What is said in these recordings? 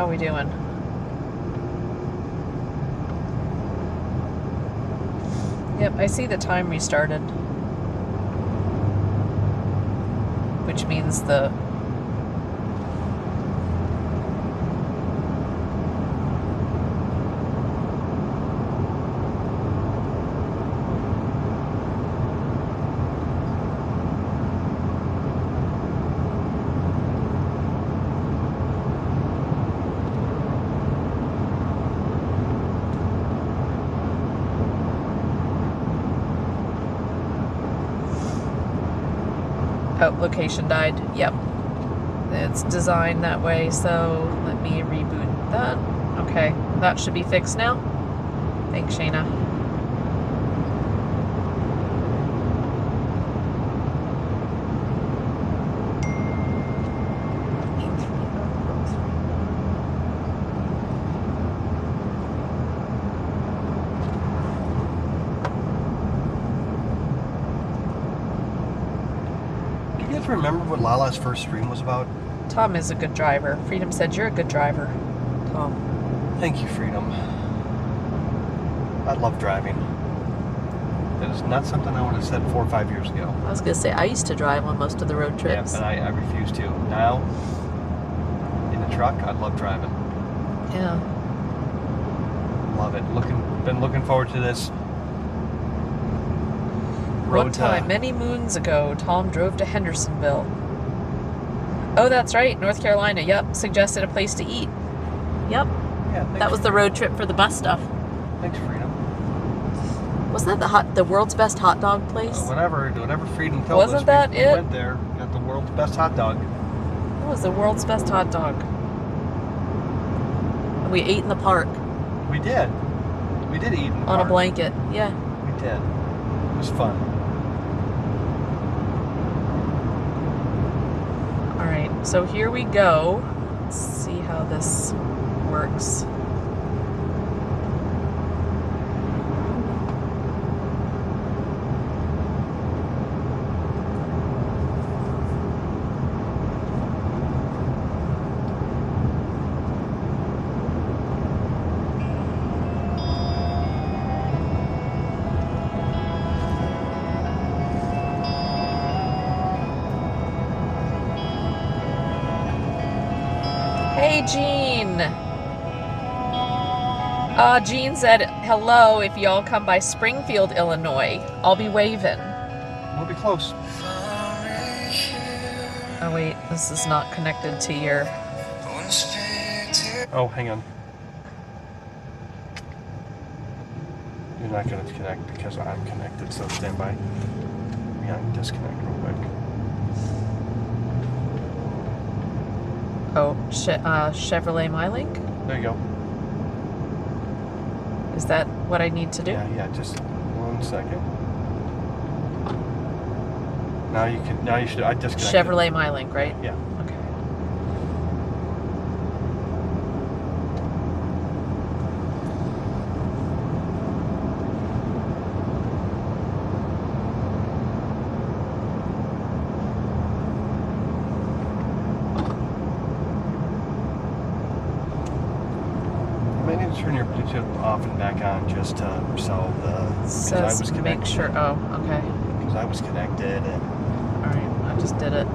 How we doing? Yep, I see the time restarted. Which means the... Oh, location died. Yep. It's designed that way, so let me reboot that. Okay, that should be fixed now. Thanks, Shayna. Do you guys remember what Lala's first stream was about? Tom is a good driver. Freedom said you're a good driver, Tom. Thank you, Freedom. I love driving. It is not something I would have said 4 or 5 years ago. I was going to say, I used to drive on most of the road trips. Yeah, but I refuse to. Now, in a truck, I love driving. Yeah. Love it. Been looking forward to this. One time, many moons ago, Tom drove to Hendersonville. Oh, that's right, North Carolina. Yep, suggested a place to eat. Yep. Yeah, that was the road trip for the bus stuff. Thanks, Freedom. Wasn't that the world's best hot dog place? Whatever Freedom told us. Wasn't that we it? went there, got the world's best hot dog. It was the world's best hot dog. And we ate in the park. We did. We did eat in the on park. a blanket. Yeah. We did. It was fun. All right, so here we go. Let's see how this works. Hey, Jean. Jean said, hello, if y'all come by Springfield, Illinois. I'll be waving. We'll be close. Oh, wait, this is not connected to your... Oh, hang on. You're not going to connect because I'm connected, so stand by. Yeah, I can disconnect real quick. Oh, Chevrolet MyLink? There you go. Is that what I need to do? Yeah, just 1 second. Now you should, I disconnected. Chevrolet MyLink, right? Yeah. Okay. You might need to turn your Bluetooth off and back on just to solve the... Says make sure, oh, okay. Because I was connected and... Alright, I just did it.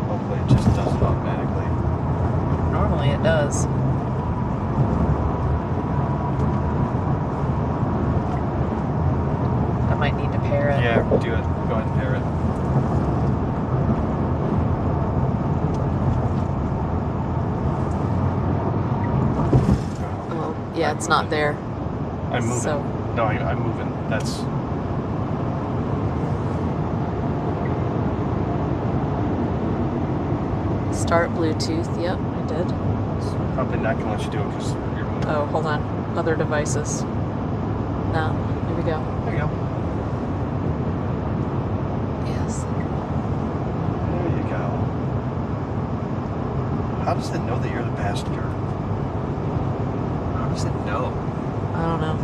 Hopefully it just does it automatically. Normally it does. I might need to pair it. Yeah, do it. Go ahead and pair it. Well, yeah, it's not there. I'm moving. So. No, I'm moving. That's... Start Bluetooth. Yep, I did. It's probably not going to let you do it because you're moving. Oh, hold on. Other devices. No, here we go. There you go. Yes. There you go. How does it know that you're the passenger? How does it know? I don't know.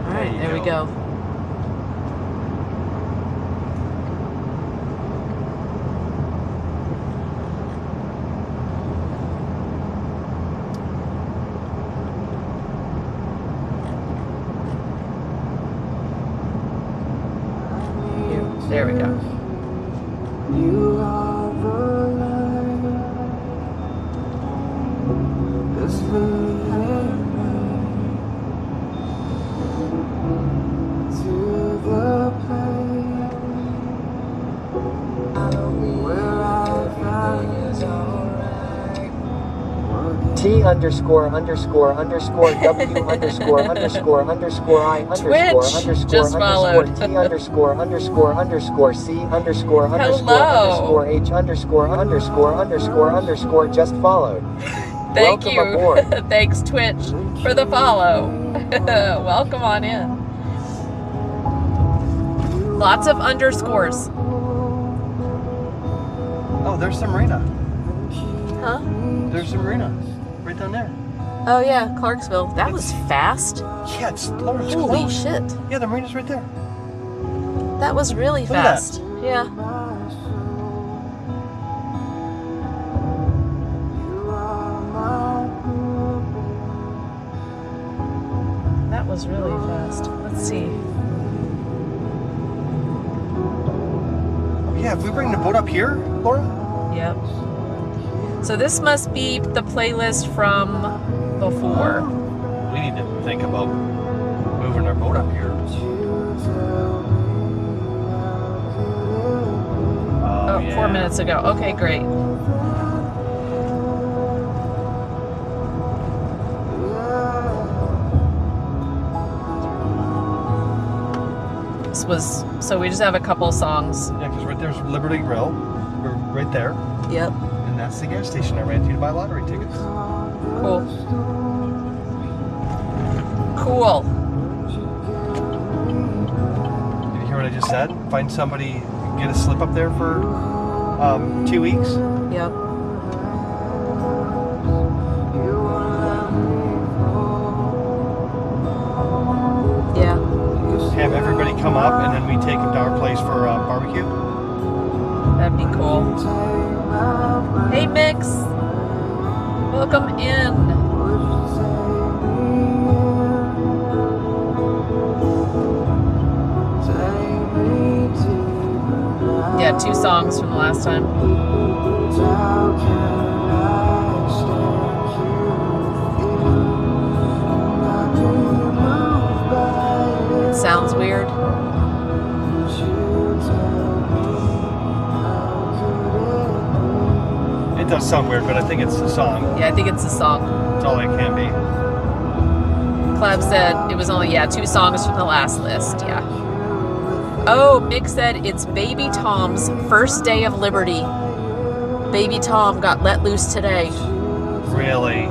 All right, there we go. There we go. You are the light that's leading me to the place where I find it's alright. T underscore underscore underscore W underscore underscore underscore I underscore Twitch underscore just followed. underscore T underscore underscore underscore C underscore underscore Hello. underscore H underscore underscore underscore underscore just followed. Thank Welcome you. aboard. Thanks, Twitch, for the follow. Welcome on in. Lots of underscores. Oh, there's the marina. Huh? There's the marina. Right down there. Oh, yeah, Clarksville. That was fast. Yeah, it's Lawrence Holy close. shit. Yeah, the marina's right there. That was really Look at that. fast. Yeah. That was really fast. Let's see. Yeah, if we bring the boat up here, Laura. Yep. So this must be the playlist from before. We need to think about moving our boat up here. Oh, 4 minutes ago. Okay, great. This was, so we just have a couple songs. Yeah, because right there's Liberty Grill. We're right there. Yep. And that's the gas station I ran to buy lottery tickets. Cool. Cool. Did you hear what I just said? Find somebody, get a slip up there for 2 weeks. Yep. Yeah. Have everybody come up and then we take them to our place for barbecue. That'd be cool. Hey, Mix. Welcome in. Yeah, 2 songs from the last time. It sounds weird. It does sound weird, but I think it's the song. Yeah, I think it's a song. That's all it can be. Clab said it was only, 2 songs from the last list. Yeah. Oh, Mick said it's Baby Tom's first day of liberty. Baby Tom got let loose today. Really?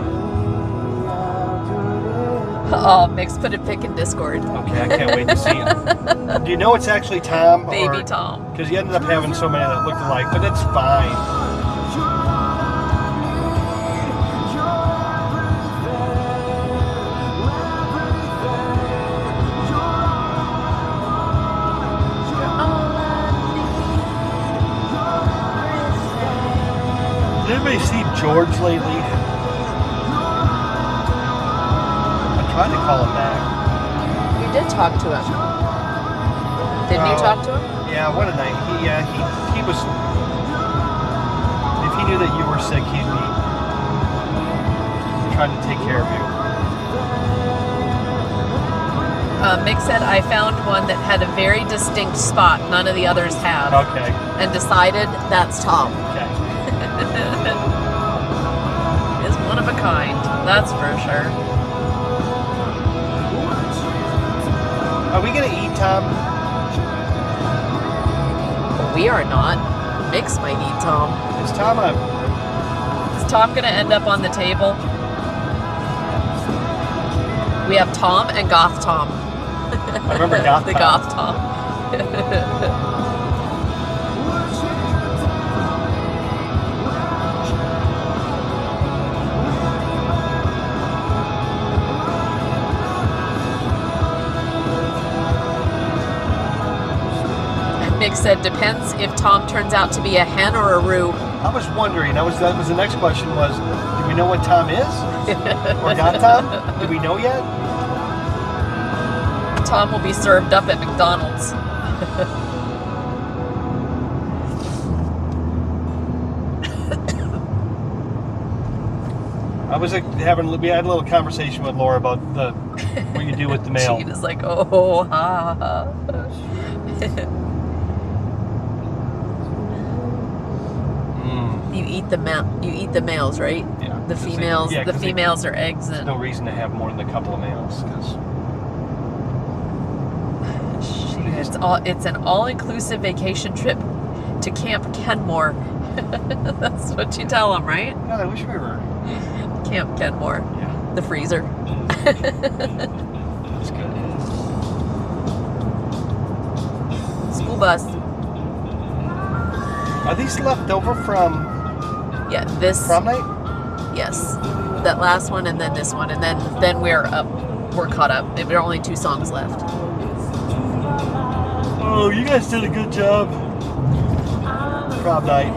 Oh, Mick's put a pic in Discord. Okay, I can't wait to see it. Do you know it's actually Tom? Baby Tom. Because you ended up having so many that looked alike, but it's fine. Did anybody see George lately? I tried to call him back. You did talk to him. Didn't you Oh. talk to him? Yeah, what a night. He was. If he knew that you were sick, he'd be trying to take care of you. Mick said I found one that had a very distinct spot none of the others have, Okay. and decided that's Tom. Okay. Is one of a kind, that's for sure. Are we gonna eat, Tom? We are not. Mick's might eat Tom. Is Tom a? Is Tom gonna end up on the table? We have Tom and Goth Tom. I remember Goth the Tom. Goth Tom. Mick said, depends if Tom turns out to be a hen or a roo. I was wondering. That was the next question. Was do we know what Tom is? Or got Tom? Do we know yet? Tom will be served up at McDonald's. I was like, we had a little conversation with Laura about what you do with the mail. She was like, oh, ha, ha. You eat the males, right? Yeah. The females. Yeah, the females are eggs There's and. no reason to have more than a couple of males because. It's an all-inclusive vacation trip to Camp Kenmore. That's what you tell them, right? God, I wish we were. Camp Kenmore. Yeah. The freezer. That's good. School bus. Are these left over from Yeah, this. prom night? Yes, that last one and then this one, and then we're up. We're caught up. There are only 2 songs left. Oh, you guys did a good job. Prom night.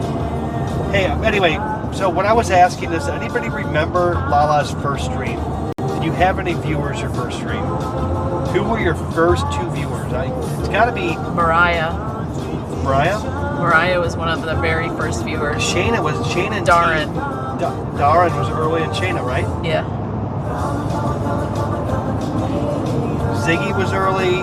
Hey, anyway, so when I was asking this, anybody remember Lala's first stream? Did you have any viewers your first stream? Who were your first 2 viewers? It's got to be Mariah. Mariah. Mariah was one of the very first viewers. Shayna and Darren. Darren was early in Shayna, right? Yeah. Ziggy was early.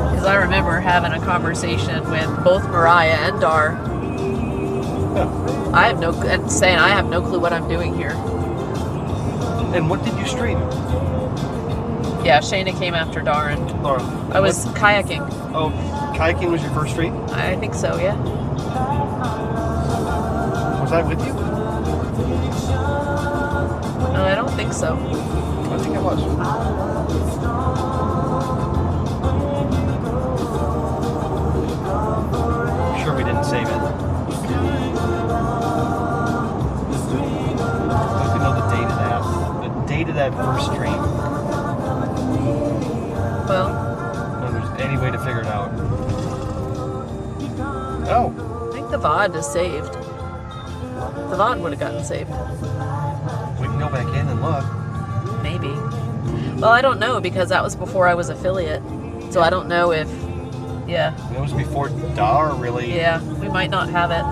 Because I remember having a conversation with both Mariah and Dar. I have no clue what I'm doing here. And what did you stream? Yeah, Shayna came after Darren. Laura. I was kayaking. Oh, kayaking was your first stream? I think so, yeah. Was I with you? No, I don't think so. I think I was. I'm sure we didn't save it. I don't know the date of that. The date of that first stream. Well, If there's any way to figure it out. Oh, I think the VOD is saved. The VOD would have gotten saved. we can go back in and look. Maybe. Well, I don't know because that was before I was affiliate. So I don't know if. Yeah. It was before Dar really. Yeah. We might not have it.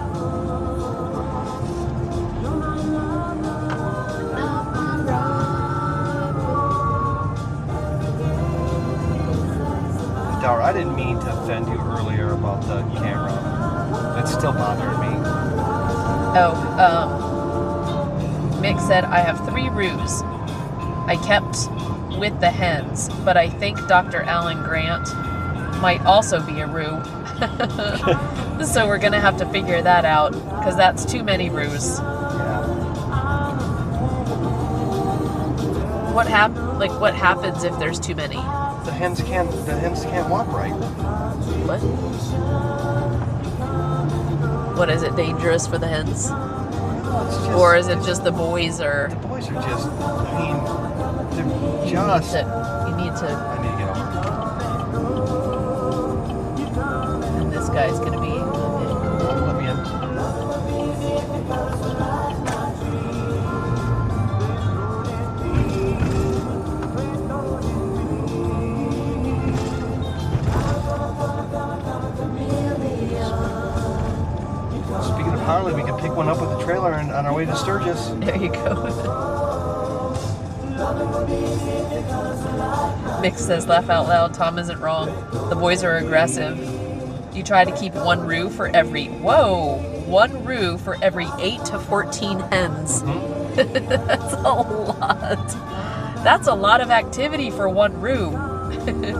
Dar, I didn't mean to offend you earlier about the camera. That still bothered me. Oh, Mick said, I have 3 roos. I kept with the hens, but I think Dr. Alan Grant might also be a roo. So we're going to have to figure that out, because that's too many roos. Yeah. What happens if there's too many? The hens can't walk right. What? What, is it dangerous for the hens? It's just, Or is it just the boys are... the boys are just, I mean, they're just. You need to... I need to get over And this guy's going to be... it. Let me in. Speaking of Harley, we can pick one up with the trailer and on our way to Sturgis. There you go. Mick says, laugh out loud, Tom isn't wrong. The boys are aggressive. You try to keep 1 roo for every... Whoa! 1 roo for every 8 to 14 hens. That's a lot. That's a lot of activity for 1 roo. There's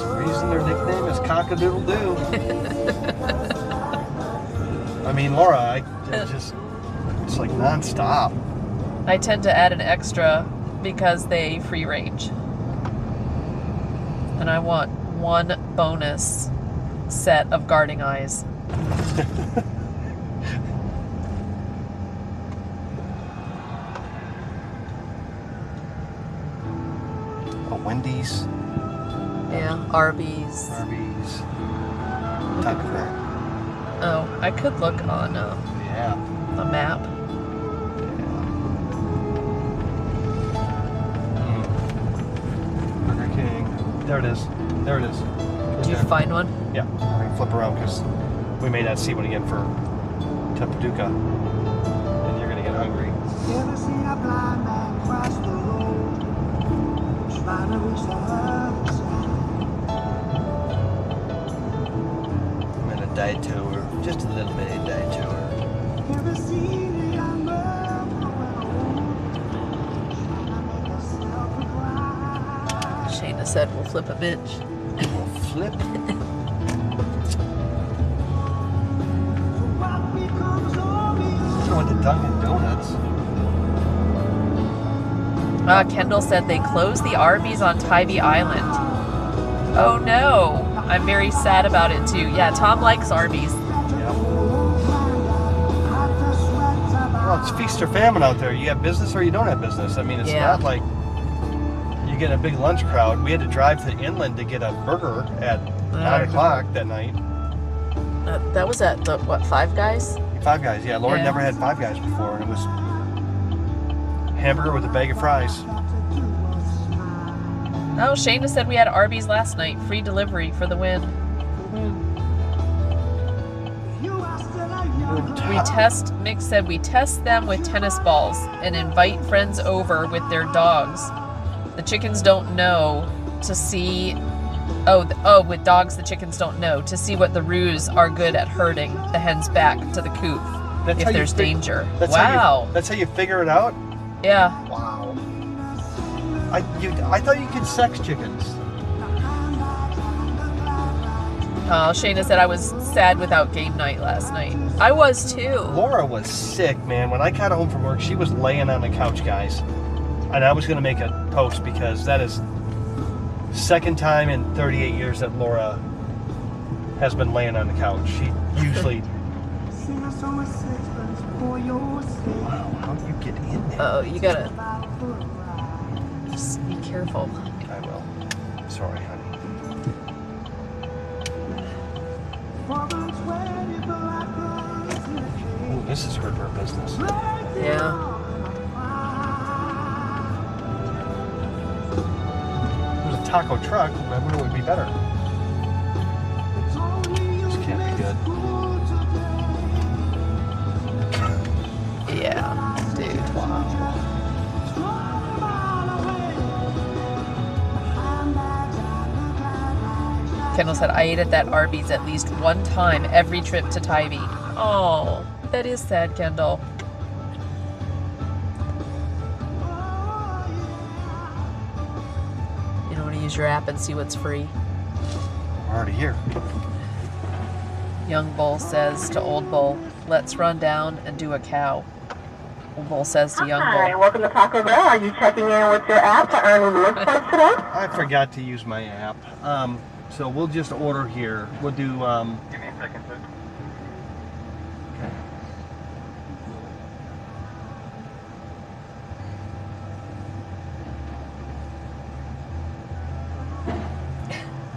a reason their nickname is Cock-a-doodle-doo. I mean, Laura, it's like non-stop. I tend to add an extra because they free range. And I want 1 bonus set of guarding eyes. A Wendy's, Yeah, Arby's. Arby's, Taco Bell. Oh, I could look on Yeah. a map. Burger King. There it is. There it is. Did you find one? Yeah, we're gonna flip around because we may not see one again for Paducah, and you're gonna get hungry. Ever seen a blind man cross the road, trying to reach the other side? I'm in a detour, just a little bitty detour. Ever seen a young girl growing old, trying to make herself a bride? Shayna said we'll flip a bitch. We'll flip. What becomes of you? Going to Dunkin' Donuts. Kendall said they closed the Arby's on Tybee Island. Oh no. I'm very sad about it too. Yeah, Tom likes Arby's. Yeah. Well, it's feast or famine out there. You have business or you don't have business. I mean, it's Yeah. not like you get a big lunch crowd. We had to drive to inland to get a burger at 9 o'clock that night. That was at the, what, Five Guys? Five Guys, yeah. Lauren Yeah. never had Five Guys before, and it was hamburger with a bag of fries. Oh, Shayna said we had Arby's last night. Free delivery for the win. Mick said we test them with tennis balls and invite friends over with their dogs. The chickens don't know to see. With dogs, the chickens don't know to see what the roos are good at herding the hens back to the coop if there's danger. Wow. That's how you figure it out? Yeah. Wow. I thought you could sex chickens. Shayna said I was sad without game night last night. I was too. Laura was sick, man. When I got home from work, she was laying on the couch, guys. And I was going to make a post because that is second time in 38 years that Laura has been laying on the couch. She usually... Wow, how do you get in there? Oh, you gotta just be careful. I will. Sorry, honey. Ooh, this is her business. Yeah. There's a taco truck. Maybe it would be better. This can't be good. Yeah, dude. Wow. Kendall said I ate at that Arby's at least one time every trip to Tybee. Oh, that is sad, Kendall. You don't want to use your app and see what's free. We're already here. Young Bull says to Old Bull, let's run down and do a cow. Old Bull says to Young Hi, Bull, welcome to Taco Bell. Are you checking in with your app to earn rewards points today? I forgot to use my app. So we'll just order here. We'll do, Give me a second, sir. okay.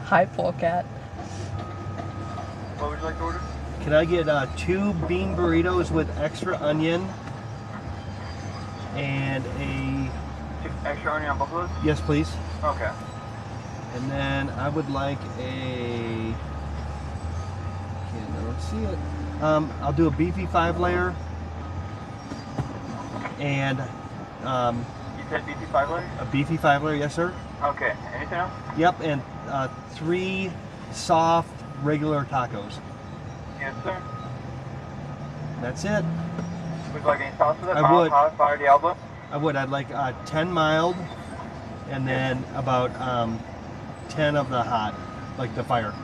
hi, Polecat. What would you like to order? Can I get 2 bean burritos with extra onion and a... Extra onion on both of those? Yes, please. Okay. And then I would like a... I don't see it. I'll do a beefy 5-layer. And You said beefy 5-layer? a beefy 5-layer, yes sir. Okay. Anything else? Yep, and 3 soft regular tacos. Yes, sir. That's it. Would you like any sauce with it? I Mild, would. hot, fire, Diablo? I would. I'd like 10 mild, and then about 10 of the hot, like the fire.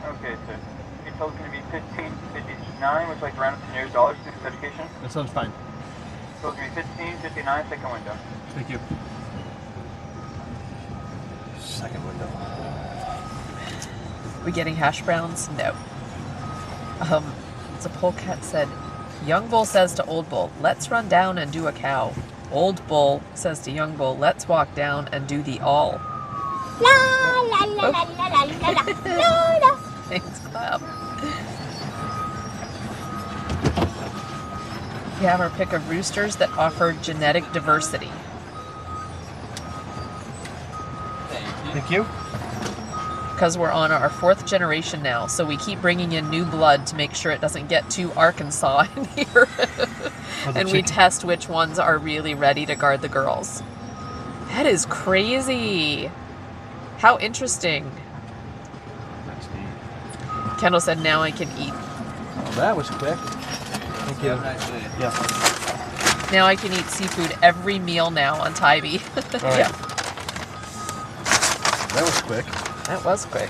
Okay, sir. Your total's going to be $15.59, which is like around to nearest dollars to this education. That sounds fine. Total's going to be $15.59, second window. Thank you. Second window. We getting hash browns? No. So Polecat said, Young Bull says to Old Bull, let's run down and do a cow. Old Bull says to Young Bull, let's walk down and do the all. Thanks, clap. We have our pick of roosters that offer genetic diversity. Thank you. because we're on our 4th generation now, so we keep bringing in new blood to make sure it doesn't get too Arkansas in here. And we test which ones are really ready to guard the girls. That is crazy. How interesting. That's neat. Kendall said, now I can eat. Well, that was quick. Thank you. Yeah. Now I can eat seafood every meal now on Tybee. All right. Yeah, That was quick. that was quick.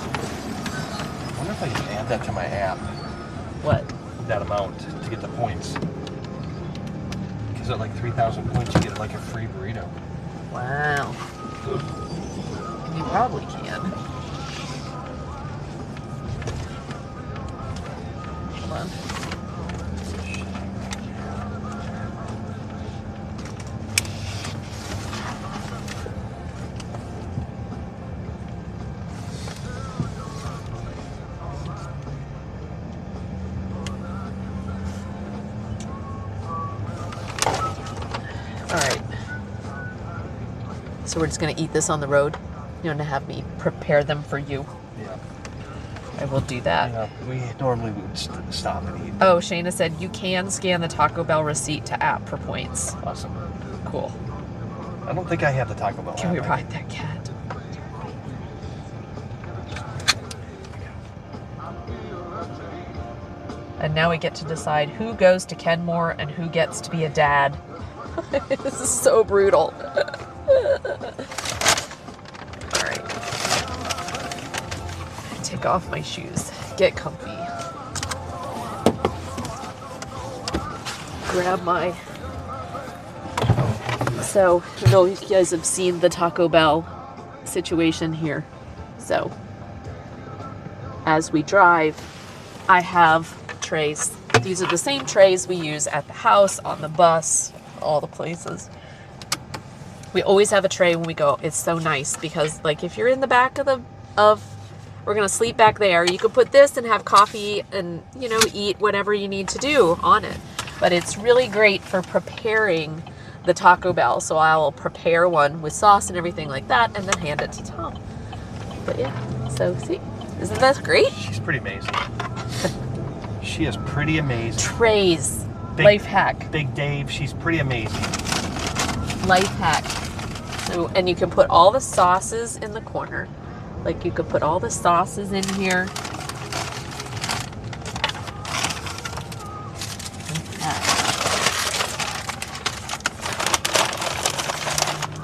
I wonder if I can add that to my app, What? that amount, to get the points. Because at like 3,000 points, you get like a free burrito. Wow. You probably can. Hold on. All right. So we're just gonna eat this on the road. You want to have me prepare them for you? Yeah. I will do that. Yeah, we normally would stop and eat. Oh, Shayna said you can scan the Taco Bell receipt to app for points. Awesome. Cool. I don't think I have the Taco Bell Can we app. ride that cat? And now we get to decide who goes to Kenmore and who gets to be a dad. This is so brutal. Alright. Take off my shoes. Get comfy. Grab my... So, I don't know if you guys have seen the Taco Bell situation here. So, as we drive, I have trays. These are the same trays we use at the house, on the bus, all the places. We always have a tray when we go. It's so nice because, like, if you're in the back of we're gonna sleep back there, you could put this and have coffee and, you know, eat whatever you need to do on it. But it's really great for preparing the Taco Bell. So I'll prepare one with sauce and everything like that and then hand it to Tom. But yeah, so see, isn't that great? She's pretty amazing. She is pretty amazing. Trays. Big- Life hack. Big Dave, she's pretty amazing. Life hack. So, and you can put all the sauces in the corner. Like you could put all the sauces in here. Like that.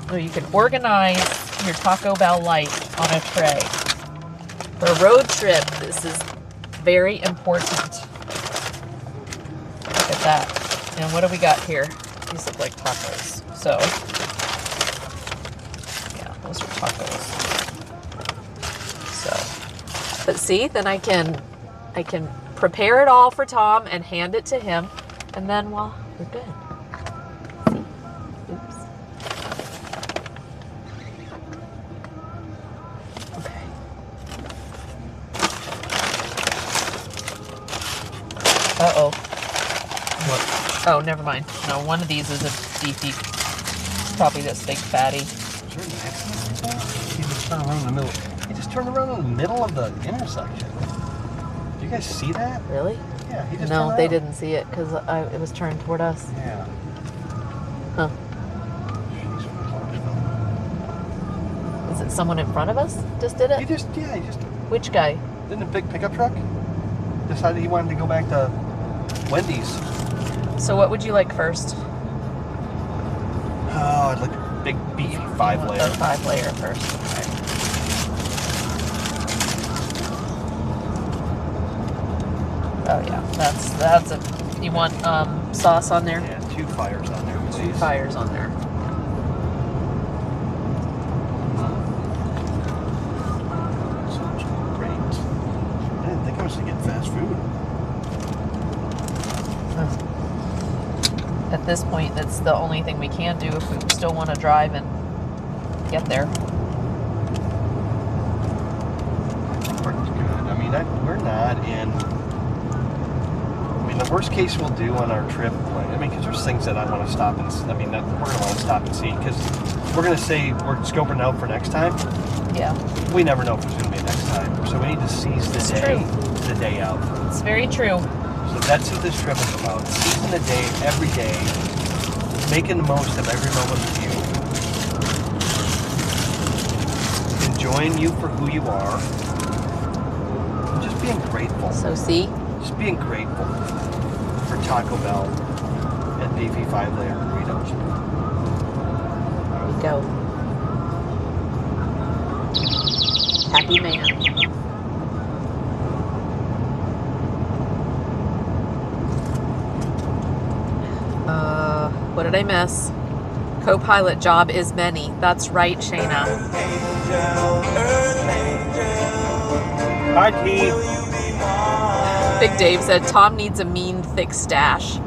So you can organize your Taco Bell life on a tray. For a road trip, this is very important. Look at that. And what do we got here? These look like tacos. So, yeah, those are tacos. So, but see, then I can prepare it all for Tom and hand it to him, and then, well, we're good. See? Oops. Okay. Uh-oh. What? Oh, never mind. No, one of these is a beefy, probably this big fatty. Is there an accident like that? He just turned around in the middle. He just turned around in the middle of the intersection. Do you guys see that? Really? Yeah, he just No, turned they around. didn't see it because it was turned toward us. Yeah. Huh. Is it someone in front of us just did He it? just Which guy? didn't a big pickup truck decided he wanted to go back to Wendy's. So what would you like first? Oh, I'd like a big beefy You 5 want layer. the 5 layer first. Okay. Oh yeah, that's a. You want sauce on there? Yeah, 2 fires on there, please. 2 fires on there. Sounds great. I didn't think I was gonna get fast food. At this point, that's the only thing we can do if we still want to drive and get there. Pretty good. I mean, we're not in the worst case we'll do on our trip, I mean, because there's things that I want to stop and, I mean, that we're going to want to stop and see, because we're going to say we're scoping out for next time. Yeah. We never know if there's going to be a next time. So we need to seize the day out. It's very true. So that's what this trip is about. Seizing the day, every day, making the most of every moment with you. Enjoying you for who you are. And just being grateful. So see? Just being grateful for Taco Bell and beefy 5-layer burritos. There you go. Happy man. What did I miss? Co-pilot job is many. That's right, Shayna. Hi, T. Big Dave said Tom needs a mean, thick stash.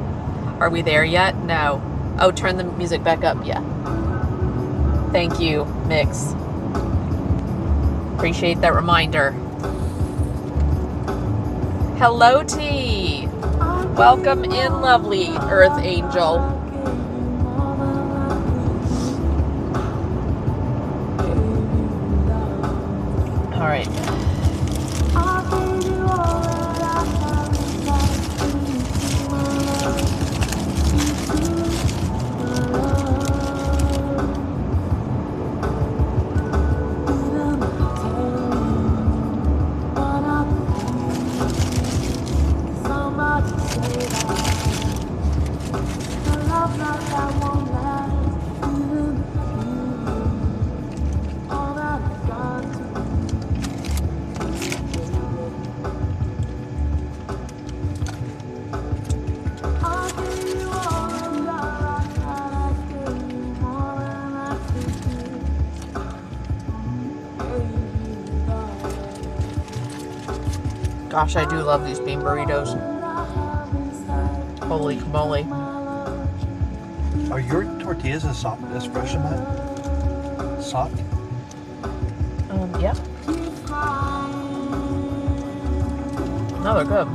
Are we there yet? No. Oh, turn the music back up. Yeah. Thank you, Mix. Appreciate that reminder. Hello, T. Welcome in, lovely Earth Angel. All right. Gosh, I do love these bean burritos. Holy moly. Are your tortillas as soft as fresh in that? Soft? Yep. No, they're good.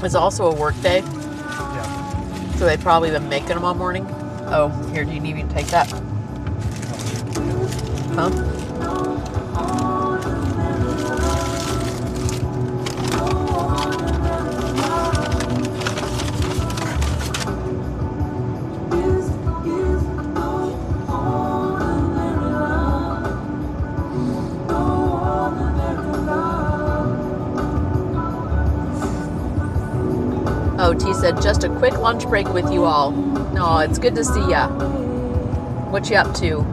It's also a work day. Yeah. So they've probably been making them all morning. Oh, here, do you need me to take that? Huh? Oh, T said, just a quick lunch break with you all. No, it's good to see ya. What you up to?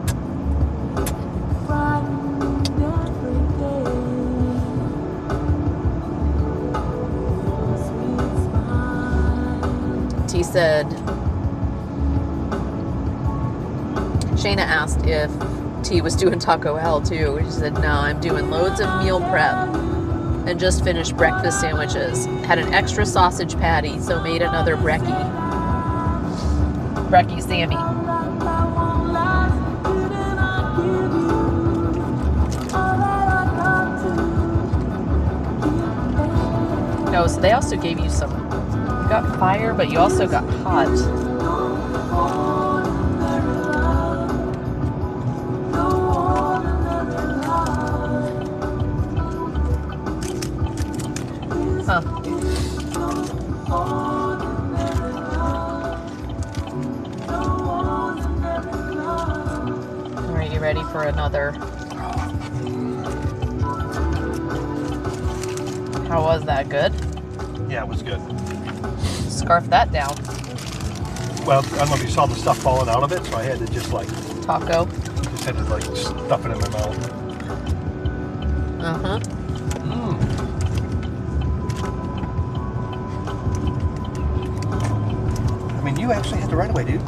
T said, Shayna asked if T was doing Taco Hell too. She said, no, I'm doing loads of meal prep and just finished breakfast sandwiches. Had an extra sausage patty, so made another brekkie. Brekkie Sammy. No, so they also gave you some, you got fire, but you also got hot. Huh. All right, you ready for another? How was that? Good? Yeah, it was good. Scarf that down. Well, I don't know if you saw the stuff falling out of it, so I had to just like, Taco. just had to like stuff it in my mouth. Uh-huh. I mean, you actually hit the right away, dude.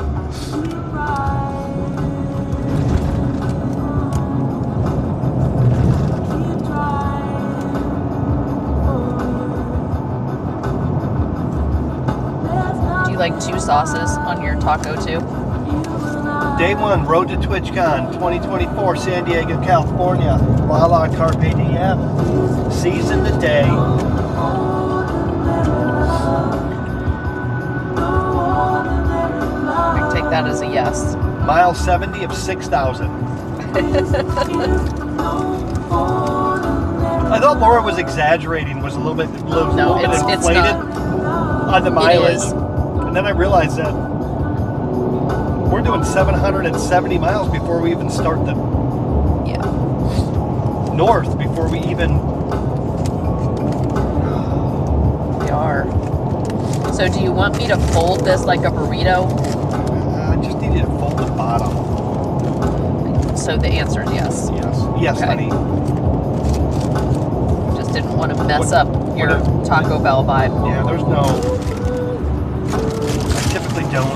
Do you like two sauces on your taco too? Day 1, Road to TwitchCon 2024, San Diego, California. Lala Carpe Diem. Season the day. I can take that as a yes. Mile 70 of 6,000. I thought Laura was exaggerating, was a little bit No, it's inflated not. on the mileage. is. And then I realized that we're doing 770 miles before we even start the Yeah. north, before we even... We are. So do you want me to fold this like a burrito? I just need you to fold the bottom. So the answer is yes. Yes. Yes, Okay. honey. Just didn't want to mess up your Taco Bell vibe. Yeah, there's no... I typically don't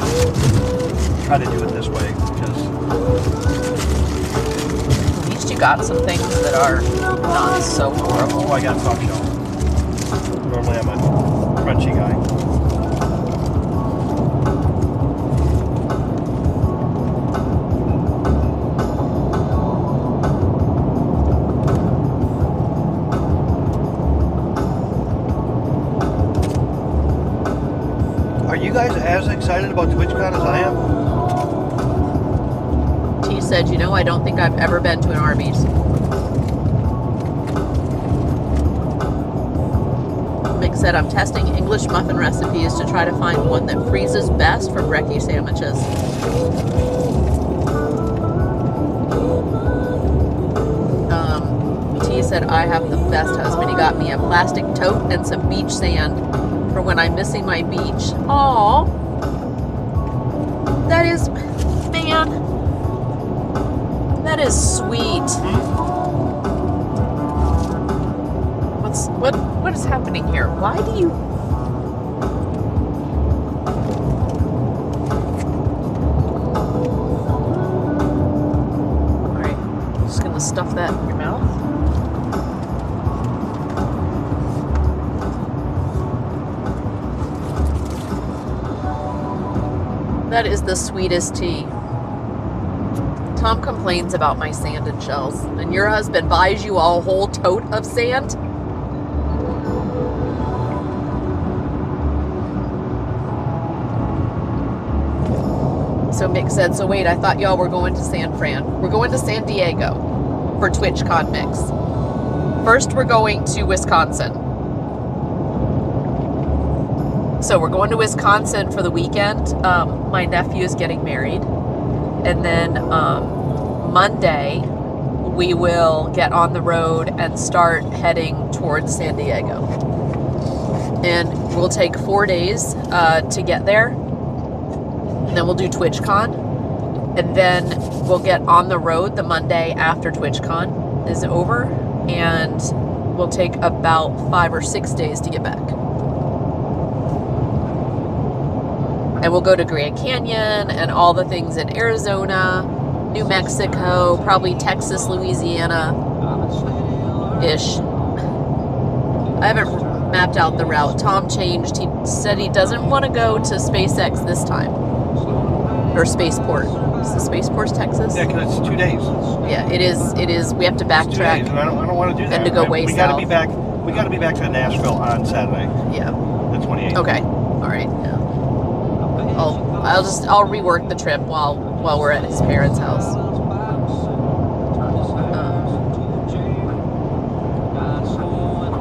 try to do it this way, because... At least you got some things that are not so horrible. Oh, I got soft shell. Normally I'm a crunchy guy. Are you guys as excited about TwitchCon as I am? T said, I don't think I've ever been to an Arby's. Mick said, I'm testing English muffin recipes to try to find one that freezes best for brekkie sandwiches. T said, I have the best husband. He got me a plastic tote and some beach sand for when I'm missing my beach. Aw. That is, man, that is sweet. What is happening here? Why do you... Alright, just gonna stuff that in your mouth. That is the sweetest tea. Tom complains about my sand and shells, and your husband buys you a whole tote of sand? So Mick said, so wait, I thought y'all were going to San Fran. We're going to San Diego for TwitchCon Mix. First, we're going to Wisconsin. So we're going to Wisconsin for the weekend. My nephew is getting married. And then Monday, we will get on the road and start heading towards San Diego. And we'll take 4 days to get there. And then we'll do TwitchCon. And then we'll get on the road the Monday after TwitchCon is over. And we'll take about 5 or 6 days to get back. And we'll go to Grand Canyon and all the things in Arizona, New Mexico, probably Texas, Louisiana-ish. I haven't mapped out the route. Tom changed. He said he doesn't want to go to SpaceX this time. Or Spaceport. Is the Spaceport Texas? Yeah, because it's 2 days. Yeah, it is. We have to It's 2 days, backtrack. and I don't want to do that. And to go way we got to south. be back. We got to be back to Nashville on Saturday, Yeah. the 28th. Okay. All right. Yeah. I'll rework the trip while we're at his parents' house.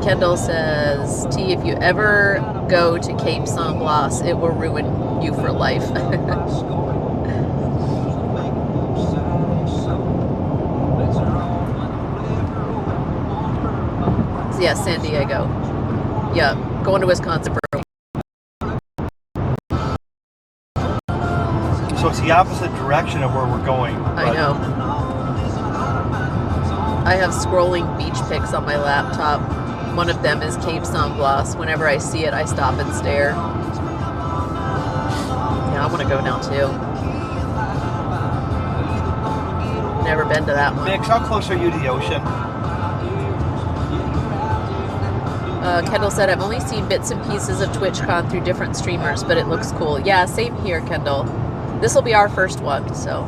Kendall says, T, if you ever go to Cape San Blas, it will ruin you for life. So yeah, San Diego. Yeah, going to Wisconsin for a week. So it's the opposite direction of where we're going. I but know. I have scrolling beach pics on my laptop. One of them is Cape San Blas. Whenever I see it, I stop and stare. Yeah, I want to go now too. Never been to that one. Mix, how close are you to the ocean? Kendall said, I've only seen bits and pieces of TwitchCon through different streamers, but it looks cool. Yeah, same here, Kendall. This will be our first one, so.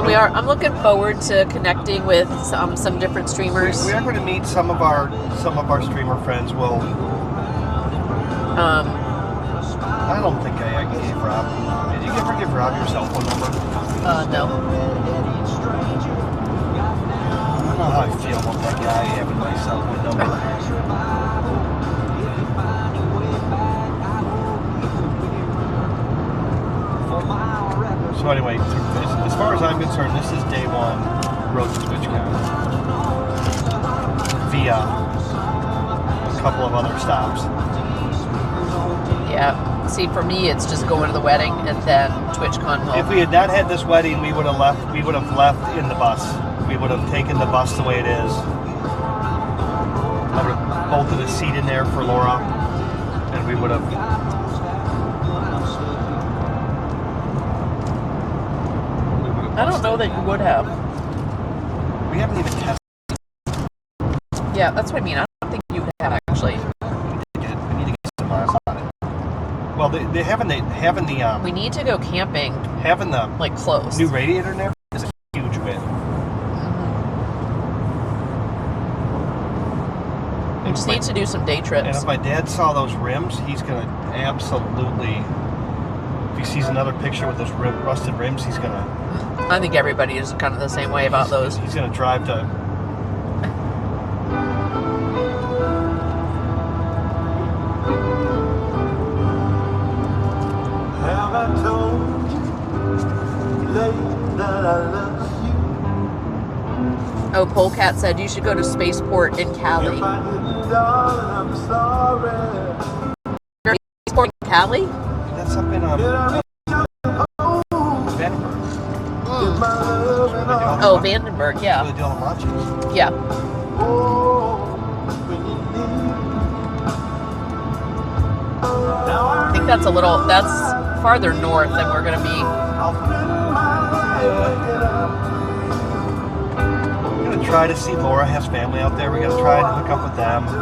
And I'm looking forward to connecting with some different streamers. We are going to meet some of our streamer friends. Well, I don't think I gave Rob. Did you ever give Rob your cell phone number? No. I don't know how I feel about that guy having my cell phone number. So anyway, as far as I'm concerned, this is day one Road to TwitchCon via a couple of other stops. Yeah. See, for me, it's just going to the wedding and then TwitchCon home. If we had not had this wedding, we would have left. We would have left in the bus. We would have taken the bus the way it is. I would have bolted a seat in there for Laura, and we would have. I don't know that you would have. We haven't even tested Yeah, that's what I mean. I don't think you would have actually. it. We need to get some miles on it. Well, they having the We need to go camping, having the like close. new radiator in there is a huge win. We just need to do some day And trips. if my dad saw those rims, he's gonna absolutely. If he sees another picture with those rusted rims, he's gonna. I think everybody is kind of the same way about those. He's gonna drive to. Have I told you lately that I love you? Oh, Polecat said you should go to Spaceport in Cali. If I didn't, darling, I'm sorry. Spaceport in Cali? That's up in Did I Vandenberg. get my love and all? Oh, Vandenberg, Where yeah. they do all the launches. Yeah. Oh, when you need. Now I think that's that's farther north than we're going to be. I'll spend my life waking up. We're gonna try to see Laura has family out there. We gotta try and hook up with them. To be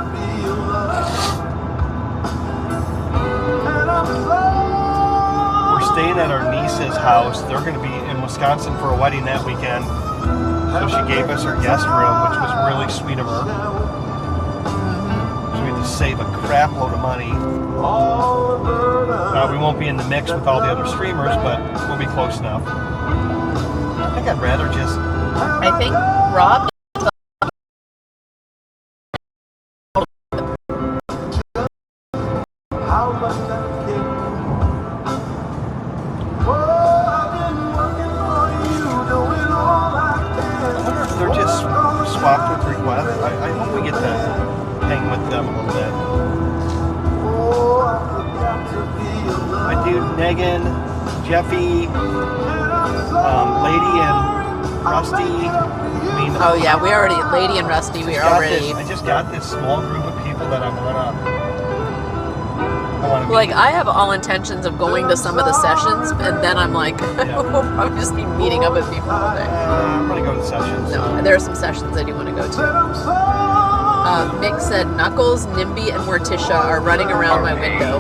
loved. And I'm so We're staying at our niece's house. They're gonna be in Wisconsin for a wedding that weekend. So she gave us her guest room, which was really sweet of her. So we had to save a crap load of money. all the burden. We won't be in the mix with all the other streamers, but we'll be close enough. I think I'd rather just. I think Rob. How much that kid? Oh, I've been working for you, doing all I I wonder if they're just swapped with requests. I hope we get to hang with them a little bit. Oh, I forgot to be My alone. dude Megan, Jeffy, Lady and Rusty. I mean, Oh, yeah, we already, Lady and Rusty, we are already. I just got this small group of people that I wanna Like, I have all intentions of going to some of the sessions, and then I'm like, I'm just be meeting up with people all day. I'm gonna go to sessions. No, there are some sessions I do want to go to. Mick said Knuckles, Nimby, and Morticia are running around my window.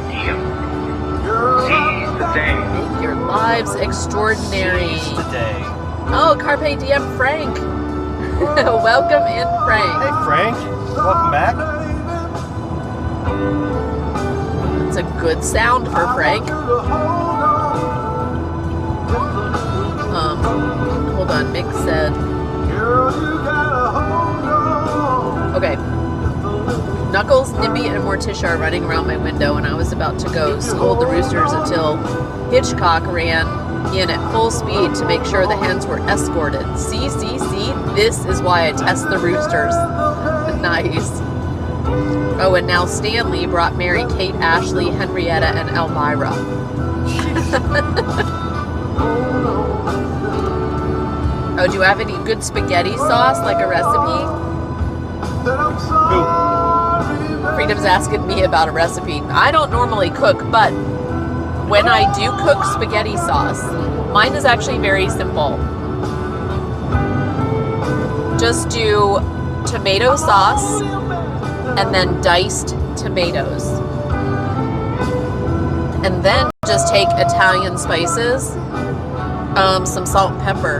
Seize the day. Make your lives extraordinary. Seize the day. Oh, Carpe Diem Frank. Welcome in, Hey Frank. Frank, welcome back. It's a good sound for Frank. Hold on, Mick said. Okay. Knuckles, Nimby, and Morticia are running around my window, and I was about to go scold the roosters until Hitchcock ran in at full speed to make sure the hens were escorted. See, this is why I test the roosters. Nice. Oh, and now Stanley brought Mary, Kate, Ashley, Henrietta, and Elmira. Oh, do you have any good spaghetti sauce, like a recipe? Who? Freedom's asking me about a recipe. I don't normally cook, but when I do cook spaghetti sauce, mine is actually very simple. Just do tomato sauce and then diced tomatoes. And then just take Italian spices, some salt and pepper.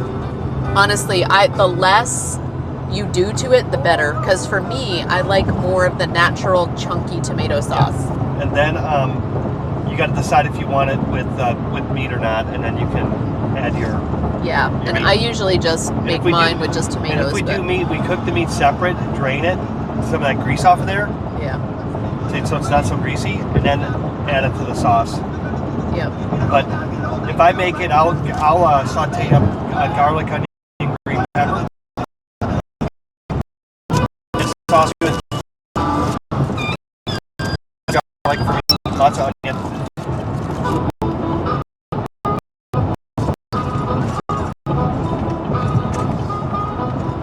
Honestly, the less you do to it, the better. Because for me, I like more of the natural chunky tomato sauce. And then you got to decide if you want it with meat or not, and then you can add your. Yeah, and meat. I usually just make mine with just And tomatoes. if we but, do meat, we cook the meat separate, drain it, some of that grease off of there, yeah, so it's not so greasy, and then add it to the sauce. yeah. But if I make it, I'll saute up garlic, onion, and green pepper. This sauce with garlic for me, lots of onion.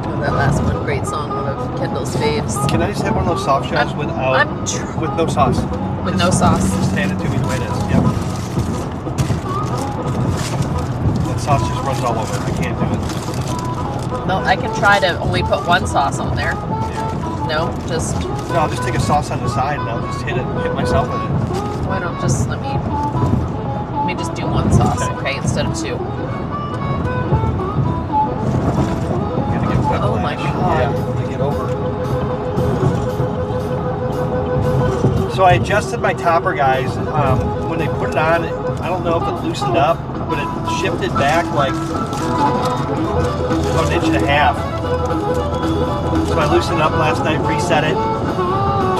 Oh, that last one, great song, one of Kendall's faves. Can I just have one of those soft shells I'm with no sauce? with no sauce. Just hand it to me the way it is. Yep. That sauce just runs all over. I can't do it. No, I can try to only put one sauce on there. No, just No, I'll just take a sauce on the side and I'll just hit myself with it. why don't just let me just do one sauce, okay, instead of two. Gotta get whiplash. Oh my God. Yeah, to get over. So I adjusted my topper, guys. When they put it on, I don't know if it loosened up, but it shifted back like about an inch and a half. So I loosened it up last night, reset it,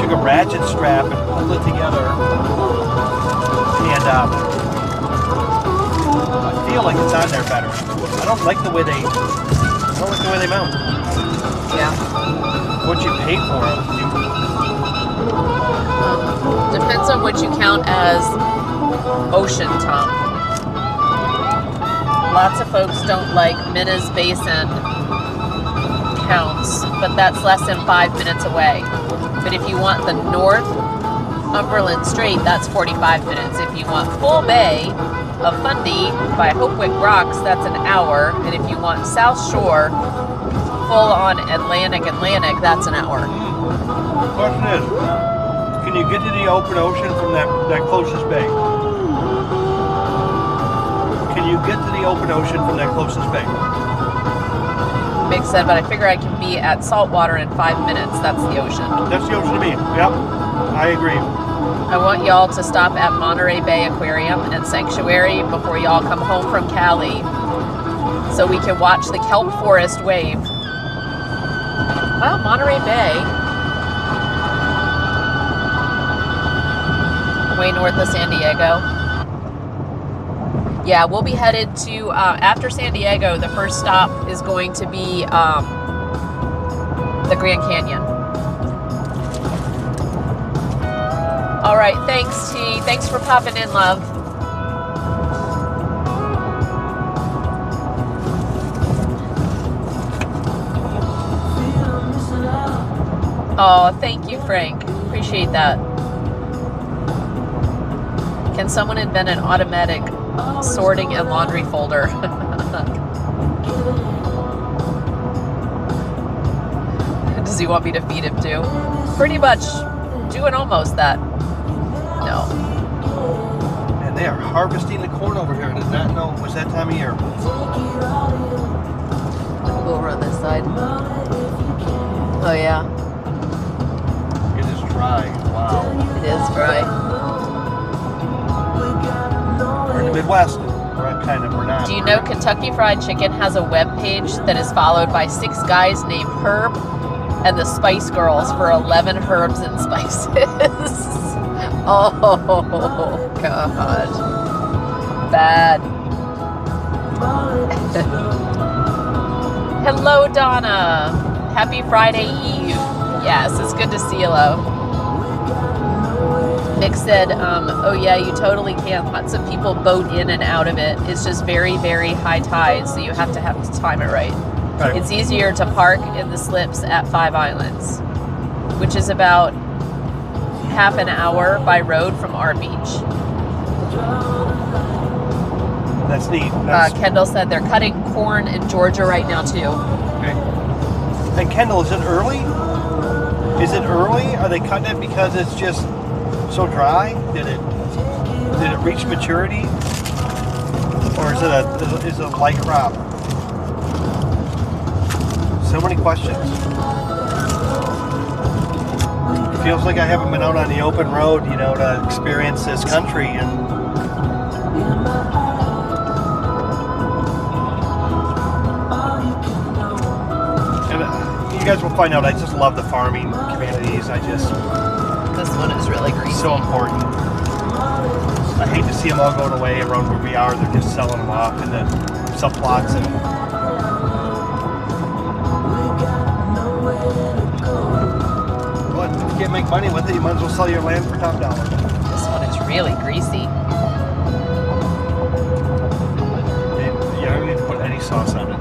took a ratchet strap and pulled it together, and I feel like it's on there better. I don't like the way they mount. Yeah. What you pay for them, Depends on what you count as ocean, Tom. Lots of folks don't like Minna's Basin counts, but that's less than 5 minutes away. But if you want the Northumberland Strait, that's 45 minutes. If you want full bay of Fundy by Hopewick Rocks, that's an hour. And if you want South Shore, full on Atlantic, that's an hour. Question is, can you get to the open ocean from that closest bay? Can you get to the open ocean from that closest bay? Mick said, but I figure I can be at saltwater in 5 minutes. That's the ocean. That's the ocean to me. Yep, I agree. I want y'all to stop at Monterey Bay Aquarium and Sanctuary before y'all come home from Cali so we can watch the kelp forest wave. Well, Monterey Bay, way north of San Diego. Yeah, we'll be headed to, after San Diego, the first stop is going to be the Grand Canyon. All right, thanks, T. Thanks for popping in, love. Oh, thank you, Frank. Appreciate that. Can someone invent an automatic sorting and laundry folder? Does he want me to feed him too? Pretty much doing almost that. No. And they are harvesting the corn over here. I did not know it was that time of year. I'll go over on this side. Oh yeah, It is dry. Wow. it is dry. We're in the Midwest. We're not. Do you know Kentucky Fried Chicken has a web page that is followed by 6 guys named Herb and the Spice Girls for 11 herbs and spices? Oh, God. Bad. Hello, Donna. Happy Friday Eve. Yes, it's good to see you, Lo. Nick said, oh yeah, you totally can. Lots of people boat in and out of it. It's just very, very high tide, so you have to time it right. Right. It's easier to park in the slips at 5 Islands, which is about half an hour by road from our beach. That's neat. Kendall said they're cutting corn in Georgia right now too. Okay. And Kendall, is it early? Is it early? Are they cutting it because it's just so dry? Did it reach maturity? Or is it a light crop? So many questions. It feels like I haven't been out on the open road, to experience this country. And you guys will find out, I just love the farming communities. This one is really greasy. So important. I hate to see them all going away around where we are. They're just selling them off into subplots and. But if you can't make money with it, you might as well sell your land for top dollar. This one is really greasy. You don't need to put any sauce on it.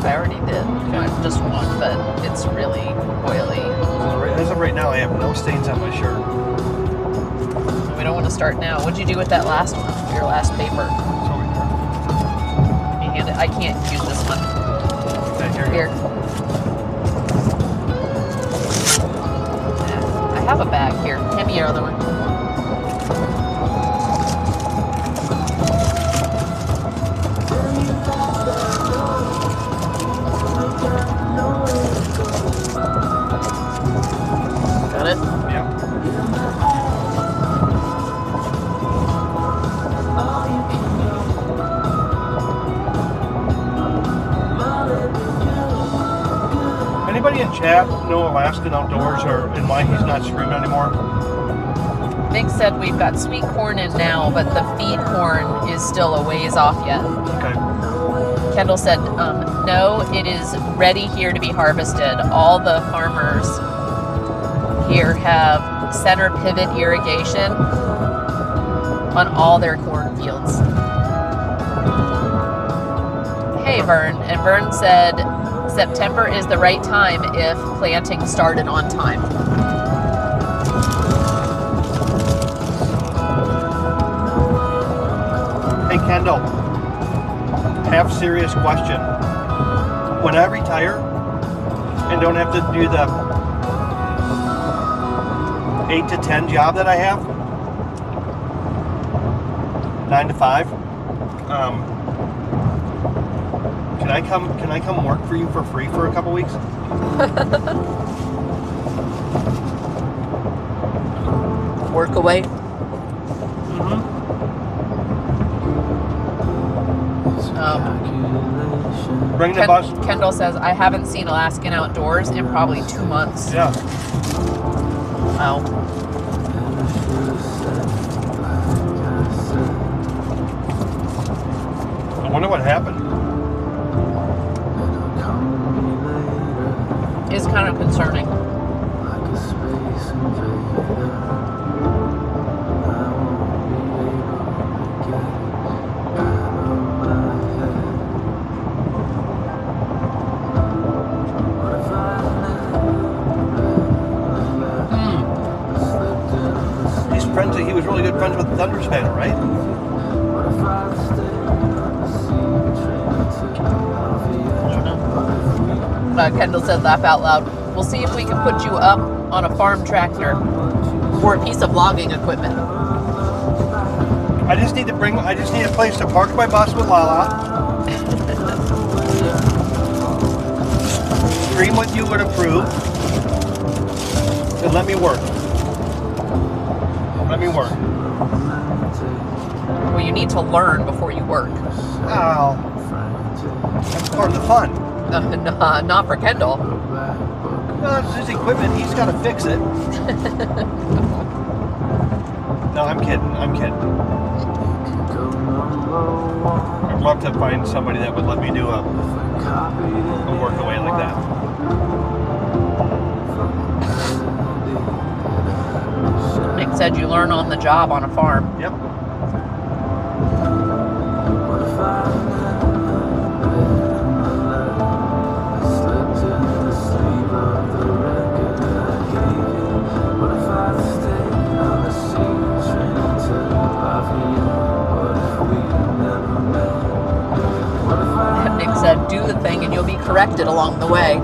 I already did. Just one, but it's really oily. As of right now, I have no stains on my shirt. We don't want to start now. What'd you do with that last one? Your last paper? It's over here. You hand it. I can't use this one. Okay, here you Here. go. I have a bag here. Hand me your other one. Got it? Yeah. Anybody in chat know Alaskan Outdoors, or in why he's not streaming anymore? Nick said we've got sweet corn in now, but the feed corn is still a ways off yet. Okay. Kendall said, no, it is ready here to be harvested. All the farmers here have center pivot irrigation on all their cornfields. Hey, Vern. And Vern said September is the right time if planting started on time. Hey, Kendall. Half serious question. When I retire and don't have to do the 8 to 10 job that I have, 9 to 5, can I come work for you for free for a couple weeks? Work away. Bring the bus. Kendall says, I haven't seen Alaskan Outdoors in probably 2 months. Yeah. Wow. I wonder what happened. It's kind of concerning. He was really good friends with Thunder Spanner, right? Kendall said, laugh out loud. We'll see if we can put you up on a farm tractor or a piece of logging equipment. I just need a place to park my bus with Lala. Stream what you would approve. And let me work. Let me work. Well, you need to learn before you work. Oh. That's part of the fun. Not for Kendall. No, it's his equipment. He's got to fix it. No, I'm kidding. I'd love to find somebody that would let me do a work away like that. Nick said you learn on the job on a farm. Yep. Nick said, do the thing and you'll be corrected along the way.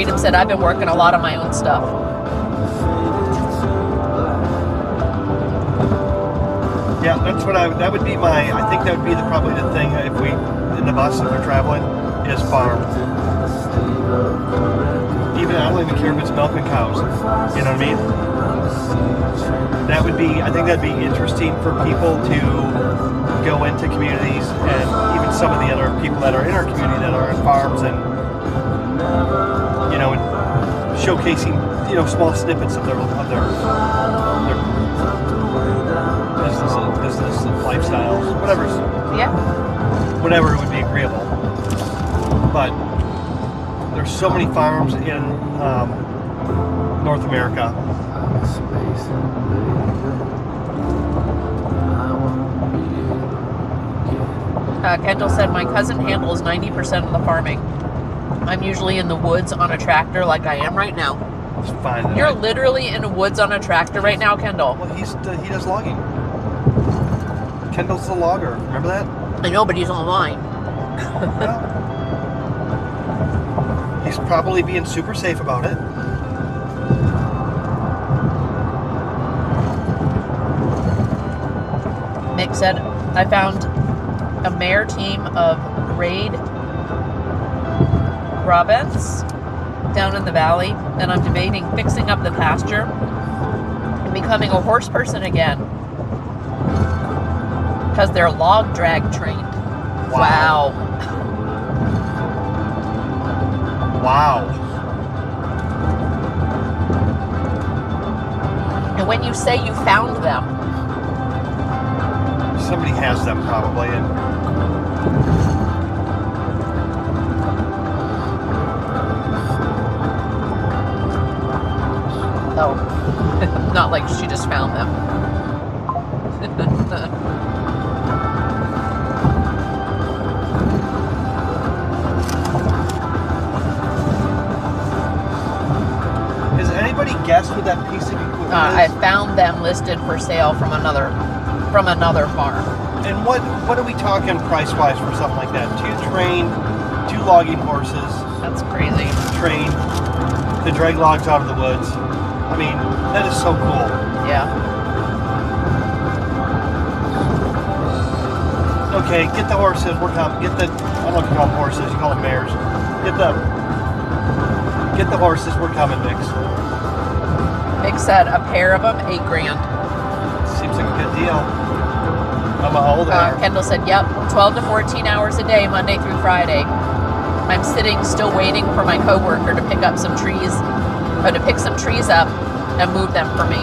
Freedom said, I've been working a lot on my own stuff. Yeah, that's what that would be I think that would be probably the thing if we, in the bus if we're traveling, is farm. Even, I don't even care if it's milking cows. You know what I mean? That would be, I think that'd be interesting for people to go into communities, and even some of the other people that are in our community that are on farms, and, you know, and showcasing, you know, small snippets of their business lifestyles, whatever would be agreeable. But there's so many farms in North America. Kendall said, my cousin handles 90% of the farming. I'm usually in the woods on a tractor like I am right now. It's fine. You're literally in the woods on a tractor right now, Kendall. Well, he does logging. Kendall's the logger. Remember that? I know, but he's online. Well, he's probably being super safe about it. Mick said, I found a mare team of Raid Robins down in the valley, and I'm debating fixing up the pasture and becoming a horse person again because they're log drag trained. Wow. And when you say you found them, somebody has them probably, and oh, not like she just found them. has anybody guessed what that piece of equipment I is? found them listed for sale from another farm. And what are we talking price-wise for something like that? 2 logging horses, That's crazy. trained to drag logs out of the woods. I mean, that is so cool. Yeah. Okay, get the horses. We're coming. I don't know if you call them horses. You call them mares. Get the horses. We're coming, Mix. Mick said a pair of them, $8,000. Seems like a good deal. I'm a hole there. Kendall said, yep, 12 to 14 hours a day, Monday through Friday. I'm sitting still waiting for my coworker to pick up some trees, or to pick some trees up and move them for me.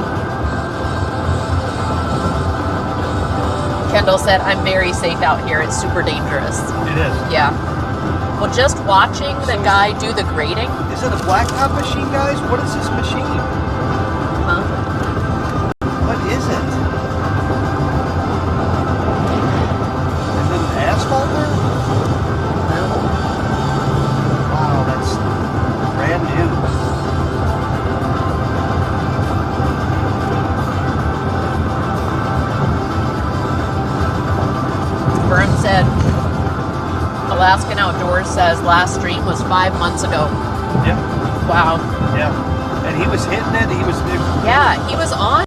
Kendall said, I'm very safe out here. It's super dangerous. It is. Yeah. Well, just watching the guy do the grading. Is it a blacktop machine, guys? What is this machine? Huh? What is it? Is it an asphalter? Wow, that's brand new. Vern said, Alaskan Outdoors says last stream was 5 months ago. Yeah, Wow. yeah. And he was hitting it. He was. Yeah, he was on.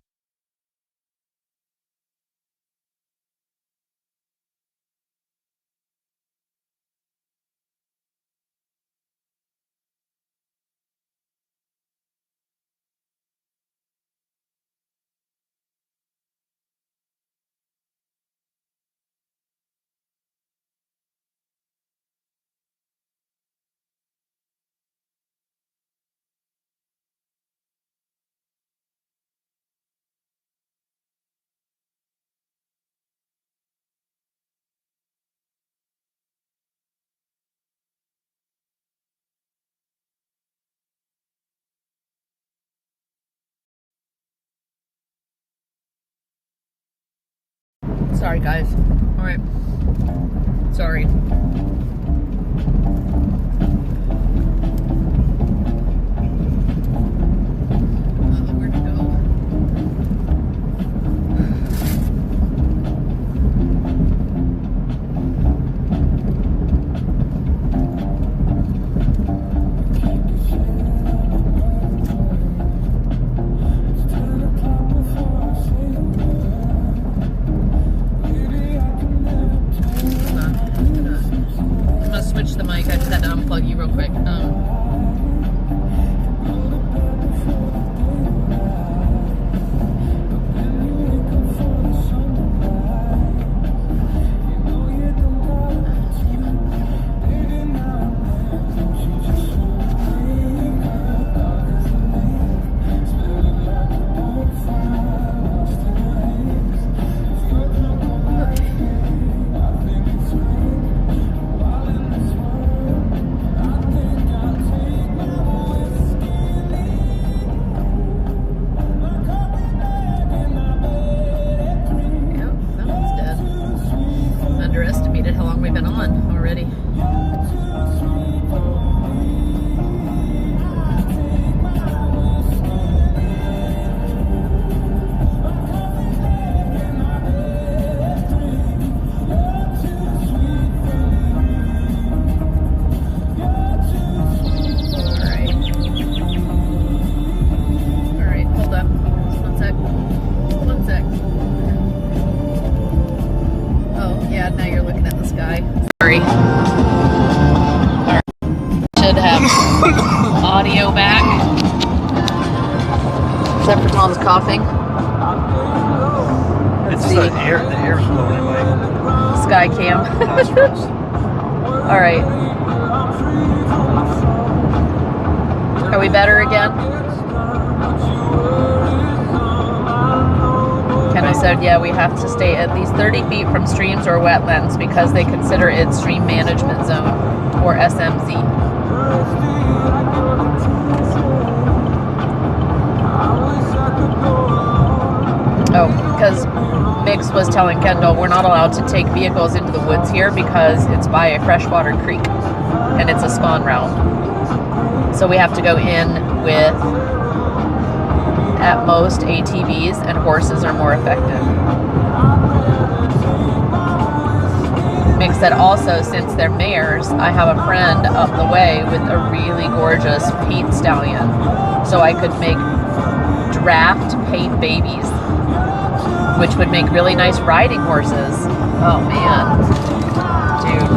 Sorry, guys. All right. Sorry. Where'd it go? went on already. Alright, hold up. Just one sec. One sec. Oh, yeah, now you're looking at the sky. Sorry. Alright. Should have audio back. Except for Tom's coughing. It's see. the air's blowing in my Sky cam. nostrils. Alright. Are we better again? Kenna said, yeah, we have to stay at least 30 feet from streams or wetlands because they consider it stream management zone, or SMZ. Oh, because Mix was telling Kendall we're not allowed to take vehicles into the woods here because it's by a freshwater creek and it's a spawn route. So we have to go in with, at most, ATVs, and horses are more effective. Mix said also, since they're mares, I have a friend up the way with a really gorgeous paint stallion. So I could make draft paint babies, which would make really nice riding horses. Oh man. Dude.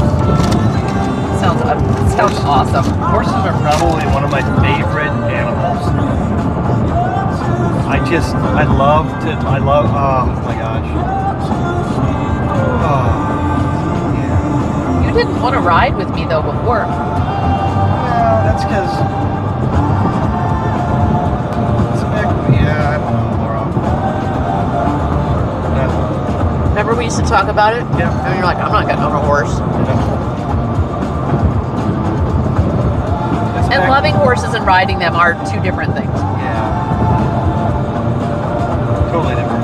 Sounds awesome. Horses are probably one of my favorite animals. I love, oh my gosh. Oh, yeah. You didn't want to ride with me though before. Well, that's because, yeah, I don't know, Laura. Remember we used to talk about it? Yeah. And you're like, I'm not getting on a horse. And loving horses and riding them are two different things. Yeah. Totally different.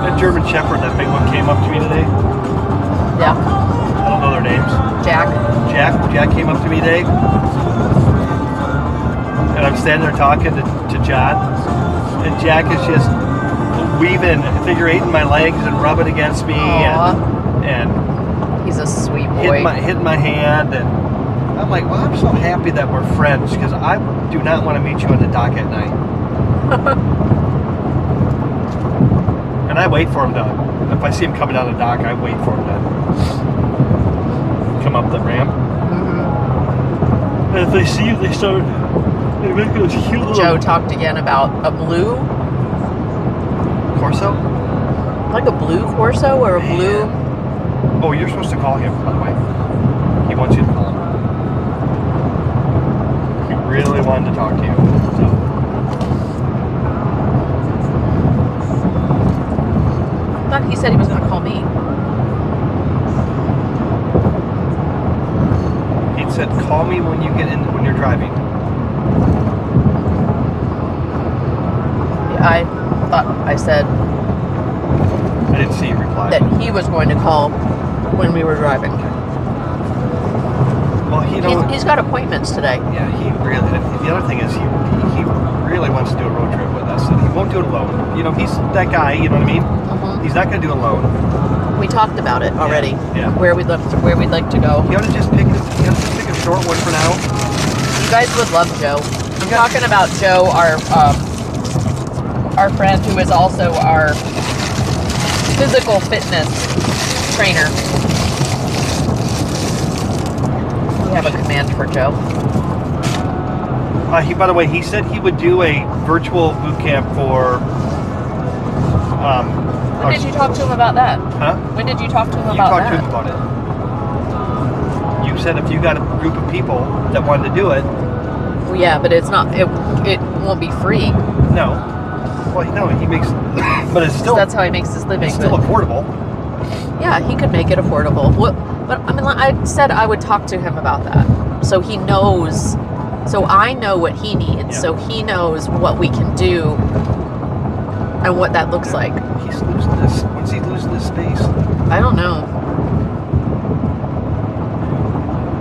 That German Shepherd, that big one, came up to me today. Yeah. I don't know their names. Jack. Jack came up to me today. And I'm standing there talking to John. And Jack is just weaving, figure eighting my legs and rubbing against me. And He's a sweet boy. hitting my hand. And I'm like, well, I'm so happy that we're friends because I do not want to meet you on the dock at night. And I wait for him to, if I see him coming down the dock, I wait for him to come up the ramp. And if they see you, they make those cute little... Joe talked again about a blue, Corso? like a blue Corso or a blue... Oh, you're supposed to call him, by the way. He wants you to call him. He really wanted to talk to you. So. I thought he said he was going to call me. He said, call me when when you're driving. I thought I said I didn't see you reply. that he was going to call when we were driving. Well, He's got appointments today. Yeah, he really. The other thing is, he really wants to do a road trip with us, and he won't do it alone. You know, he's that guy. You know what I mean? Mm-hmm. He's not going to do it alone. We talked about it already. Yeah. Where we'd like to go. He ought to just pick a short one for now. You guys would love Joe. I'm talking about Joe, our friend who is also our physical fitness trainer. We have a command for Joe. By the way, he said he would do a virtual boot camp for. When did you talk to him about that? Huh? When did you talk to him You about talked that? to him about it. You said if you got a group of people that wanted to do it. Well, yeah, but it's not. It won't be free. No. Well, no, he makes. But it's still. That's how he makes his living. It's still but- affordable. Yeah, he could make it affordable. But I mean, I said I would talk to him about that, so he knows So I know what he needs. Yeah. So he knows what we can do and what that looks like. He's losing this. When's he losing this space? I don't know.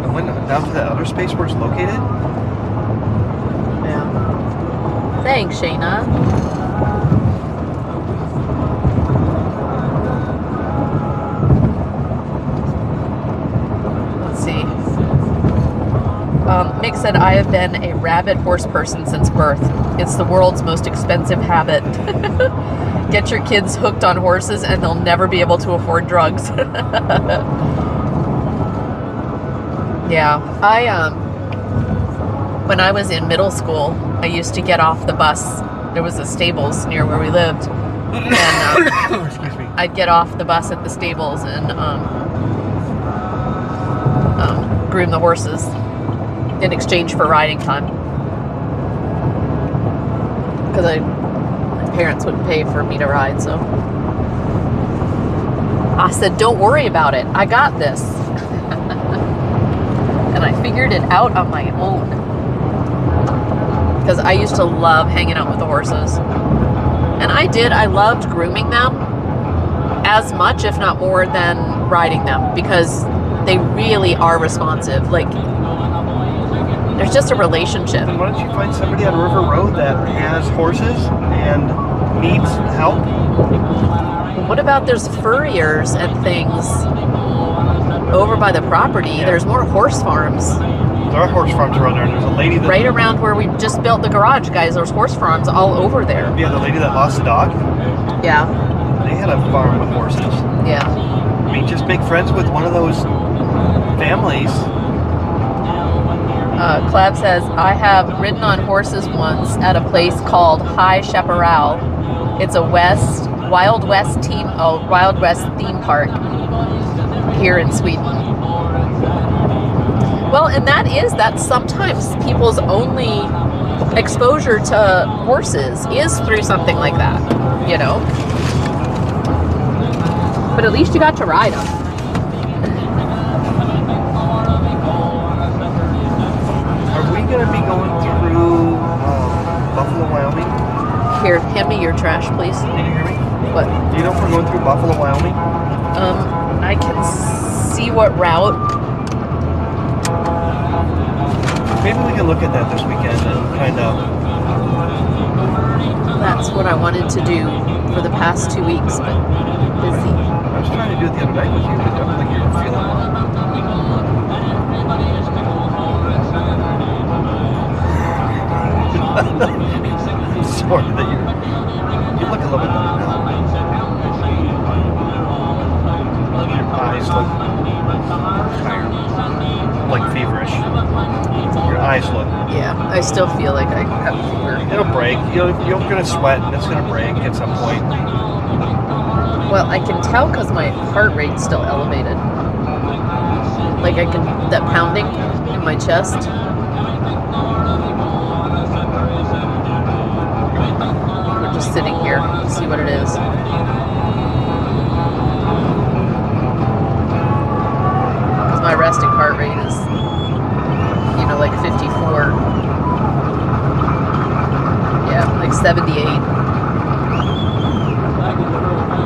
And when down to that other space where it's located? Yeah. Thanks, Shayna. Let's see. Mick said, I have been a rabid horse person since birth. It's the world's most expensive habit. Get your kids hooked on horses and they'll never be able to afford drugs. Yeah. When I was in middle school, I used to get off the bus. There was a stables near where we lived. And Excuse me. I'd get off the bus at the stables and groom the horses in exchange for riding time. Because my parents wouldn't pay for me to ride, so. I said, don't worry about it. I got this. And I figured it out on my own. Because I used to love hanging out with the horses. And I loved grooming them as much, if not more, than riding them. Because they really are responsive. Like, there's just a relationship. Then why don't you find somebody on River Road that has horses and needs help? What about there's furriers and things over by the property? Yeah. There's more horse farms. There are horse farms around there. There's a lady that... Right around where we just built the garage, guys. There's horse farms all over there. Yeah, the lady that lost the dog. Yeah. They had a farm with horses. Yeah. I mean, just make friends with one of those families. Clab says, I have ridden on horses once at a place called High Chaparral. It's a Wild West theme park here in Sweden. Well, and that's sometimes people's only exposure to horses is through something like that, you know? But at least you got to ride them. Are we going to be going through Buffalo, Wyoming? Here, hand me your trash, please. Can you hear me? What? Do you know if we're going through Buffalo, Wyoming? I can see what route. Maybe we can look at that this weekend and kind of... That's what I wanted to do for the past 2 weeks, but busy. I was trying to do it the other night with you, but I don't think you were feeling well. Sorry that you look a little bit better now. Your eyes look tired, like feverish. Your eyes look. Yeah, I still feel like I have fever. It'll break. You're gonna sweat, and it's gonna break at some point. Well, I can tell because my heart rate's still elevated. Like that pounding in my chest. We're just sitting here to see what it is. Because my resting heart rate is, like 54. Yeah, like 78.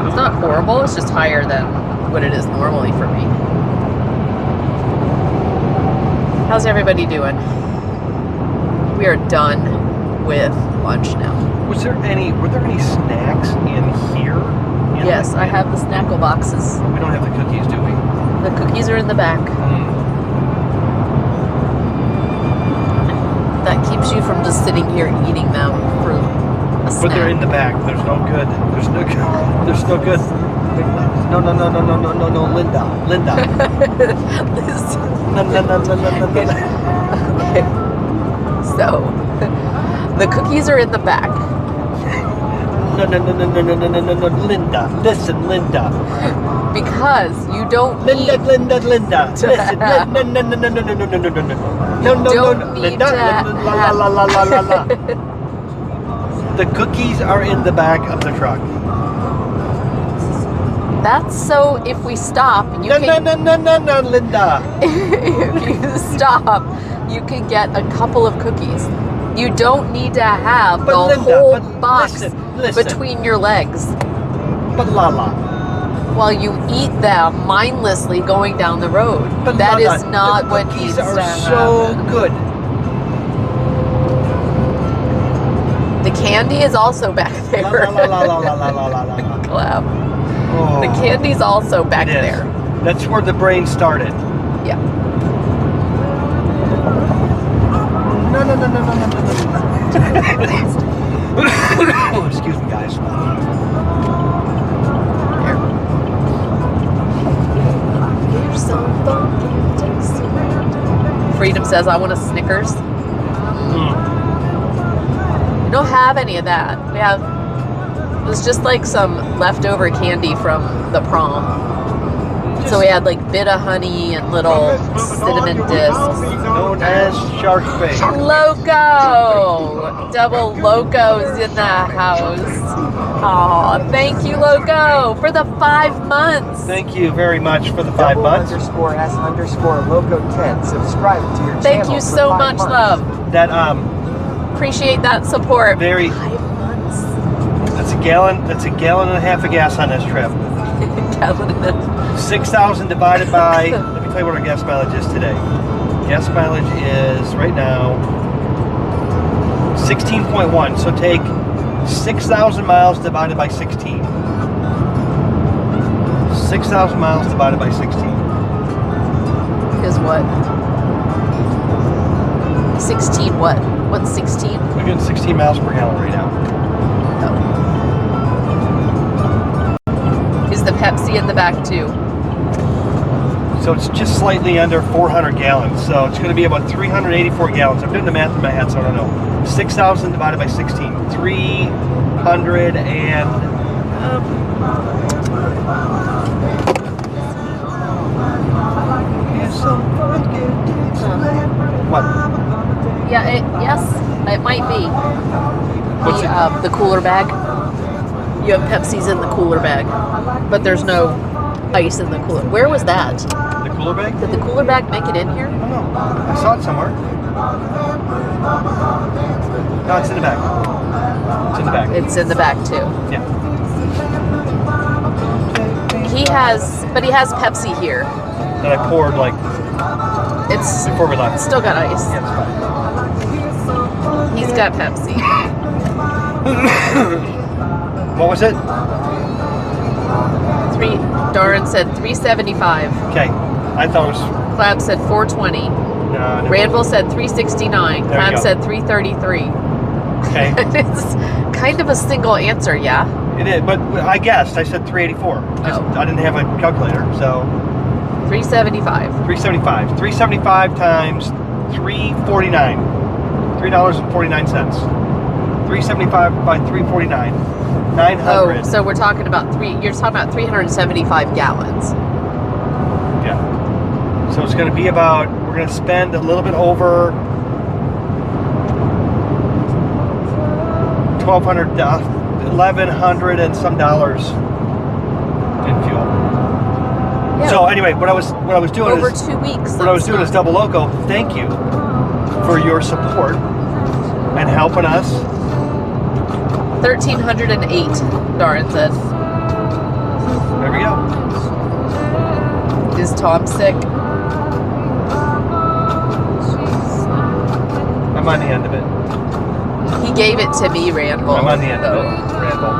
It's not horrible, it's just higher than what it is normally for me. How's everybody doing? We are done with lunch now. Were there any snacks in here? Yes, I have the snackle boxes. We don't have the cookies, do we? The cookies are in the back. That keeps you from just sitting here eating them for a snack. But they're in the back. There's no good. There's no good. There's no good. No, Linda. This- No. Okay. So, the cookies are in the back. No, Linda. Listen, Linda. Because you don't need... Linda. Listen. No. don't need Linda. to La. The cookies are in the back of the truck. That's so if we stop, you can... No, Linda. If you stop, you can get a couple of cookies. You don't need to have But the Linda, whole but box listen. between your legs But Lala. while you eat them mindlessly going down the road. But That Lala, is not the what cookies needs to are happen. so good. The candy is also back there. La la la la la la la la la la. Clap. Oh, The candy's also back it is. there. That's where the brain started. Yeah. No, no, no, no, no, no, no, no. Excuse me, guys. You're so funky, Dixie. Freedom says, I want a Snickers. We don't have any of that. We have, it was just like some leftover candy from the prom. So we had like bit of honey and little cinnamon discs. Known as shark bait. Loco! Double Locos in the house. Aw, thank you, Loco, for the 5 months. Thank you very much for the 5 months. _S_Loco10. Subscribe to your channel. Thank you so for 5 much, months. love. That Appreciate that support. very. 5 months. That's a gallon. That's a gallon and a half of gas on this trip. 6,000 divided by. Let me tell you what our gas mileage is today. Gas mileage is right now 16.1. So take 6,000 miles divided by 16. 6,000 miles divided by 16. Is what? 16 what? What's 16? We're getting 16 miles per gallon right now. Oh. Is the Pepsi in the back too? So it's just slightly under 400 gallons. So it's going to be about 384 gallons. I'm doing the math in my head, so I don't know. 6,000 divided by 16. 300 and... What? Yeah, yes, it might be. What's it? The cooler bag. You have Pepsi's in the cooler bag, but there's no ice in the cooler. Where was that? The cooler bag? Did the cooler bag make it in here? I don't know. I saw it somewhere. No, it's in the back. It's in the back. It's in the back too. Yeah. He has Pepsi here. That I poured like It's before we left. still got ice. Yeah, it's fine. He's got Pepsi. What was it? Darren said 375. Okay. I thought it was. Clab said 420. No, no. Randall said 369. There you Clab go. said 333. Okay. It's kind of a single answer, yeah? It is, but I guessed. I said 384. Just, Oh. I didn't have a calculator, so 375. 375. 375 times 349. $3.49. 375 by 349. 900. Oh, so we're talking about you're talking about 375 gallons. Yeah. So it's going to be about, we're going to spend a little bit over 1,200, 1,100 and some dollars in fuel. Yeah. So anyway, what I was doing Over is 2 weeks. what I was doing is Double Loco. Thank you for your support and helping us. 1,308, Darren said. There we go. Is Tom sick? I'm on the end of it. He gave it to me, Randall. I'm on the end though. of it, Randall.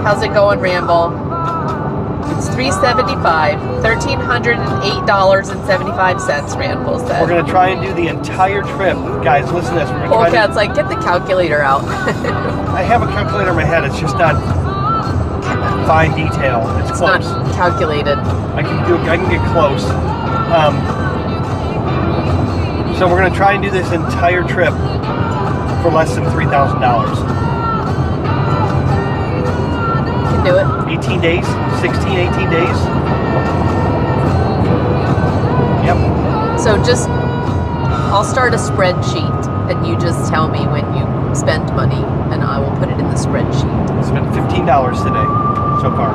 How's it going, Ramble? It's $375, $1,308.75. Ramble said. We're gonna try and do the entire trip, guys. Listen to this. We're gonna try Polecat's like, get the calculator out. I have a calculator in my head. It's just not fine detail. It's It's close. not calculated. I can get close. So we're gonna try and do this entire trip for less than $3,000. Can do it. 18 days, 16, 18 days. Yep. So just, I'll start a spreadsheet, and you just tell me when you spend money, and I will put it in the spreadsheet. Spent $15 today so far.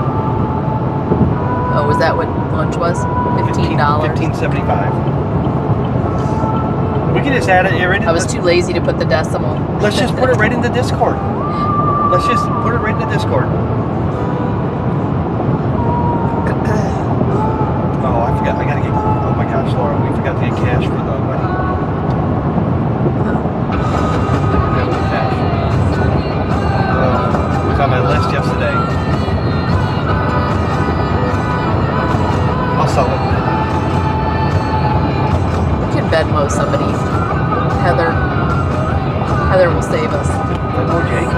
Oh, was that what lunch was? $15. $15.75. We can just add it right in I was too lazy to put the decimal. Let's just put it right in the Discord. Let's just put it right in the Discord. Oh, I forgot. I gotta get. Oh my gosh, Laura, we forgot to get cash for the wedding. Forgot the cash. It was on my list yesterday. I'll sell it. We can Venmo somebody. Heather. Heather will save us. Or Jake.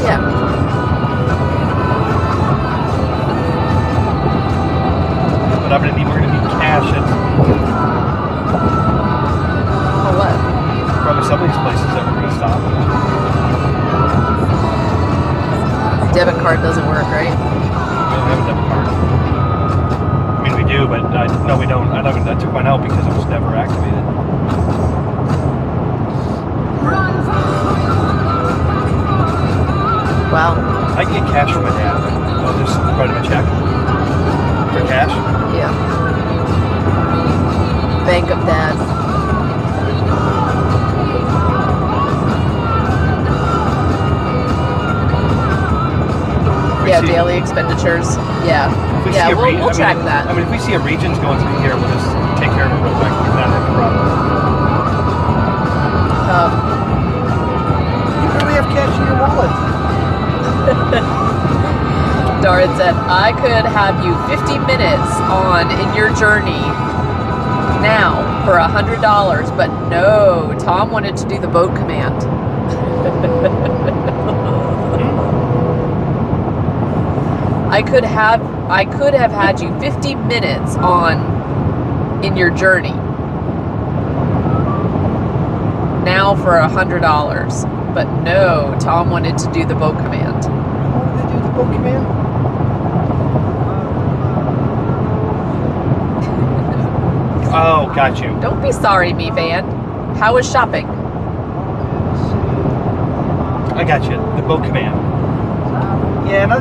Yeah. But we're gonna need cash at For what? probably some of these places that we're gonna stop. Debit card doesn't work, right? We don't have a debit card. I mean, we do, but no, we don't. I took mine out because it was never activated. Wow. I can get cash from my dad. I'll just write him a check for cash. Yeah. Bank of Dad. If we Yeah, see- daily expenditures. Yeah. if we Yeah, see a we'll track that. I mean, if we see a region's going through here, we'll just take care of it real quick. We're not having a problem. You probably have cash in your wallet. Darren said, I could have you 50 minutes on in your journey now for $100, but no, Tom wanted to do the boat command. I could have had you 50 minutes on in your journey now for $100, but no, Tom wanted to do the boat command. How do they do the boat command? Oh, got you. Don't be sorry, me fan. How was shopping? I got you. The boat command. Yeah, and I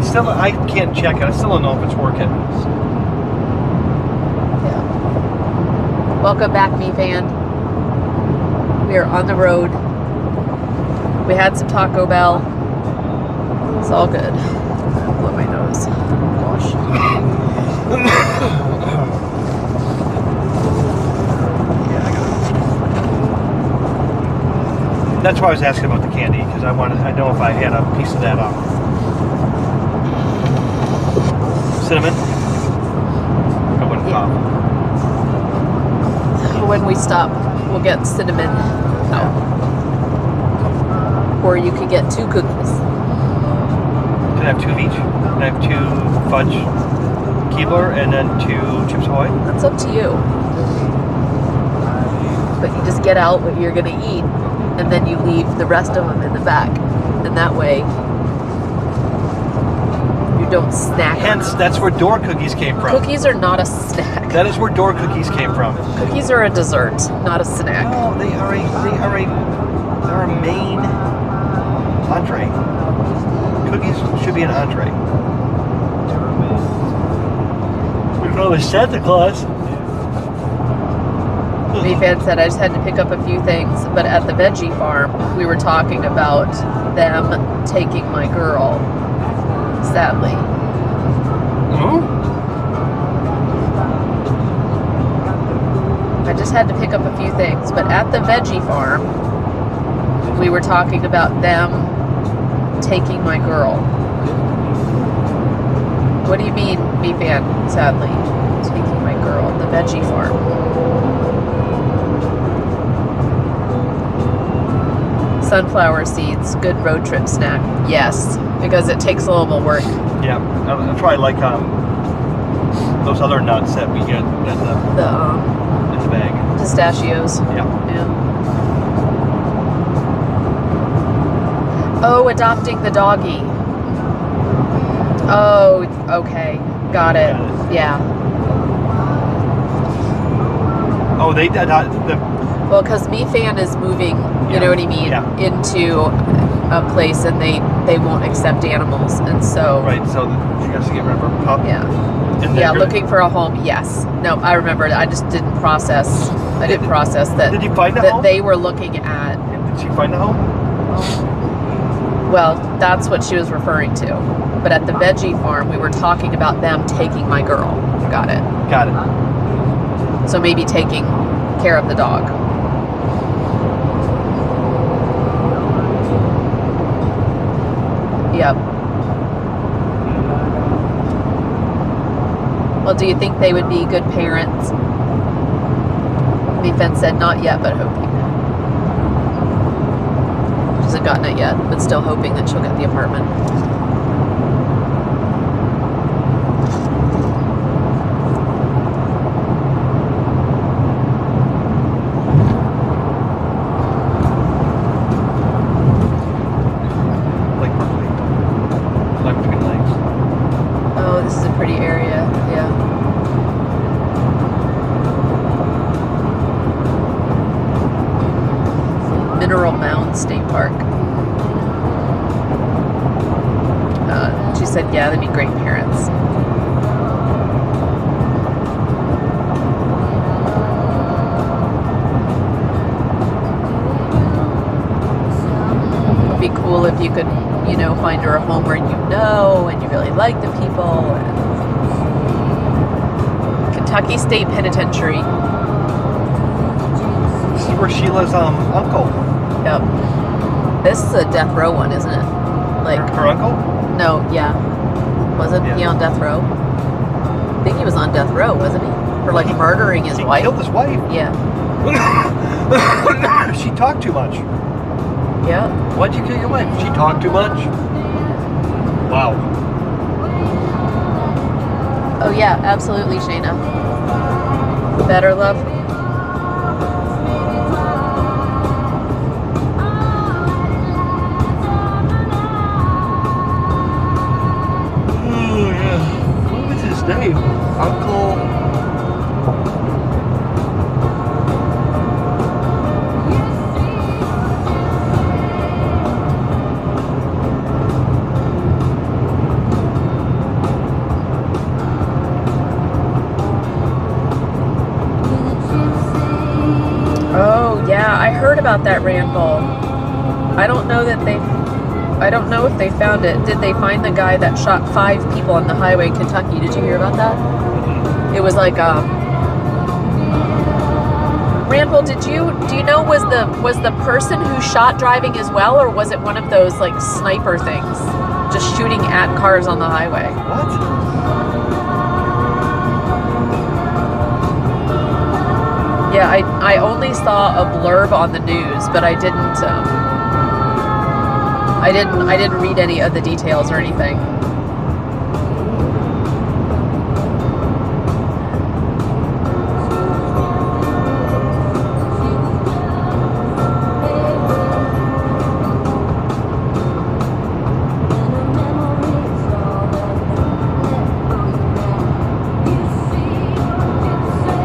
can't check it. I still don't know if it's working. Yeah. Welcome back, me fan. We are on the road. We had some Taco Bell. It's all good. Blow my nose. Gosh. Yeah, I got it. That's why I was asking about the candy, because I know if I had a piece of that cinnamon, I wouldn't pop. When we stop, we'll get cinnamon out. Or you could get 2 cookies. Can I have 2 of each? Can I have 2 fudge Keebler and then 2 Chips Ahoy? That's up to you. But you just get out what you're gonna eat, and then you leave the rest of them in the back. And that way, you don't snack. Hence, that's where door cookies came from. Cookies are not a snack. That is where door cookies came from. Cookies are a dessert, not a snack. No, they're a main entree. Cookies should be an entree. We call it Santa Claus. V-Fan said, I just had to pick up a few things, but at the veggie farm, we were talking about them taking my girl, sadly. I just had to pick up a few things, but at the veggie farm, we were talking about them taking my girl. What do you mean, V-Fan, sadly? Taking my girl, the veggie farm. Sunflower seeds, good road trip snack. Yes, because it takes a little more work. Yeah, that's why I like those other nuts that we get in the bag. Pistachios. Yeah. Yeah. Oh, adopting the doggy. Oh, okay. Got it. Yeah. Oh, they did the. Well, because Me Fan is moving You know what I mean? Yeah. Into a place, and they won't accept animals, and so Right. So she has to get rid of her pup. yeah. And Yeah, they're- looking for a home. Yes. No, I remember. I just didn't process. I didn't process that. Did you find a that home? they were looking at? Did she find a home? Well, that's what she was referring to. But at the veggie farm, we were talking about them taking my girl. Got it. Got it. So maybe taking care of the dog. Yep. Well, do you think they would be good parents? Ethan said, not yet, but hoping. She hasn't gotten it yet, but still hoping that she'll get the apartment. Like Berkeley. Like Twin Lakes. Oh, this is a pretty area. Yeah. Mineral Mound State Park. She said, yeah, they'd be great parents. It'd be cool if you could, you know, find her a home where you know and you really like the people. And Kentucky State Penitentiary. This is where Sheila's uncle. Yep. This is a death row one, isn't it? Like, Her uncle? no, yeah. Wasn't he Yeah. on death row? I think he was on death row, wasn't he? For like murdering his He wife. killed his wife. Yeah. She talked too much. Yeah. Why'd you kill your wife? She talked too much. Wow. Oh yeah, absolutely, Shayna. Better love. Oh yeah. What was his name? Uncle. Oh yeah, I heard about that Randall. I don't know if they found it. Did they find the guy that shot 5 people on the highway in Kentucky? Did you hear about that? It was like Randall, do you know was the person who shot driving as well, or was it one of those like sniper things? Just shooting at cars on the highway. What? Yeah, I only saw a blurb on the news, but I didn't read any of the details or anything.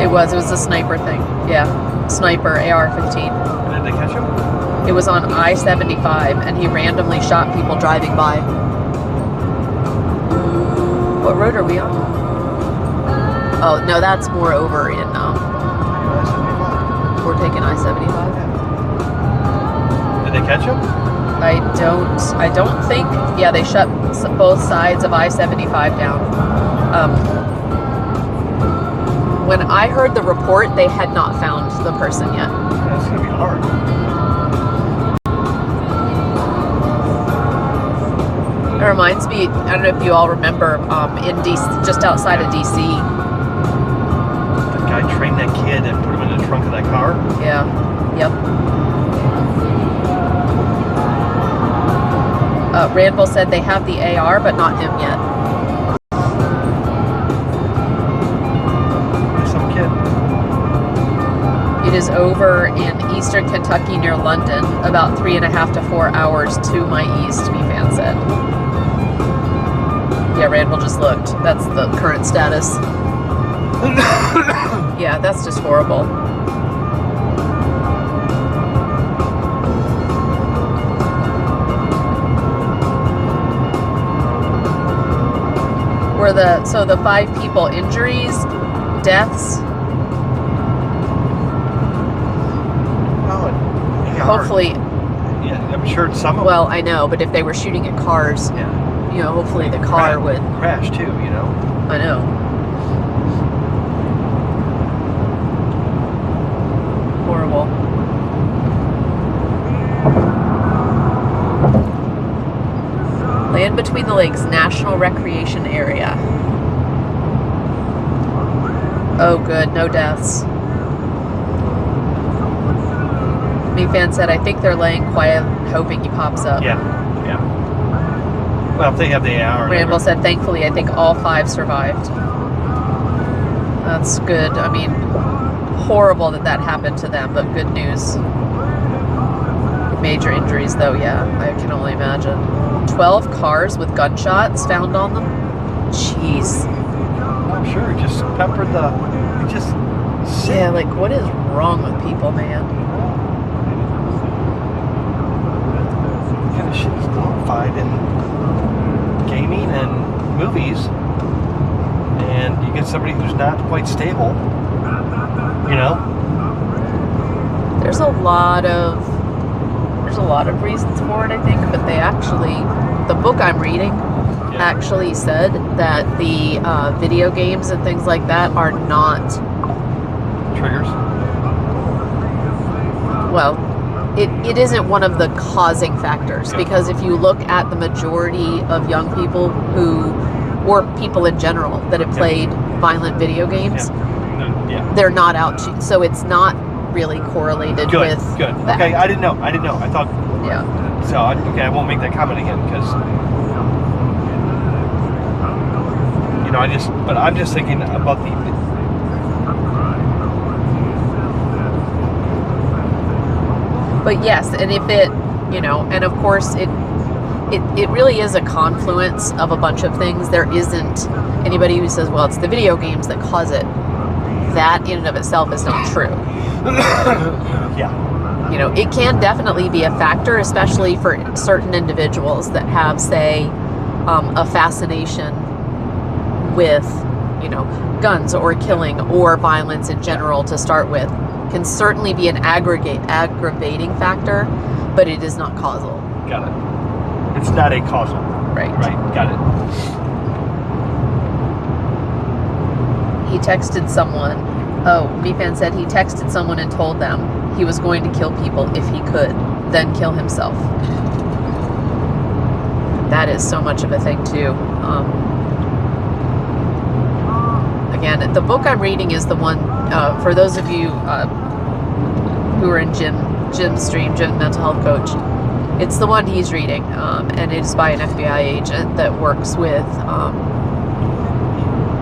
It was a sniper thing. Yeah, sniper AR-15. And did they catch him? It was on I-75, and he randomly shot people driving by. What road are we on? Oh, no, that's more over in, we're taking I-75. Did they catch him? I don't think, yeah, they shut both sides of I-75 down. When I heard the report, they had not found the person yet. That's gonna be hard. It reminds me, I don't know if you all remember, in DC, just outside of DC. The guy trained that kid and put him in the trunk of that car. Yeah, yep. Randall said they have the AR, but not him yet. Some kid. It is over in eastern Kentucky near London, about 3.5 to 4 hours to my east, MeFan said. Yeah, Randall just looked. That's the current status. Yeah, that's just horrible. Were the 5 people injuries, deaths? Oh, and AR. Hopefully, Yeah, I'm sure some of well, I know, but if they were shooting at cars, them. Yeah. you know, hopefully the car would. crash too. You know. I know. Horrible. Land Between the Lakes National Recreation Area. Oh, good. No deaths. Me fan said, I think they're laying quiet, hoping he pops up. Yeah. Yeah. Well, if they have the AR. Ramble said, thankfully, I think all 5 survived. That's good. I mean, horrible that happened to them, but good news. Major injuries, though, yeah, I can only imagine. 12 cars with gunshots found on them? Jeez. I'm sure. Just pepper the. Just. Sit. Yeah, like, what is wrong with people, man? What kind of shit is glorified in gaming and movies, and you get somebody who's not quite stable. You know. There's a lot of reasons for it, I think, but they actually, the book I'm reading actually said that the video games and things like that are not, Triggers. well, it isn't one of the causing factors, because if you look at the majority of young people or people in general that have played violent video games, they're not out, so it's not really correlated Good. with Good. that. Okay, I didn't know. I thought. Yeah. So I won't make that comment again because I'm just thinking about the. But yes, and if it, and of course it really is a confluence of a bunch of things. There isn't anybody who says, well, it's the video games that cause it. That in and of itself is not true. Yeah. It can definitely be a factor, especially for certain individuals that have, say, a fascination with, guns or killing or violence in general to start with. Can certainly be an aggravating factor, but it is not causal. Got it. It's not a causal. Right. Right. Got it. He texted someone. Oh, B-Fan said he texted someone and told them he was going to kill people if he could, then kill himself. That is so much of a thing too. Again, the book I'm reading is the one, for those of you who are in Jim's stream, Jim Mental Health Coach, it's the one he's reading, and it's by an FBI agent that works with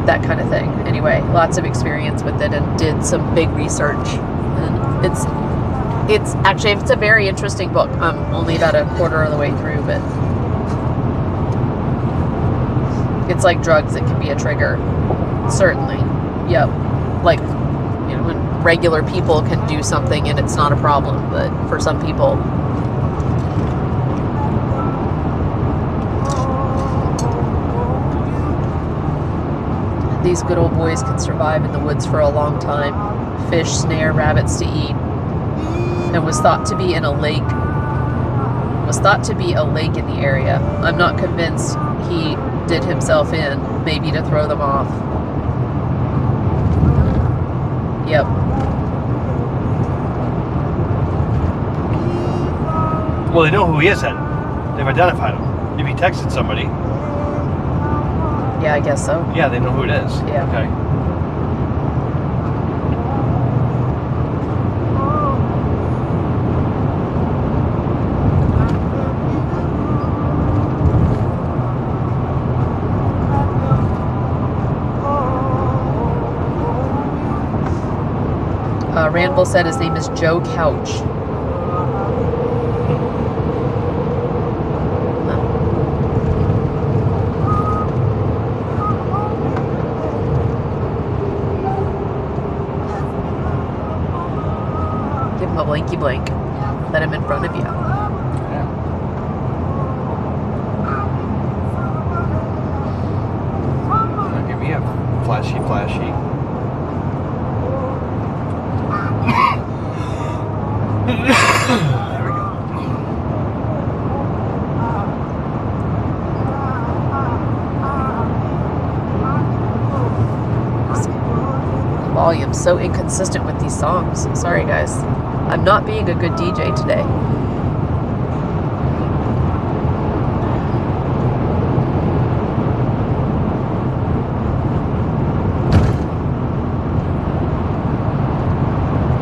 that kind of thing. Anyway, lots of experience with it and did some big research. And it's a very interesting book. I'm only about a quarter of the way through, but it's like drugs. It can be a trigger. Certainly. Yep. Like, when regular people can do something and it's not a problem, but for some people, these good old boys can survive in the woods for a long time. Fish, snare, rabbits to eat. And was thought to be a lake in the area. I'm not convinced he did himself in, maybe to throw them off. Yep. Well, they know who he is then. They've identified him. If he texted somebody, Yeah, I guess so. yeah, they know who it is. Yeah. Okay. Randall said his name is Joe Couch. Give him a blinky blink. Let him in front of you. flashy, flashy. There we go. Volume's so inconsistent with these songs. Sorry, guys. I'm not being a good DJ today.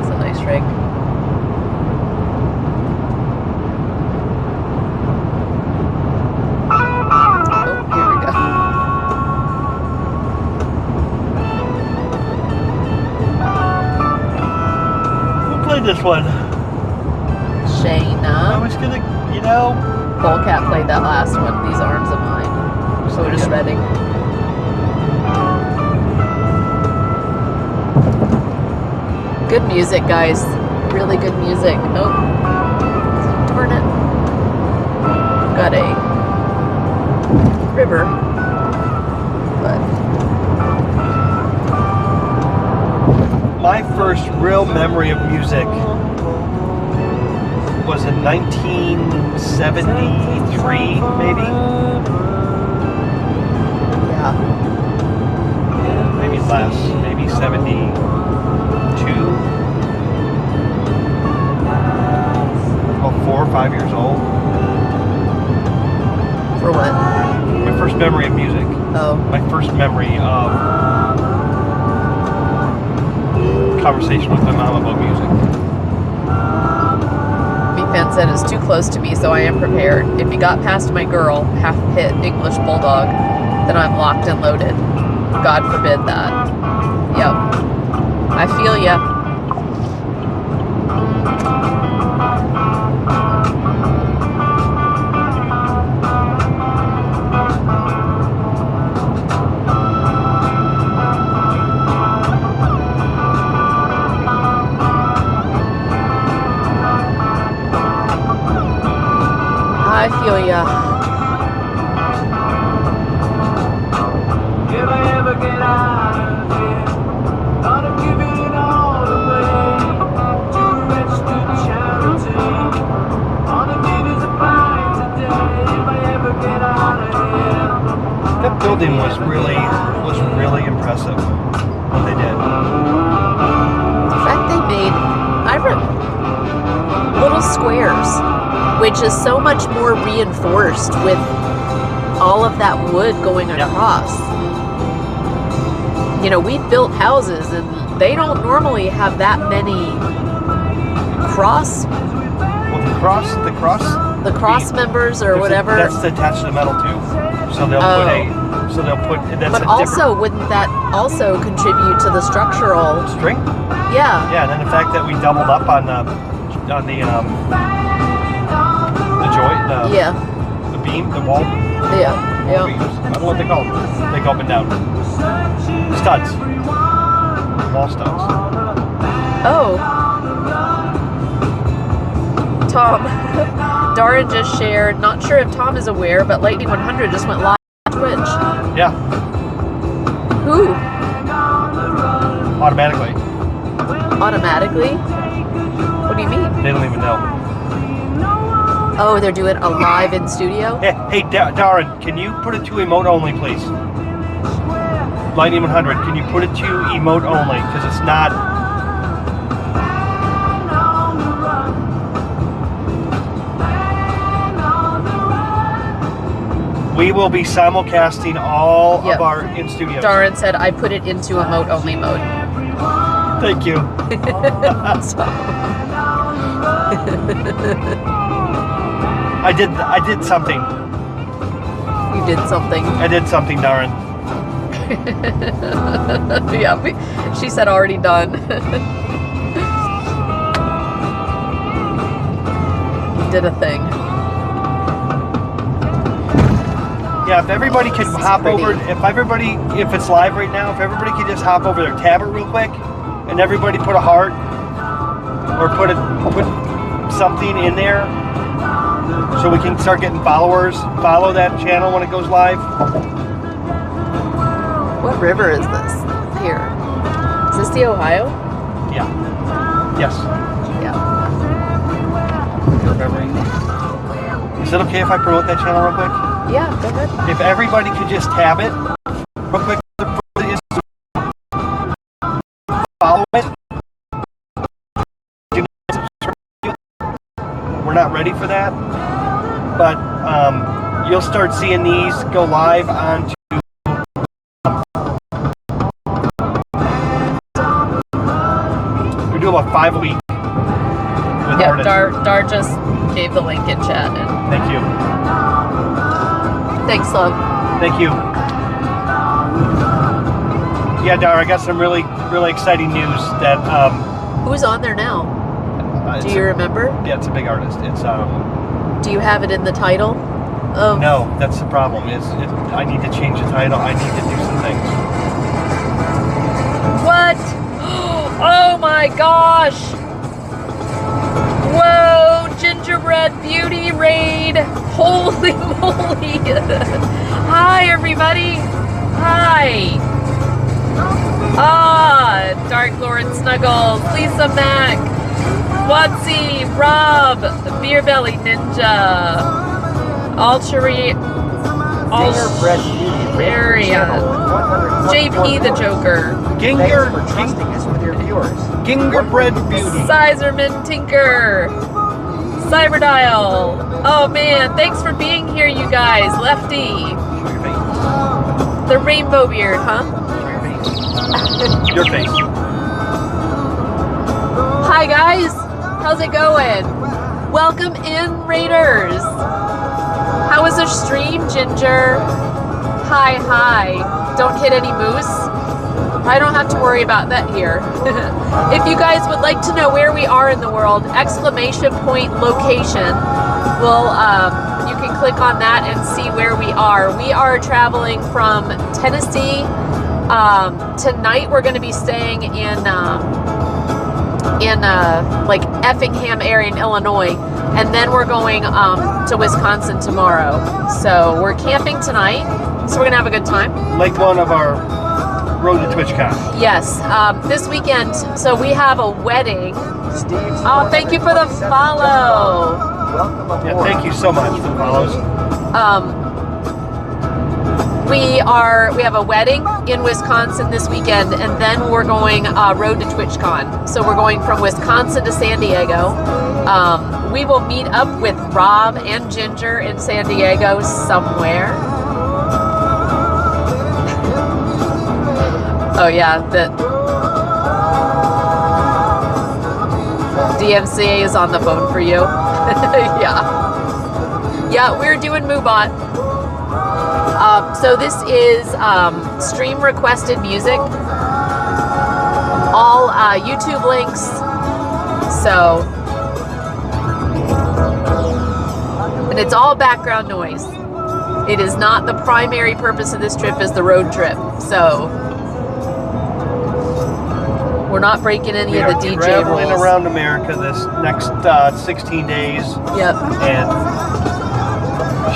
It's a nice rig. Oh, here we go. Who played this one? I Shayna. was gonna, you know. Polecat played that last one. These arms of mine. So does Redding. Good music, guys. Really good music. Oh, darn it. Got a river, but My first real memory of music was in 1973, maybe? yeah. Maybe less, maybe 72. About 4 or 5 years old. For what? My first memory of music. Oh, My first memory of conversation with my mom about music. B-Fan said it's too close to me, so I am prepared. If you got past my girl, half pit, English bulldog, then I'm locked and loaded. God forbid that. Yep. I feel ya. I feel ya. If I ever get out of here, thought of giving it all away. Too rich to charity. All I need is a bite today. If I ever get out of here. That building was really impressive. What they did. In fact, they made little squares, which is so much more reinforced with all of that wood going across. You know, we've built houses and they don't normally have that many cross Well, the cross members or there's whatever. that's attached to the metal too. So they'll put that's But a also, wouldn't that also contribute to the structural? different string. Yeah. Yeah, and then the fact that we doubled up on the joint, Yeah. the beam, the wall. Yeah. Wall Yeah. beams. I don't know what they call them. They go up and down. Studs. Wall studs. Oh. Tom. Darren just shared. Not sure if Tom is aware, but Lightning 100 just went live on Twitch. Yeah, Who? automatically. Automatically? What do you mean? They don't even know. Oh, they're doing a live in studio? Hey, Darren, can you put it to emote only, please? Lightning 100, can you put it to emote only? Because it's not. We will be simulcasting all Yep. of our in studios. Darren said I put it into emote only mode. Thank you. So, I did something. you did something. I did something, Darren. Yeah, she said already done. You did a thing. Yeah, if everybody could This is hop pretty. over, if it's live right now, if everybody could just hop over their tablet real quick, and everybody put a heart or put something in there, so we can start getting followers. Follow that channel when it goes live. What What river is this here? Is this the Ohio? Yeah. Yes. Yeah. Remembering. Is it okay if I promote that channel real quick? Yeah, go ahead. If everybody could just tab it real quick, follow it. Do not subscribe. We're not ready for that, but you'll start seeing these go live onto. We do about 5 a week with Yeah, artists. Dar just gave the link in chat. And Thank you. thanks, love. Thank you. Yeah, Dar, I got some really exciting news that Who's on there now? Do you remember? Yeah, it's a big artist. It's Do you have it in the title? Of no, that's the problem. I need to change the title. I need to do some things. What? Oh my gosh! Whoa! Gingerbread Beauty Raid! Holy moly! Hi, everybody! Hi! Dark Lord Snuggles, Lisa Mac, Watsy, Rob, Beer Belly Ninja, Altari, Gingerbread Beauty Area, JP the Joker, Thanks for trusting us with your viewers. Gingerbread Beauty. Sizerman Tinker, Cyberdial. Oh man, thanks for being here, you guys. Lefty, the Rainbow Beard, huh? Your face. Hi guys, how's it going? Welcome in, Raiders. How was the stream, Ginger? Hi. Don't hit any moose. I don't have to worry about that here. If you guys would like to know where we are in the world, exclamation point location. Well, you can click on that and see where we are. We are traveling from Tennessee. Tonight we're going to be staying in like Effingham area in Illinois, and then we're going to Wisconsin tomorrow. So we're camping tonight, so we're gonna have a good time. Like one of our Road to TwitchCon. Yes, this weekend. So we have a wedding. Oh, thank you for the follow. Welcome aboard. Yeah, thank you so much for the follows. We have a wedding in Wisconsin this weekend, and then we're going Road to TwitchCon. So we're going from Wisconsin to San Diego. We will meet up with Rob and Ginger in San Diego somewhere. Oh yeah, the DMCA is on the phone for you. Yeah, we're doing MooBot. So this is stream requested music, all YouTube links. So, and it's all background noise. It is not the primary purpose of this trip is the road trip. So we're not breaking any We of the are DJ traveling rules. around America this next 16 days. Yep. And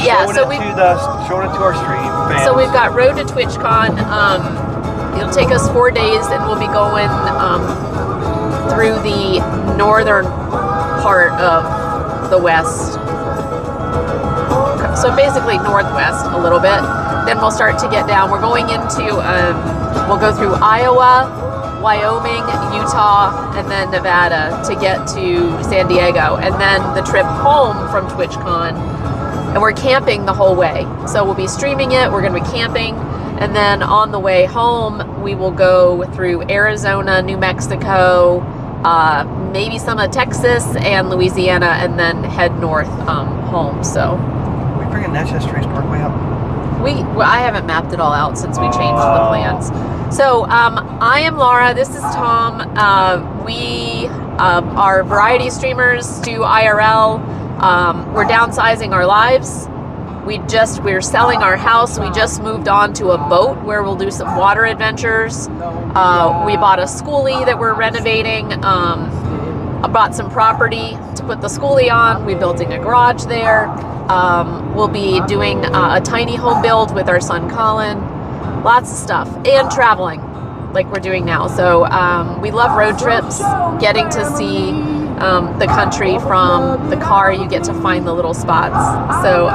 Yeah, so showing it to our stream fans. So we've got Road to TwitchCon. It'll take us 4 days, and we'll be going through the northern part of the West. So basically northwest a little bit. Then we'll start to get down. We're going into, we'll go through Iowa, Wyoming, Utah, and then Nevada to get to San Diego. And then the trip home from TwitchCon. And we're camping the whole way. So we'll be streaming it, we're gonna be camping, and then on the way home, we will go through Arizona, New Mexico, maybe some of Texas and Louisiana, and then head north home. So we bringing Natchez Trace Parkway up? I haven't mapped it all out since we changed the plans. So I am Laura, this is Tom. We are variety streamers, do IRL. We're downsizing our lives. We're selling our house. We just moved on to a boat where we'll do some water adventures. We bought a schoolie that we're renovating. I bought some property to put the schoolie on. We're building a garage there. We'll be doing a tiny home build with our son Colin. Lots of stuff. And traveling, like we're doing now. So we love road trips, getting to see the country from the car. You get to find the little spots. So,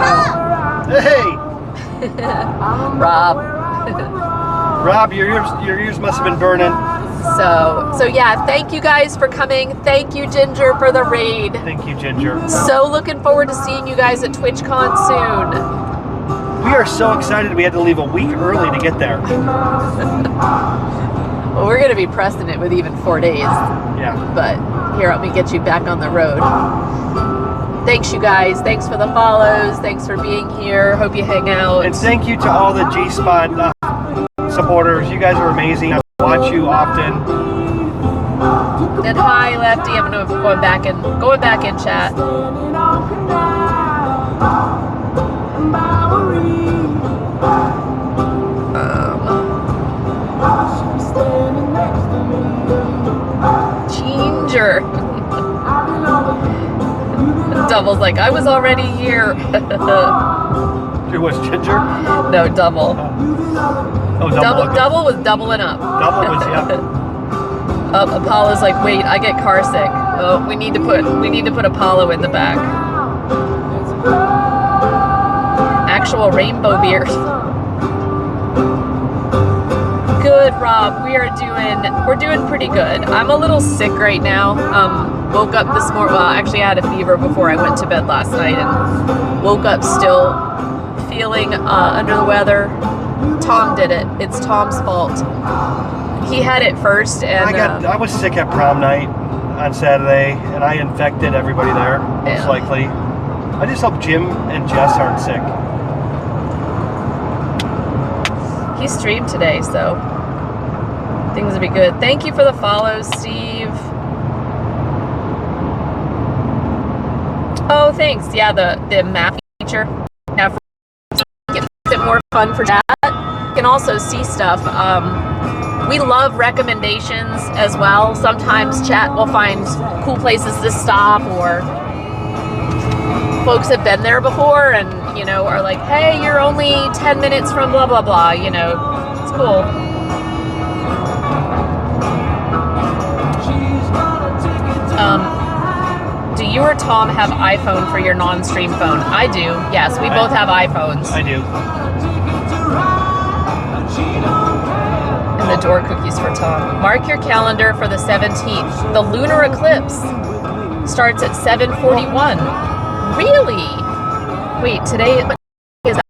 Hey! Rob. Rob, your ears must have been burning. So yeah, thank you guys for coming. Thank you, Ginger, for the raid. Thank you, Ginger. So looking forward to seeing you guys at TwitchCon soon. We are so excited we had to leave a week early to get there. Well, we're going to be pressing it with even 4 days. Yeah. But here, let me get you back on the road. Thanks, you guys. Thanks for the follows. Thanks for being here. Hope you hang out. And thank you to all the G-Spot supporters. You guys are amazing. I watch you often. And hi, Lefty. I'm going to be going back in chat. Ginger. Double's like, I was already here. Who was Ginger? No, Double. Oh, Double. Okay. Double was doubling up. Double was, yeah. Apollo's like, wait, I get car sick. Oh, we need to put Apollo in the back. Actual rainbow beers. Good, Rob. We're doing pretty good. I'm a little sick right now. Woke up this morning. Well, actually, I had a fever before I went to bed last night, and woke up still feeling under the weather. Tom did it. It's Tom's fault. He had it first, and I was sick at prom night on Saturday, and I infected everybody there, most likely. I just hope Jim and Jess aren't sick. He streamed today, so things will be good. Thank you for the follows, Steve. Oh, thanks. Yeah, the map feature. Now, makes it more fun for chat. You can also see stuff. We love recommendations as well. Sometimes chat will find cool places to stop, or folks have been there before and, you know, are like, hey, you're only 10 minutes from blah, blah, blah. You know, it's cool. Do you or Tom have iPhone for your non-stream phone? I do. Yes, we both have iPhones. I do. And the door cookies for Tom. Mark your calendar for the 17th. The lunar eclipse starts at 7:41. Really? Wait, today is that?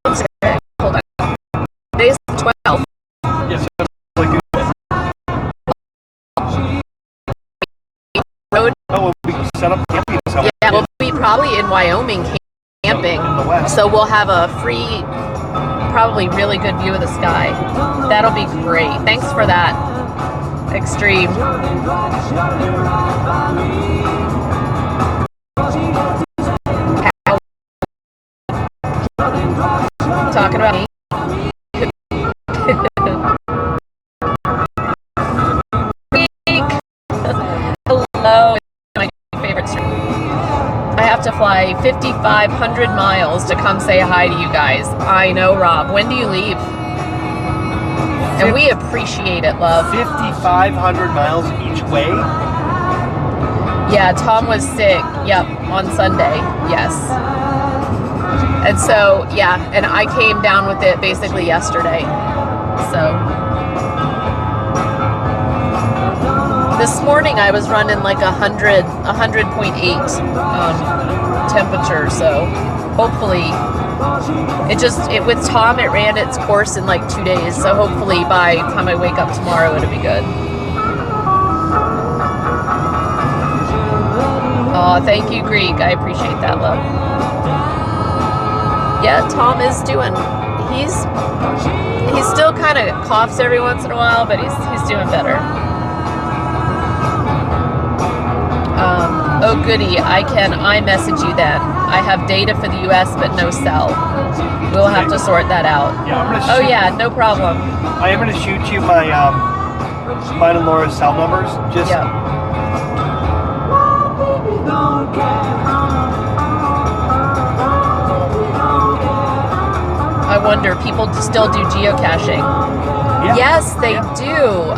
Okay, hold on. Today's the 12th. Yes. Road. Oh, we set up camping somewhere. Yeah, we'll be probably in Wyoming camping. In the west. So we'll have a free, probably really good view of the sky. That'll be great. Thanks for that, Extreme. Talking about me. Hello. My favorite stream. I have to fly 5,500 miles to come say hi to you guys. I know, Rob. When do you leave? And we appreciate it, love. 5,500 miles each way? Yeah, Tom was sick. Yep, on Sunday. Yes. And so, yeah, and I came down with it basically yesterday. So this morning I was running like 100.8 temperature. So hopefully with Tom it ran its course in like 2 days. So hopefully by the time I wake up tomorrow it'll be good. Oh, thank you, Greek. I appreciate that, love. Yeah, Tom is doing. He's still kind of coughs every once in a while, but he's doing better. Oh goody, I can iMessage you then. I have data for the US, but no cell. We'll have to sort that out. Yeah, I'm gonna oh yeah, no problem. I am gonna shoot you my mine and Laura's cell numbers. Just yeah. wonder, people still do geocaching. Yeah. Yes, they do.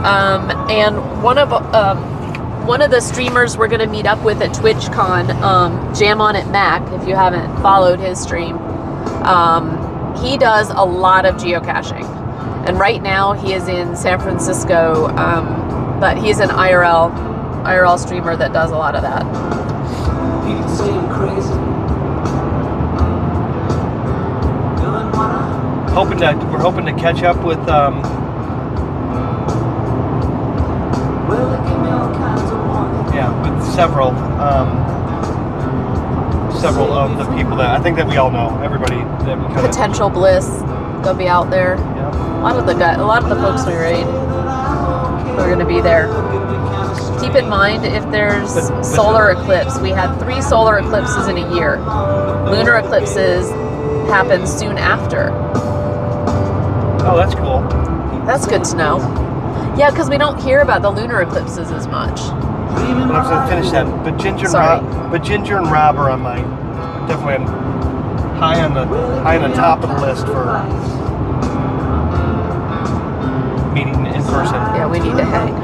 And one of the streamers we're going to meet up with at TwitchCon, Jam On It Mac, if you haven't followed his stream, he does a lot of geocaching. And right now he is in San Francisco, but he's an IRL streamer that does a lot of that. People say I'm crazy. Doing what We're hoping to catch up with well, they give me all kinds of warning. with several of the people that I think that we all know. Everybody that we kind of, Potential Bliss, they'll be out there. yeah. A lot of the folks we raid are going to be there. Keep in mind, if there's solar eclipse, we had 3 solar eclipses in a year. Lunar eclipses happen soon after. Oh, that's cool. That's good to know. Yeah, because we don't hear about the lunar eclipses as much. I'm going to finish that. But Ginger and Rob are on my definitely high on the top of the list for meeting in person. Yeah, we need to hang.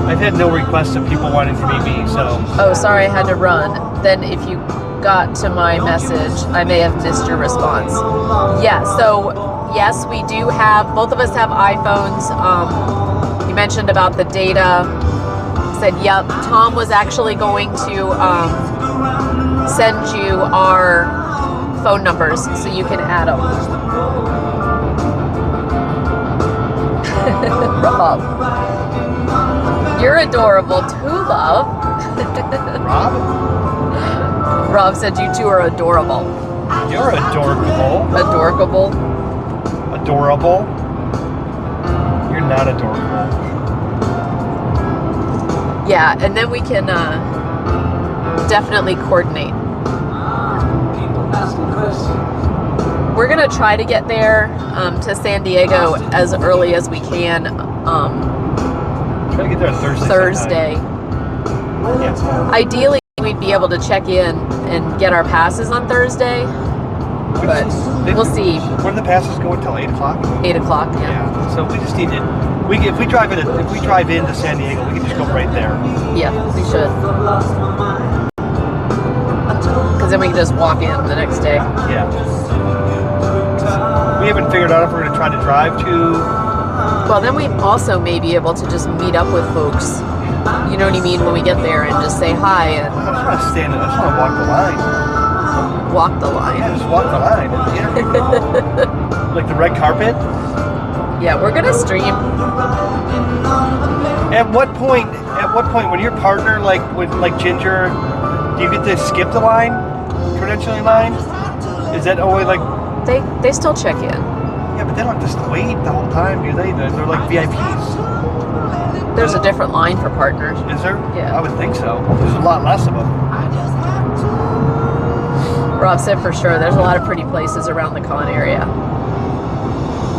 I've had no requests of people wanting to meet me, so Oh, sorry, I had to run. Then if you got to my message, I may have missed your response. Yeah, so yes, we do have, both of us have iPhones. You mentioned about the data. Said, yep, Tom was actually going to send you our phone numbers so you can add them. Rob. You're adorable too, love. Rob, Rob said you two are adorable. you're adorable. Adorable. Adorable. You're not adorable. Yeah, and then we can definitely coordinate. People asking questions. We're gonna try to get there to San Diego as early as we can Try to get there Thursday. Thursday. sometime. Yeah. Ideally, we'd be able to check in and get our passes on Thursday, but we'll see. Where do the passes go until 8 o'clock? 8 o'clock. Yeah. Yeah. So we just need to. If we drive into San Diego, we can just go right there. Yeah, we should. Because then we can just walk in the next day. Yeah. We haven't figured out if we're going to try to drive to. Well, then we also may be able to just meet up with folks. You know what I mean? When we get there and just say hi and I just want to stand. I just want to walk the line. walk the line. Yeah, just walk the line. Yeah. Like the red carpet. Yeah, we're gonna stream. At what point, when your partner, like Ginger, do you get to skip the line, credentialing line? Is that always like? They still check in. Yeah, but they don't just wait the whole time, do they? They're like VIPs. There's a different line for partners. Is there? Yeah. I would think so. There's a lot less of them. Rob said for sure. There's a lot of pretty places around the con area.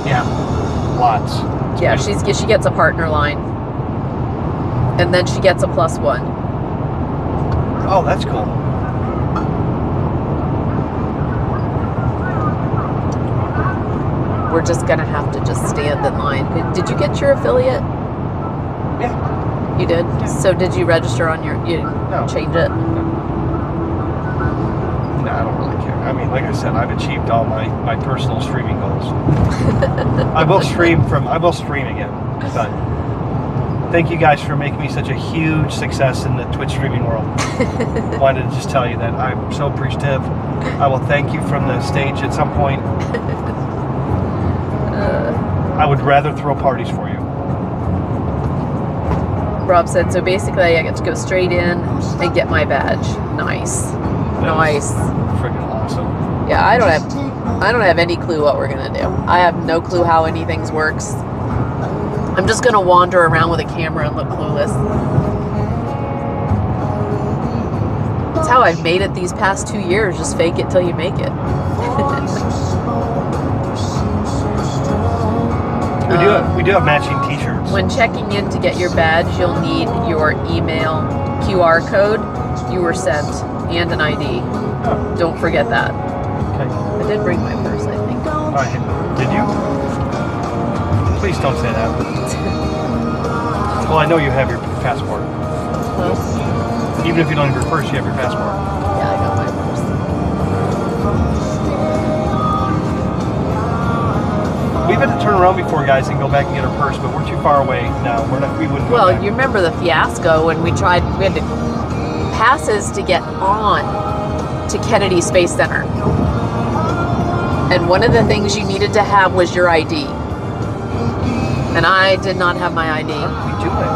Yeah, lots. Yeah, she gets a partner line, and then she gets a +1. Oh, that's cool. We're just gonna have to just stand in line. Did you get your affiliate? Yeah. You did? Yeah. So did you register on your, you didn't No. change it? No, I don't really care. I mean, like I said, I've achieved all my personal streaming goals. I will stream again. But thank you guys for making me such a huge success in the Twitch streaming world. Wanted to just tell you that I'm so appreciative. I will thank you from the stage at some point. I would rather throw parties for you. Rob said, so basically I get to go straight in and get my badge. Nice. Nice. Freaking awesome. Yeah, I don't have any clue what we're gonna do. I have no clue how anything works. I'm just gonna wander around with a camera and look clueless. That's how I've made it these past 2 years. Just fake it till you make it. We do have matching t-shirts. When checking in to get your badge, you'll need your email QR code you were sent and an ID. Don't forget that. Okay. I did bring my purse, I think. All right. Did you? Please don't say that. Well, I know you have your passport. Well, Even if you don't have your purse, you have your passport. yeah, I got my purse. We've had to turn around before, guys, and go back and get our purse, but we're too far away now. We wouldn't go Well, back. you remember the fiasco when we had passes to get on to Kennedy Space Center. And one of the things you needed to have was your ID. And I did not have my ID. We do it.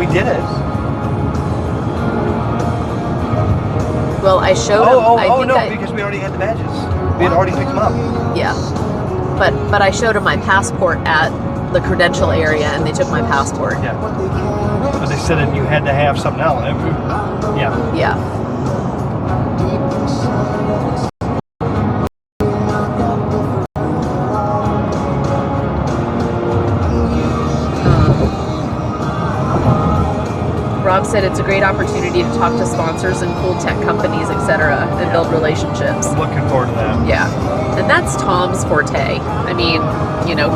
We did it. Well, I showed him. Because we already had the badges. We had already picked them up. Yeah. But I showed him my passport at the credential area, and they took my passport. Yeah. But they said that you had to have something else. Yeah. Yeah. Rob said it's a great opportunity to talk to sponsors and cool tech companies, etc., and build relationships. I'm looking forward to that. Yeah. And that's Tom's forte. I mean, you know,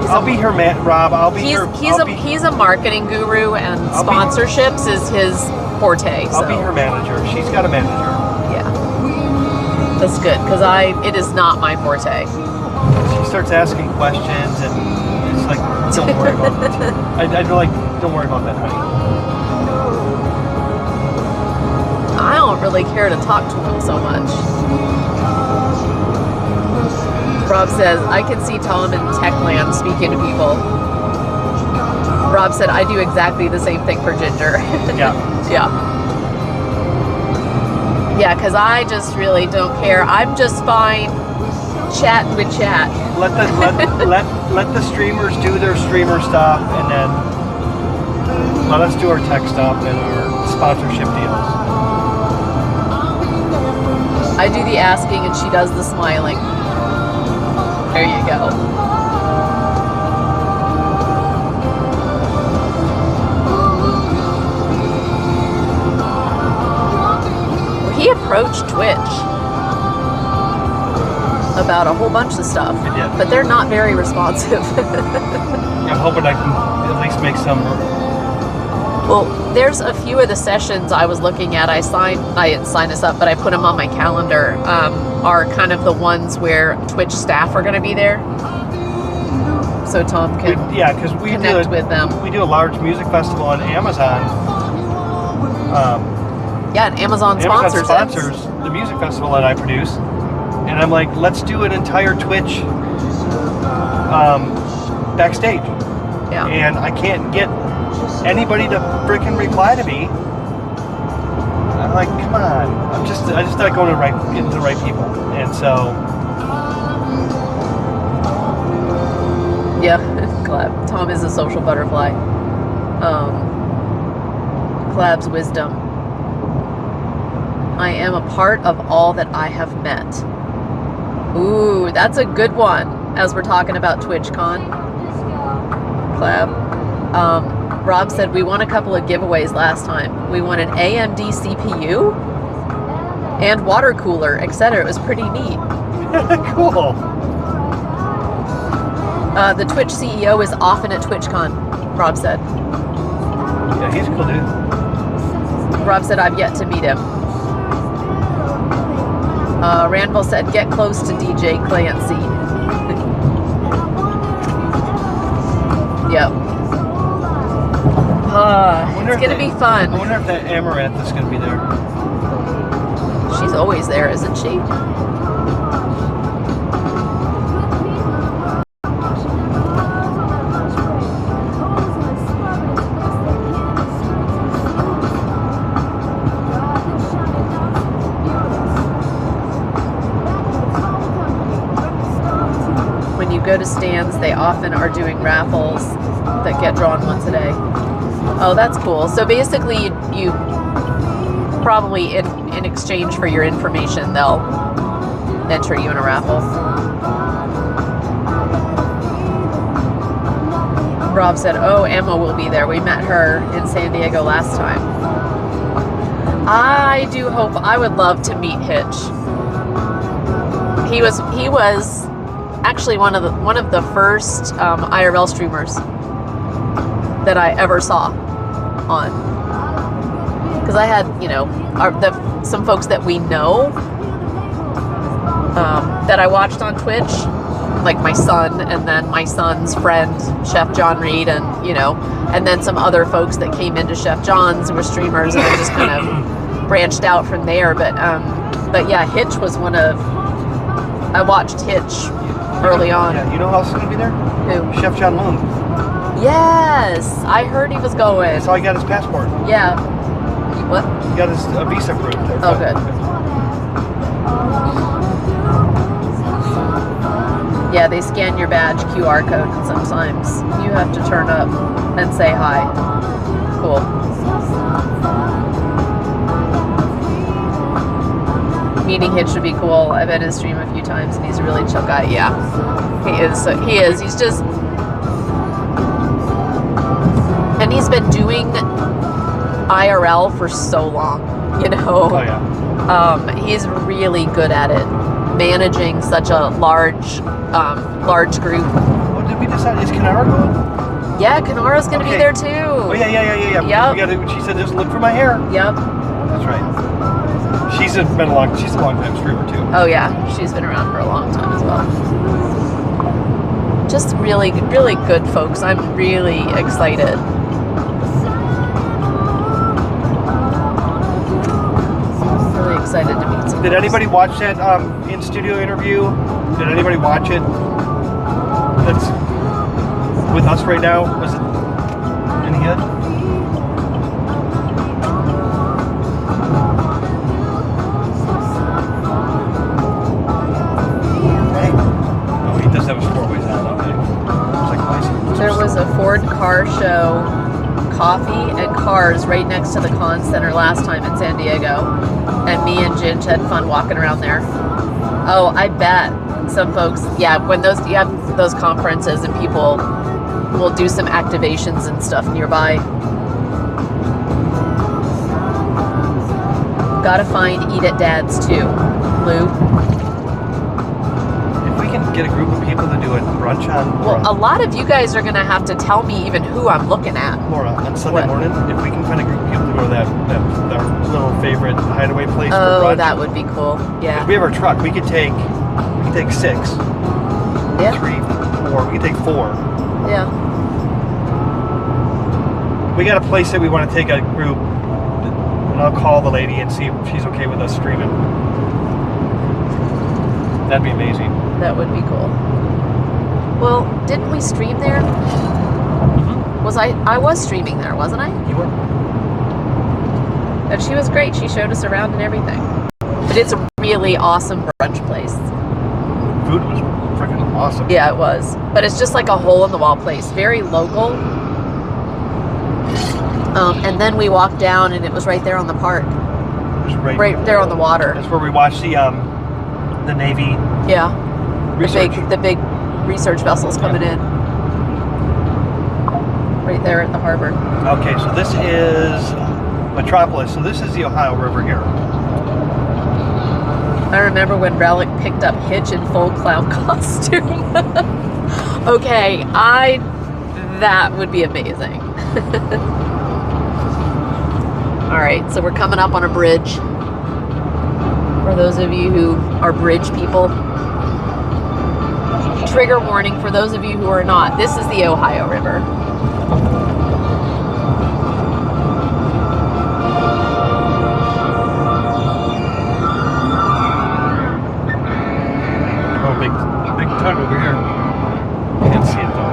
I'll be her man, Rob. I'll be her. he's a marketing guru, and sponsorships is his forte. I'll be her manager. She's got a manager. Yeah. That's good, because it is not my forte. She starts asking questions, and it's like, don't worry about it. I'd be like, don't worry about that, honey. I don't really care to talk to him so much. Rob says, I can see Tom in Techland speaking to people. Rob said, I do exactly the same thing for Ginger. Yeah. Yeah. Yeah, because I just really don't care. I'm just fine chatting with chat. Let the streamers do their streamer stuff, and then let us do our tech stuff and our sponsorship deals. I do the asking and she does the smiling. There you go. He approached Twitch about a whole bunch of stuff, He did. but they're not very responsive. I'm hoping I can at least make some. Well, there's a few of the sessions I was looking at. I didn't sign us up, but I put them on my calendar. Are kind of the ones where Twitch staff are going to be there, so Tom can Because we connect with them. We do a large music festival on Amazon. Yeah, and Amazon Amazon sponsors the music festival that I produce, and I'm like, let's do an entire Twitch backstage. Yeah. And I can't get anybody to freaking reply to me. I'm like, come on. I just not going to get to the right people, and so Yeah, Clab. Tom is a social butterfly. Clab's wisdom. I am a part of all that I have met. Ooh, that's a good one, as we're talking about TwitchCon. Clab. Rob said we won a couple of giveaways last time. We won an AMD CPU and water cooler, etc. It was pretty neat. cool. The Twitch CEO is often at TwitchCon, Rob said. Yeah, he's a cool dude. Rob said, I've yet to meet him. Randall said, get close to DJ Clancy. Yep. It's going to be fun. I wonder if that Amaranth is going to be there. She's always there, isn't she? When you go to stands, they often are doing raffles that get drawn once a day. Oh, that's cool. So basically, you probably in exchange for your information, they'll enter you in a raffle. Rob said, oh, Emma will be there. We met her in San Diego last time. I do hope, I would love to meet Hitch. He was actually one of the first IRL streamers that I ever saw on. Because I had, you know, some folks that we know that I watched on Twitch, like my son, and then my son's friend, Chef John Reed, and, you know, and then some other folks that came into Chef John's who were streamers, and I just kind of branched out from there. But yeah, Hitch was one of, I watched Hitch early on. Yeah, you know who else is going to be there? Who? Chef John Loom. Yes, I heard he was going. That's how he got his passport. Yeah. What? He got his visa approved. Oh, good. Yeah, they scan your badge QR code, and sometimes you have to turn up and say hi. Cool. Meeting Hitch would be cool. I've been in his stream a few times, and he's a really chill guy. Yeah, he is. He is. He's just, and he's been doing IRL for so long. You know. Oh yeah. He's really good at it, managing such a large group. What did we decide? Is Kanara going? Yeah, Kanara's gonna be there too. Oh yeah. Yep. She said, "Just look for my hair." Yep. That's right. She's a long time streamer too. Oh yeah, she's been around for a long time as well. Just really, really good folks. I'm really excited. Really excited to meet some. Did anybody watch that in-studio interview? Did anybody watch it? That's with us right now. Was it any good? There was a Ford car show, coffee and cars right next to the con center last time in San Diego, and me and Ginge had fun walking around there. Oh, I bet some folks, yeah, when you have those conferences and people will do some activations and stuff nearby. Gotta find Eat at Dad's too, Lou. Get a group of people to do a brunch on. Well, a lot of you guys are going to have to tell me even who I'm looking at. Laura, on Sunday morning, if we can find a group of people to go to that little favorite hideaway place for brunch. Oh, that would be cool. Yeah. If we have our truck, we could take 6. Yeah. 3, 4. We could take 4. Yeah. We got a place that we want to take a group, and I'll call the lady and see if she's okay with us streaming. That'd be amazing. That would be cool. Well, didn't we stream there? Mm-hmm. I was streaming there, wasn't I? You were. And she was great. She showed us around and everything. But it's a really awesome brunch place. Food was freaking awesome. Yeah, it was. But it's just like a hole-in-the-wall place. Very local. And then we walked down, and it was right there on the park. It was right there on the water. That's where we watched the Navy. Yeah. Research. The big research vessels coming in. Right there at the harbor. Okay, so this is Metropolis. So this is the Ohio River here. I remember when Relic picked up Hitch in full clown costume. Okay, that would be amazing. All right, so we're coming up on a bridge. For those of you who are bridge people. Trigger warning for those of you who are not. This is the Ohio River. Oh, big tug over here. Can't see it though.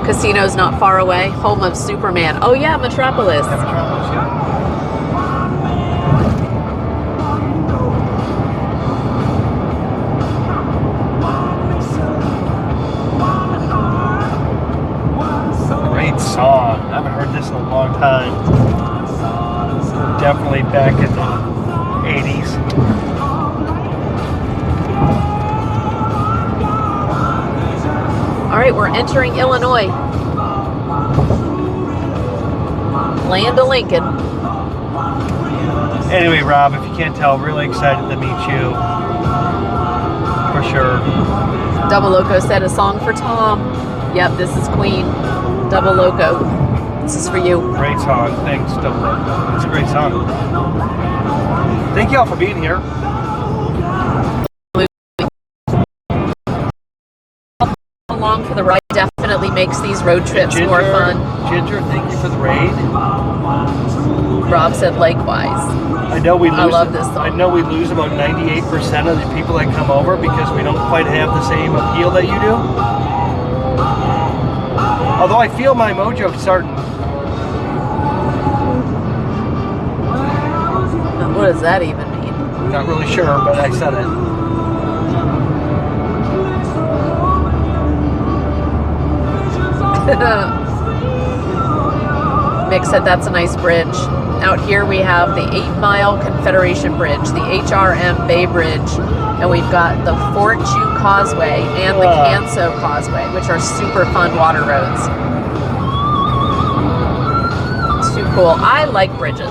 Casino's not far away. Home of Superman. Oh yeah, Metropolis. Yeah, Metropolis, yeah. Great song. I haven't heard this in a long back in the 80s. All right, we're entering Illinois. Land of Lincoln. Anyway, Rob, if you can't tell, really excited to meet you. For sure. Double Loco said a song for Tom. Yep, this is Queen. Double Loco. This is for you. Great song. Thanks, Double Loco. It's a great song. Thank you all for being here. Along for the ride definitely makes these road trips more fun. Ginger, thank you for the raid. Rob said likewise. I know we lose. I love this song. I know we lose about 98% of the people that come over because we don't quite have the same appeal that you do. Although I feel my mojo starting. What does that even mean? Not really sure, but I said it. Mick said that's a nice bridge. Out here we have the 8 Mile Confederation Bridge, the HRM Bay Bridge, and we've got the Fort Chew Causeway and the Canso Causeway, which are super fun water roads. It's too cool. I like bridges.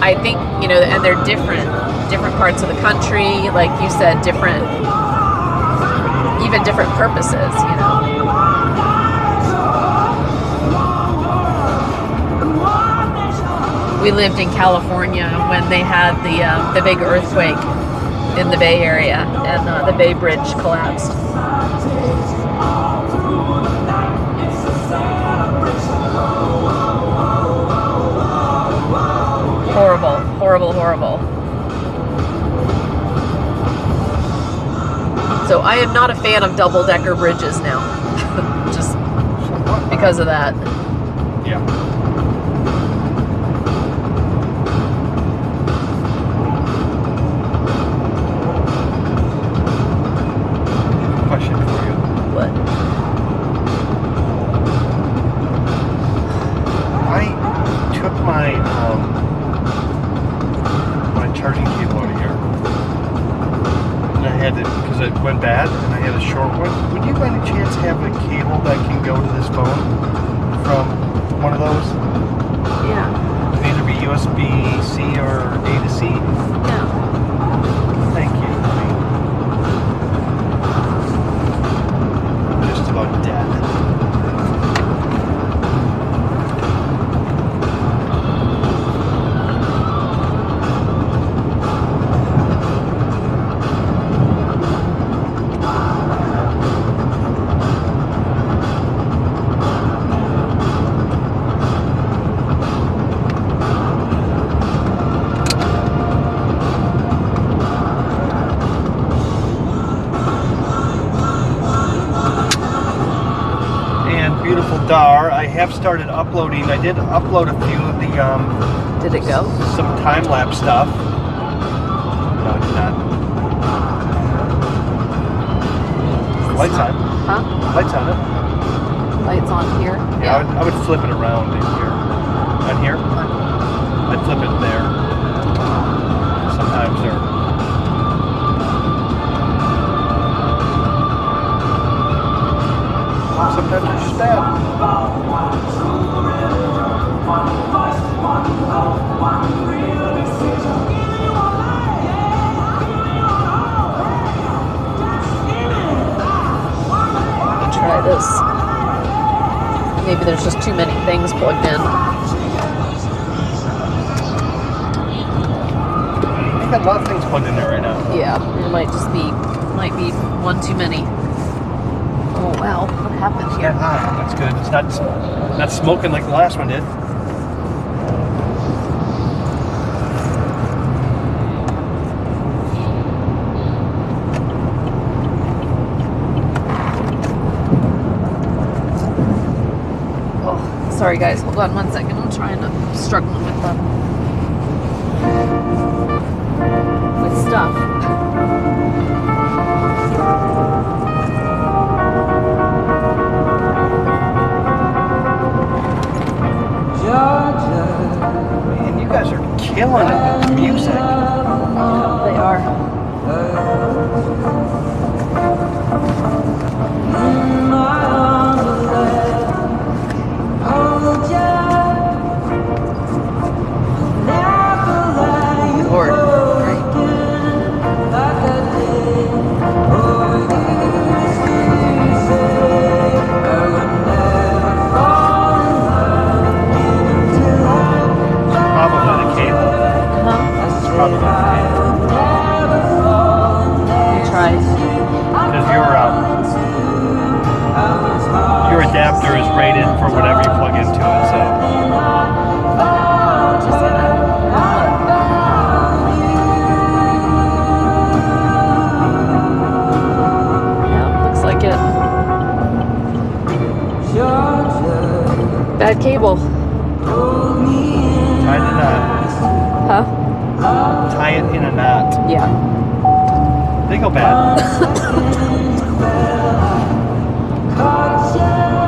I think, you know, and they're different parts of the country, like you said, even different purposes, you know. We lived in California when they had the big earthquake in the Bay Area, and the Bay Bridge collapsed. Horrible, horrible, horrible. So I am not a fan of double-decker bridges now, just because of that. Yeah. Question for you. What? I took my charging cable out of here, and I had to, because it went bad, and I had a short one. Would you by any chance have a cable that can go to this phone from one of those? Yeah. It can either be USB-C or A to C. Yeah. Thank you. I'm just about dead. Dar, I have started uploading. I did upload a few of the Did it go? some time-lapse stuff. No, it did not. Lights on. Huh? Lights on it. Lights on here? Yeah, I would flip it around in here. On here? I'd flip it there. Sometimes they're... Sometimes it's just bad. Try this. Maybe there's just too many things plugged in. I got a lot of things plugged in there right now. Yeah, it might be one too many. Oh wow, what happened here? That's good. It's not smoking like the last one did. Oh, sorry guys, hold on 1 second. I'm struggling with stuff. Man, you guys are killing it. Lord. Right. Probably the cable. Huh? It's probably the cable. We tried. Because your adapter is rated for whatever you plug into it, so. Just gonna. Yeah, looks like it. Bad cable. Tie it in a knot. Huh? Tie it in a knot. Yeah. They go bad.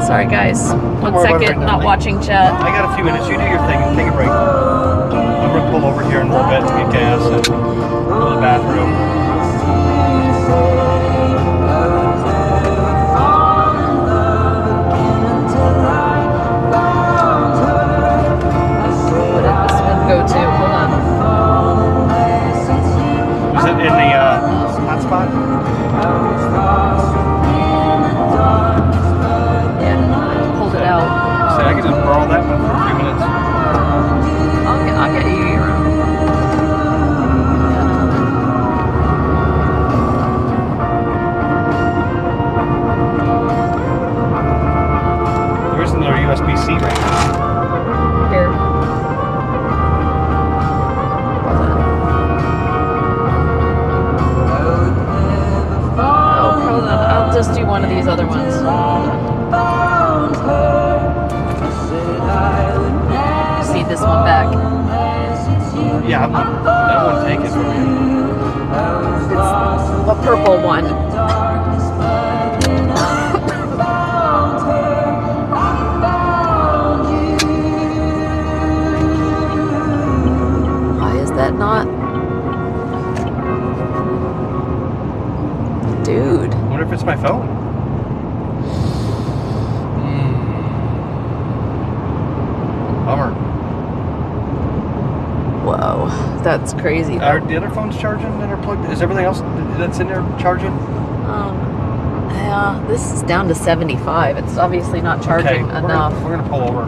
Sorry, guys. 1 worry about it second, right now, not mate. watching chat. I got a few minutes. You do your thing and take a break. I'm going to pull over here in a little bit to get gas and go to the bathroom. What did this one go to? Hold on. Is it in the hotspot? Yeah, I pulled it out. So I can just borrow that one for a few minutes. I'll get you your own. There isn't another USB-C right now. Here. Hold on. Oh, hold on. I'll just do one of these other ones. Just need this one back. Yeah, that won't take it from you. It's a purple one. Why is that not? Dude. I wonder if it's my phone. Bummer. Whoa. That's crazy. Are the other phones charging that are plugged? Is everything else that's in there charging? Yeah, this is down to 75. It's obviously not charging Okay, enough. We're gonna pull over.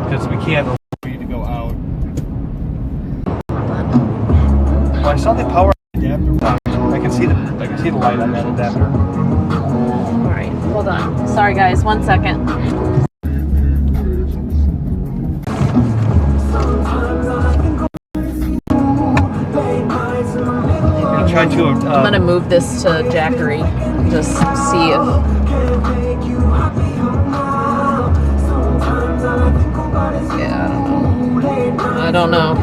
Because we can't allow you to go out. Well, I saw the power adapter box. I can see the light on that adapter. All right, hold on. Sorry, guys. 1 second. I'm gonna try to. I'm gonna move this to Jackery. Just see if. Yeah, I don't know.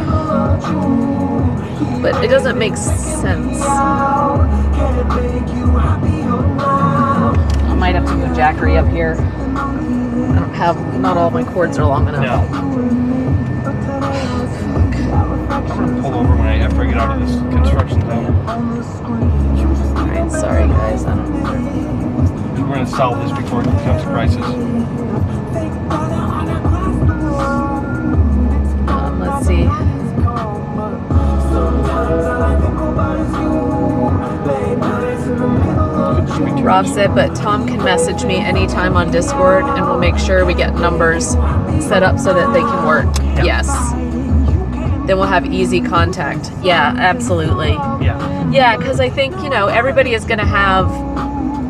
But it doesn't make sense. I might have to move Jackery up here. I don't have. Not all my cords are long enough. No. I'm gonna pull over after I get out of this construction zone. Alright, sorry guys. I don't know. We're gonna solve this before it becomes a crisis. Let's see. Rob said, but Tom can message me anytime on Discord and we'll make sure we get numbers set up so that they can work. Yep. Yes. Then we'll have easy contact. Yeah, absolutely. Yeah. Yeah, because I think, everybody is going to have,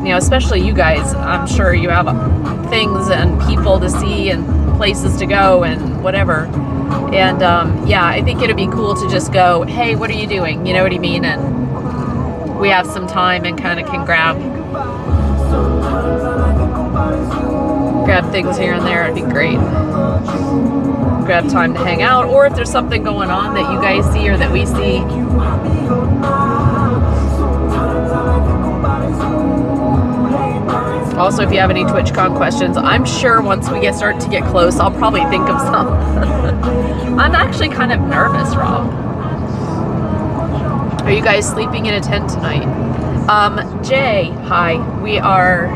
especially you guys, I'm sure you have things and people to see and places to go and whatever. And I think it'd be cool to just go, hey, what are you doing? You know what I mean? And we have some time and kind of can grab things here and there. It'd be great. Grab time to hang out, or if there's something going on that you guys see or that we see. Also, if you have any TwitchCon questions, I'm sure once we start to get close, I'll probably think of some. I'm actually kind of nervous, Rob. Are you guys sleeping in a tent tonight? Jay, hi. We are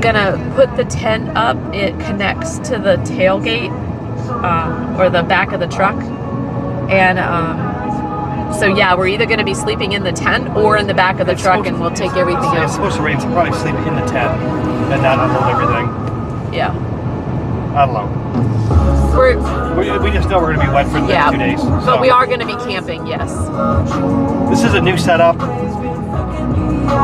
gonna put the tent up. It connects to the tailgate, or the back of the truck. And so yeah, we're either gonna be sleeping in the tent or in the back of the truck, and we'll take everything It's out. supposed to rain, so probably sleep in the tent and not unload everything. Yeah. I don't know. We just know we're going to be wet for the next 2 days. But so. we are gonna be camping, yes. This is a new setup.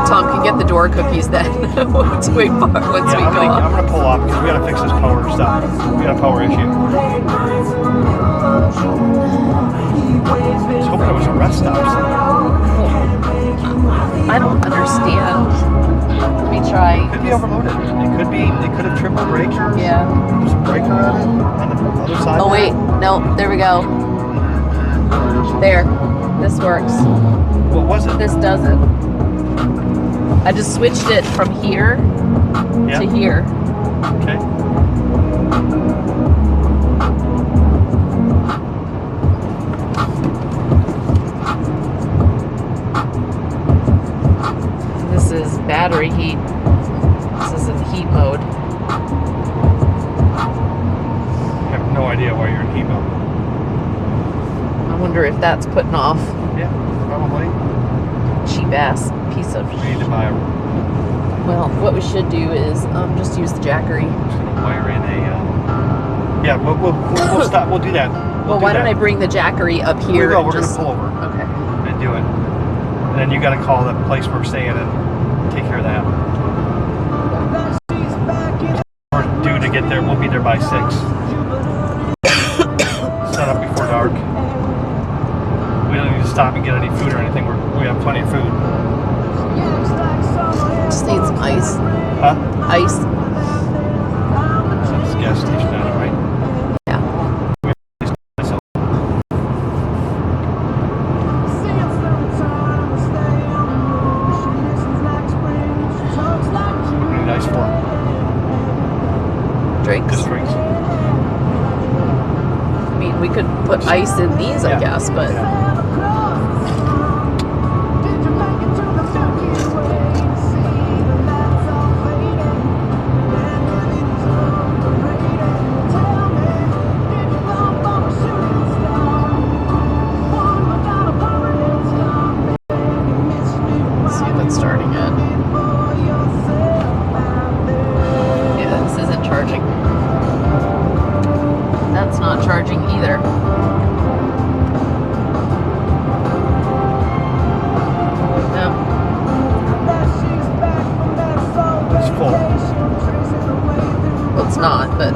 Tom can get the door cookies then once we go I'm off. gonna pull up because we gotta fix this power stuff. We got a power issue. I was hoping it was a rest stop. I don't understand. Let me try. It could be overloaded. It could have triple braked. Yeah. There's a breaker on it on the other side. Oh wait, no, there we go. There. This works. What was it? This doesn't. I just switched it from here Yeah. to here. Okay. This is battery heat. This is in heat mode. I have no idea why you're in heat mode. I wonder if that's putting off Yeah, probably. cheap ass piece of. We need to buy a. Well, what we should do is just use the Jackery. Just gonna wire in a. Yeah, we'll stop. We'll do that. Well, why don't I bring the Jackery up here? We will. and We're just... gonna pull over Okay. and do it, and then you got to call the place we're staying and take care of that. We're due to get there. We'll be there by 6. Set up before dark. We don't need to stop and get any food or anything. We have plenty of food. Just need some ice. Huh? Ice. It's a gas station down there, right? Yeah. So, what do you need ice for? Drinks. Just drinks. I mean, we could put ice in these, I Yeah. guess, but Yeah. let's see if it's starting it. Yeah, this isn't charging. That's not charging either. No. It's full. Well, it's not, but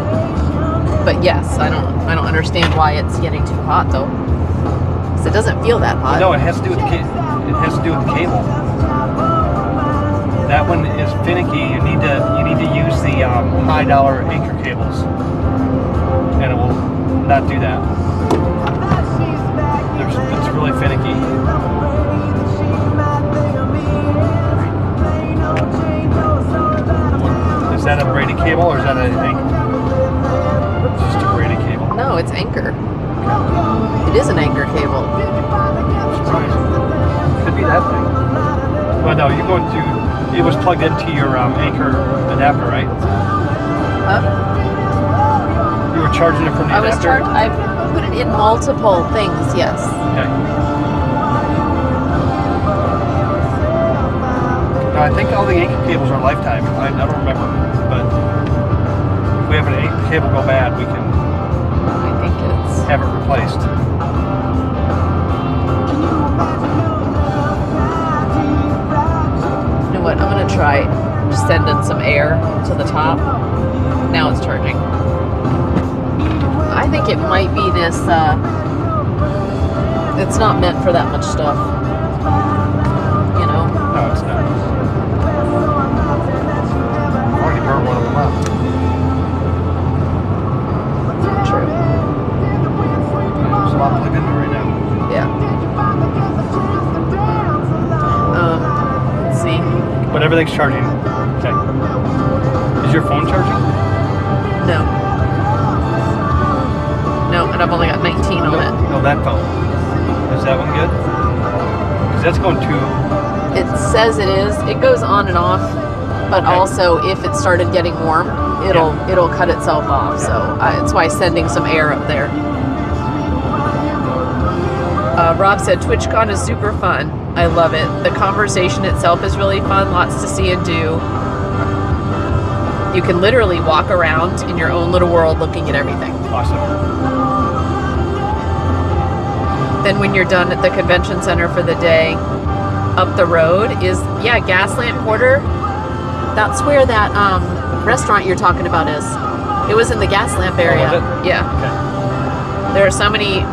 yes, I don't understand why it's getting too hot though. 'Cause it doesn't feel that hot. No, it has to do with the cable. That one is finicky. You need to use the high dollar anchor cables, and it will not do that. It's really finicky. Is that a braided cable or is that an anchor? It's just a braided cable. No, it's anchor. It is an anchor cable. Surprise. Could be that thing. Well, no, you're going to. It was plugged into your anchor adapter, right? You were charging it from the I was adapter? I put it in multiple things, yes. Okay. No, I think all the anchor cables are lifetime. I don't remember, but if we have an anchor cable go bad, we can I think it's. have it replaced. You know what? I'm gonna try sending some air to the top. Now it's charging. I think it might be this. It's not meant for that much stuff. You know. No, it's not. I've already burned one of them up. True. There's a lot plugged into right now. Yeah. Let's see. But everything's charging. Okay. Is your phone charging? No. No, and I've only got 19 on it. No, that phone. Is that one good? That's going too. It says it is. It goes on and off, but Okay. also if it started getting warm, it'll cut itself off. So it's why sending some air up there. Rob said TwitchCon is super fun. I love it. The conversation itself is really fun. Lots to see and do. You can literally walk around in your own little world looking at everything. Awesome. Then when you're done at the convention center for the day, up the road is, Gaslamp Quarter. That's where that restaurant you're talking about is. It was in the Gaslamp area. was it? Yeah. Okay. There are so many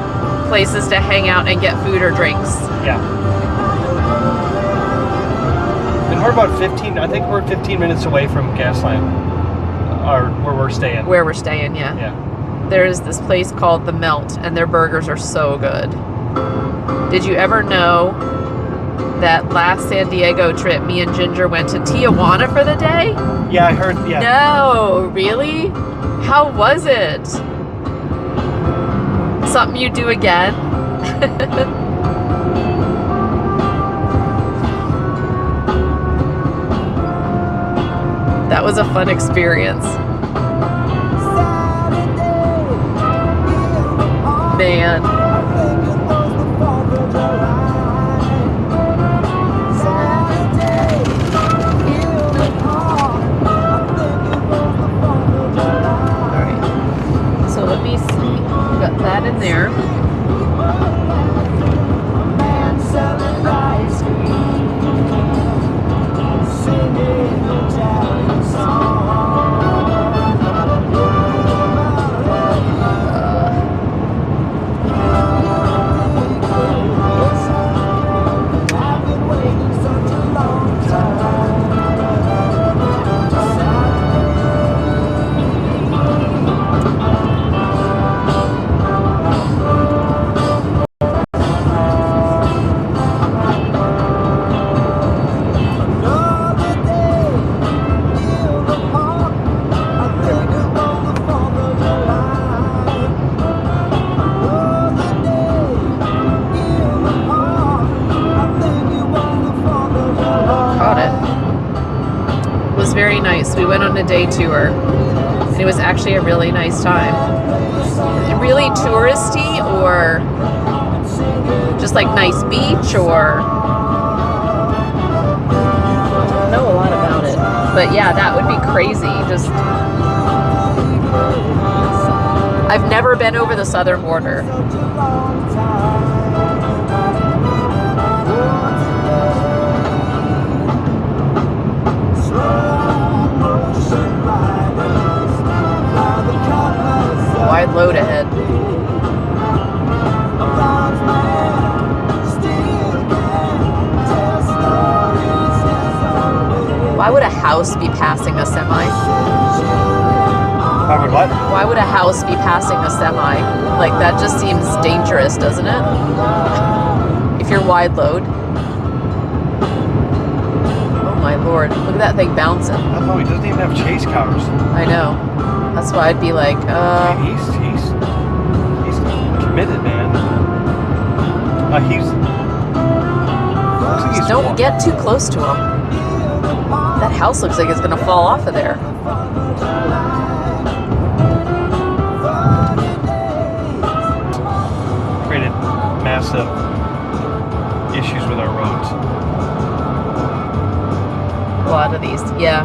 places to hang out and get food or drinks. Yeah. And we're about 15, I think we're 15 minutes away from Gaslamp, or where we're staying. Where we're staying, yeah. Yeah. There's this place called The Melt, and their burgers are so good. Did you ever know that last San Diego trip, me and Ginger went to Tijuana for the day? Yeah, I heard, yeah. No, really? How was it? Something you do again? That was a fun experience. Man. Alright. So let me see. Got that in there. Very nice. We went on a day tour and it was actually a really nice time. Really touristy or just like nice beach or I don't know a lot about it. But yeah, that would be crazy. Just I've never been over the southern border. Wide load ahead. Why would a house be passing a semi? I would what? Why would a house be passing a semi? Like, that just seems dangerous, doesn't it? If you're wide load. Oh my lord, look at that thing bouncing. I don't know, he doesn't even have chase cars. I know. That's why I'd be like, I mean, he's committed, man. Looks like he's don't get too close to him. That house looks like it's gonna fall off of there. created massive issues with our roads. A lot of these, yeah.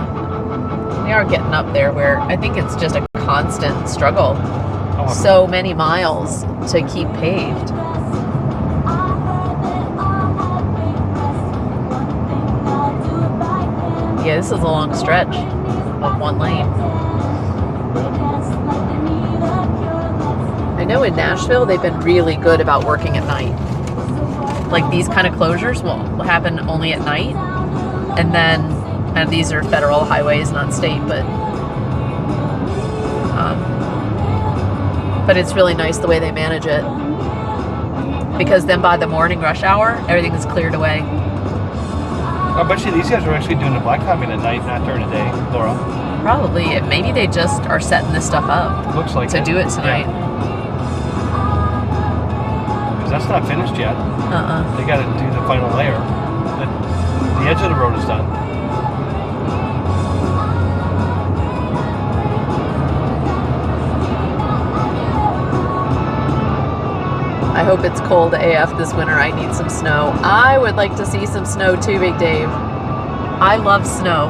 We are getting up there where I think it's just a constant struggle. Oh, So many miles to keep paved. Yeah, this is a long stretch of one lane. I know in Nashville they've been really good about working at night. Like these kind of closures will happen only at night, and then and these are federal highways, not state, but it's really nice the way they manage it, because then by the morning rush hour everything is cleared away. I bet you these guys are actually doing the blacktopping at night, not during the day, Laura. Probably, maybe they just are setting this stuff up Looks like to it. do it tonight. Yeah. because that's not finished yet. They got to do the final layer. The edge of the road is done. I hope it's cold AF this winter. I need some snow. I would like to see some snow too, Big Dave. I love snow.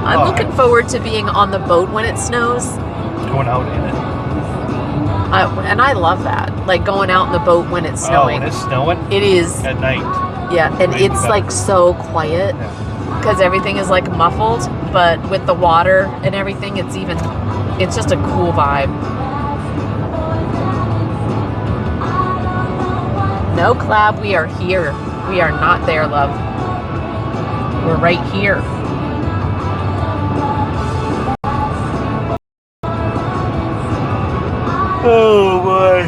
I'm looking forward to being on the boat when it snows. Going out in it. And I love that. Like going out in the boat when it's snowing. Oh, when it's snowing? It is. At night. Yeah, and it's like so quiet because everything is like muffled, but with the water and everything, it's just a cool vibe. No, Clab, we are here. We are not there, love. We're right here. Oh boy.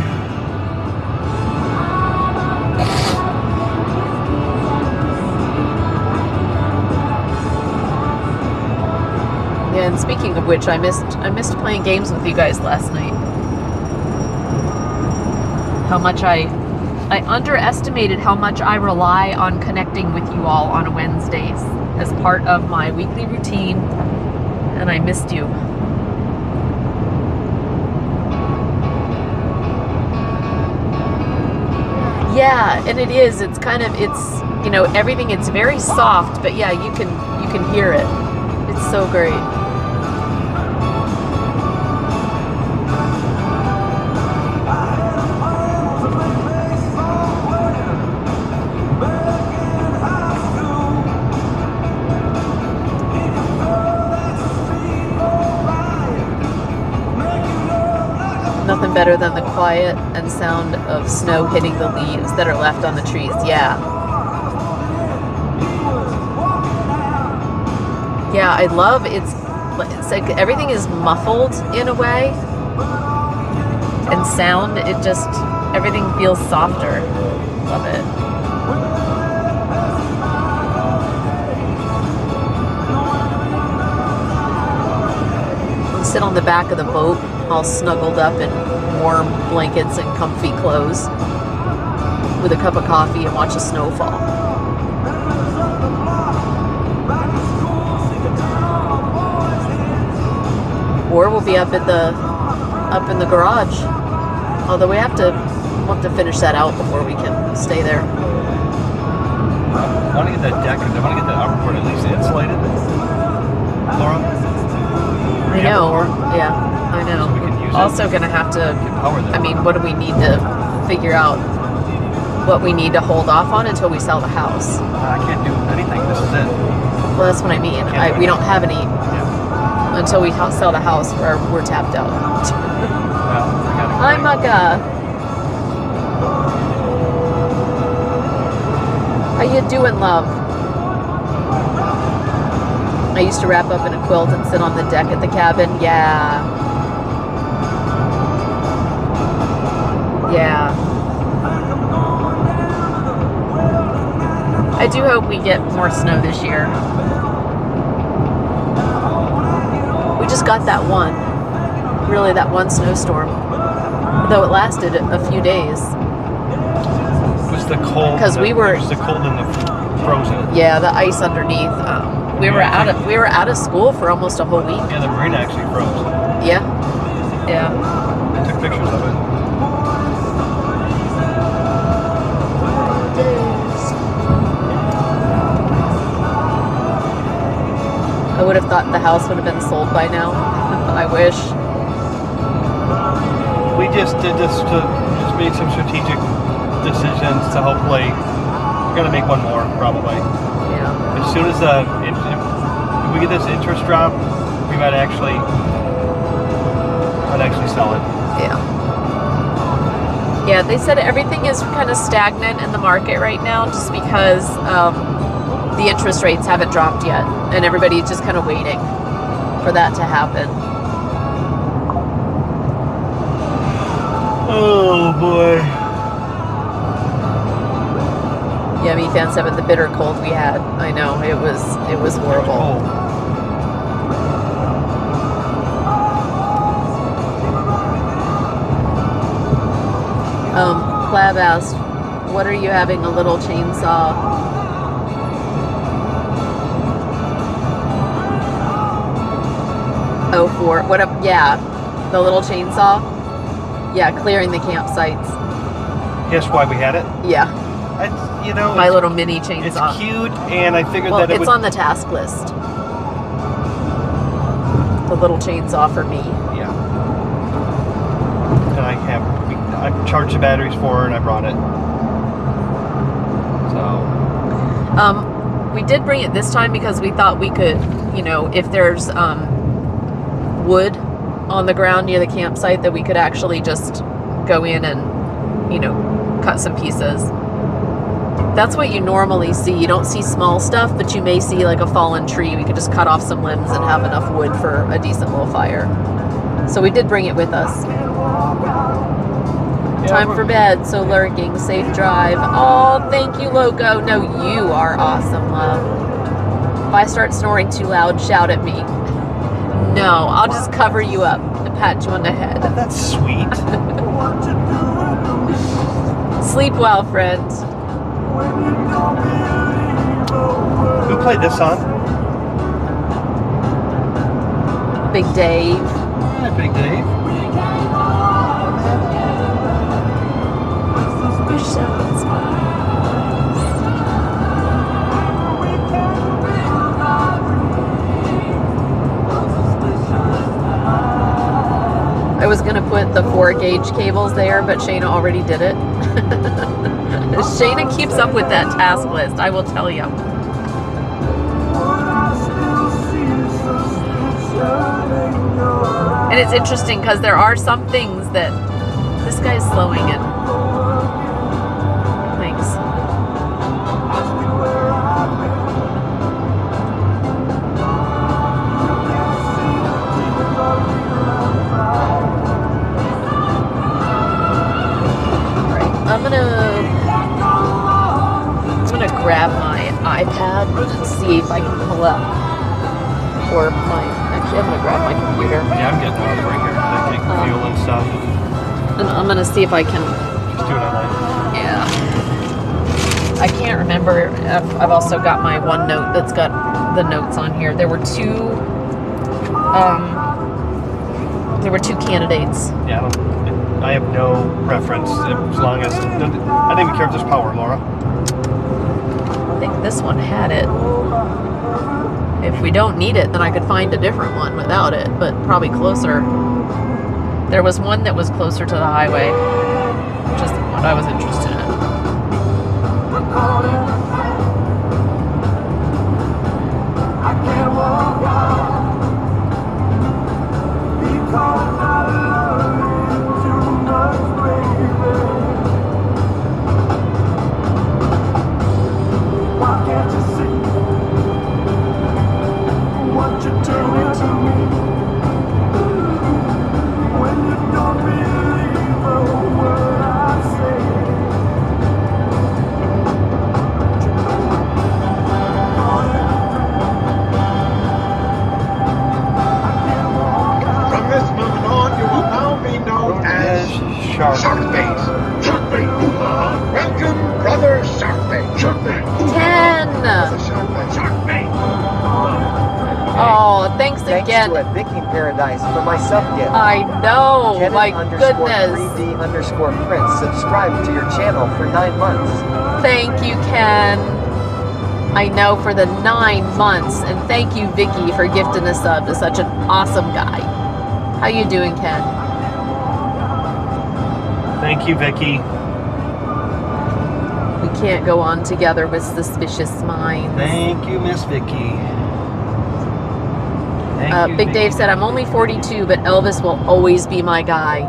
Yeah, and speaking of which, I missed playing games with you guys last night. How much I underestimated how much I rely on connecting with you all on Wednesdays as part of my weekly routine, and I missed you. Yeah, and it is. It's kind of, everything. It's very soft, but yeah, you can hear it. It's so great. Nothing better than the quiet and sound of snow hitting the leaves that are left on the trees. Yeah. Yeah, I love it's like everything is muffled in a way. And sound, everything feels softer. Love it. Sit on the back of the boat, all snuggled up in warm blankets and comfy clothes, with a cup of coffee and watch the snow fall. Or we'll be up in the garage. Although we'll have to finish that out before we can stay there. I want to get that deck, I want to get that outboard at least insulated. Laura? I know. Yeah, I know. So we can use it. Also gonna have to, Power that. I mean, what do we need to figure out what we need to hold off on until we sell the house? I can't do anything. This is it. Well, that's what I mean. We don't have any until we sell the house. We're tapped out. Well, I gotta go. Hi, Maka. How you doing, love? I used to wrap up in a quilt and sit on the deck at the cabin. Yeah. Yeah. I do hope we get more snow this year. We just got that one snowstorm. Though it lasted a few days. It was the cold. Because we were. It was the cold and the frozen. Yeah, the ice underneath. We were out of school for almost a whole week. Yeah, the marina actually froze. Yeah. Yeah. I took pictures of it. I would have thought the house would have been sold by now. I wish. We just did this just made some strategic decisions to hopefully we're gonna make one more probably. Yeah. As soon as if we get this interest drop, we might actually sell it. Yeah. Yeah, they said everything is kind of stagnant in the market right now just because the interest rates haven't dropped yet. And everybody's just kind of waiting for that to happen. Oh boy. Yeah, me fan 7, the bitter cold we had. I know, it was horrible. Oh. Clab asked, what are you having a little chainsaw? Oh, for what up? Yeah, the little chainsaw. Yeah, clearing the campsites. Guess why we had it? Yeah, my little mini It's chainsaw. cute, and I figured Well, that it it's would. on the task list. The little chainsaw for me. Yeah. And I charged the batteries for it, and I brought it. So. We did bring it this time because we thought we could, if there's wood on the ground near the campsite, that we could actually just go in and, cut some pieces. That's what you normally see. You don't see small stuff, but you may see like a fallen tree. We could just cut off some limbs and have enough wood for a decent little fire. So we did bring it with us. Time for bed, so lurking, safe drive. Oh, thank you, Loco. No, you are awesome, love. If I start snoring too loud, shout at me. No, I'll just cover you up and pat you on the head. That's sweet. Sleep well, friend. Who played this song? Big Dave. Yeah, Big Dave. I was gonna put the 4-gauge cables there, but Shayna already did it. Shayna keeps up with that task list, I will tell you. And it's interesting because there are some things that this guy's slowing in. Thanks. I'm gonna grab my iPad and see if I can pull up, actually I'm gonna grab my computer. Yeah, I'm getting off right here. I take the fuel and stuff. And I'm gonna see if I can, Just do it online. yeah. I can't remember, I've also got my OneNote that's got the notes on here. There were two candidates. Yeah, I have no preference as long as I don't even care if there's power, Laura. I think this one had it. If we don't need it, then I could find a different one without it, but probably closer. There was one that was closer to the highway, which is what I was interested in. From this moment on, you will now be known as Shark. Sharkbait. Sharkbait. Welcome, brother Sharkbait. Sharkbait. 10! Sharkbait. Oh, thanks Thanks again. to a Viking Paradise for my sub gift. I know, Kenneth my _3D goodness. _Prince subscribed to your channel for 9 months. Thank you, Ken. I know, for the 9 months. And thank you, Vicky, for gifting a sub to such an awesome guy. How you doing, Ken? Thank you, Vicky. We can't go on together with suspicious minds. Thank you, Miss Vicky. Thank you, Big Vicky. Dave said, I'm only 42, but Elvis will always be my guy.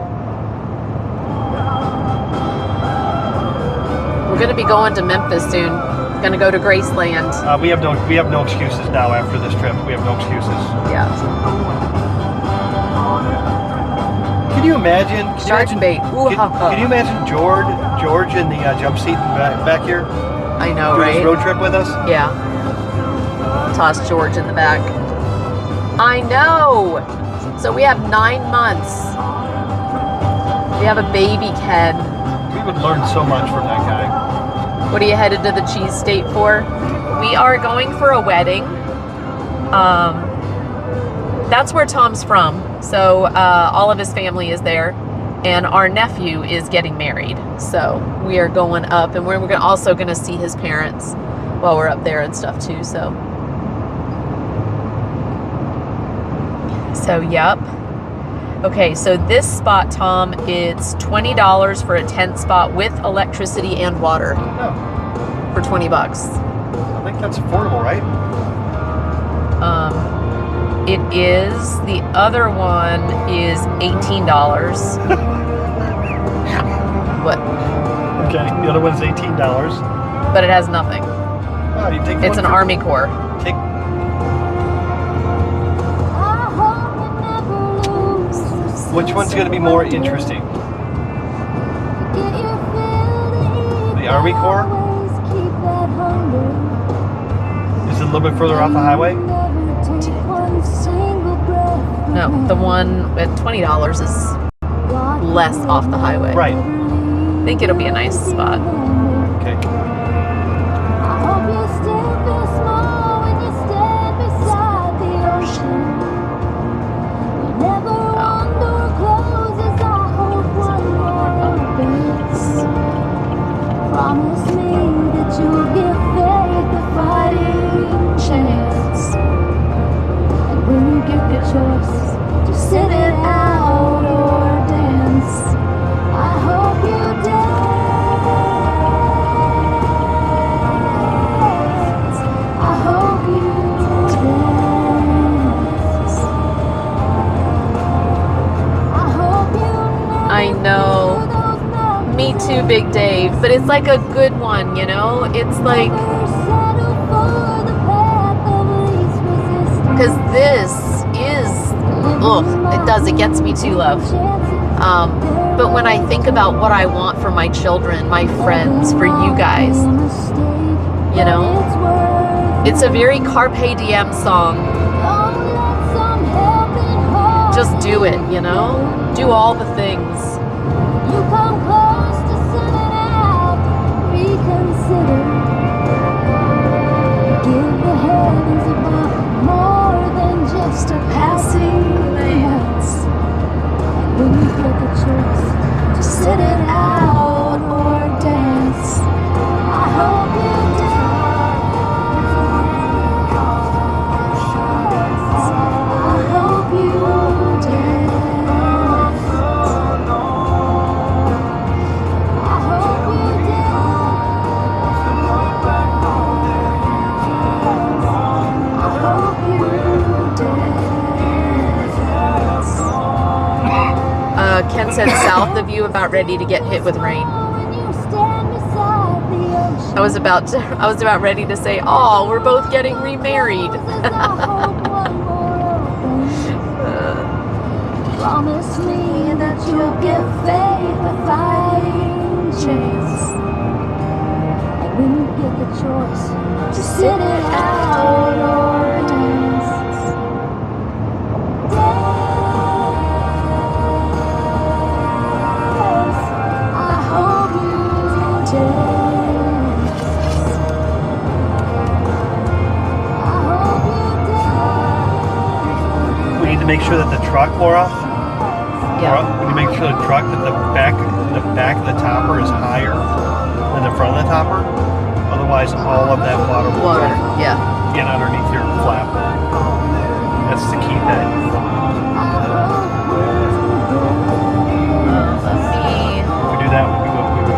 We're going to be going to Memphis soon. Going to go to Graceland. We have no excuses now after this trip. We have no excuses. Yeah. Can you imagine? Shark bait. Ooh, ha, ha. Can you imagine George in the jump seat back here I know, doing his right? road trip with us? Yeah. Toss George in the back. I know. So we have 9 months. We have a baby, Ken. We would learn so much from that guy. What are you headed to the cheese state for? We are going for a wedding. That's where Tom's from. So all of his family is there. And our nephew is getting married. So we are going up. And we're also going to see his parents while we're up there and stuff too. So yep. Okay, so this spot, Tom, it's $20 for a tent spot with electricity and water No, for $20. I think that's affordable, right? It is. The other one is $18. What? Okay, the other one's $18. But it has nothing. Oh, you take It's one an for- Army Corps. Take, which one's going to be more interesting? The Army Corps? Is it a little bit further off the highway? No, the one at $20 is less off the highway. Right. I think it'll be a nice spot. Okay. Promise me that you'll give faith a fighting chance. And when you get the choice to sit it out or dance, I hope you dance. I hope you dance. I hope you I know. Me too, Big Dave. But it's like a good one, you know? It's like, because this is, it gets me too, love. But when I think about what I want for my children, my friends, for you guys, you know, it's a very Carpe Diem song. Just do it, you know? Do all the things. You come close to selling out, reconsider. Give the heavens above more than just a passing glance. When you get the choice to sit it out or dance, I hope you dance. I hope you dance. Ken said south of you about ready to get hit with rain. I was about ready to say, oh, we're both getting remarried. Promise me that you'll give faith a fighting chance. And when you get the choice to sit it out or dance, I hope you dance. I hope you dance. We need to make sure that the truck, Laura, Yeah. we need to make sure the truck, that the back of the topper is higher than the front of the topper. Otherwise, all of that water will Water. Yeah. get underneath your flap. That's to keep that. Let me. If we do that, we would go.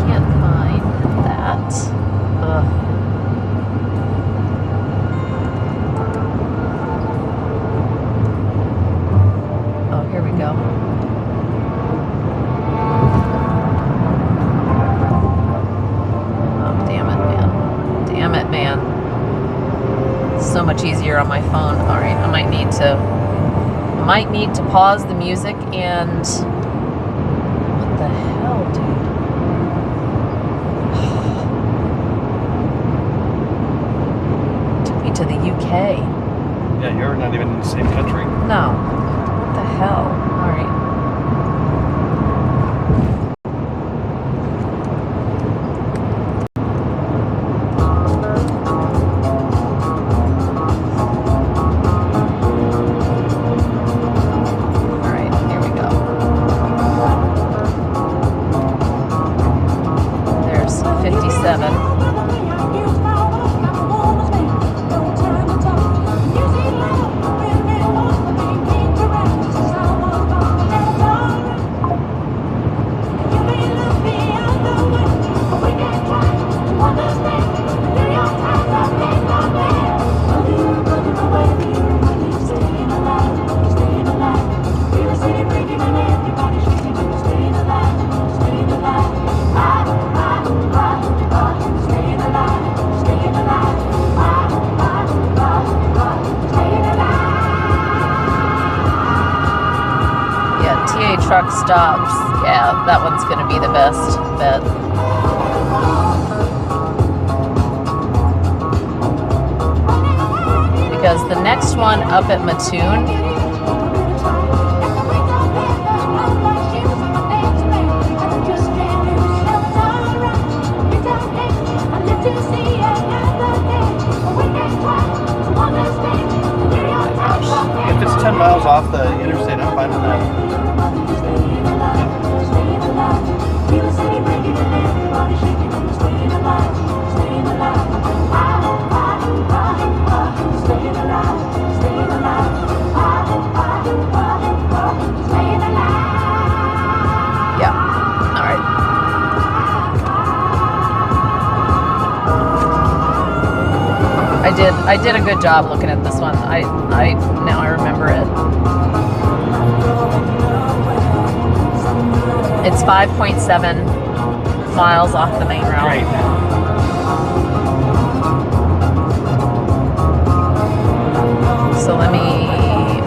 Can't find that. Ugh. Oh, here we go. Oh, damn it, man. Damn it, man. So much easier on my phone. All right, I might need to might need to pause the music and... What the hell, dude? Took me to the UK. Yeah, you're not even in the same country. No. What the hell? Alright. Truck stops. Yeah, that one's gonna be the best bet. Because the next one up at Mattoon, if it's 10 miles off the interstate, I'm fine with that. I did a good job looking at this one. Now I remember it. It's 5.7 miles off the main route. Great. So let me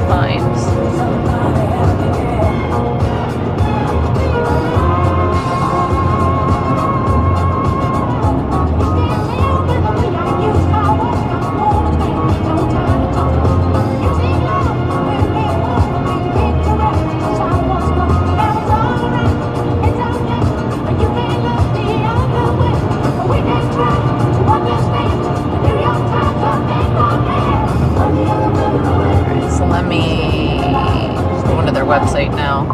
find. Website now.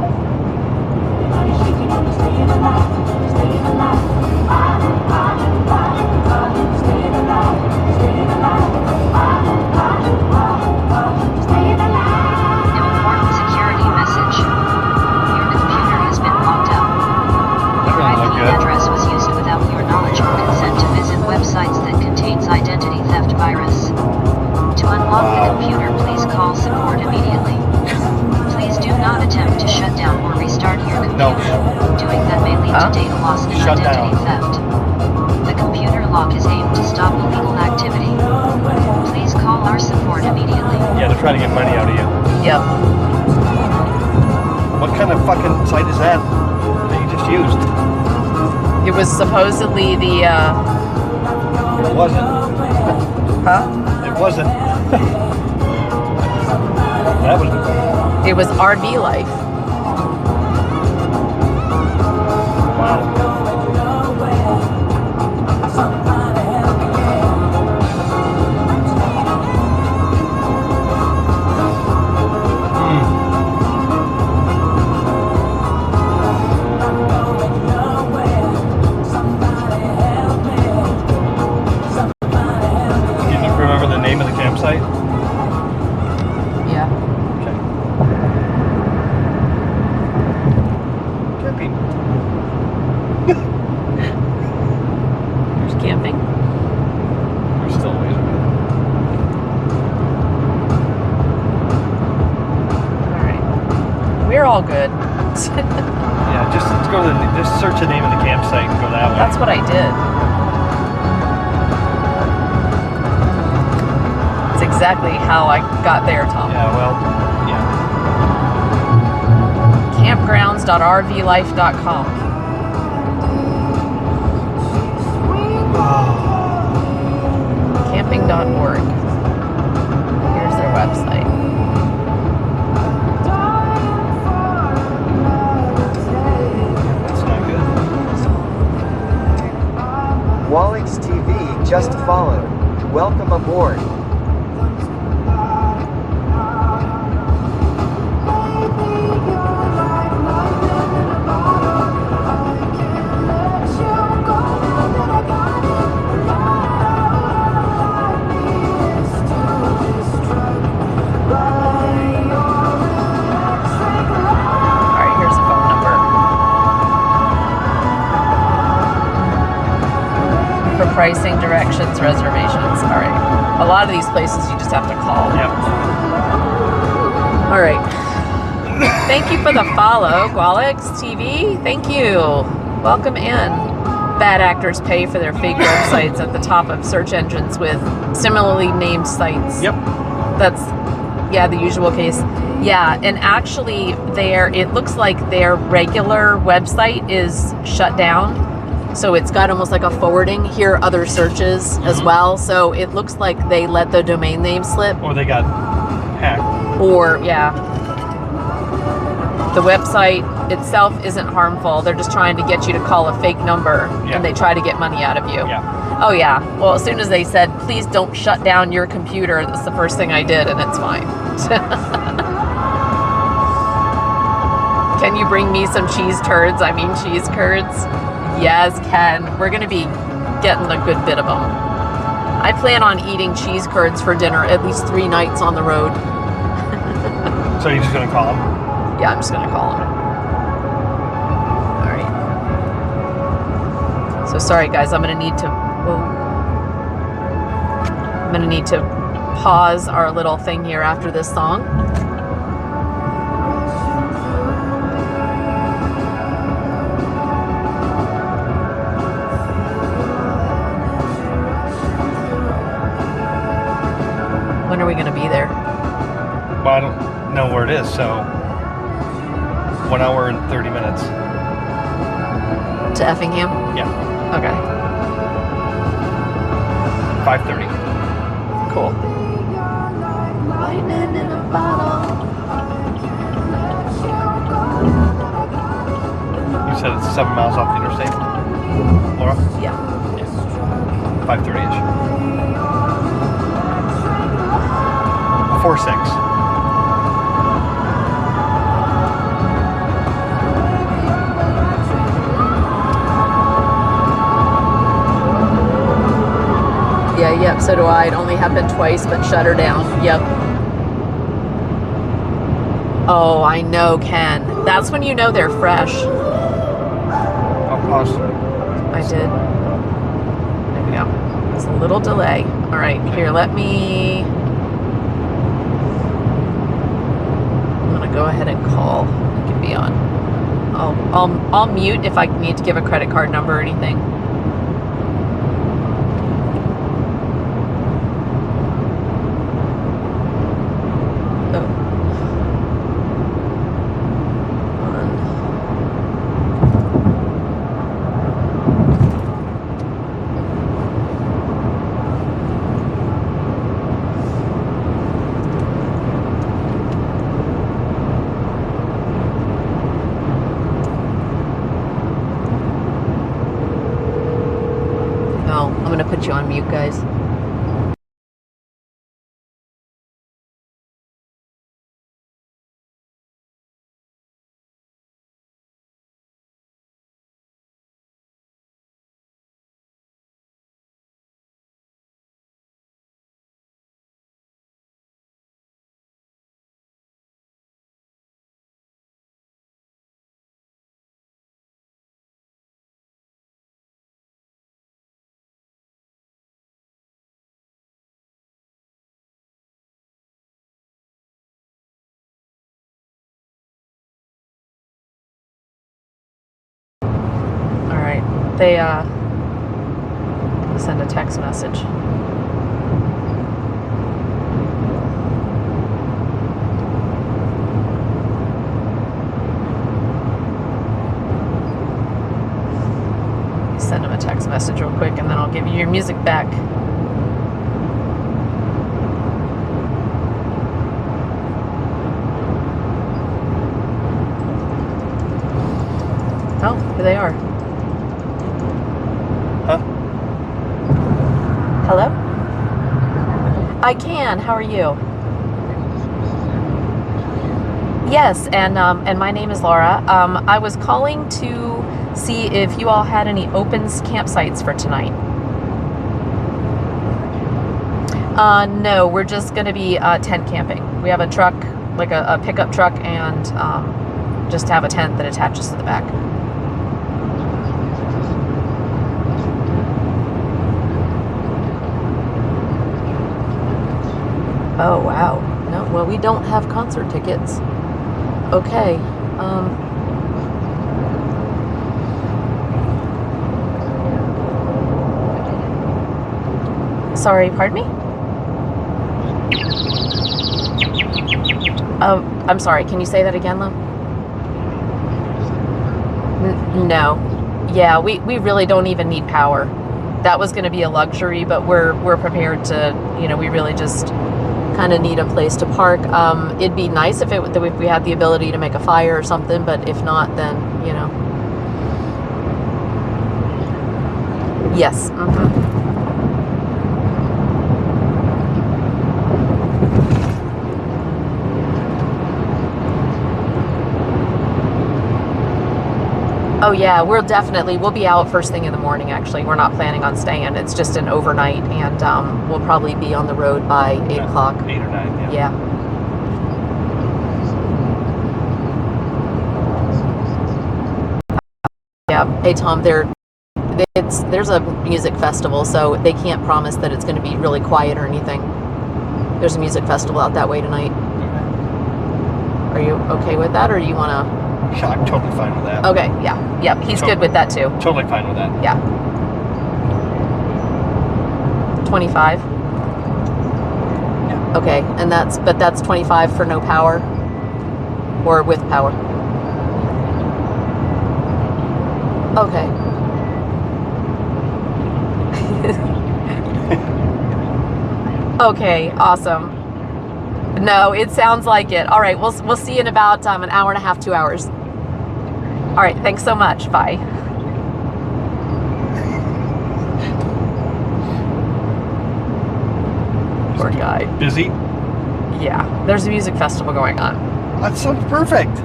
Important security message. Your computer has been locked out. Your IP address was used without your knowledge or consent to visit websites that contains identity theft virus. To unlock the computer, please call support immediately. Do not attempt to shut down or restart your computer. No. Doing that may lead to data loss and Shut identity down. theft. The computer lock is aimed to stop illegal activity. Please call our support immediately. Yeah, they're trying to get money out of you. Yep. What kind of fucking site is that you just used? It was supposedly the, It wasn't. Huh? It wasn't. That was... It was RV Life. Wow. Can you remember the name of the campsite? Yeah. Camping. There's camping. We're still ways away. Alright. We're all good. Yeah, just go to just search the name of the campsite and go that way. That's what I did. It's exactly how I got there, Tom. Yeah, well, yeah. campgrounds.rvlife.com. Camping.org. Here's their website. That's not good. Wallix TV just followed. Welcome aboard. Alright, here's the phone number. For pricing, directions, reservations. Alright. A lot of these places you just have to call. Yep. Alright. Thank you for the follow, Gualix TV. Thank you. Welcome in. Bad actors pay for their fake websites at the top of search engines with similarly named sites. Yep. That's, yeah, the usual case. Yeah, and actually it looks like their regular website is shut down. So it's got almost like a forwarding. Here are other searches as well. So it looks like they let the domain name slip. Or they got hacked. Or, yeah. The website itself isn't harmful. They're just trying to get you to call a fake number, Yeah. and they try to get money out of you. Yeah. Oh, yeah. Well, as soon as they said, please don't shut down your computer, that's the first thing I did, and it's fine. Can you bring me some cheese turds? I mean cheese curds? Yes, Ken. We're going to be getting a good bit of them. I plan on eating cheese curds for dinner at least 3 nights on the road. So you're just gonna call them? Yeah, I'm just going to call them. All right. So sorry, guys. I'm going to need to... Whoa. I'm going to need to pause our little thing here after this song. When are we going to be there? Well, I don't know where it is, so 1 hour and 30 minutes. To Effingham? Yeah. Okay. 5:30. Cool. Lightning in a bottle. You said it's 7 miles off the interstate, Laura? Yeah. 5:30ish. Before 6. Yeah, yep, so do I. It only happened twice, but shut her down. Yep. Oh, I know, Ken. That's when you know they're fresh. I'll pause. I did. There we go. It's a little delay. All right, here, let me... I'm gonna go ahead and call. It can be on. I'll mute if I need to give a credit card number or anything. I'm gonna put you on mute, guys. They send a text message. send him a text message real quick, and then I'll give you your music back. Oh, here they are. Huh? Hello? I can. How are you? Yes, and my name is Laura. I was calling to see if you all had any open campsites for tonight. No, we're just going to be tent camping. We have a truck, like a pickup truck, and just have a tent that attaches to the back. Oh, wow. No, well, we don't have concert tickets. Okay. Sorry, pardon me? I'm sorry. Can you say that again, though? No. Yeah, we really don't even need power. That was going to be a luxury, but we're prepared to, we really just kind of need a place to park. It'd be nice if we had the ability to make a fire or something, but if not, then, Yes. Mm-hmm. Oh yeah, we'll be out first thing in the morning, actually. We're not planning on staying. It's just an overnight, and we'll probably be on the road by 8 o'clock. 8 or 9, yeah. Yeah. Hey, Tom, there's a music festival, so they can't promise that it's going to be really quiet or anything. There's a music festival out that way tonight. Okay. Are you okay with that, or do you want to... I'm totally fine with that. Okay, yeah. Yep, he's good with that too. Totally fine with that. Yeah. 25? Yeah. Okay, and that's 25 for no power? Or with power? Okay. Okay, awesome. No, it sounds like it. All right, we'll see you in about an hour and a half, 2 hours. All right, thanks so much. Bye. Poor guy. Busy? Yeah, there's a music festival going on. That sounds perfect.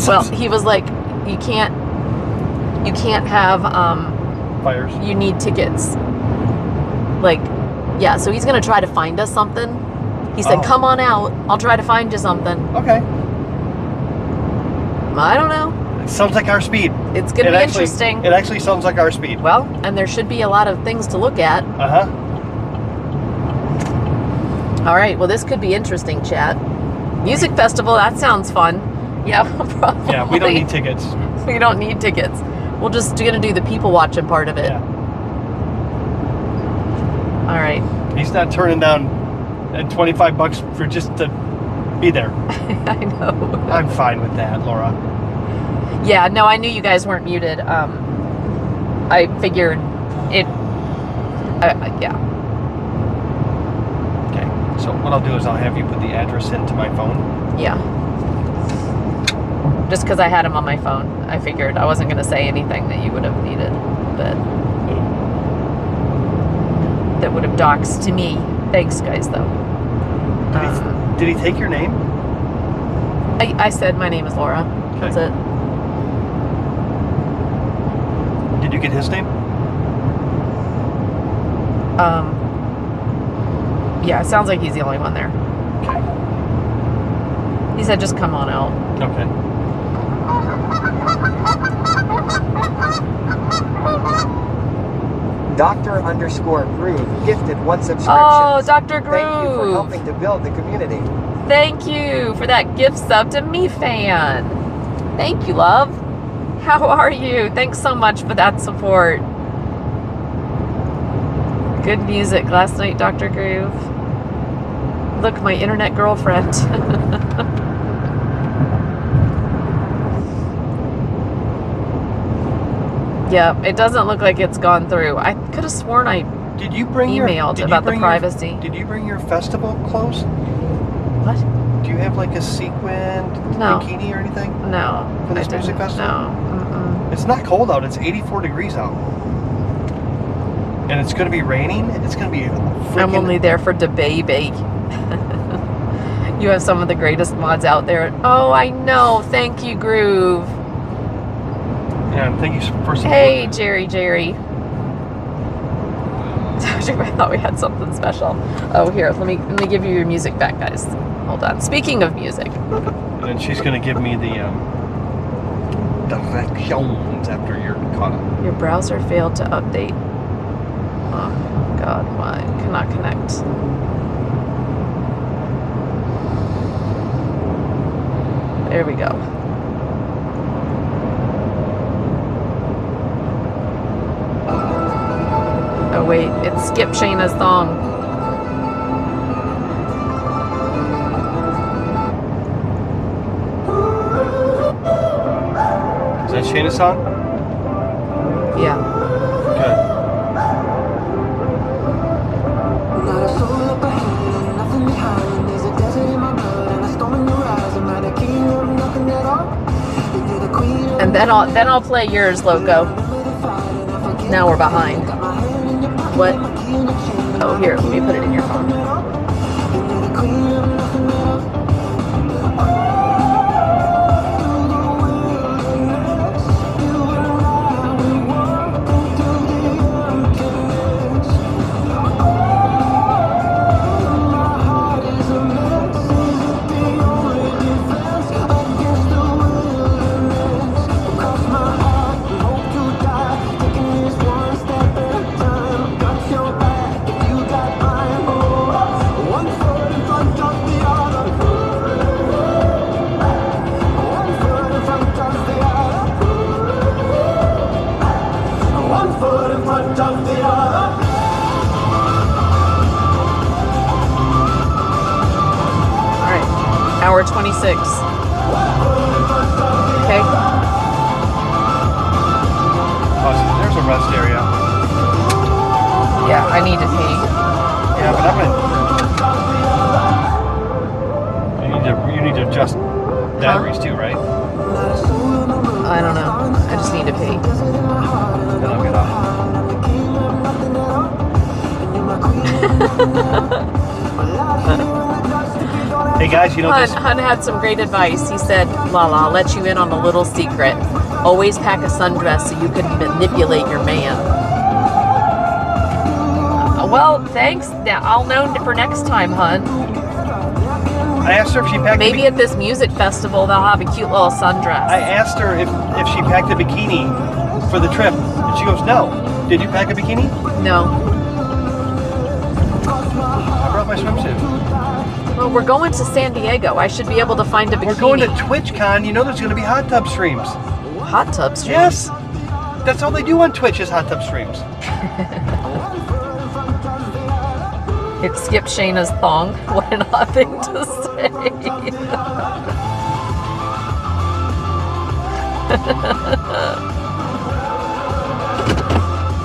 Well, he was like, you can't have fires. You need tickets. Like, yeah, so he's gonna try to find us something. He said, come on out. I'll try to find you something. Okay. I don't know. It sounds like our speed. It's going to be interesting. It actually sounds like our speed. Well, and there should be a lot of things to look at. Uh-huh. All right. Well, this could be interesting, chat. Music festival, that sounds fun. Yeah, probably. Yeah, we don't need tickets. We don't need tickets. We're just going to do the people watching part of it. Yeah. All right. He's not turning down $25 for just to be there. I know. I'm fine with that, Laura. Yeah, no, I knew you guys weren't muted. I figured it. Yeah. Okay. So what I'll do is I'll have you put the address into my phone. Yeah. Just because I had him on my phone, I figured I wasn't going to say anything that you would have needed, but that would have doxed to me. Thanks, guys, though. Did he take your name? I said my name is Laura. Okay. That's it. Did you get his name? Yeah, it sounds like he's the only one there. Okay. He said just come on out. Okay. Dr_Groove gifted 1 subscription. Oh, Dr. Groove. Thank you for helping to build the community. Thank you for that gift sub to me, fan. Thank you, love. How are you? Thanks so much for that support. Good music last night, Dr. Groove. Look, my internet girlfriend. Yeah, it doesn't look like it's gone through. I could have sworn I Did you bring emailed your, about the privacy. Did you bring your festival clothes? What? Do you have like a sequined No. bikini or anything? No. For this I music didn't. festival? No. Mm-mm. It's not cold out. It's 84 degrees out. And it's going to be raining. It's going to be freaking... I'm only there for the baby. You have some of the greatest mods out there. Oh, I know. Thank you, Groove. Yeah, thank you for supporting. Hey, Jerry. I thought we had something special. Oh, here. Let me give you your music back, guys. Hold on. Speaking of music. And she's going to give me the directions after you're caught up. Your browser failed to update. Oh, God. Why? Cannot connect. There we go. Oh wait, it's Skip Shayna's song. Is that Shayna's song? Yeah. Good. Not a soul up ahead, nothing behind. There's a desert in my blood and a storm in your eyes. I'm not a king of nothing at all. You're the queen of And then I'll play yours, Loco. Now we're behind. What? Oh, here, let me put it in your phone. Hour 26. Okay. Oh, so there's a rest area. Yeah, I need to pee. Yeah, but I'm gonna... You need to adjust batteries too, right? I don't know. I just need to pee. Then I'll get off. Hey guys, you know this... Hun had some great advice. He said, Lala, I'll let you in on a little secret. Always pack a sundress so you can manipulate your man. Well, thanks. I'll know for next time, hun. I asked her if she packed Maybe at this music festival they'll have a cute little sundress. I asked her if she packed a bikini for the trip, and she goes, no. Did you pack a bikini? No. I brought my swimsuit. Well, we're going to San Diego. I should be able to find a bikini. We're going to TwitchCon. You know there's going to be hot tub streams. Hot tub streams? Yes. That's all they do on Twitch is hot tub streams. It skipped Shayna's thong. What an odd thing to say.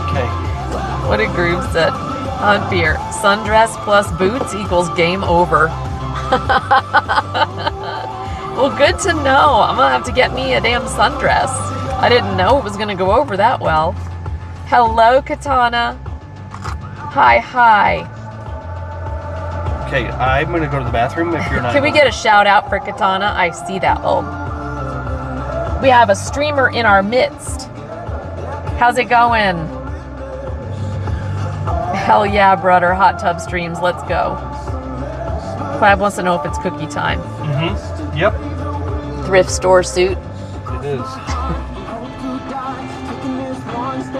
Okay. What a groove said. Hunt beer. Sundress plus boots equals game over. Well, good to know. I'm gonna have to get me a damn sundress. I didn't know it was gonna go over that well. Hello, Katana. Hi. Okay, I'm going to go to the bathroom if you're not... Can we get a shout out for Katana? I see that. Oh. We have a streamer in our midst. How's it going? Hell yeah, brother. Hot tub streams. Let's go. Clive wants to know if it's cookie time. Mm-hmm. Yep. Thrift store suit. It is.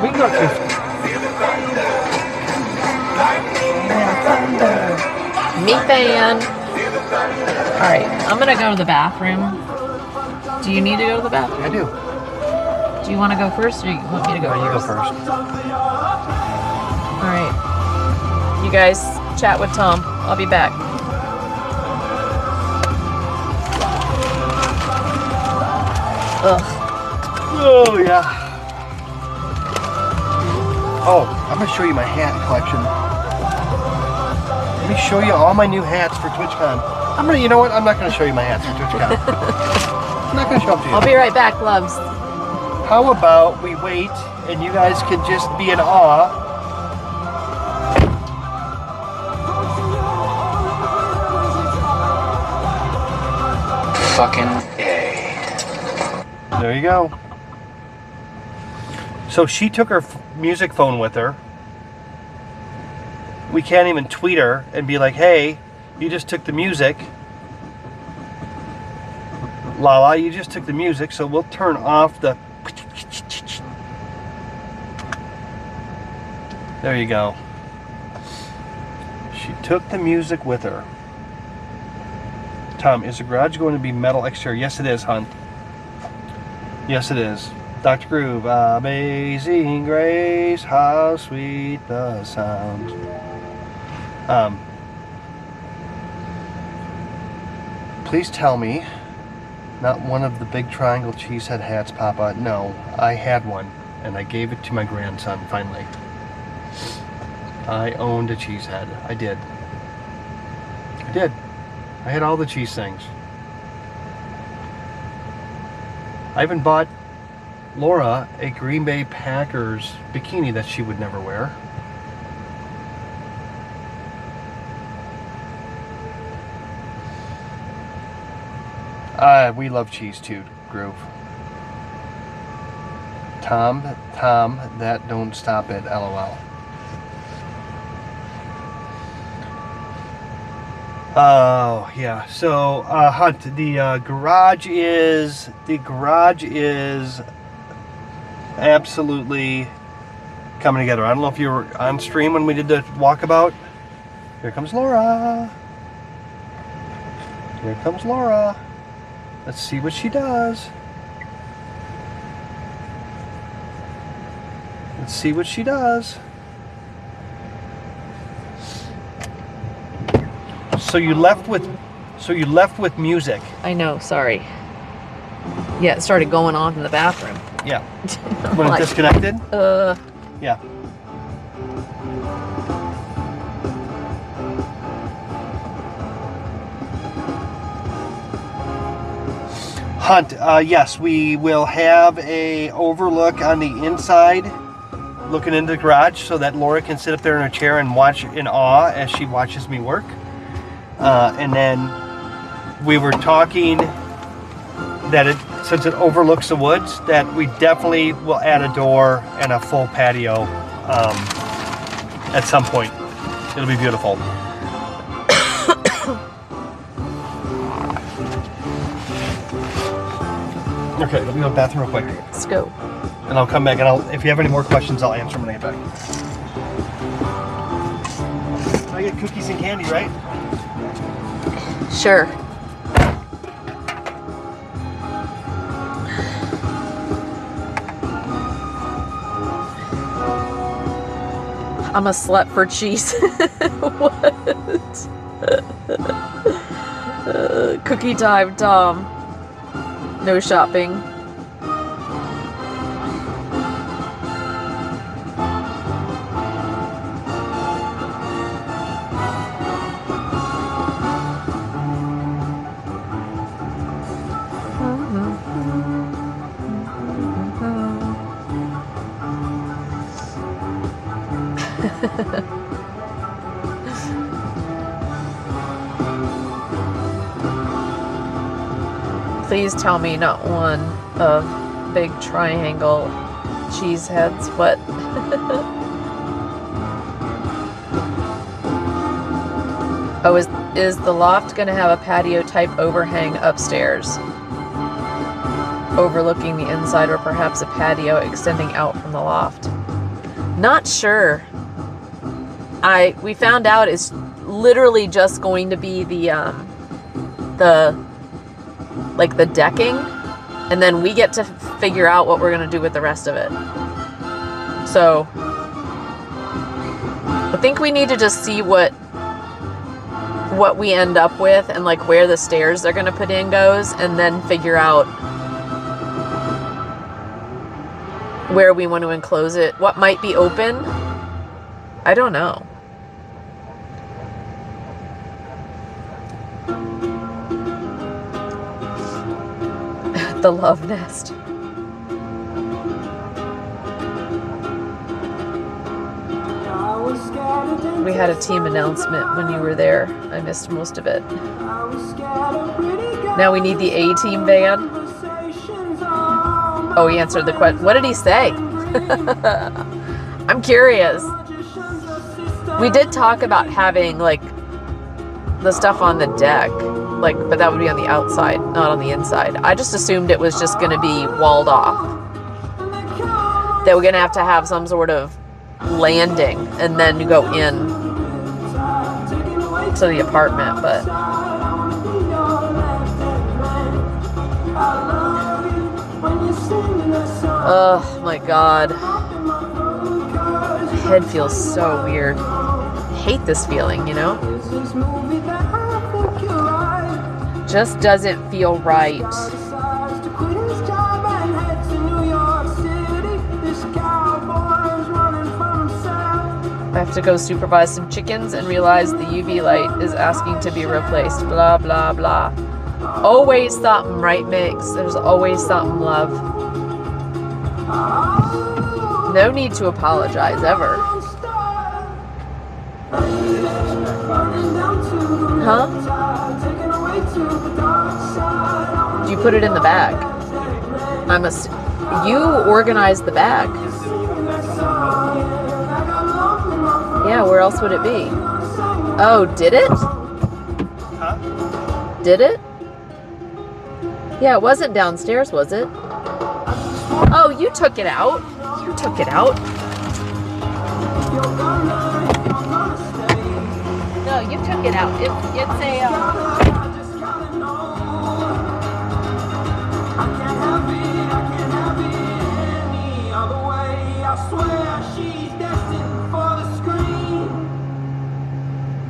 We can go to... Me fan. Alright, I'm gonna go to the bathroom. Do you need to go to the bathroom? I do. Do you want to go first, or you want me to go No, you go first? first. Alright. You guys chat with Tom. I'll be back. Ugh. Oh, yeah. Oh, I'm gonna show you my hat collection. Let me show you all my new hats for TwitchCon. You know what? I'm not gonna show you my hats for TwitchCon. I'm not gonna show them to you. I'll be right back, loves. How about we wait and you guys can just be in awe? Fucking A. There you go. So she took her music phone with her. We can't even tweet her and be like, hey, you just took the music. Lala, you just took the music, so we'll turn off the... There you go. She took the music with her. Tom, is the garage going to be metal exterior? Yes, it is, Hunt. Yes, it is. Dr. Groove, Amazing Grace, how sweet the sound. Please tell me, not one of the big triangle cheesehead hats, Papa. No, I had one, and I gave it to my grandson, finally. I owned a cheesehead. I did. I did. I had all the cheese things. I even bought Laura a Green Bay Packers bikini that she would never wear. We love cheese too, Groove. Tom, that don't stop it, LOL. Oh yeah. So Hunt, the garage is absolutely coming together. I don't know if you were on stream when we did the walkabout. Here comes Laura. Here comes Laura. Let's see what she does. Let's see what she does. So you left with music. I know, sorry. Yeah, it started going off in the bathroom. Yeah. When it disconnected? Yeah. Hunt, yes, we will have a overlook on the inside, looking into the garage, so that Laura can sit up there in her chair and watch in awe as she watches me work. And then we were talking that since it overlooks the woods, that we definitely will add a door and a full patio at some point. It'll be beautiful. Okay, let me go to the bathroom real quick. Let's go. And I'll come back, and if you have any more questions, I'll answer them when I get back. I get cookies and candy, right? Sure. I'm a slut for cheese. What? Cookie time, Tom. No shopping. Please tell me not one of big triangle cheese heads. What? Oh, is the loft gonna have a patio type overhang upstairs, overlooking the inside, or perhaps a patio extending out from the loft? Not sure. We found out it's literally just going to be the decking, and then we get to figure out what we're gonna do with the rest of it. So I think we need to just see what we end up with, and like where the stairs they're gonna put in goes, and then figure out where we want to enclose it. What might be open? I don't know. The love nest. We had a team announcement when you were there. I missed most of it. Now we need the A-team van. Oh, he answered the question. What did he say? I'm curious. We did talk about having like the stuff on the deck, like, but that would be on the outside, not on the inside. I just assumed it was just going to be walled off. That we're going to have some sort of landing and then go in to the apartment, but oh my god, head feels so weird. Hate this feeling, you know, just doesn't feel right. I have to go supervise some chickens and realize the UV light is asking to be replaced. Blah, blah, blah. Always something, right, Mix? There's always something, love. No need to apologize, ever. Huh? Do you put it in the bag? You organized the bag. Yeah, where else would it be? Oh, did it? Huh? Did it? Yeah, it wasn't downstairs, was it? Oh, you took it out. You took it out. No, you took it out. It's a...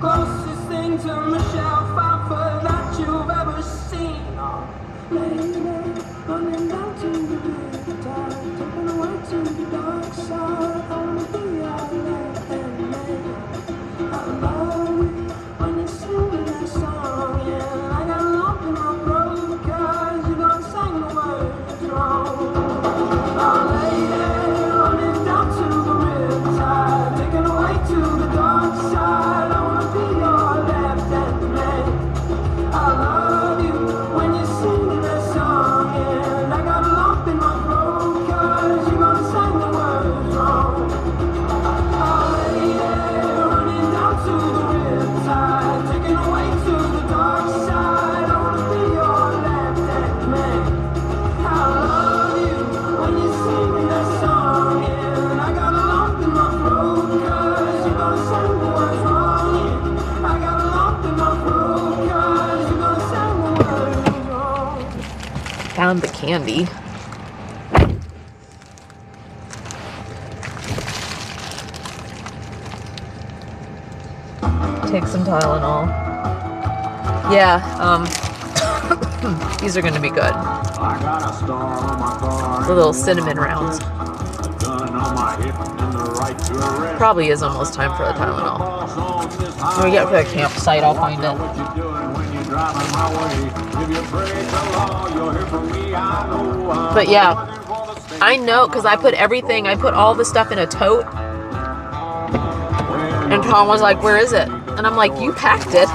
Closest thing to Michelle Pfeiffer that you've ever seen. Oh, lady, running down to the riptide, taken away to the dark side. I wanna be your lady. I love you when you sing that song. Yeah, I got a lump in my throat 'cause you don't sing the words wrong. Oh, lady, running down to the riptide, taken away to the dark side. Found the candy. Take some Tylenol. Yeah, these are gonna be good. The little cinnamon rounds. Probably is almost time for the Tylenol. When we get to the campsite, I'll find it. But yeah, I know, because I put all the stuff in a tote. And Tom was like, where is it? And I'm like, you packed it.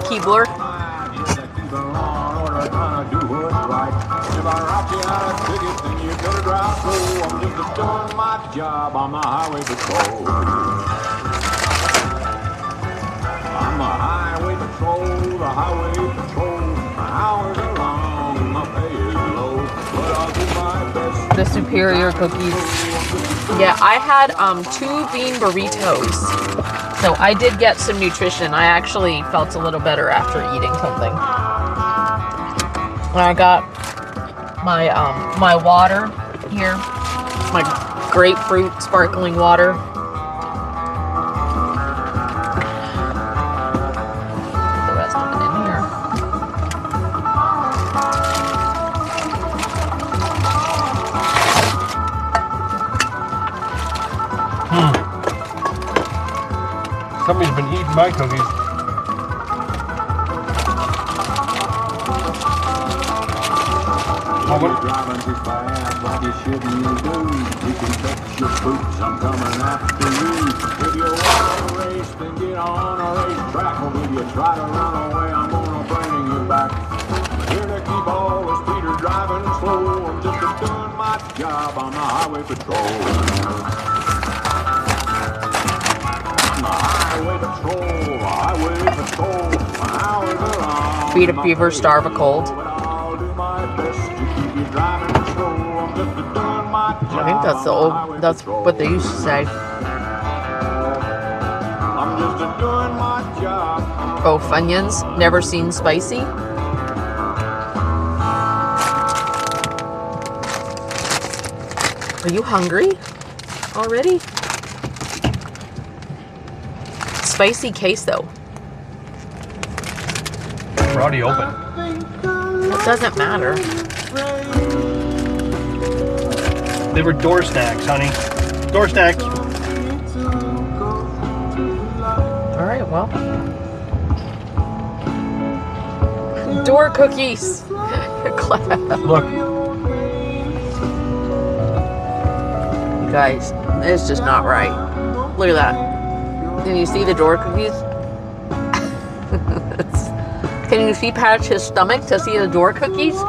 Keebler. I'm a highway patrol, the highway patrol. My hours are long, my pay is low, but I'll do my best. The superior cookies. Yeah, I had 2 bean burritos. So I did get some nutrition. I actually felt a little better after eating something. And I got my my water here. My grapefruit sparkling water. Somebody's been eating my cookies. If you're driving too fast like you shouldn't do, you can catch your boots, I'm coming after you. If you want to race, then get on a racetrack. Or if you try to run away, I'm gonna bring you back. Here to keep all the speeders driving slow, I'm just doing my job on the highway patrol. The highway patrol, the highway patrol, my hours are long. Feed a fever, starve a cold. I'll do my best to keep you driving slow. I'm just doing my job. I think that's the old, that's what they used to say. I'm just doing my job. Oh, Funyuns, never seen spicy? Are you hungry already? Spicy queso. We're already open. It doesn't matter. They were door snacks, honey. Door snacks. All right, well. Door cookies. Look. You guys, it's just not right. Look at that. Can you see the door cookies? Can you see Patch his stomach to see the door cookies?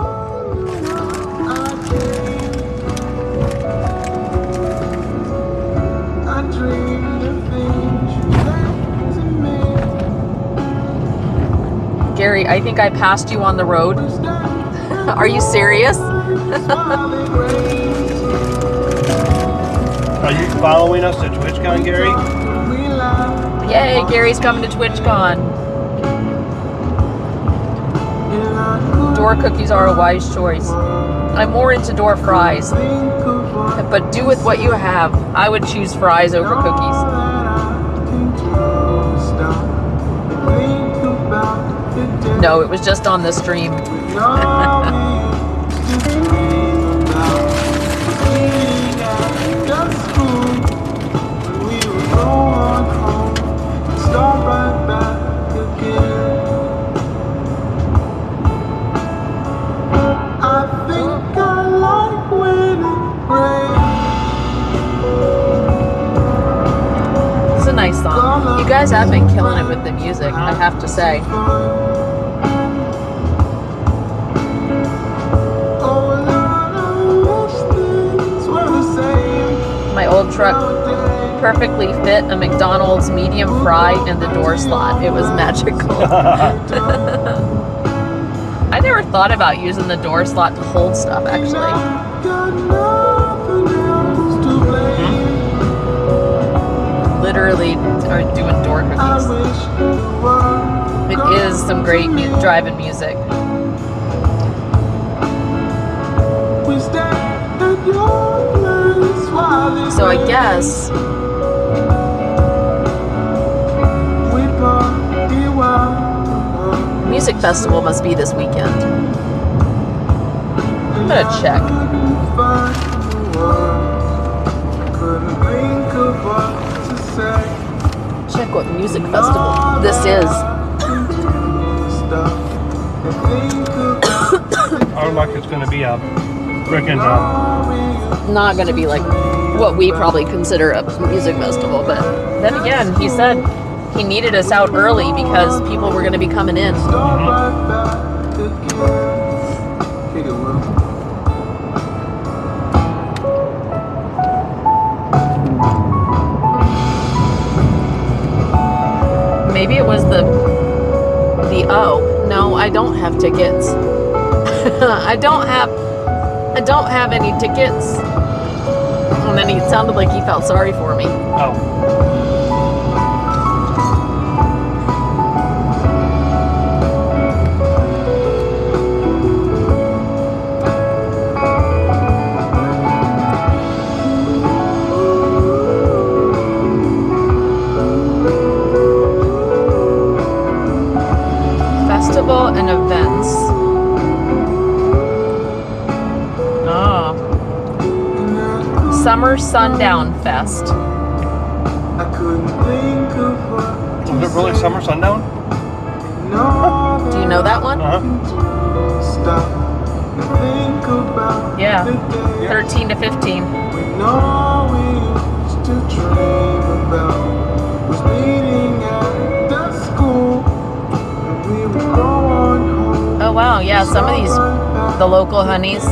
Gary, I think I passed you on the road. Are you serious? Are you following us to TwitchCon, Gary? Yay, Gary's coming to TwitchCon. Door cookies are a wise choice. I'm more into door fries. But do with what you have. I would choose fries over cookies. No, it was just on the stream. It's a nice song. You guys have been killing it with the music, I have to say. My old truck perfectly fit a McDonald's medium fry in the door slot. It was magical. I never thought about using the door slot to hold stuff, actually. Literally are doing door cookies. It is some great driving music. So I guess music festival must be this weekend. I'm gonna check. Check what music festival this is. Our luck is going to be a freaking. Not gonna be like what we probably consider a music festival, but then again, he said he needed us out early because people were gonna be coming in. Maybe it was the oh no, I don't have tickets. I don't have any tickets. And then it sounded like he felt sorry for me. Oh. Festival and events. Oh. Summer Sundown Fest. I couldn't think of what Was it really Summer Sundown? Do you know that one? Yeah. 13 to 15. Oh wow, yeah, some of these, the local honeys,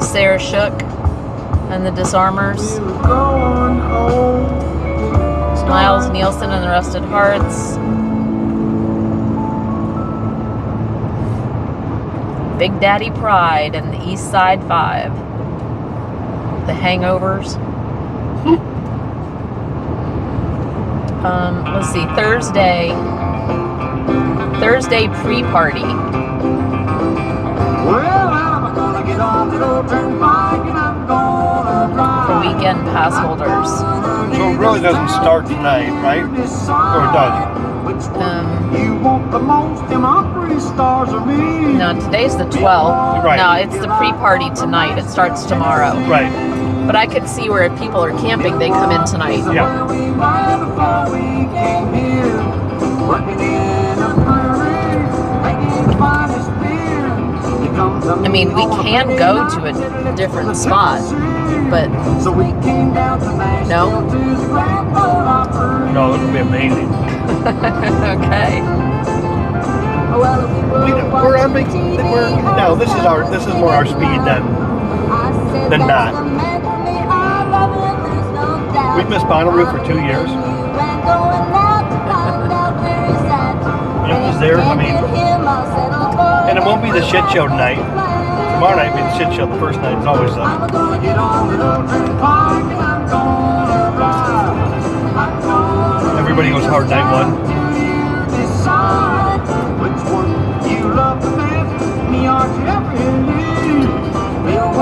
Sarah Shook and the Disarmers, Miles Nielsen and the Rusted Hearts, Big Daddy Pride and the East Side 5, the Hangovers. Let's see, Thursday pre-party. For weekend pass holders. So it really doesn't start tonight, right? Or it does? No, today's the 12th. Right. No, it's the pre-party tonight. It starts tomorrow. Right. But I could see where if people are camping, they come in tonight. Yeah. I mean, we can go to a different spot, but no? No, it would be amazing. Okay. We're on vacation. No, this is more our speed than not. We've missed Bonnaroo for 2 years. And it was there, I mean, and it won't be the shit show tonight. Tomorrow night will be the shit show. The first night is always the. Everybody goes hard night one.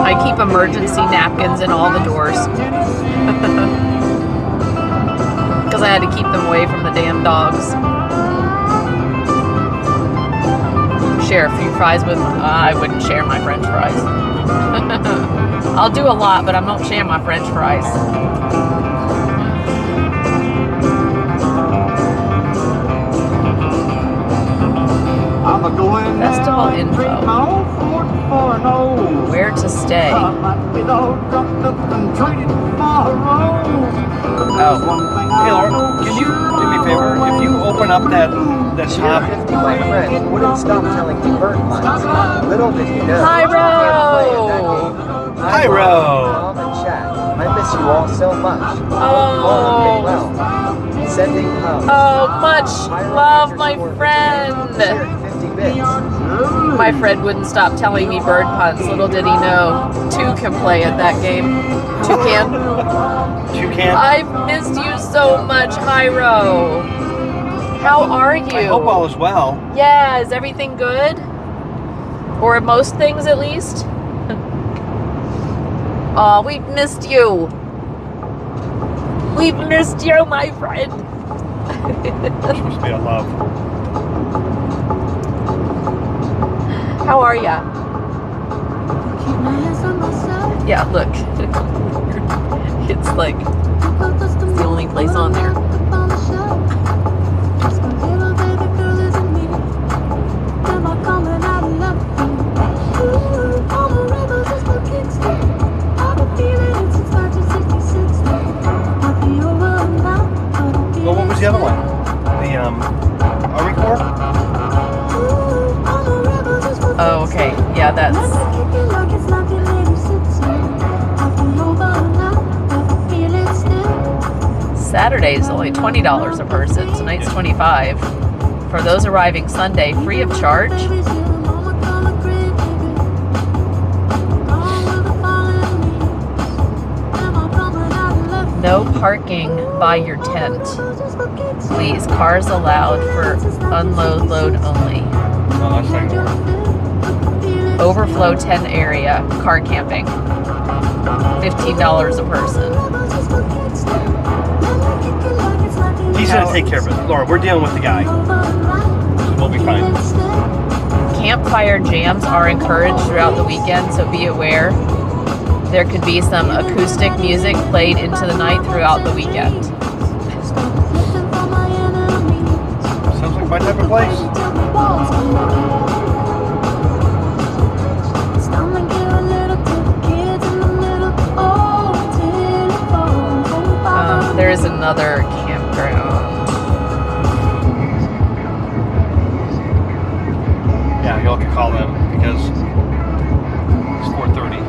I keep emergency napkins in all the doors. Because I had to keep them away from the damn dogs. Share a few fries with, I wouldn't share my french fries. I'll do a lot, but I don't share my french fries. Festival info. Where to stay. Oh. Hey Laura, can you do me a favor? If you open up that top. 50, my friend, wouldn't stop telling me bird puns. Little did you know. Hyro! Hyro! Tom and Shaq, I miss you all so much. Oh. Well, sending hugs. Oh, much love, my friend. 50 bits. My friend wouldn't stop telling me bird puns. Little did he know, two can play at that game. Toucan. Toucan. I've missed you so much, Hyro. How are you? I hope all is well. Yeah, is everything good? Or most things at least? Oh, we've missed you. We've missed you, my friend. Supposed to be a love. How are ya? Yeah, look. It's like it's the only place on there. Well, what was the other one? The Army Corps? Oh, okay. Yeah, that's. Saturday is only $20 a person. Tonight's $25. For those arriving Sunday, free of charge. No parking by your tent. Please, cars allowed for unload load only. Oh, that's not gonna work. Overflow 10 area, car camping. $15 a person. He's gonna take care of it. Laura, we're dealing with the guy. We'll be fine. Campfire jams are encouraged throughout the weekend, so be aware. There could be some acoustic music played into the night throughout the weekend. my type of place. There is another campground. Yeah, you'll have to call them because it's 4:30.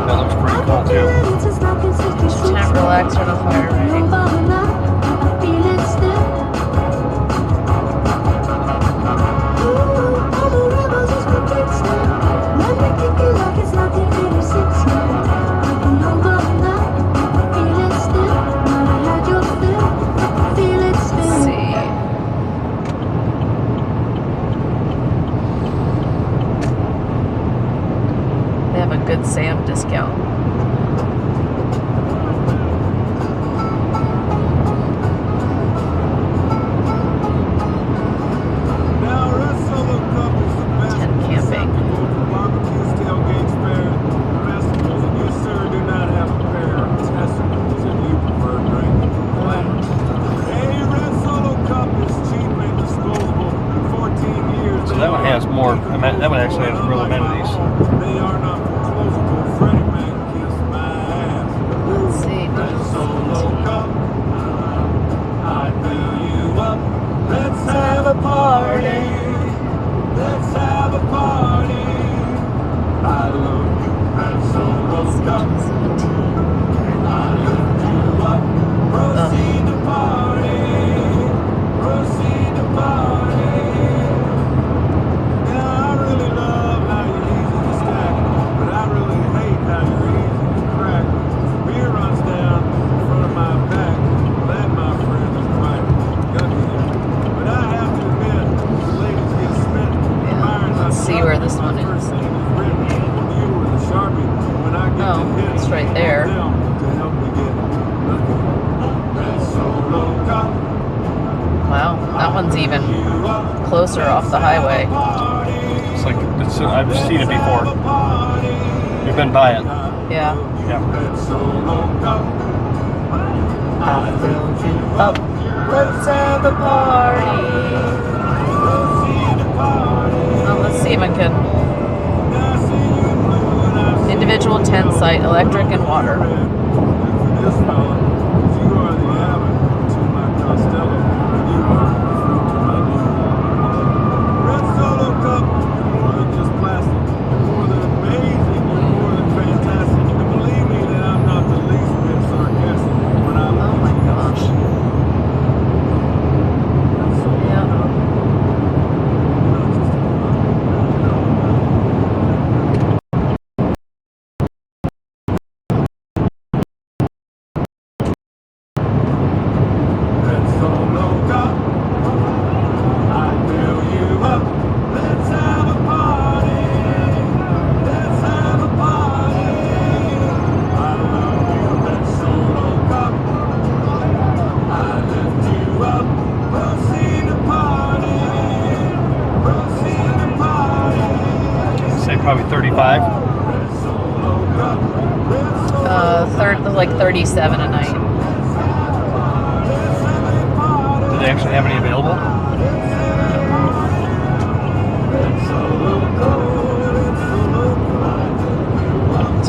That looks pretty cool too. Tent relax on a fire ring. Let's see. They have a Good Sam discount. Tent camping. So that one has more. That one actually has real amenities. Let's see. Let's have a party. Let's have a party. I love you, Red Solo Cup. I lift you up. Proceed to party. Proceed to party. Yeah, I really love how you're easy to stack, but I really hate how you're easy to crack. The beer runs down in front of my back. That, my friend, is quite gutsy. But I have to admit, the ladies get smitten. Yeah, let's see where this one is. Oh, it's right there. Wow, that one's even closer off the highway. It's like I've seen it before. We've been by it. Yeah. Yeah. I filled you up. Let's have a party. Oh, let's see if I can. Individual tent site, electric and water. Oh my gosh. Yeah. Say probably 35. Like 37 a night. Do they actually have any available?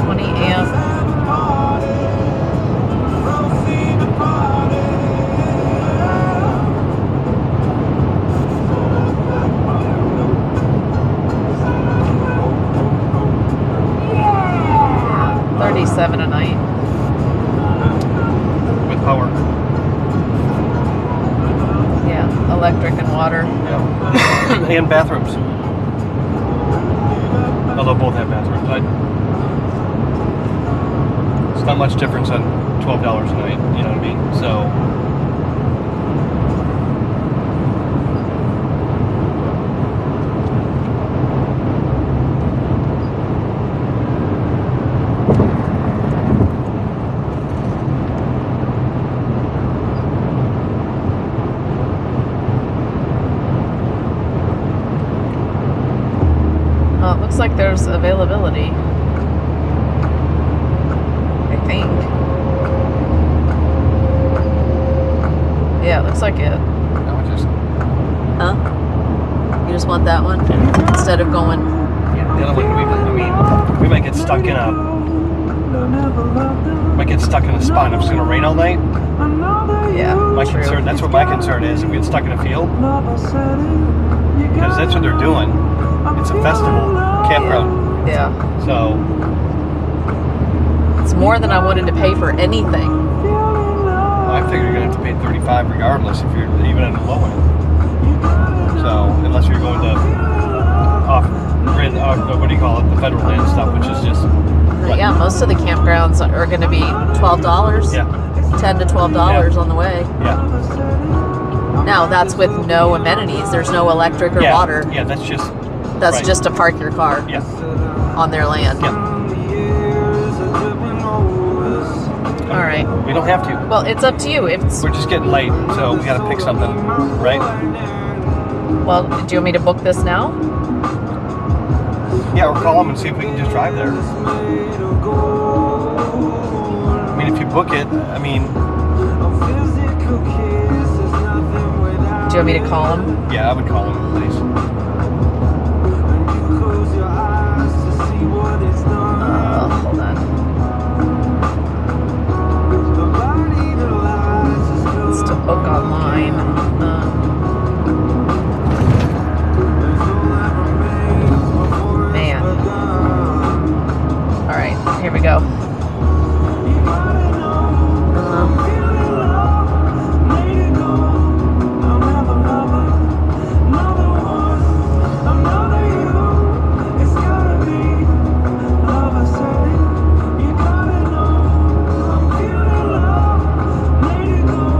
20 amp. $37 a night. With power. Yeah, electric and water. Yeah. And bathrooms. Although both have bathrooms. It's not much difference on $12 a night, you know what I mean? So looks like there's availability. I think. Yeah, it looks like it. I would just, Huh? You just want that one instead of going. yeah, the other one, we might get stuck in a spot. If it's going to rain all night. Yeah. My true. concern, that's what my concern is, if we get stuck in a field. Because that's what they're doing. It's a festival campground. Yeah. So, It's more than I wanted to pay for anything. I figure you're going to have to pay $35 regardless if you're even at the low end. So, unless you're going to off-grid, what do you call it, the federal land stuff, which is just... what? Yeah, most of the campgrounds are going to be $12. Yeah. $10 to $12 Yeah. on the way. Yeah. Now that's with no amenities. There's no electric or Yeah. water. Yeah, that's just... That's right. just to park your car Yeah. on their land. Yeah. All right. We don't have to. Well, it's up to you. If it's, We're just getting late, so we got to pick something, right? well, do you want me to book this now? Yeah, or call them and see if we can just drive there. I mean, if you book it, I mean, Do you want me to call them? yeah, I would call them, please. Hold on. It's to book online. Man. All right, here we go.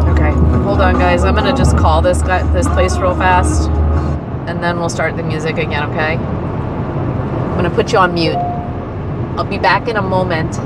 Okay, hold on, guys. I'm gonna just call this place real fast, and then we'll start the music again. Okay? I'm gonna put you on mute. I'll be back in a moment.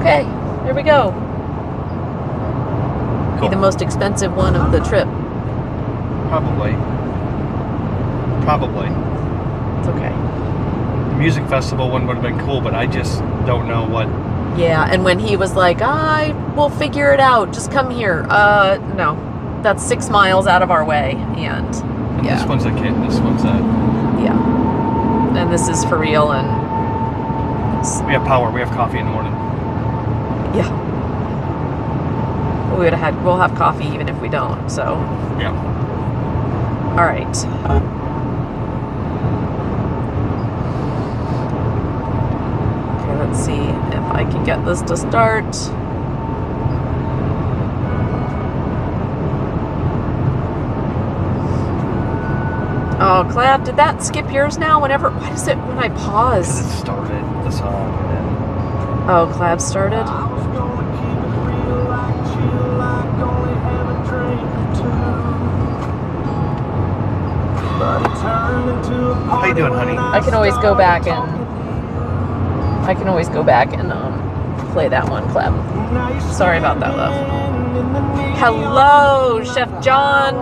Okay, there we go. Be Cool. the most expensive one of the trip. Probably. It's okay. The music festival one would have been cool, but I just don't know what. Yeah, and when he was like, I will figure it out, just come here. No. That's 6 miles out of our way, and And yeah. this one's a kid. This one's a. Yeah. And this is for real, and We have power. We have coffee in the morning. yeah. We'll have coffee even if we don't, so. Yeah. All right. Okay, let's see if I can get this to start. Oh, Clab, did that skip yours now? Why does it when I Because pause? it started the song. And Oh, Clab started? I was gonna keep it real, like chill, like only have a drink or two. But it turned into a How you doing, honey? I can always go back and play that one, Clem. Sorry about that, love. Hello, Chef John.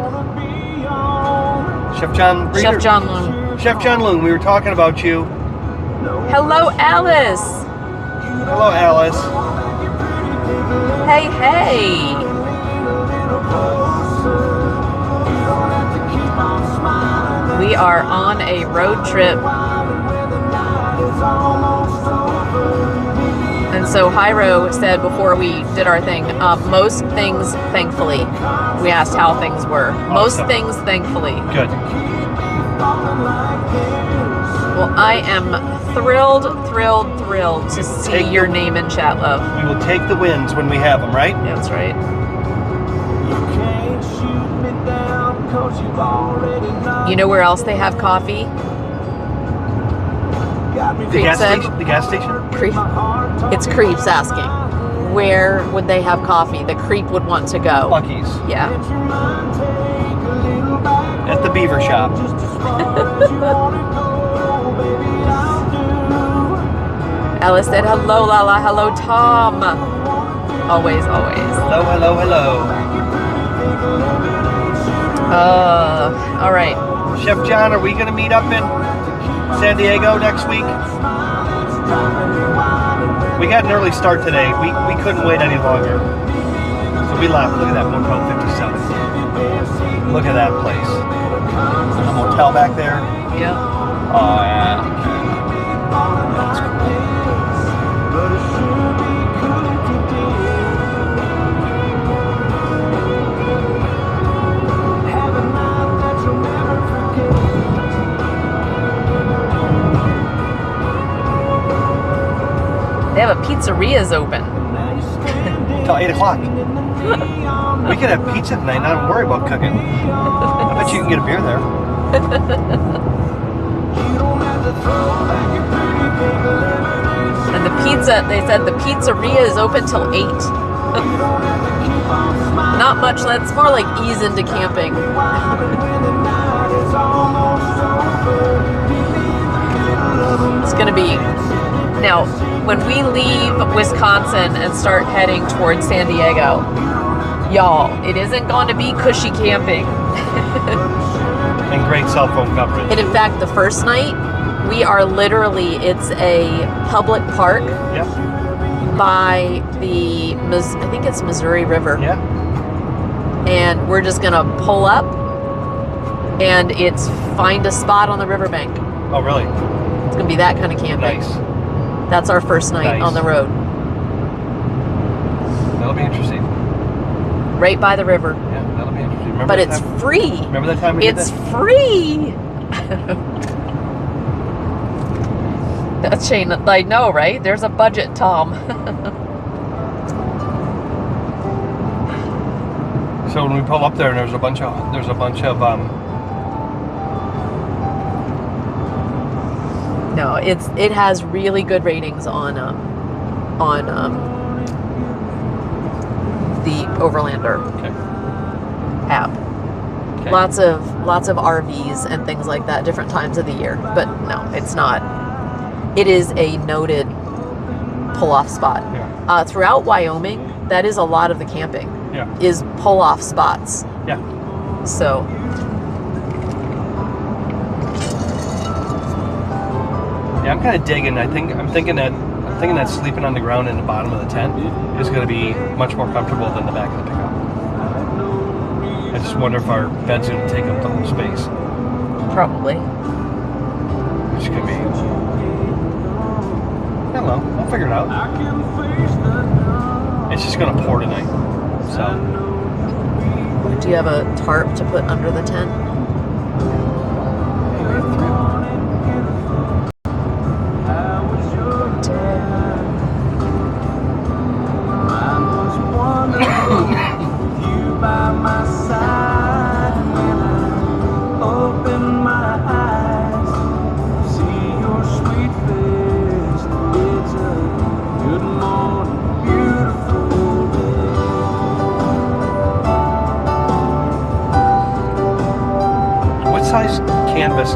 Chef John. Reader. Chef John Loon. Chef John Loon. We were talking about you. Hello, Alice. Hello, Alice. Hey, hey. We are on a road trip. And so Hyro said before we did our thing, most things thankfully. We asked how things were. Most Awesome. things thankfully. Good. Well, I am thrilled to see your name in chat, love. We will take the wins when we have them, right? That's right. You know where else they have coffee? The Creep gas said. station. The gas station. Creep. It's Creeps asking. Where would they have coffee? The Creep would want to go. Buc-ee's. Yeah. At the Beaver Shop. Alice said, hello, Lala. Hello, Tom. Always, always. Hello, hello, hello. All right. Chef John, are we going to meet up in San Diego next week? We got an early start today. We couldn't wait any longer. So we left. Look at that Motel 57. Look at that place. A motel back there. Yeah. Oh, yeah. That's cool. They have a pizzeria's open. Till 8 o'clock. We could have pizza tonight, not worry about cooking. I bet you can get a beer there. And the pizza, they said the pizzeria is open till 8. Not much, that's more like ease into camping. It's gonna be, now, when we leave Wisconsin and start heading towards San Diego, y'all, it isn't going to be cushy camping. And great cell phone coverage. And in fact, the first night, we are literally, it's a public park Yep. by the, I think it's Missouri River. Yeah. And we're just gonna pull up and it's find a spot on the riverbank. Oh, really? It's gonna be that kind of camping. Nice. That's our first night Nice. on the road. That'll be interesting. Right by the river. Yeah, that'll be interesting. Remember But that it's time? free. Remember that time we It's did that? free. That's Shane. I know, right? There's a budget, Tom. So when we pull up there, and there's a bunch of No, it has really good ratings on the Overlander app. Okay. Lots of RVs and things like that, different times of the year. But no, it's not. It is a noted pull-off spot. Yeah. throughout Wyoming, that is a lot of the camping. Yeah. Is pull-off spots. Yeah. So. Yeah, I'm kind of digging. I'm thinking that sleeping on the ground in the bottom of the tent is going to be much more comfortable than the back of the pickup. I just wonder if our bed's going to take up the whole space. Probably. Which could be. I don't know. We'll figure it out. It's just going to pour tonight. So. Do you have a tarp to put under the tent? Size canvas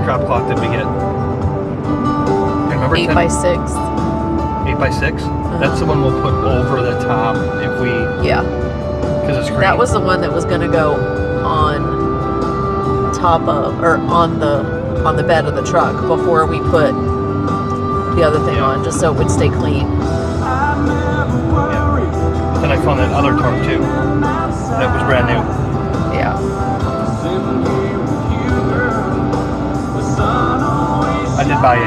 drop cloth did we get? Remember 8 by 6. 8 by 6? That's the one we'll put over the top if we. Yeah. Because it's green. That was the one that was going to go on top of, or on the bed of the truck before we put the other thing on, just so it would stay clean. Yeah. Then I found that other tarp too. That was brand new. Yeah. I did buy a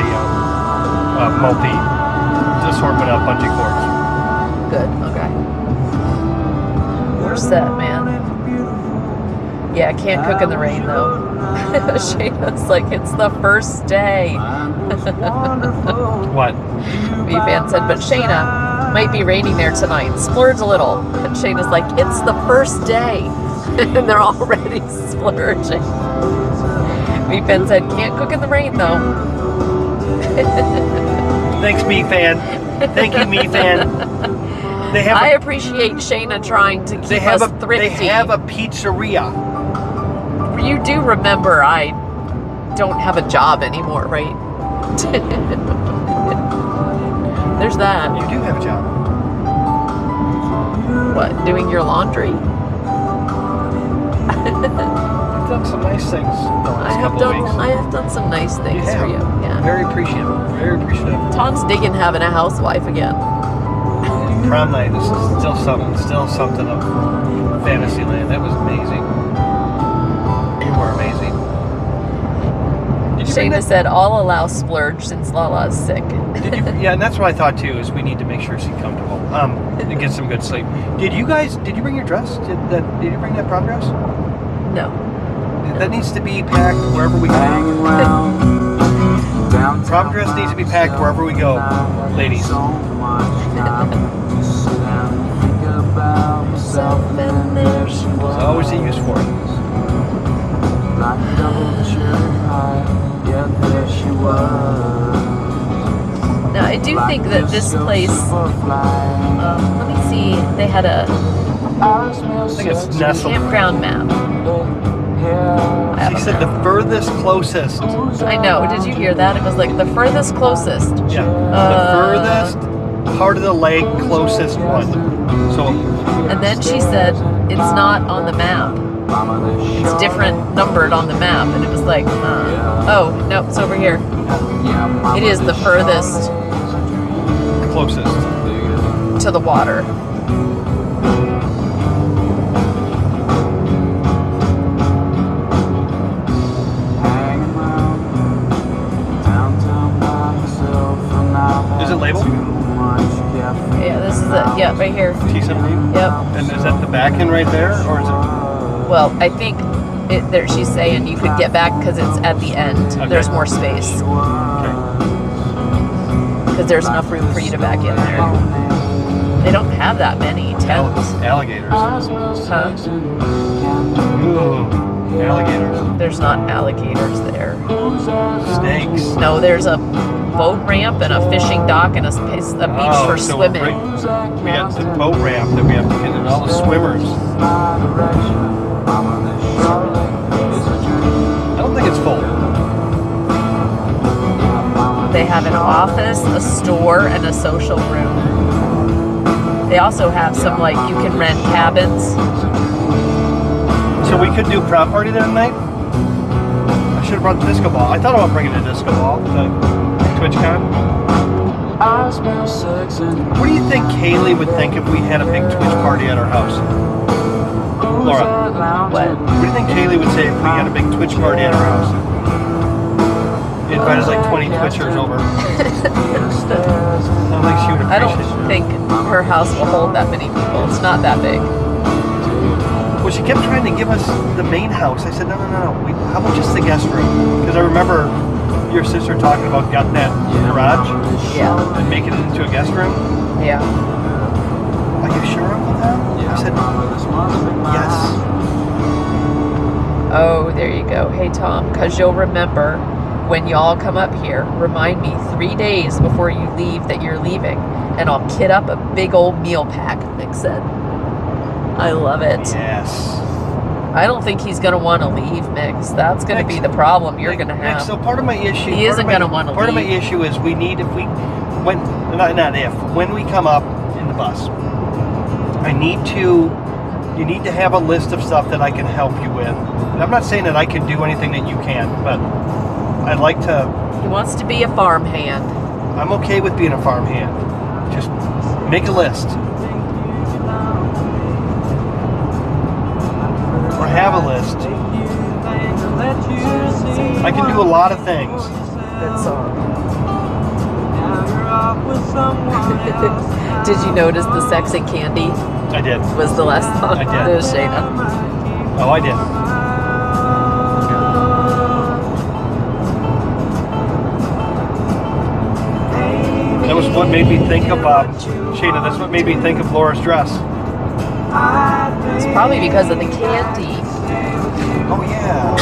multi assortment of bungee cords. Good. Okay. We're set, man. Yeah, can't cook in the rain though. Shayna's like, it's the first day. What? V-Fan said, but Shayna, might be raining there tonight. Splurge a little. And Shayna's like, it's the first day. And they're already splurging. V-Fan said, can't cook in the rain though. Thanks, Me-Fan. Thank you, Me-Fan. I appreciate Shayna trying to keep us thrifty. They have a pizzeria. You do remember I don't have a job anymore, right? There's that. You do have a job. What, doing your laundry? You've done some nice things the last couple of weeks. I have done some nice things for you. Yeah. Very appreciative. Very appreciative. Tom's digging having a housewife again. Prom night, this is still something of Fantasyland. That was amazing. You were amazing. Shayna said, I'll allow splurge since Lala's sick. Yeah, and that's what I thought too, is we need to make sure she's comfortable. And get some good sleep. Did you bring your dress? Did you bring that prom dress? No. That needs to be packed wherever we go. Prom dress needs to be packed wherever we go, ladies. There's always a use for it. Now, I do think that this place, let me see, they had a I think it's nestled. campground map. She said the furthest closest. I know, did you hear that? It was like the furthest closest. Yeah, the furthest part of the lake closest one. So. And then she said, it's not on the map. It's different numbered on the map. And it was like, oh, no, it's over here. It is the furthest. Closest. To the water. Is it labeled? Yeah, this is it. Yeah, right here. T17? Yep. And is that the back end right there, or is it? Well, I think there she's saying you could get back because it's at the end. Okay. There's more space. Okay. Because there's enough room for you to back in there. They don't have that many tents. Alligators. Huh? Ooh, alligators. There's not alligators there. Snakes. No, there's a boat ramp and a fishing dock and a beach for swimming. We got the boat ramp that we have to get in, all the swimmers. I don't think it's full. They have an office, a store, and a social room. They also have some, like, you can rent cabins. So we could do prom party that night? I should have brought the disco ball. I thought about bringing a disco ball to TwitchCon. What do you think Kaylee would think if we had a big Twitch party at our house? Laura, what do you think Kaylee would say if we had a big Twitch party at our house? Invited like 20 Twitchers over. I don't think she would appreciate I don't think her house will hold that many people. It's not that big. Well, she kept trying to give us the main house. I said, no. How about just the guest room? Because I remember your sister talking about getting that garage and making it into a guest room. Yeah. Are you sure about that? I said, yes. Oh, there you go. Hey, Tom, because you'll remember when y'all come up here, remind me 3 days before you leave that you're leaving, and I'll kit up a big old meal pack, Mick said. I love it. Yes. I don't think he's going to want to leave, Mix. That's going to be the problem you're going to have. So part of my issue... He isn't going to want to leave. Part of my issue is we need, when we come up in the bus, you need to have a list of stuff that I can help you with. And I'm not saying that I can do anything that you can, but I'd like to... He wants to be a farmhand. I'm okay with being a farmhand. Just make a list. Or have a list. I can do a lot of things. Good song. Did you notice the Sexy Candy? I did. Was the last song? I did. It was Shayna. Oh, I did. That was what made me think of Shayna. That's what made me think of Laura's dress. It's probably because of the candy. Oh yeah.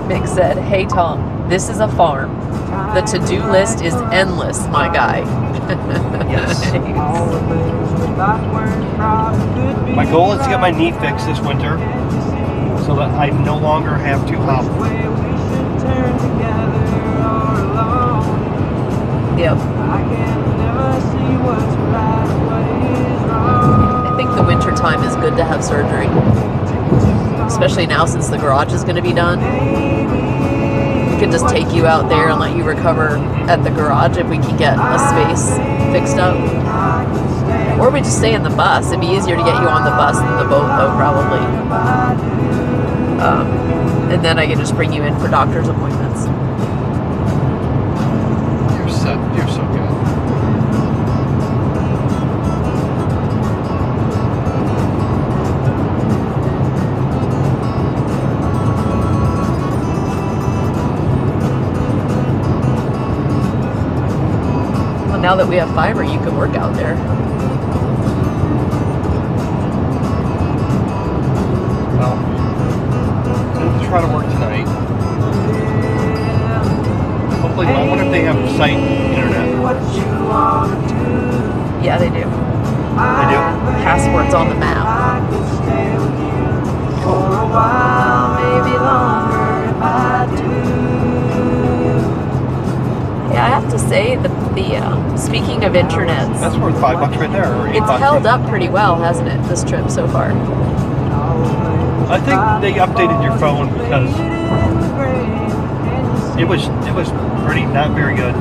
Mick said, "Hey Tom, this is a farm. The to-do list is endless, my guy." Yes. My goal is to get my knee fixed this winter, so that I no longer have to hobble. Yep. I think the winter time is good to have surgery. Especially now since the garage is going to be done. We could just take you out there and let you recover at the garage if we can get a space fixed up. Or we just stay in the bus. It'd be easier to get you on the bus than the boat though, probably. And then I can just bring you in for doctor's appointments. You're so good. Well, now that we have fiber, you can work out there. Well, I'm going to try to work tonight. Hopefully, I wonder if they have site internet. Yeah, they do. They do? Passport's on the map. Yeah, I have to say that speaking of internets, That's worth $5 right there. Or $8 it's held up pretty well, hasn't it, this trip so far? I think they updated your phone because it was pretty not very good.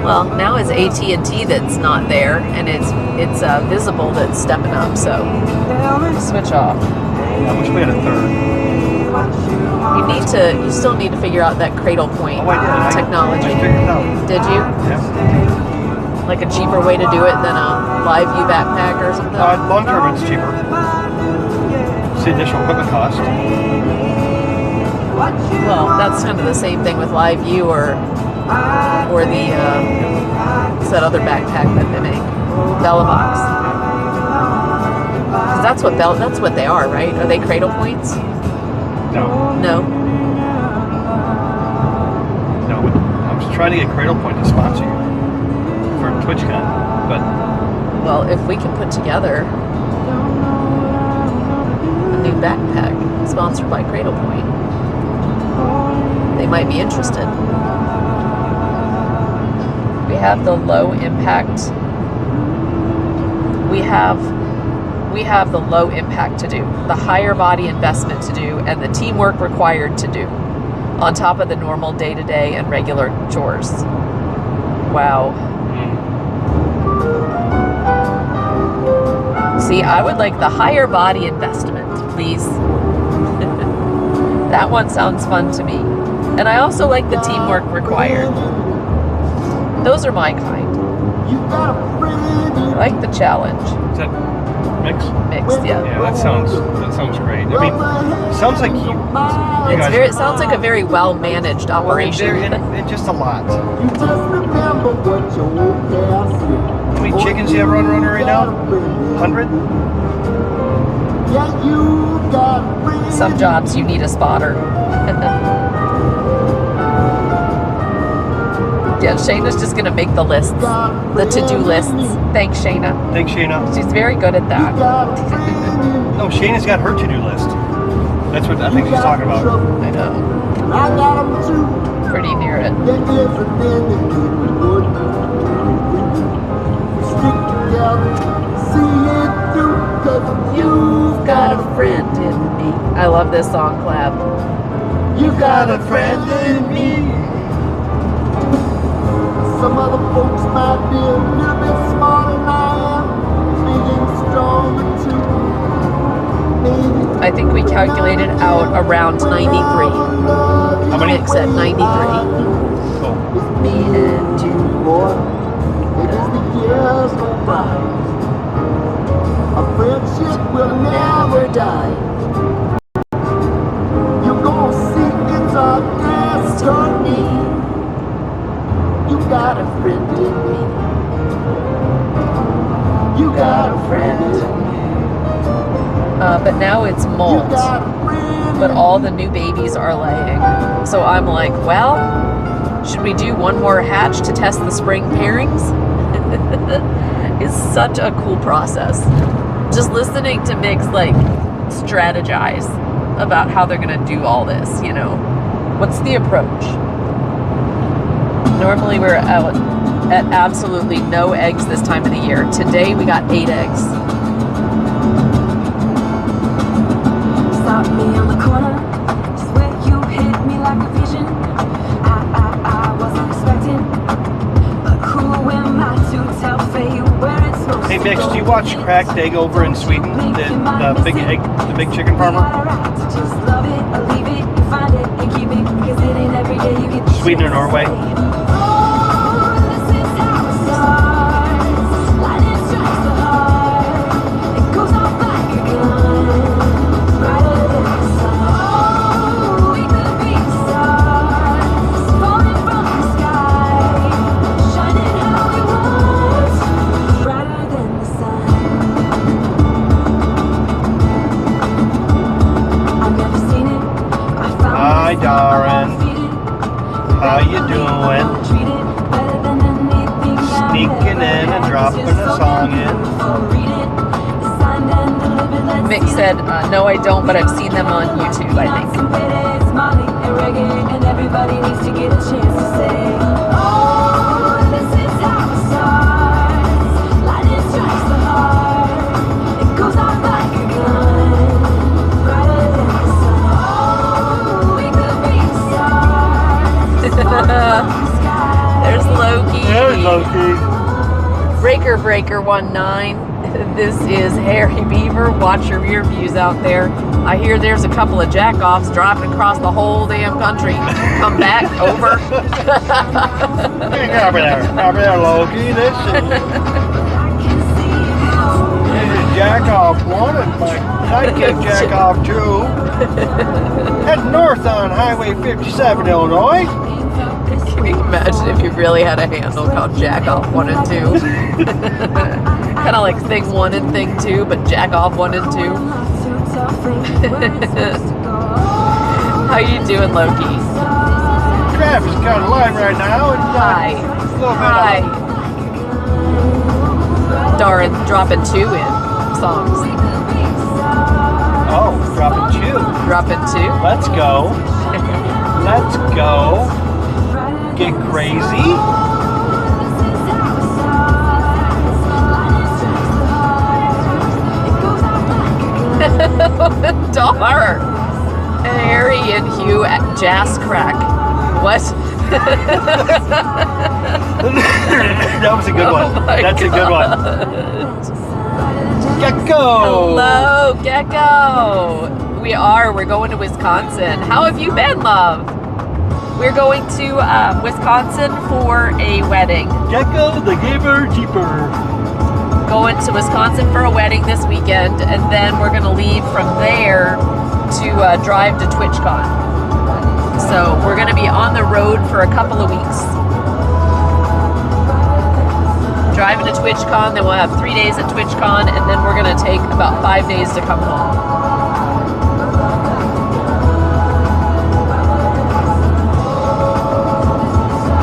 Well, now it's AT&T that's not there, and it's Visible that's stepping up. So switch off. I wish we had a third. You still need to figure out that Cradle Point Oh, I did. technology. I figured it out. Did you? Yeah. Like a cheaper way to do it than a Live View backpack or something? Long term, it's cheaper. It's the initial equipment cost. Well, that's kind of the same thing with Live View or the what's that other backpack that they make? Bellabox. 'Cause that's what they are, right? Are they Cradle Points? No. No. No. I was trying to get Cradle Point to sponsor you for TwitchCon, but Well, if we can put together a new backpack sponsored by Cradle Point, they might be interested. We have the low impact. We have the low impact to do, the higher body investment to do, and the teamwork required to do, on top of the normal day-to-day and regular chores. Wow. See, I would like the higher body investment, please. That one sounds fun to me. And I also like the teamwork required. Those are my kind. I like the challenge. Is that mixed? Mixed, yeah. Yeah, that sounds great. I mean, sounds like you guys. It sounds like a very well-managed operation. And just a lot. How many chickens do you have running right now? 100? Some jobs you need a spotter. Yeah, Shayna's just gonna make the lists, the to-do lists. Thanks, Shayna. Thanks, Shayna. She's very good at that. No, Shayna's got her to-do list. That's what I think she's talking about. I know. Pretty near it. You've got a friend in me. I love this song, Clap. You've got a friend in me. Some other folks might be a little bit smarter than I am, big and stronger too. Maybe I think we calculated out around 93. How many? Nick said 93. Cool. me and you, boy. It is the years go by. Our friendship will never die. You're gonna see it's our destiny. You got a friend in me. You got a friend in me. But now it's molt. But all the new babies are laying. So I'm like, well, should we do one more hatch to test the spring pairings? It's such a cool process. Just listening to Mix like strategize about how they're gonna do all this, you know. What's the approach? Normally we're out at absolutely no eggs this time of the year. Today we got 8 eggs. Stop me on the corner, swear you hit me like a vision. I wasn't expecting, but who am I to tell fate where it's supposed Hey to Mix, go? do you watch Cracked Egg over in Sweden? The big egg, the big chicken farmer? Just love it or leave it, you find it and keep it, because it ain't every day you get the Sweden or chance to Norway? say, oh, this is how it starts. Lightning strikes the heart, it goes off like a gun, brighter than the sun. Oh, we could be stars, falling from the sky, shining how we want, brighter than the sun. I've never seen it. I found Hi, this Darren. undefeated. How you doing? Treated better than anything I've Sneaking ever in and had. dropping Just a so song in. read it, signed and delivered. Let's Mix see said, it. no I don't, but I've seen them on YouTube, I think. It's Molly and reggae, and everybody needs to get a chance to say, oh, this is how it starts. Lightning strikes the heart, it goes off like a gun, brighter than the sun. Oh, we could be stars, falling from the sky. There's Loki. There's Loki. Breaker 19. This is Harry Beaver. Watch your rear views out there. I hear there's a couple of jack-offs driving across the whole damn country. Come back, over. Hey, over there, Loki. This is Jack Off 1 and my sidekick Jack Off 2. Heading north on Highway 57, Illinois. Can you imagine if you really had a handle called Jack Off 1 and 2? Kind of like Thing 1 and Thing 2, but Jack Off 1 and 2. How you doing, Loki? Traffic's kind of light right now. It's Hi. a little bit Hi. Darn, dropping 2 in songs. Oh, dropping 2. Dropping 2. Let's go. Let's go. Get crazy. Dar. Harry and Hugh at Jazz Crack. What? That was a good one. Oh my That's a good one. Gecko. Hello, Gecko. We're going to Wisconsin. How have you been, love? We're going to Wisconsin for a wedding. Gecko the Gamer Jeeper. Going to Wisconsin for a wedding this weekend, and then we're going to leave from there to drive to TwitchCon. So we're going to be on the road for a couple of weeks. Driving to TwitchCon, then we'll have 3 days at TwitchCon, and then we're going to take about 5 days to come home.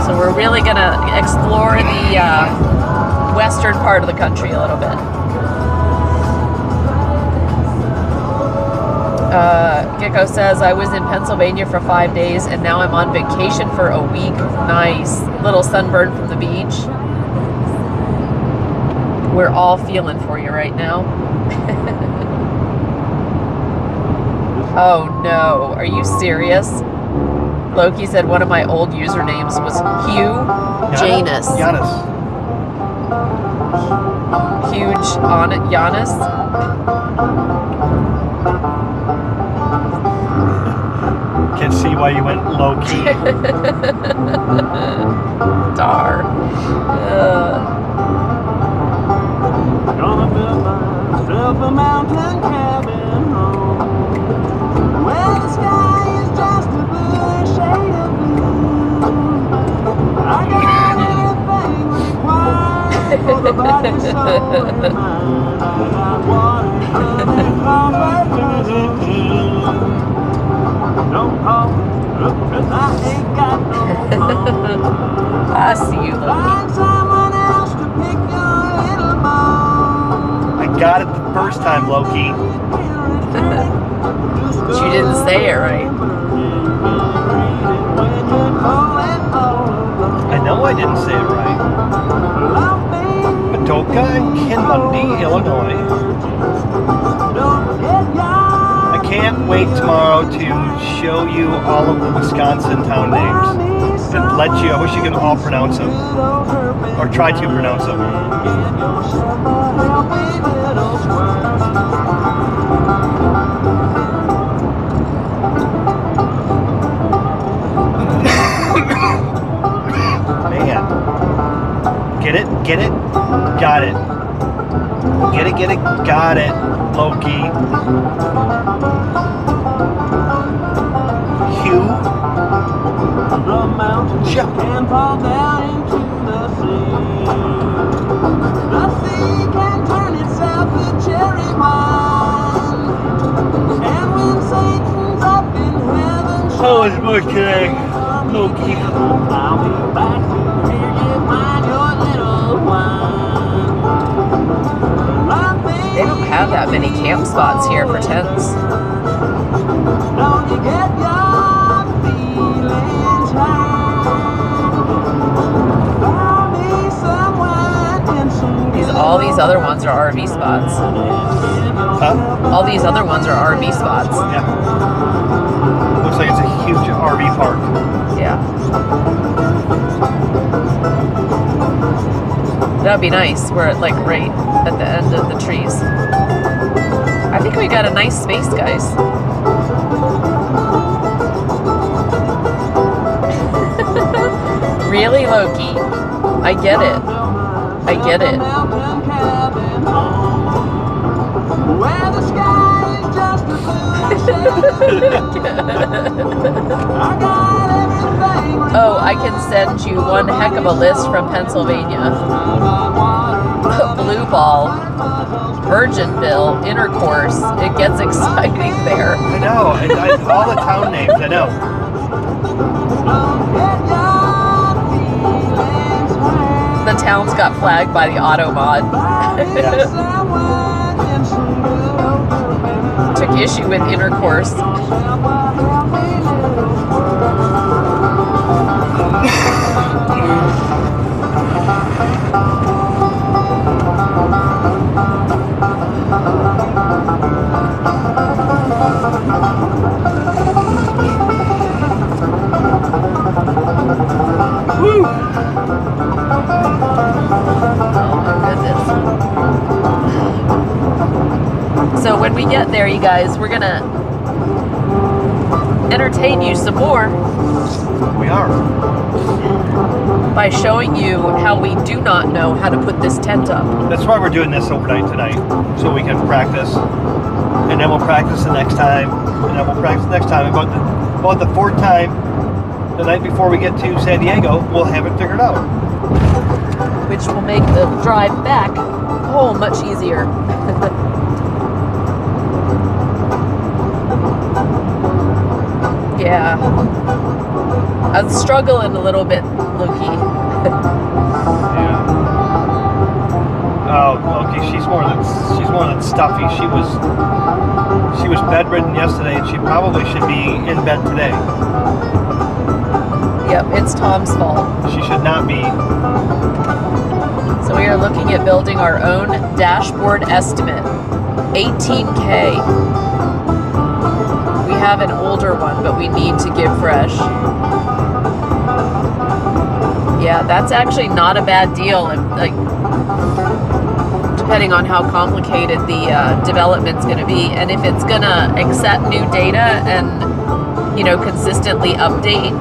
So we're really going to explore the western part of the country a little bit. Gecko says, I was in Pennsylvania for 5 days and now I'm on vacation for a week. Nice. Little sunburn from the beach. We're all feeling for you right now. Oh no, are you serious? Loki said one of my old usernames was Hugh Janus. Giannis. Huge on it, Giannis. Can't see why you went low key. Dar. Gonna build myself a mountain cabin home, where the sky is just a blue shade of blue. I got everything required for the body, soul, and mind. I got water, comfort, don't call me up, 'cause I ain't got no phone. I see you, Loki. Find someone else to pick your little bone. I got it the first time, Loki. But you didn't say it right. I know I didn't say it right. Padoka and Kinmundy, Illinois. I can't wait tomorrow to show you all of the Wisconsin town names and let you, I wish you could all pronounce them, or try to pronounce them. Man. Get it? Get it? Got it. Get it, get it, got it, Loki. Hugh. The mountains can fall down into the sea. The sea can turn itself to cherry wine. And when Satan's up in heaven, How is my king, Loki? I'll be back here to find your little wine. They don't have that many camp spots here for tents. Don't you get your feelings hurt? Find me someone in some All these other ones are RV spots. Huh? All these other ones are RV spots. Yeah. Looks like it's a huge RV park. Yeah. That'd be nice. We're at like right at the end of the trees. I think we got a nice space, guys. Really, Loki? I get it. I get it. Where the sky is just a Oh, I can send you one heck of a list from Pennsylvania. Blue Ball, Virginville, Intercourse. It gets exciting there. I know. All the town names, I know. The accounts got flagged by the auto mod. Took issue with intercourse. Woo! Oh my goodness. So when we get there, you guys, we're gonna entertain you some more. We are. By showing you how we do not know how to put this tent up. That's why we're doing this overnight tonight, so we can practice, and then we'll practice the next time, and then we'll practice the next time. About the fourth time, the night before we get to San Diego, we'll have it figured out. Which will make the drive back much easier. Yeah. I was struggling a little bit, Loki. Yeah. Oh, okay. She's more than stuffy. She was bedridden yesterday, and she probably should be in bed today. Yep, it's Tom's fault. She should not be. So we are looking at building our own dashboard estimate. 18K. We have an older one, but we need to give fresh. Yeah, that's actually not a bad deal. And like, depending on how complicated the development's going to be, and if it's going to accept new data and, you know, consistently update,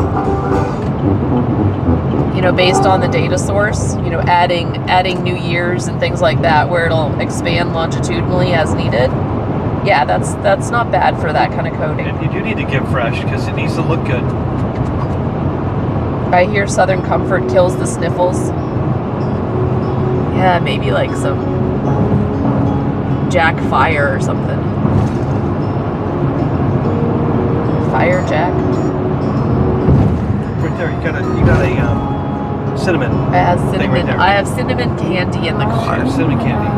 you know, based on the data source, you know, adding new years and things like that, where it'll expand longitudinally as needed. Yeah, that's not bad for that kind of coding. And you do need to give fresh because it needs to look good. I hear Southern Comfort kills the sniffles. Yeah, maybe like some Jack Fire or something. Fire Jack. Right there, you got a cinnamon. I have thing cinnamon. right there. I have cinnamon candy in the She car. has cinnamon candy,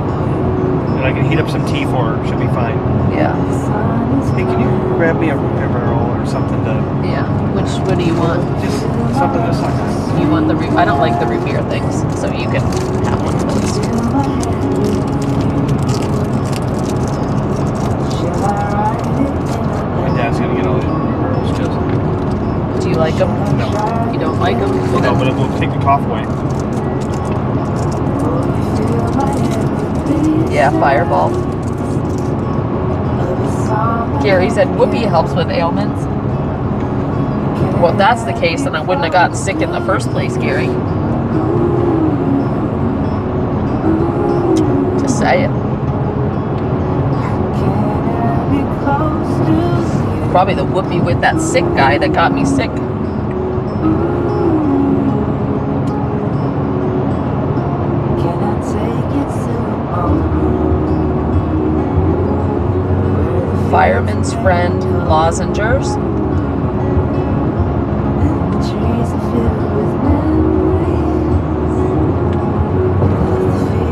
and I can heat up some tea for her. She'll be fine. Yeah. Hey, can you grab me a root beer barrel or something to Yeah. What do you want? just something to suck on? You want the root? I don't like the root beer things, so you can have one of those. My dad's gonna get all these root beer barrels. Just Do you like them? no, You don't like them? no, but it will take the cough away. Yeah, Fireball. Gary said whoopee helps with ailments. Well, if that's the case, then I wouldn't have gotten sick in the first place, Gary. Just saying. Probably the whoopee with that sick guy that got me sick. Fireman's Friend lozengers.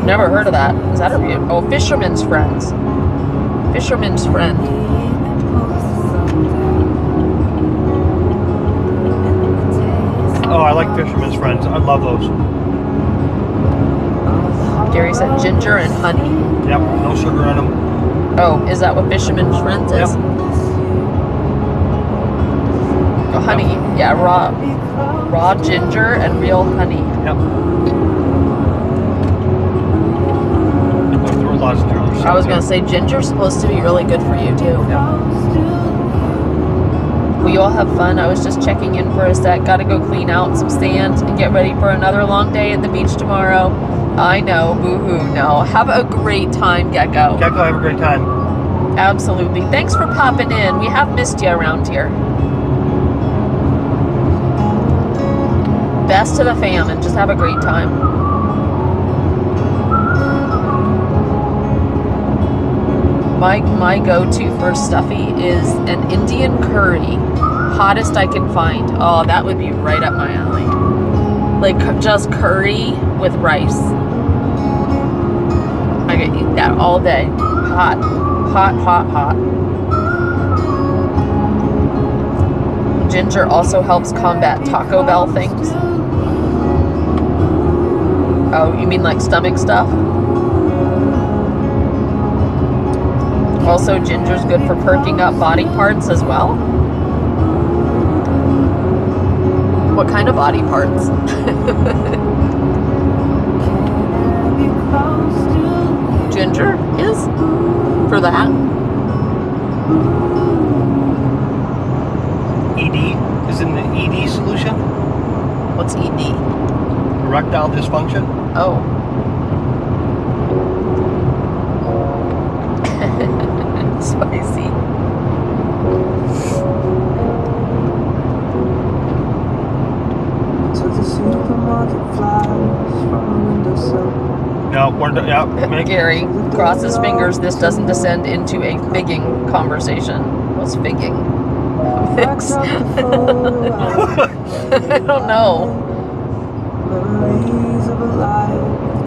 Never heard of that. Is that a real? Oh, Fisherman's Friends. Fisherman's Friend. Oh, I like Fisherman's Friends. I love those. Gary said ginger and honey. Yep, no sugar on them. Oh, is that what Fisherman's Friends is? Yep. Oh, honey. Yeah, raw ginger and real honey. Yep. I'll throw lots of through. I was gonna say ginger's supposed to be really good for you too. We all have fun. I was just checking in for a sec. Gotta go clean out some sand and get ready for another long day at the beach tomorrow. I know, boo-hoo, no. Have a great time, Gecko. Gecko, have a great time. Absolutely. Thanks for popping in. We have missed you around here. Best to the fam and just have a great time. My go-to for stuffy is an Indian curry. Hottest I can find. Oh, that would be right up my alley. Like just curry with rice. I could eat that all day. Hot, hot, hot, hot. Ginger also helps combat Taco Bell things. Oh, you mean like stomach stuff? Also, ginger's good for perking up body parts as well. What kind of body parts? Ginger is for that. ED is in the ED solution. What's ED? Erectile dysfunction. Oh. Spicy. No, we're yeah. Gary, cross his fingers this doesn't descend into a figging conversation. What's figging? Fix? I don't know.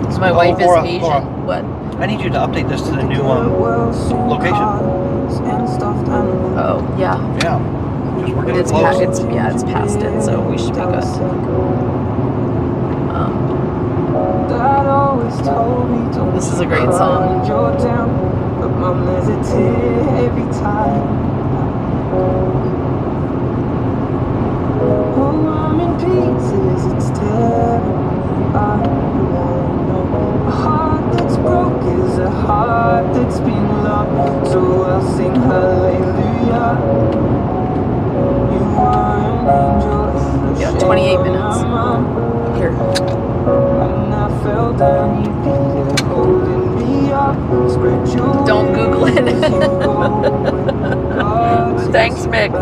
Because my wife is Laura, Asian. Laura. What? I need you to update this to the new location. Oh, yeah. Yeah. Because we're getting It's close. it's past it, so we should be good. This is a great song. Yeah, 28 minutes. Here. Don't Google it. Thanks, Mix.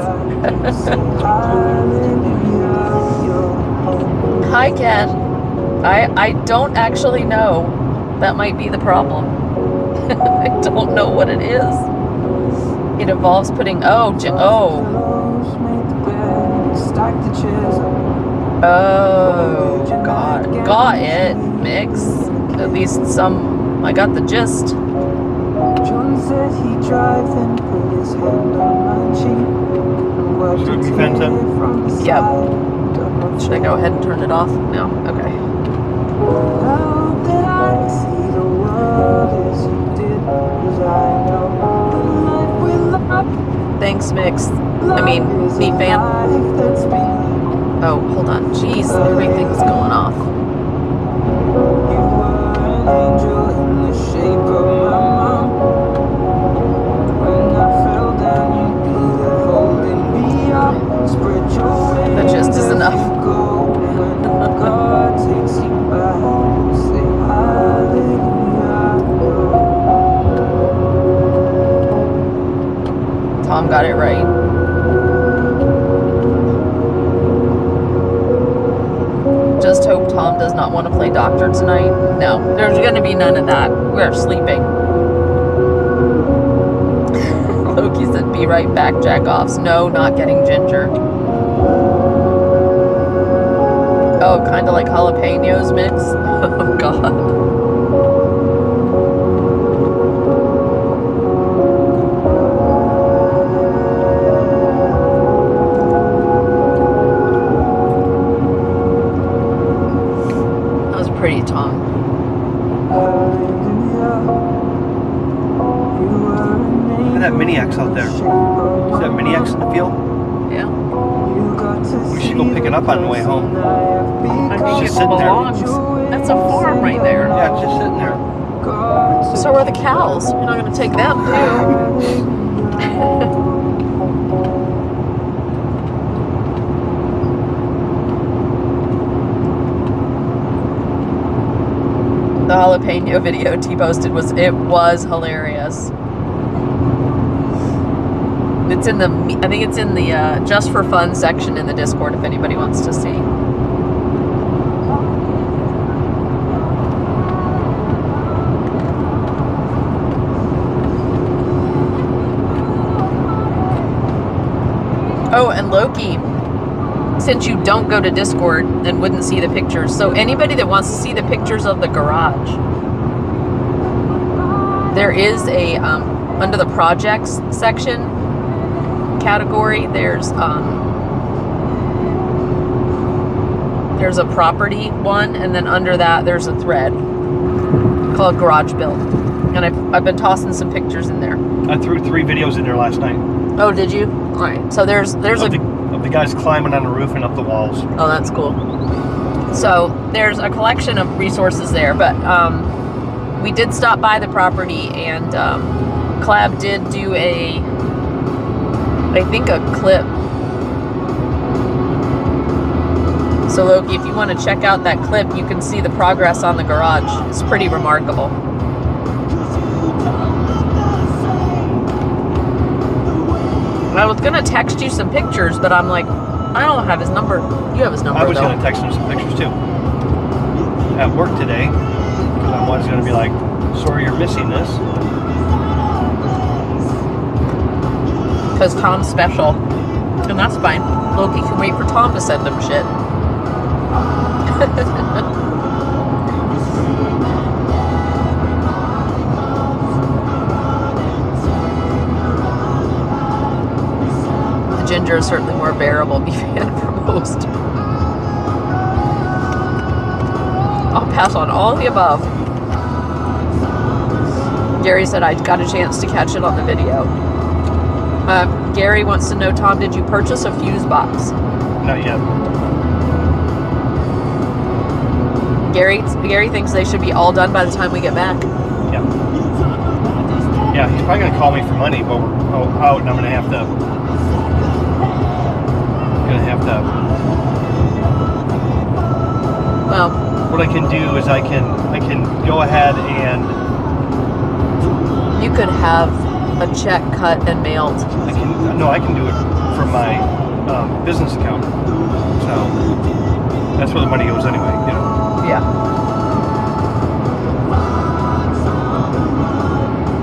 Hi, Ken. I don't actually know. That might be the problem. I don't know what it is. It involves putting oh God, got it. Mix. At least some. I got the gist. John said he drive and put his hand on my cheek. Should we fence him? Yep. Should I go ahead and turn it off? No. Okay. Thanks, Mix. I mean, neat fan. Oh, hold on. Jeez, everything's going off. That just is enough. Tom got it right. Just hope Tom does not want to play doctor tonight. No, there's going to be none of that. We're sleeping. Loki said, be right back, jack-offs. No, not getting ginger. Oh, kind of like jalapenos mix? Oh, God. That was pretty, Tom. Look at that Mini X out there. Is that Mini X in the field? Yeah. We should go pick it up on the way home. I think Just it sitting there. belongs. That's a farm right there. Yeah, it's just sitting there. So are the cows. You're not going to take them, too. The jalapeno video T posted was hilarious. It's in the I think it's in the just for fun section in the Discord if anybody wants to see. Oh, and Loki, since you don't go to Discord and wouldn't see the pictures. So anybody that wants to see the pictures of the garage, there is a, under the projects section category, there's a property one, and then under that there's a thread called Garage Build. And I've been tossing some pictures in there. I threw 3 videos in there last night. Oh, did you? All right. So there's of the guys climbing on the roof and up the walls. Oh, that's cool. So there's a collection of resources there, but we did stop by the property, and Clab did do I think a clip. So Loki, if you want to check out that clip, you can see the progress on the garage. It's pretty remarkable. I was gonna text you some pictures, but I'm like, I don't have his number. You have his number. I was though. gonna text him some pictures too. At work today, because I was gonna be like, sorry you're missing this. Because Tom's special. And that's fine. Loki can wait for Tom to send him shit. The ginger is certainly more bearable beef hand for most. I'll pass on all the above. Gary said I got a chance to catch it on the video. Gary wants to know, Tom, did you purchase a fuse box? Not yet. Gary thinks they should be all done by the time we get back. Yeah. Yeah, he's probably gonna call me for money, but we're out, and I'm gonna have to. Well, what I can do is I can go ahead and you could have a check cut and mailed. I can do it from my business account. So that's where the money goes anyway, you know. Yeah.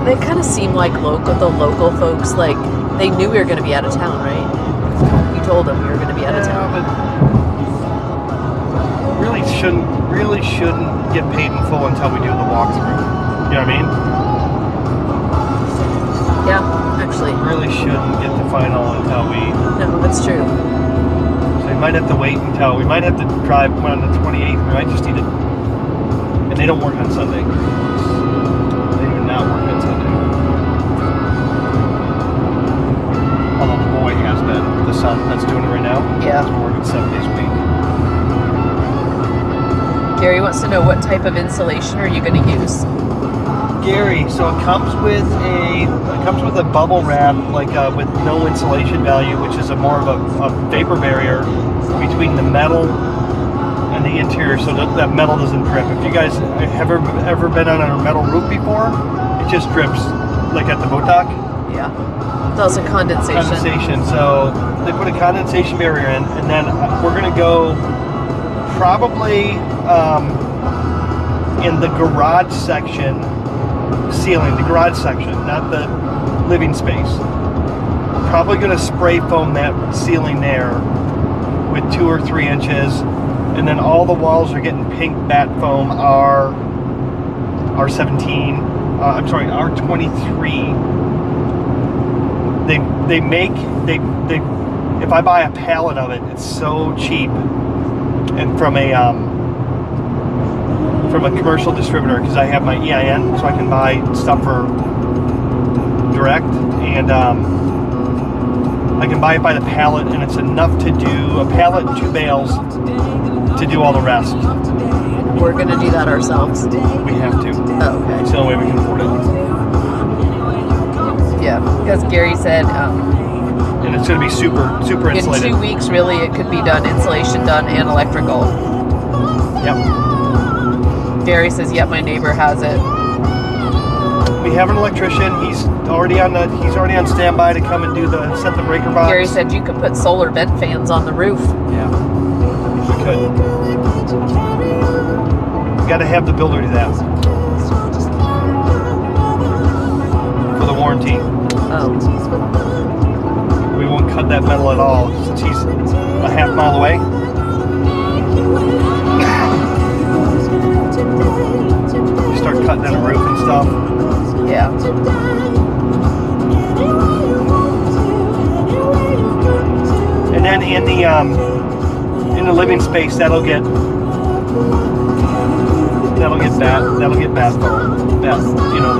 They kind of seem like the local folks, like they knew we were going to be out of town, right? You told them we were going to be out of town. But really shouldn't get paid in full until we do the walkthrough. You know what I mean? Yeah, actually. Really shouldn't get the final until we. No, that's true. So we might have to wait until we might have to drive on the 28th. We might just need it. And they don't work on Sunday. They do not work on Sunday. Although the boy has been, the son that's doing it right now. Yeah. He's working 7 days a week. Gary wants to know, what type of insulation are you going to use? Gary, so it comes with a bubble wrap, like with no insulation value, which is more of a vapor barrier between the metal and the interior, so that metal doesn't drip. If you guys have ever been on a metal roof before, it just drips, like at the boat dock. Yeah, does a condensation. So they put a condensation barrier in, and then we're gonna go probably in the garage section. Ceiling, the garage section, not the living space. Probably going to spray foam that ceiling there with 2 or 3 inches, and then all the walls are getting pink bat foam R17. I'm sorry, R23. They if I buy a pallet of it, it's so cheap, and from a commercial distributor, because I have my EIN, so I can buy stuff for direct, and I can buy it by the pallet, and it's enough to do a pallet and 2 bales to do all the rest. We're going to do that ourselves. We have to. Oh, okay. It's the only way we can afford it. Yeah, because Gary said and it's going to be super insulated. In 2 weeks, really, it could be done, insulation done, and electrical. Yep. Gary says, yep, my neighbor has it. We have an electrician. He's already on standby to come and set the breaker box. Gary said you could put solar vent fans on the roof. Yeah, we could. We got to have the builder do that for the warranty. Oh. We won't cut that metal at all, since he's a half Mile Away. You start cutting in the roof and stuff. Yeah. And then in the living space, that'll get bath, you know,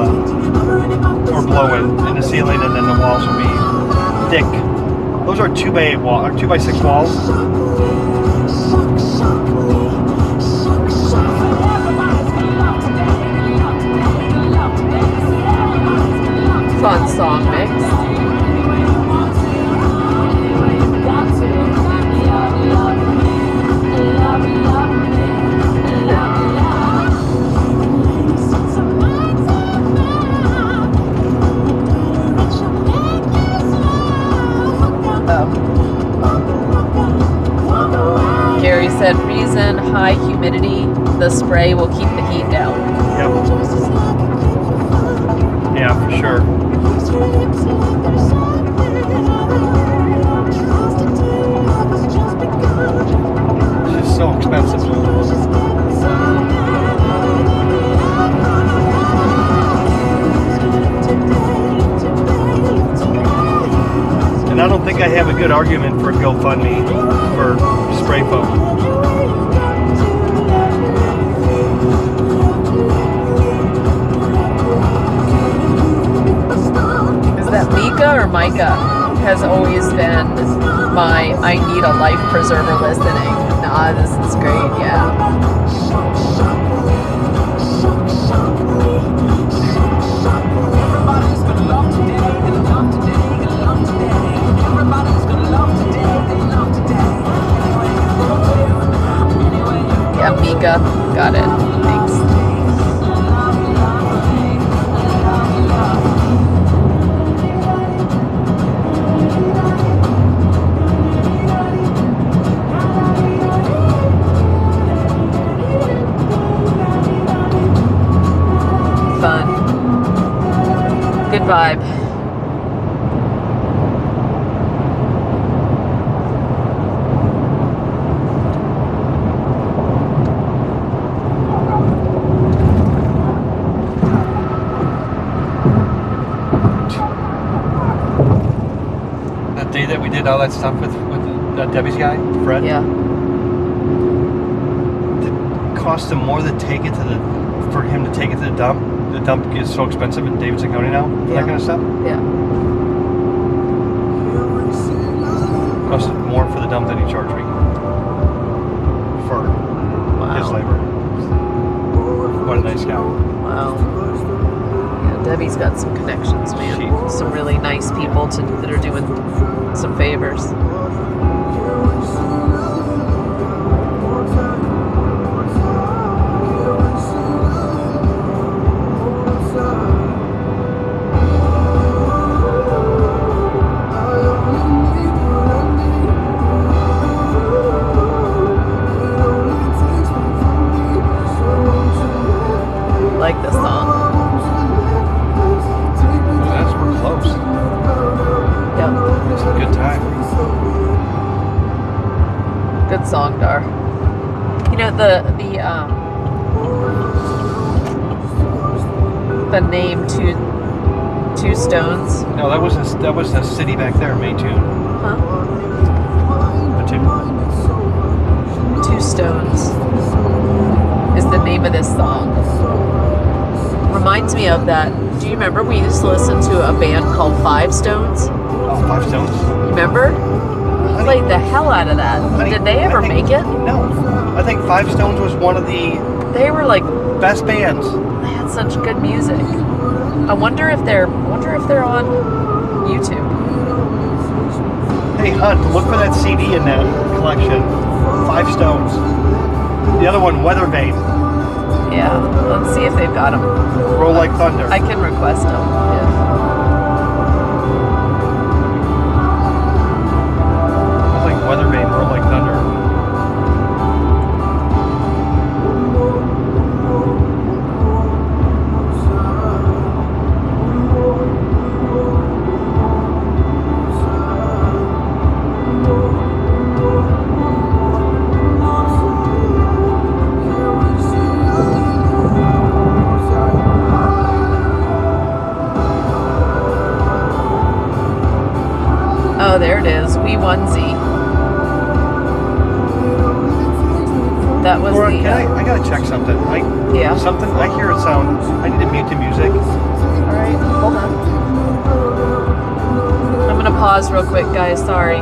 or blowing in the ceiling, and then the walls will be thick. Those are 2x6 walls. Fun song mix. Gary said, reason high humidity, the spray will keep the heat down. Yep. Yeah, for sure. It's just so expensive. And I don't think I have a good argument for GoFundMe for spray foam. Is that Mika or Micah? Has always been my I need a life preserver listening. Nah, this is great, yeah. Everybody's gonna love today, gonna love today, gonna love today. Everybody's gonna love today, they love today. Yeah, Mika. Got it. Thanks. Fun. Good vibe. That day that we did all that stuff with Debbie's guy, Fred. Yeah. It cost him more to take it for him to take it to the dump. The dump is so expensive in Davidson County now for that kind of stuff. Yeah. Cost more for the dump than he charged me for his labor. What a nice guy. Wow. Yeah, Debbie's got some connections, man. Some really nice people that are doing some favors. Like this song. We're close. Yep. It's a good time. Good song, Dar. You know the name Two Stones. No, that was the city back there, Maytune. Huh? The Two Stones is the name of this song. Reminds me of that. Do you remember we used to listen to a band called Five Stones? Oh, Five Stones. Remember? We played the hell out of that. Honey, Did they ever make it? No. I think Five Stones was one of the They were like best bands. they had such good music. I wonder if they're on YouTube. Hey, Hunt, look for that CD in that collection. Five Stones. The other one, Weather Vane. Yeah, let's see if they've got them. Roll Like Thunder. I can request them. Yeah. I think Weather Vane, Roll Like Thunder. onesie. That was Laura, the. I gotta check something. Yeah. Something. I hear it sound. I need to mute the music. All right, hold on. I'm gonna pause real quick, guys. Sorry.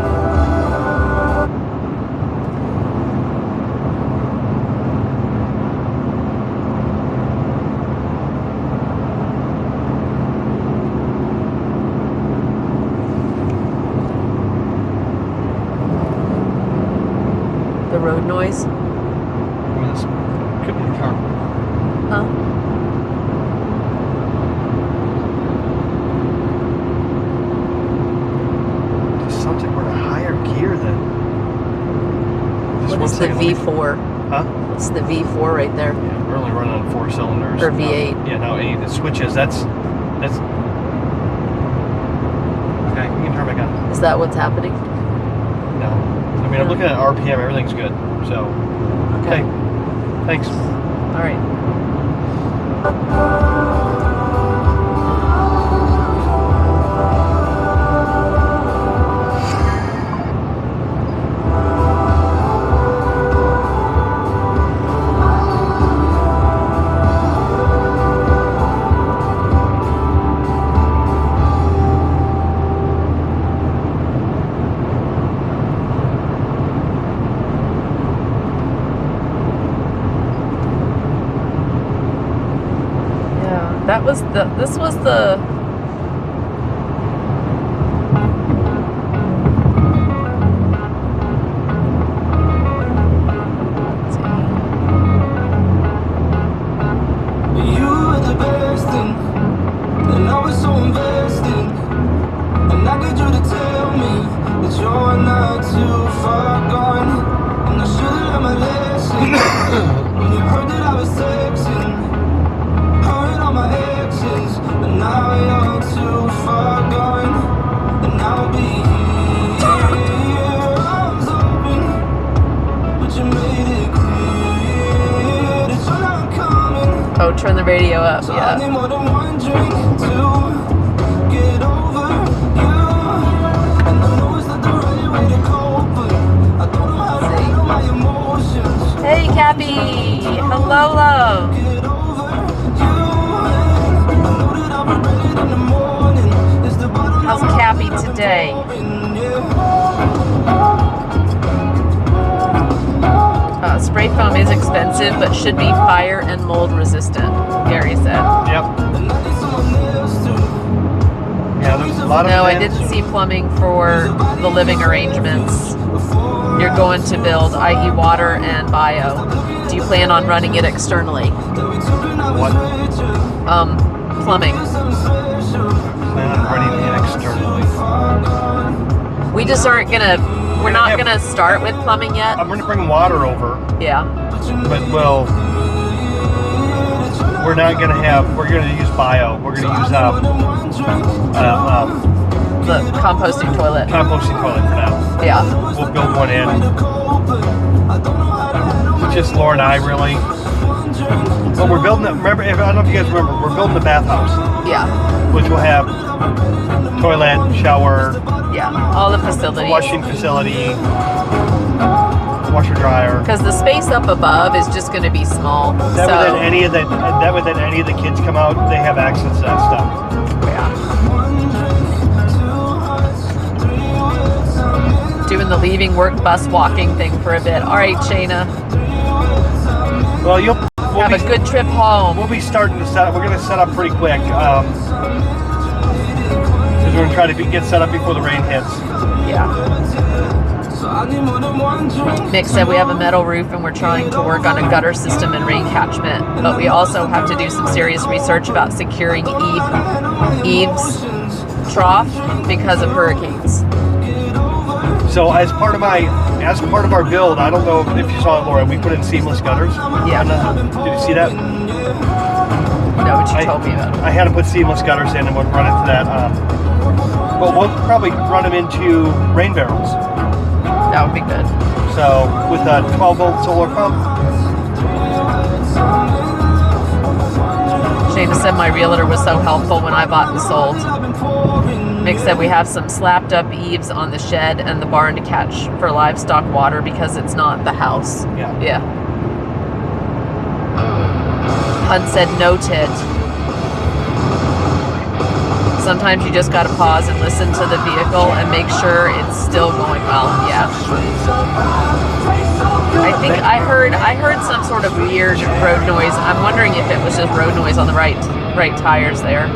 The road noise. I mean, this could be the car. Huh? It sounds like we're in a higher gear than. What is the V4? Huh? It's the V4 right there. Yeah, we're only running on 4 cylinders. Or V8. Yeah, now 8. The switches. That's. Okay, you can turn back on. Is that what's happening? No. I mean, I'm looking at RPM. Everything's good. So. Okay. Thanks. All right. This was the You were the best thing, and I was so invested. And I need you to tell me that you're not too far gone. And I should've learned my lesson when you heard that I was sexing. Heard all my exes, but now you're too far gone. And I'll be here, arms open, but you made it clear that you're not coming. oh, turn the radio up. So I Yeah. need more than one drink to get over you. And I know it's not the right way to cope, but I don't know how to handle my emotions. Hey, Cappy. Hello, love. Get over you. I know that I'll regret it in the morning. It's the bottom How's of my Cappy feet I'm today? pouring, yeah. Spray foam is expensive, but should be fire and mold resistant, Gary said. Yep. And I need someone else to. Yeah, there's a lot of. No, I plans. didn't see plumbing for the living arrangements you're going to build, i.e. water and bio. Do you plan on running it externally? What? Plumbing. Plan on running it externally. We just aren't gonna, we're not gonna start with plumbing yet. I'm gonna bring water over, Yeah. but we're not gonna have. We're gonna use bio. We're gonna use The composting toilet. composting toilet for now. Yeah. We'll build one in. Just Laura and I really. But we're building. Remember, I don't know if you guys remember. We're building the bathhouse, Yeah. which will have toilet, shower, Yeah. All the facilities. washing facility, washer dryer. Because the space up above is just going to be small. That way, So, then any of the kids come out, they have access to that stuff. yeah. Doing the leaving work bus walking thing for a bit. All right, Shayna. Well, Have a good trip home. We'll be starting to set up. We're going to set up pretty quick. Because we're going to try to get set up before the rain hits. Yeah. Mick said we have a metal roof and we're trying to work on a gutter system and rain catchment, but we also have to do some serious research about securing eaves trough because of hurricanes. So as part of our build, I don't know if you saw it, Laura. We put in seamless gutters. Yeah. Did you see that? No, what you told me about it. I had to put seamless gutters in and would run into that. Well, we'll probably run them into rain barrels. That would be good. So with a 12-volt solar pump. Shayna said my realtor was so helpful when I bought and sold. Mick said we have some slapped up eaves on the shed and the barn to catch for livestock water because it's not the house. Yeah. Yeah. Hunt said noted. Sometimes you just gotta pause and listen to the vehicle and make sure it's still going well. Yeah. I think I heard some sort of weird road noise. I'm wondering if it was just road noise on the right tires there.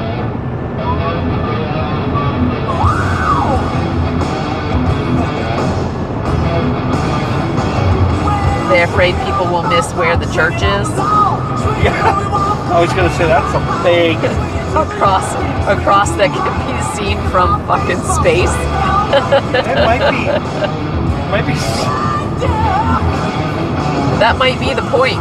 They're afraid people will miss where the church is. Yeah. I was gonna say that's a big across that can be seen from fucking space. That might be. That might be the point.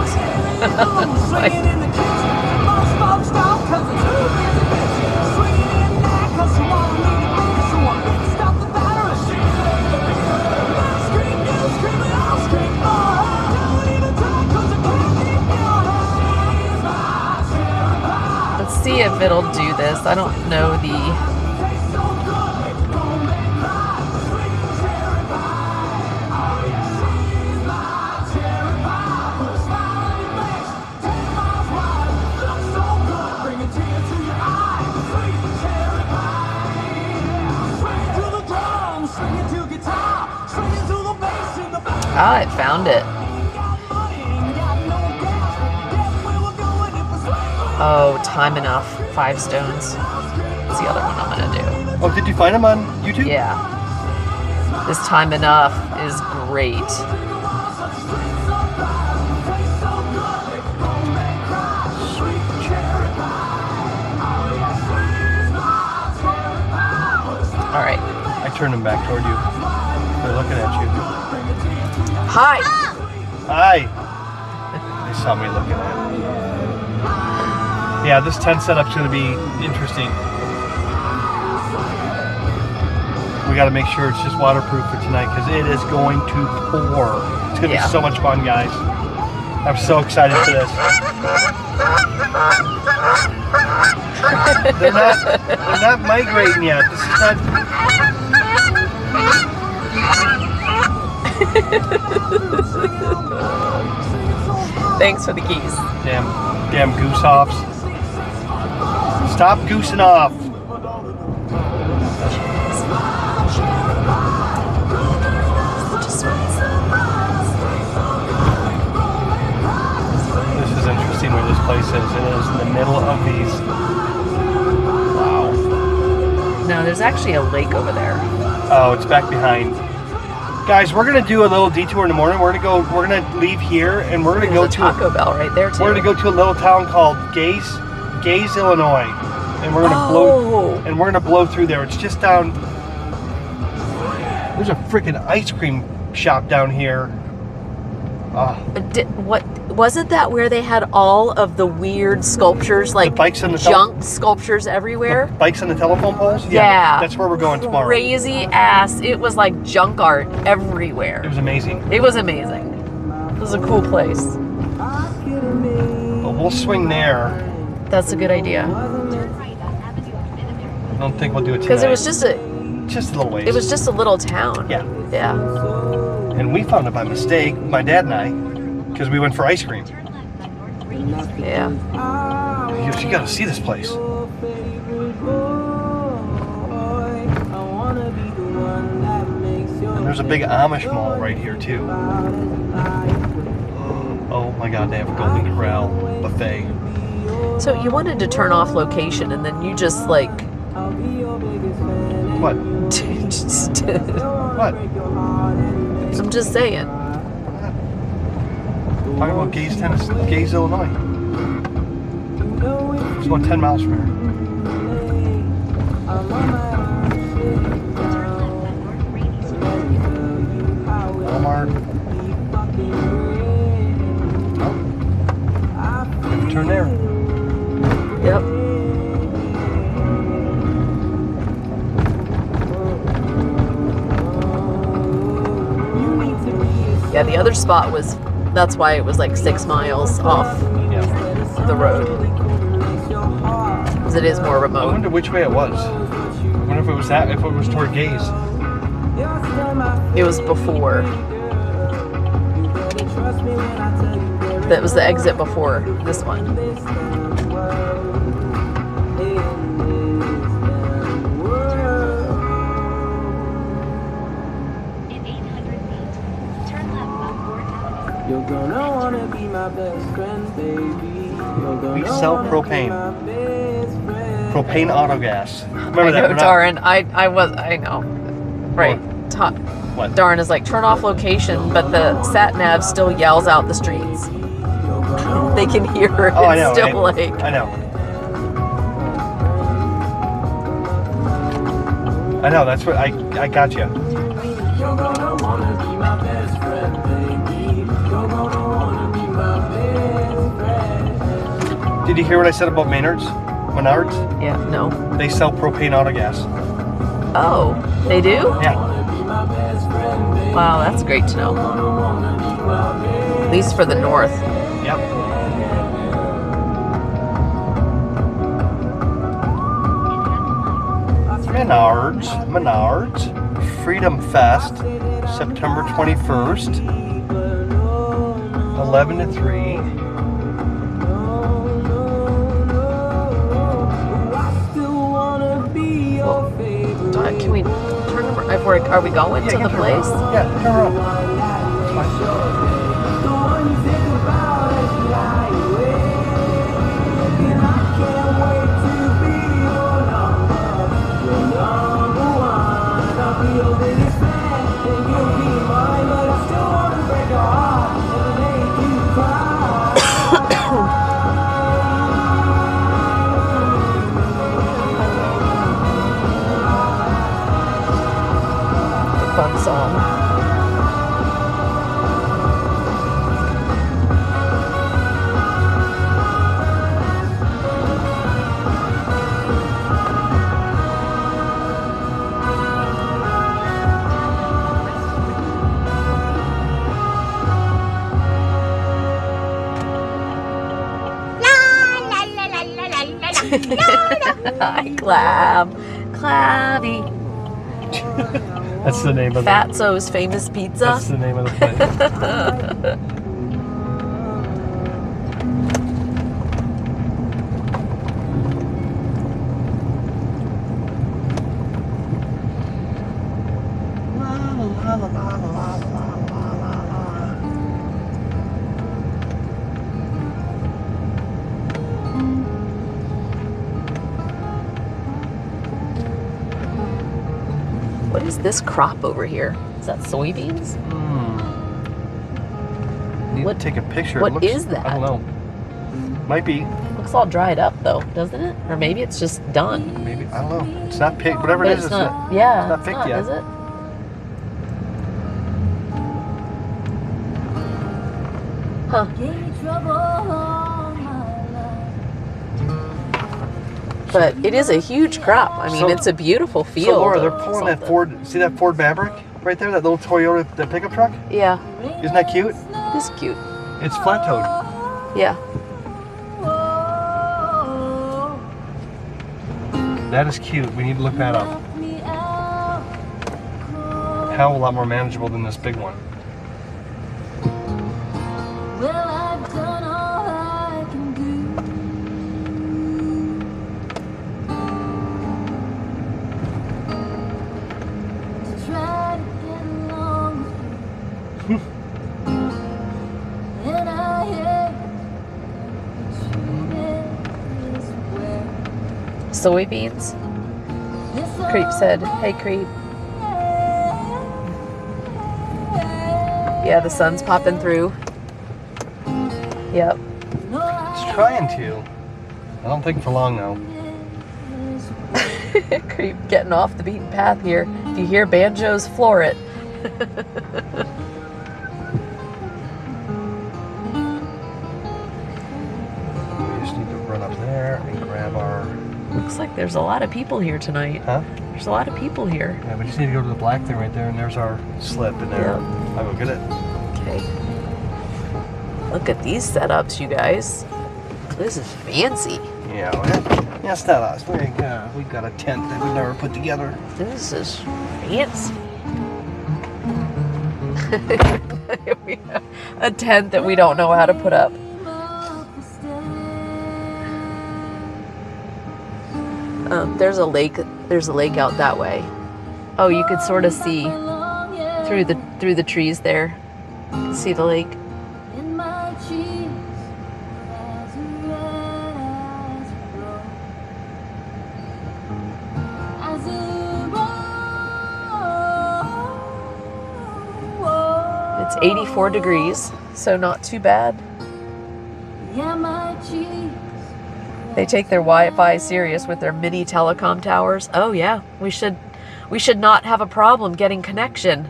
Let's see if it'll do this. I don't know the... Ah, it found it. Oh, time enough. 5 stones. That's the other one I'm gonna do. Oh, did you find them on YouTube? Yeah. This time enough is great. All right. I turned them back toward you. They're looking at you. Hi. Hi. They saw me looking at you. Yeah, this tent setup's going to be interesting. We got to make sure it's just waterproof for tonight because it is going to pour. It's going to be so much fun, guys. I'm so excited for this. They're not migrating yet. This is not. Thanks for the keys. Damn goose offs. Stop goosing off. This is interesting where this place is. It is in the middle of these. Wow. No, there's actually a lake over there. Oh, it's back behind. Guys, we're gonna do a little detour in the morning. We're gonna leave here and we're gonna go to Taco Bell right there too. We're gonna go to a little town called Gaze, Illinois, and we're gonna blow through there. It's just down. There's a freaking ice cream shop down here. What wasn't that where they had all of the weird sculptures, like the bikes and the junk sculptures everywhere? The bikes and the telephone poles? Yeah. That's where we're going tomorrow. Crazy ass. It was like junk art everywhere. It was amazing. It was amazing. It was a cool place. But we'll swing there. That's a good idea. I don't think we'll do it tonight. Because it was just a little ways. It was just a little town. Yeah. Yeah. And we found it by mistake, my dad and I, because we went for ice cream. Yeah. He goes, you gotta see this place. And there's a big Amish mall right here too. Oh my God, they have a Golden Corral buffet. So you wanted to turn off location and then you just like... What? What? I'm just saying. Talking about Gaze, Illinois. It's about 10 miles from here. Walmart. Oh. Turn there. Yep. Yeah, the other spot was, that's why it was like 6 miles off the road. Because it is more I remote. wonder which way it was. wonder if it was that. If it was toward Gaze. It was before. That was the exit before this one. In 800 feet, turn left on Ford Avenue. You're gonna wanna be my best friend, baby. You're gonna We sell wanna propane. be my best friend. Propane auto gas. Remember I that? know, We're not- Darren. I know. Right. What? Darren is like, turn off location, but the sat nav still yells out the streets. They can hear it. Oh, I know. It's still like. I know. I know. That's what I got you. You're gonna wanna be my best friend, baby. You're gonna wanna be my best friend. Did you hear what I said about Maynard's? Menards? Yeah. No. They sell propane auto gas. Oh, they do? Yeah. Wow, that's great to know. At least for the north. Yep. Menards. Freedom Fest, September 21st, 11 to 3. Can we turn around? Are we going to the place? Yeah, turn around. It's fine. Fun song. Hi, Clabby. That's the name of the Fatso's famous pizza. That's the name of the place. What is this crop over here? Is that soybeans? Need What- to take a picture. what It looks, is that? I don't know. Might be. Looks all dried up though, doesn't it? Or maybe it's just done. Maybe. I don't know. It's not picked. Whatever But it is, it's not. Yeah, it's not picked yet. is it? Huh. But it is a huge crop. I mean, So- it's a beautiful field. So Laura, they're of pulling that something. Ford. See that Ford Maverick right there? That little Toyota, that pickup truck. Yeah, Isn't that cute? it is cute. It's flat-toed. Yeah. That is cute. We need to look that up. Hell, a lot more manageable than this big one. Well, I've done all I can do. To try to get along with you. And I hate to be treated this way. Soybeans. Creep said, "Hey, Creep." Yeah, the sun's popping through. Yep. It's trying to. I don't think for long though. Creep getting off the beaten path here. If you hear banjos, floor it. We just need to run up there and grab our. Looks like there's a lot of people here tonight. Huh? There's a lot of people here. Yeah, we just need to go to the black thing right there, and there's our slip in there. I'll go get it. Okay. Look at these setups, you guys. This is fancy. Yeah, that's not us. We got a tent that we never put together. This is fancy. We have a tent that we don't know how to put up. There's a lake. There's a lake out that way. Oh, you could sort of see through the trees there. You can see the lake. In my cheeks, as red as a rose. It's 84 degrees, so not too bad. Yeah, my cheeks. They take their Wi-Fi serious with their mini telecom towers. Oh yeah, we should not have a problem getting connection.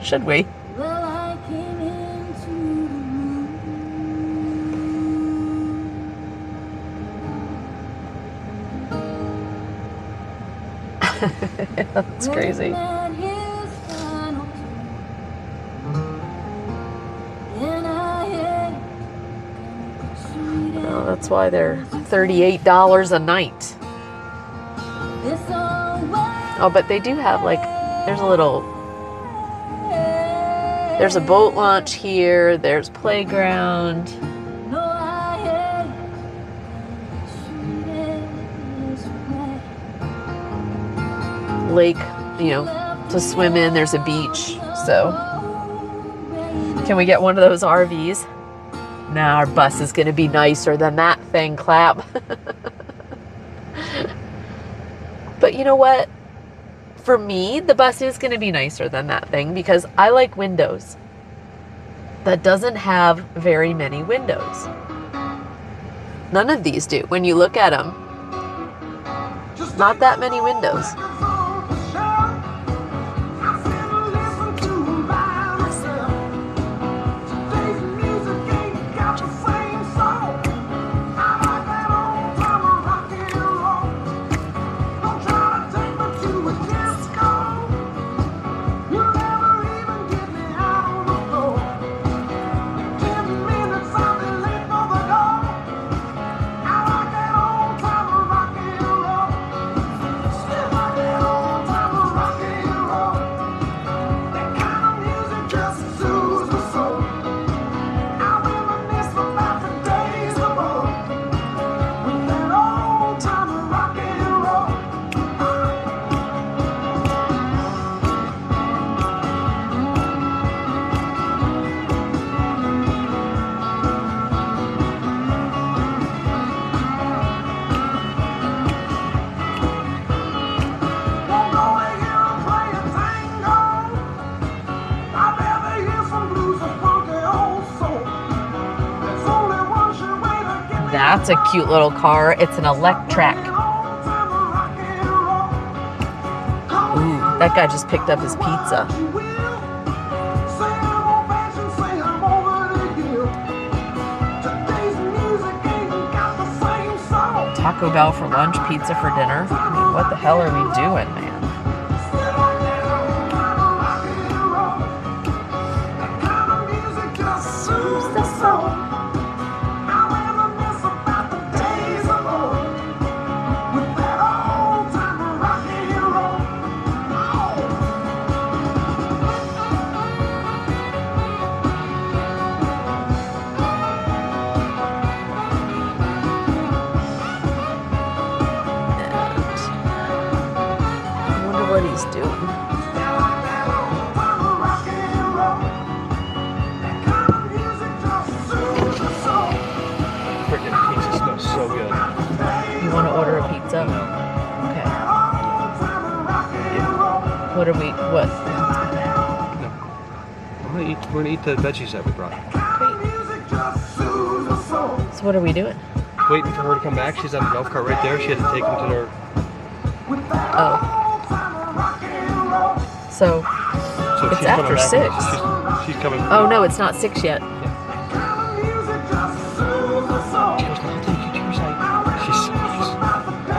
Should we? Well, I came into That's crazy. at his final tune. And I hate Oh, that's why they're $38 a night. this away. Oh, but they do have like, there's a boat launch here, there's playground, No, I hate treated this way. lake, to swim in, there's a beach. So, can we get one of those RVs? Nah, our bus is gonna be nicer than that thing, Clap. But you know what? For me, the bus is gonna be nicer than that thing because I like windows. That doesn't have very many windows. None of these do. When you look at them, not that many windows. That's a cute little car. It's an Electrac. Ooh, that guy just picked up his pizza. Taco Bell for lunch, pizza for dinner. I mean, what the hell are we doing, man? What he's doing. Freaking pizza smells so good. You want to order a pizza? Okay. What are we? What? No. We're gonna eat the veggies that we brought. So what are we doing? Waiting for her to come back. She's on the golf cart right there. She had to take them to their. Oh. So it's she's after coming back. 6. She's coming. Oh no, it's not 6 yet.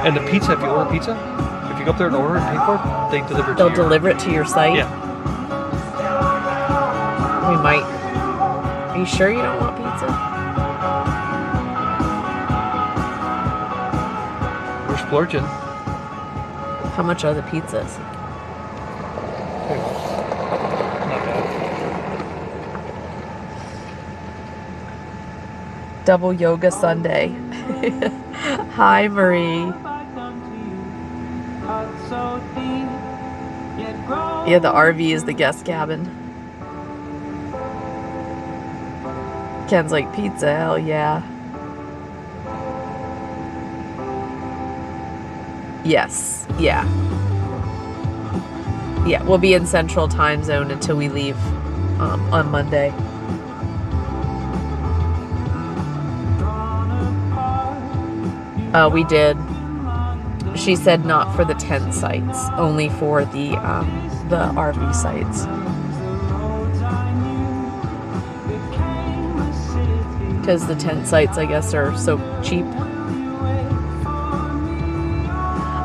And the pizza, if you order pizza, if you go up there and order and pay for it, they deliver it to They'll you. deliver it to your site? Yeah. We might. Are you sure you don't want pizza? fortune. How much are the pizzas? Not bad. Double yoga Sunday. Hi, Marie. Yeah, the RV is the guest cabin. Ken's like, pizza, hell yeah. Yes, yeah. Yeah, we'll be in Central Time Zone until we leave on Monday. We did. She said not for the tent sites, only for the RV sites. Because the tent sites, I guess, are so cheap.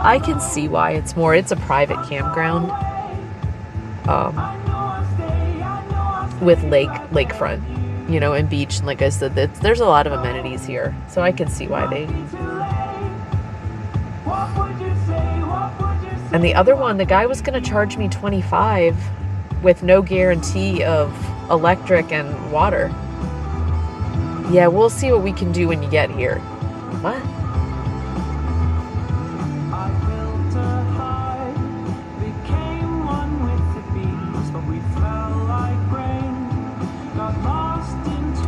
I can see why it's a private campground. With lakefront, you know, and beach, and like I said, there's a lot of amenities here, so I can see why they. And the other one, the guy was going to charge me $25 with no guarantee of electric and water. Yeah, we'll see what we can do when you get here. What?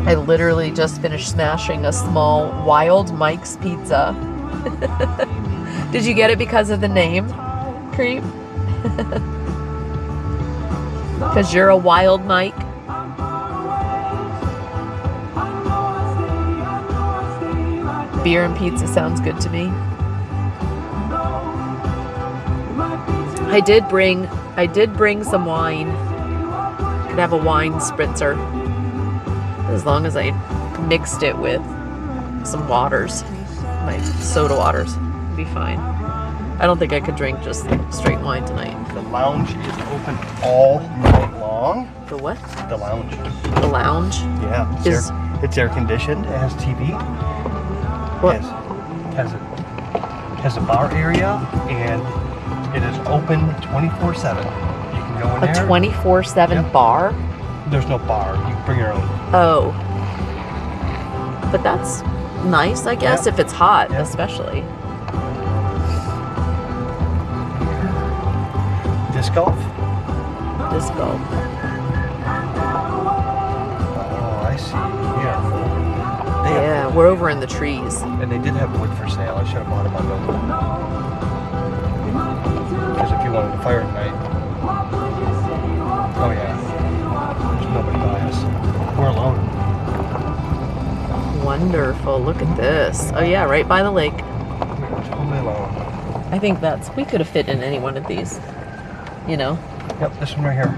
I literally just finished smashing a small Wild Mike's pizza. Did you get it because of the name, Creep? Because you're a Wild Mike? Beer and pizza sounds good to me. I did bring some wine. Could have a wine spritzer. As long as I mixed it with some waters, my soda waters, it'd be fine. I don't think I could drink just straight wine tonight. The lounge is open all night long. The what? The lounge. The lounge? Yeah. It's air conditioned. It has TV. What? Has a bar area, and it is open 24/7. You can go in there. A 24/7 bar? There's no bar. You can bring your own. Oh. But that's nice, I guess, Yep. if it's hot, Yep. especially. Disc golf? Disc golf. Oh, I see. Yeah. Yeah, we're over in the trees. And they did have wood for sale. I should have bought a bundle. Because if you wanted to fire tonight. Oh, yeah. There's nobody by us. We're alone. Wonderful. Look at this. Oh, yeah, right by the lake. We're totally alone. I think we could have fit in any one of these. You know? Yep, this one right here.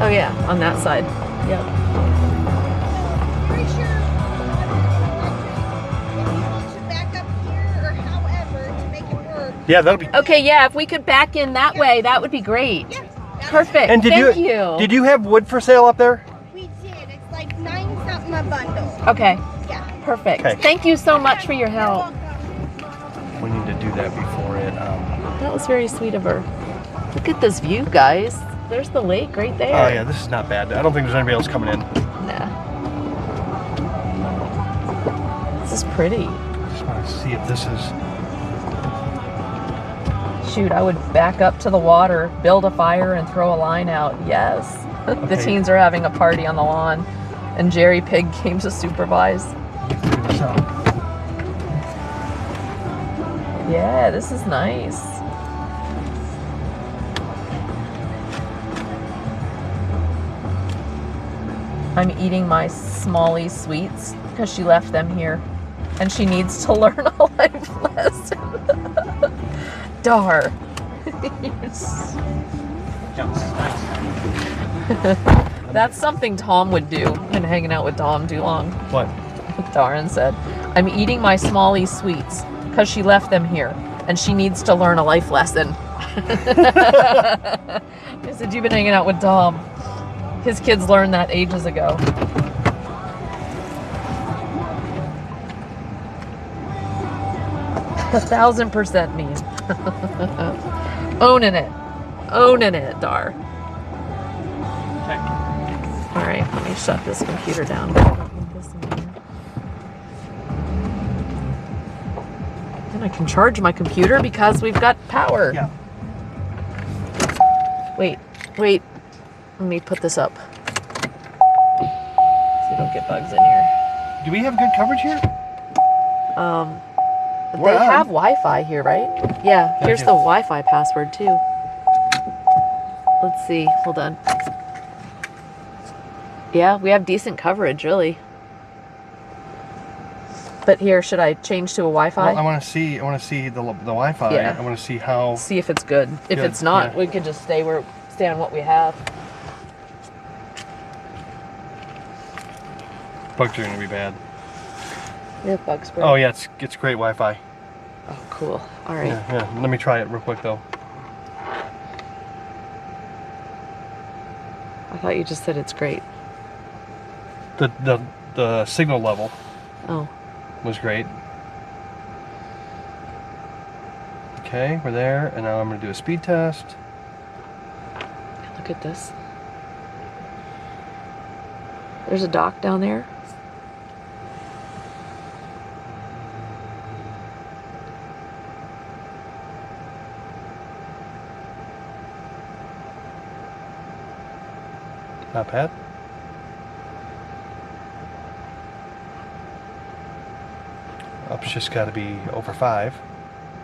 Oh, yeah, on that side. Yep. Pretty sure should back up here or however to make it work. Yeah, that'll be. Okay, yeah, if we could back in that way, that would be great. Yeah. Perfect. And Thank you. Did you have wood for sale up there? We did. It's like 9 something a bundle. Okay, Yeah. perfect. Okay. Thank you so much for your You're help. welcome. We need to do that before it. That was very sweet of her. Look at this view, guys. There's the lake right there. Oh yeah, this is not bad. I don't think there's anybody else coming in. Nah. This is pretty. Just want to see if this is. Shoot, I would back up to the water, build a fire, and throw a line out. Yes. The Okay. teens are having a party on the lawn, and Jerry Pig came to supervise. Figure this out. Yeah, this is nice. I'm eating my Smalley sweets because she left them here and she needs to learn a life lesson. Dar. That's something Tom would do. Been hanging out with Dom too long. What? Darren said, I'm eating my Smalley sweets because she left them here and she needs to learn a life lesson. I said, you've been hanging out with Dom. His kids learned that ages ago. 1,000% me. Owning it. Owning it, Dar. Okay. All right, let me shut this computer down. Then I can charge my computer because we've got power. Yeah. Wait. Let me put this up. So you don't get bugs in here. Do we have good coverage here? They have Wi-Fi here, right? Yeah, here's the Wi-Fi password too. Let's see, hold on. Yeah, we have decent coverage, really. But here, should I change to a Wi-Fi? Well, I want to see the Wi-Fi. Yeah. I want to see how. See if it's good. If it's not, yeah. we can just stay on what we have. Bugs are gonna be bad. We have bug spray. Oh yeah, it's great Wi-Fi. Oh, cool. All right. Yeah. Let me try it real quick though. I thought you just said it's great. The signal level. Oh. Was great. Okay, we're there, and now I'm gonna do a speed test. Look at this. There's a dock down there. Not bad. Up's just got to be over 5.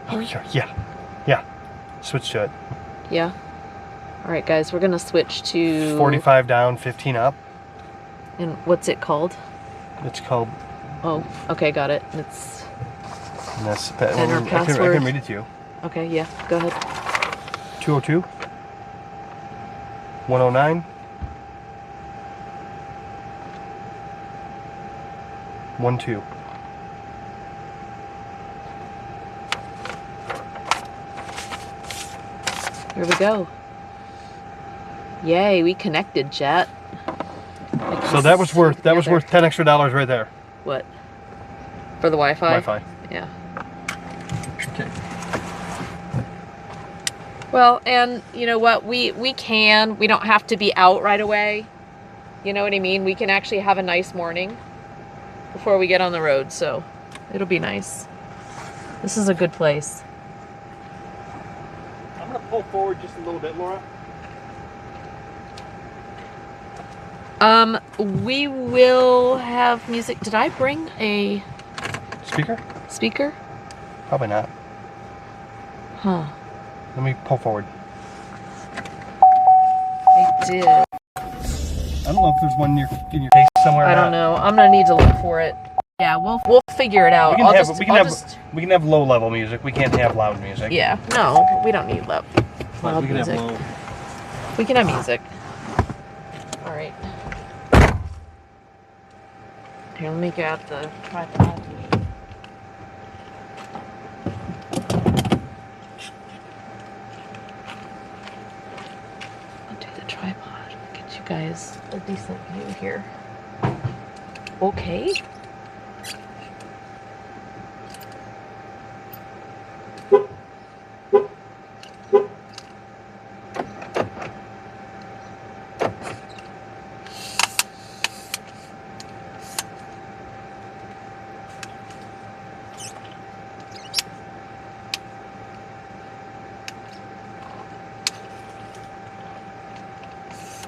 Oh yeah. Switch to it. Yeah. All right, guys, we're gonna switch to 45 down, 15 up. And what's it called? It's called. Oh, okay, got it. It's. And that's Enter I password. can read it to you. Okay, yeah, go ahead. 202. 109. 12. Here we go. Yay, we connected, chat. So that was worth $10 extra right there. What? For the Wi-Fi? Wi-Fi. Yeah. Okay. Well, and you know what? We don't have to be out right away. You know what I mean? We can actually have a nice morning before we get on the road, so it'll be nice. This is a good place. I'm gonna pull forward just a little bit, Laura. We will have music. Did I bring a Speaker? Probably not. Huh. Let me pull forward. I did. I don't know if there's one in your case somewhere. I don't know. I'm gonna need to look for it. Yeah, we'll figure it out. We can have low level music. We can't have loud music. Yeah, no, we don't need loud We can music. have low. We can have music. All right. Here, let me grab the tripod. I'll do the tripod. Get you guys a decent view here. Okay.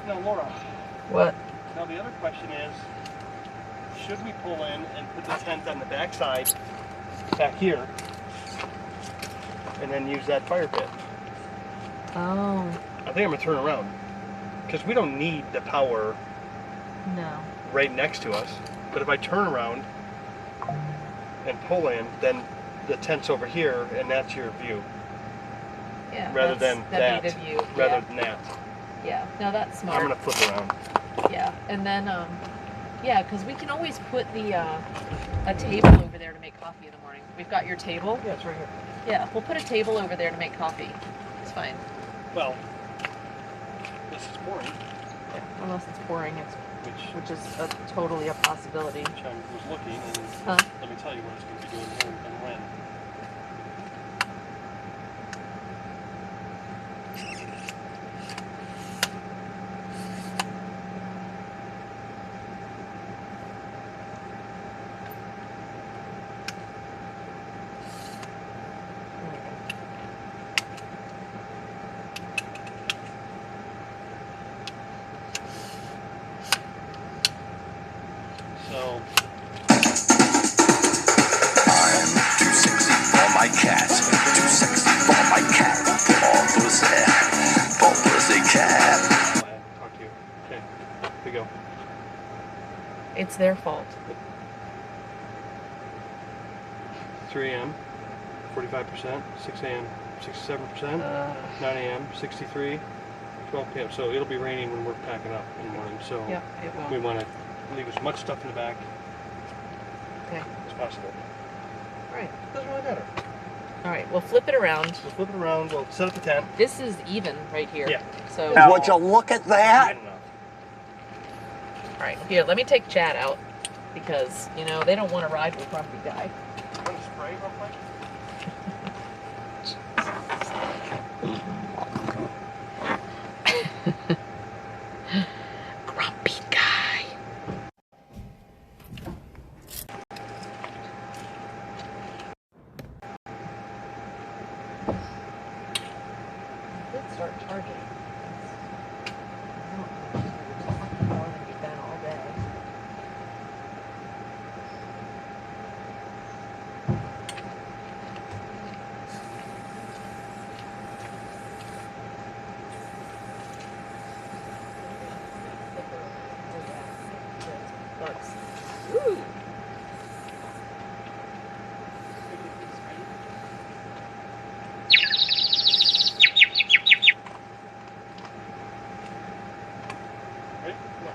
Now, Laura. What? Now the other question is, should we pull in and put the tent on the back side, back here, and then use that fire pit? Oh. I think I'm gonna turn around, because we don't need the power No. right next to us. But if I turn around and pull in, then the tent's over here, and that's your view. Yeah. Rather than that'd that. be the view. Rather Yeah. than that. Yeah. No, that's smart. I'm gonna flip around. Yeah, and then yeah, because we can always put the a table over there to make coffee in the morning. We've got your table. Yeah, it's right here. Yeah, we'll put a table over there to make coffee. It's fine. Well, this is boring. Yeah, unless it's pouring, which is totally a possibility. Which I was looking, and Huh? let me tell you what it's going to be doing here and when. Talk to you. Okay. Here we go. It's their fault. 3 a.m. 45%. 6 a.m. 67%. 9 a.m. 63. 12 p.m. So it'll be raining when we're packing up in the morning. So Yep, it will. we want to leave as much stuff in the back Okay. as possible. Right. Doesn't really matter. All right. We'll flip it around. We'll flip it around. We'll set up the tent. This is even right here. Yeah. So. Would you look at that? All right. Here, let me take Chad out because you know they don't want to ride with Grumpy Guy. Want to spray real quick? Grumpy Guy. Let's start charging. I don't know. It's fucking more than you've done all day. Bugs. Woo! Ready? Come on.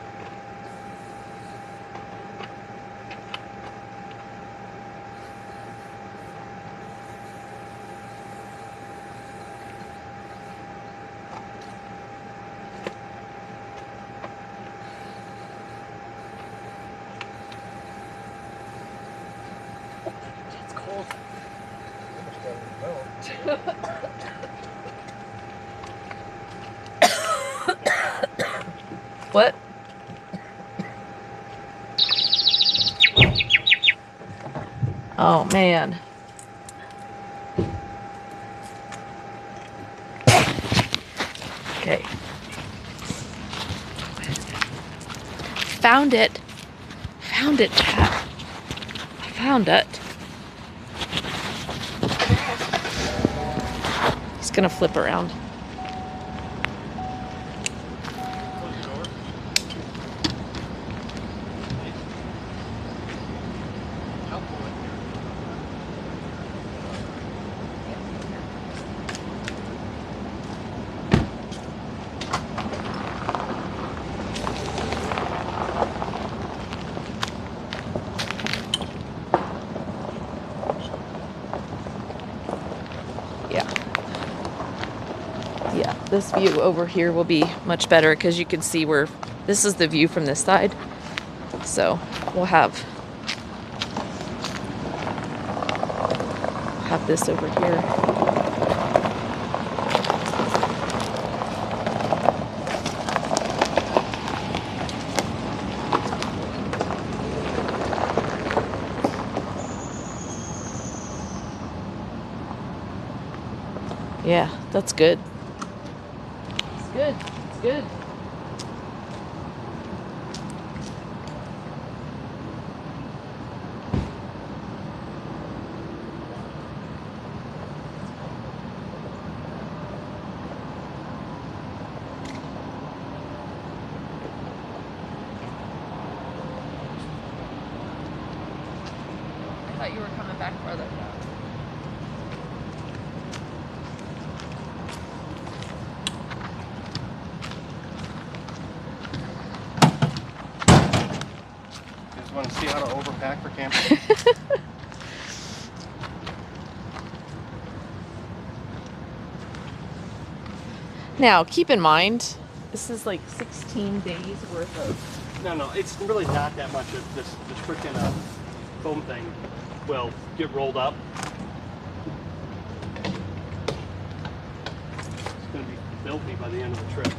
It's cold. What? Oh man. Okay. Found it. Found it, Chad. I found it. He's gonna flip around. Close the door. I'll pull it here. Yeah. Yeah, this view over here will be much better because you can see where this is the view from this side. So we'll have this over here. Yeah, that's good. It's good. It's good. I thought you were coming back further. You just want to see how to overpack for camping? Now, keep in mind, this is like 16 days worth of. No, it's really not that much of this freaking foam thing will get rolled up. It's going to be filthy by the end of the trip.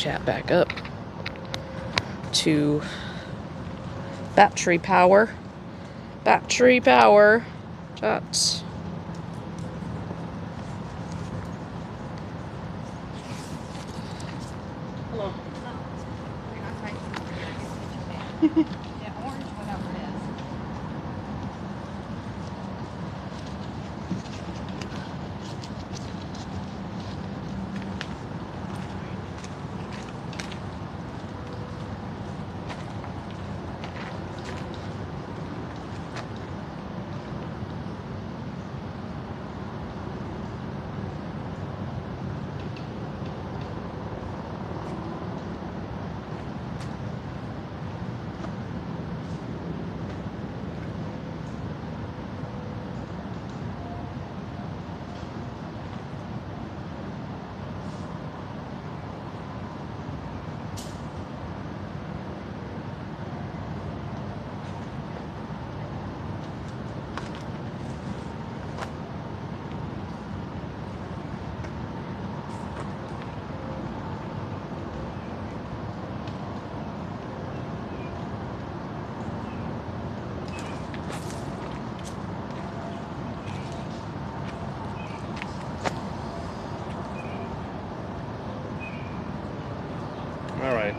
chat back up to battery power. Battery power. Chat. Hello. Yeah, orange, whatever it is. All right.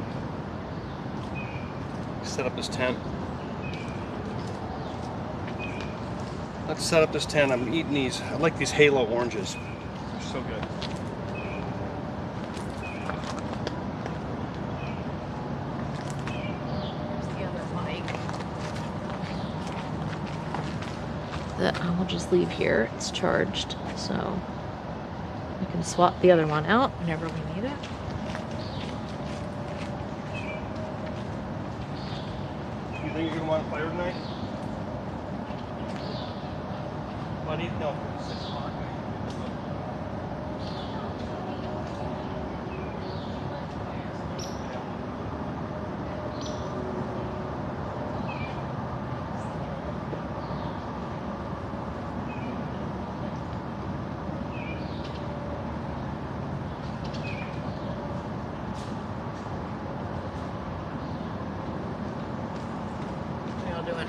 Set up this tent. Let's set up this tent. I'm eating these. I like these Halo oranges. They're so good. The other mic. That I will just leave here. It's charged, so we can swap the other one out whenever we need it. You think you're gonna want to fire tonight? Buddy, no. 6 o'clock. How y'all doing?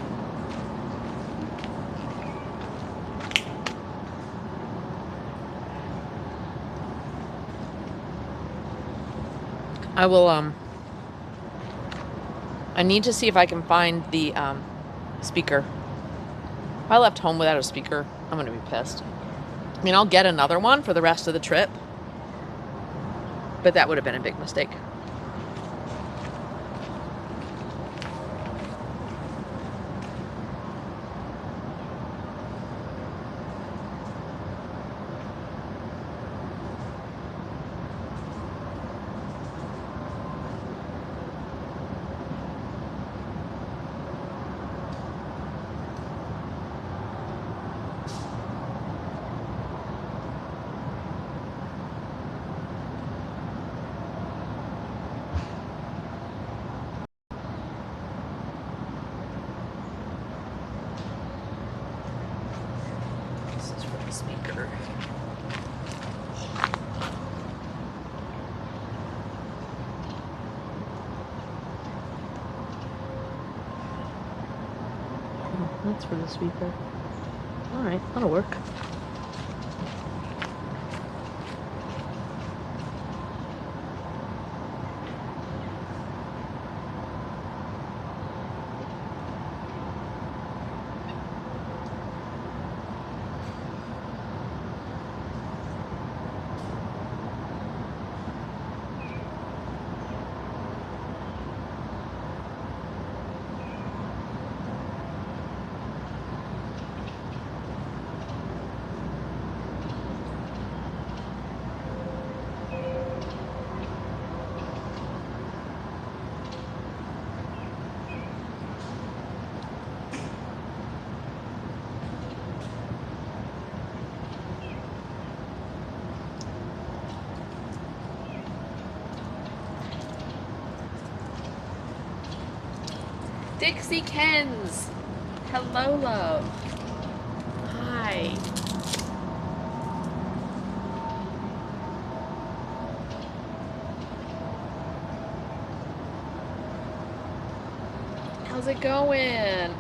I will, I need to see if I can find the, speaker. If I left home without a speaker, I'm gonna be pissed. I mean, I'll get another one for the rest of the trip, but that would have been a big mistake. This is for the speaker. Oh, that's for the speaker. All right, that'll work. Dixie Kens. Hello, love. Hi. How's it going?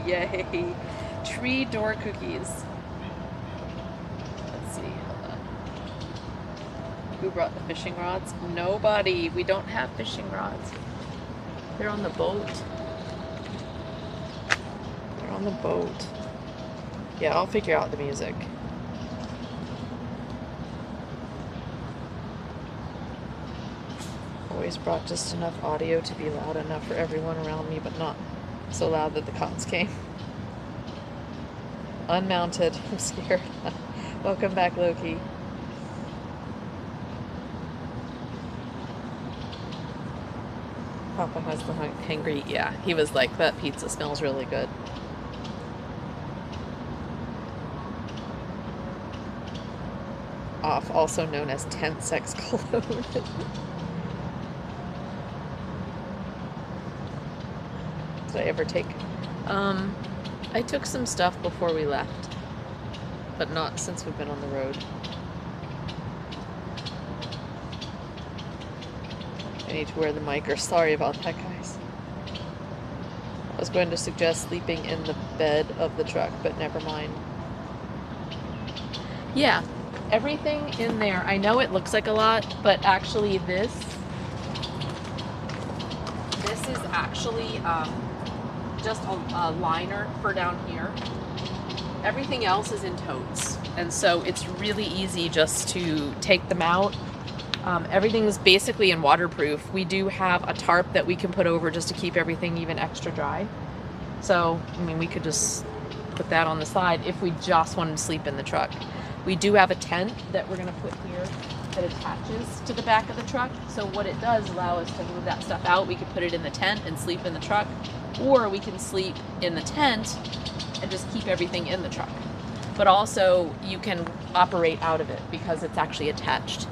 Yay. Tree door cookies. Let's see. Hold on. Who brought the fishing rods? Nobody. We don't have fishing rods. They're on the boat. They're on the boat. Yeah, I'll figure out the music. Always brought just enough audio to be loud enough for everyone around me, but not so loud that the cops came. Unmounted. I'm scared. Welcome back, Loki. Papa has the hangry. Yeah, he was like, that pizza smells really good. Off, also known as tent sex cologne. Did I ever take? I took some stuff before we left, but not since we've been on the road. I need to wear the mic. Sorry about that, guys. I was going to suggest sleeping in the bed of the truck, but never mind. Yeah, everything in there. I know it looks like a lot, but actually this is actually just a liner for down here. Everything else is in totes, and so it's really easy just to take them out. Everything's basically in waterproof. We do have a tarp that we can put over just to keep everything even extra dry. So, I mean, we could just put that on the side if we just wanted to sleep in the truck. We do have a tent that we're going to put here that attaches to the back of the truck. So what it does allow us to move that stuff out. We could put it in the tent and sleep in the truck, or we can sleep in the tent and just keep everything in the truck. But also you can operate out of it because it's actually attached.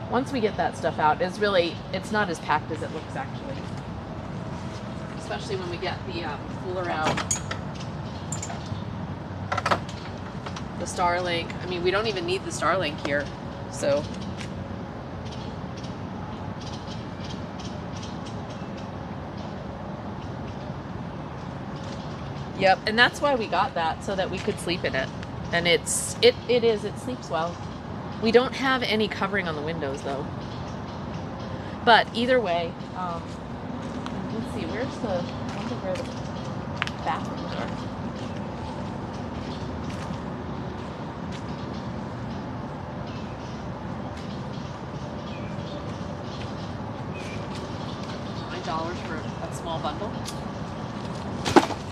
Once we get that stuff out, it's not as packed as it looks actually. Especially when we get the cooler out. The Starlink. I mean, we don't even need the Starlink here, so. Yep, and that's why we got that, so that we could sleep in it. And it sleeps well. We don't have any covering on the windows though. But either way, let's see, I wonder where the bathrooms are. $9 for a small bundle.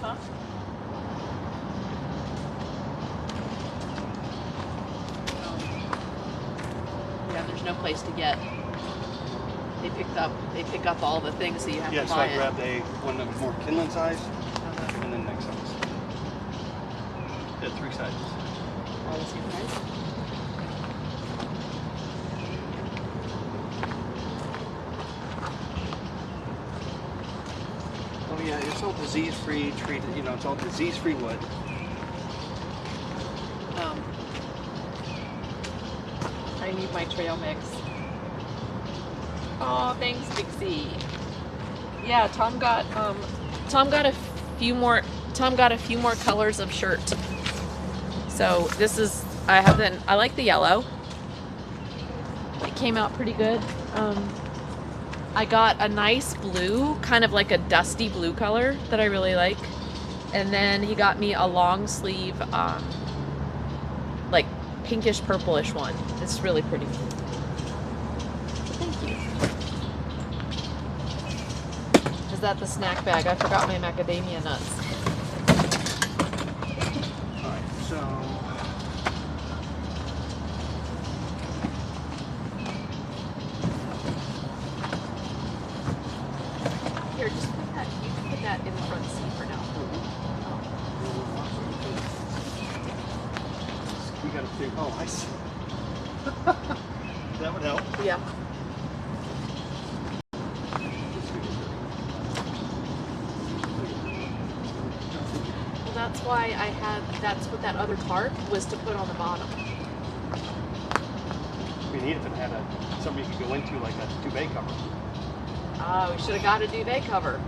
Huh? Yeah, there's no place to get. They pick up all the things that you have to buy. Yeah, so I grabbed one that was more Kinlan size, and then next size. Yeah, 3 sizes. All the same price? Oh yeah, it's all disease-free treated. It's all disease-free wood. I need my trail mix. Oh, thanks, Big C. Yeah, Tom got a few more colors of shirt. So this is, I like the yellow. It came out pretty good. I got a nice blue, kind of like a dusty blue color that I really like. And then he got me a long sleeve, like pinkish purplish one. It's really pretty. Thank you. Is that the snack bag? I forgot my macadamia nuts. Alright, so Here, just put that. You can put that in the front seat for now. we got to think. Oh, I see. That would help. Yeah. Well, that's why that's what that other tarp was to put on the bottom. We need if it had somebody you could go into like a duvet cover. Ah, we should have got a duvet cover.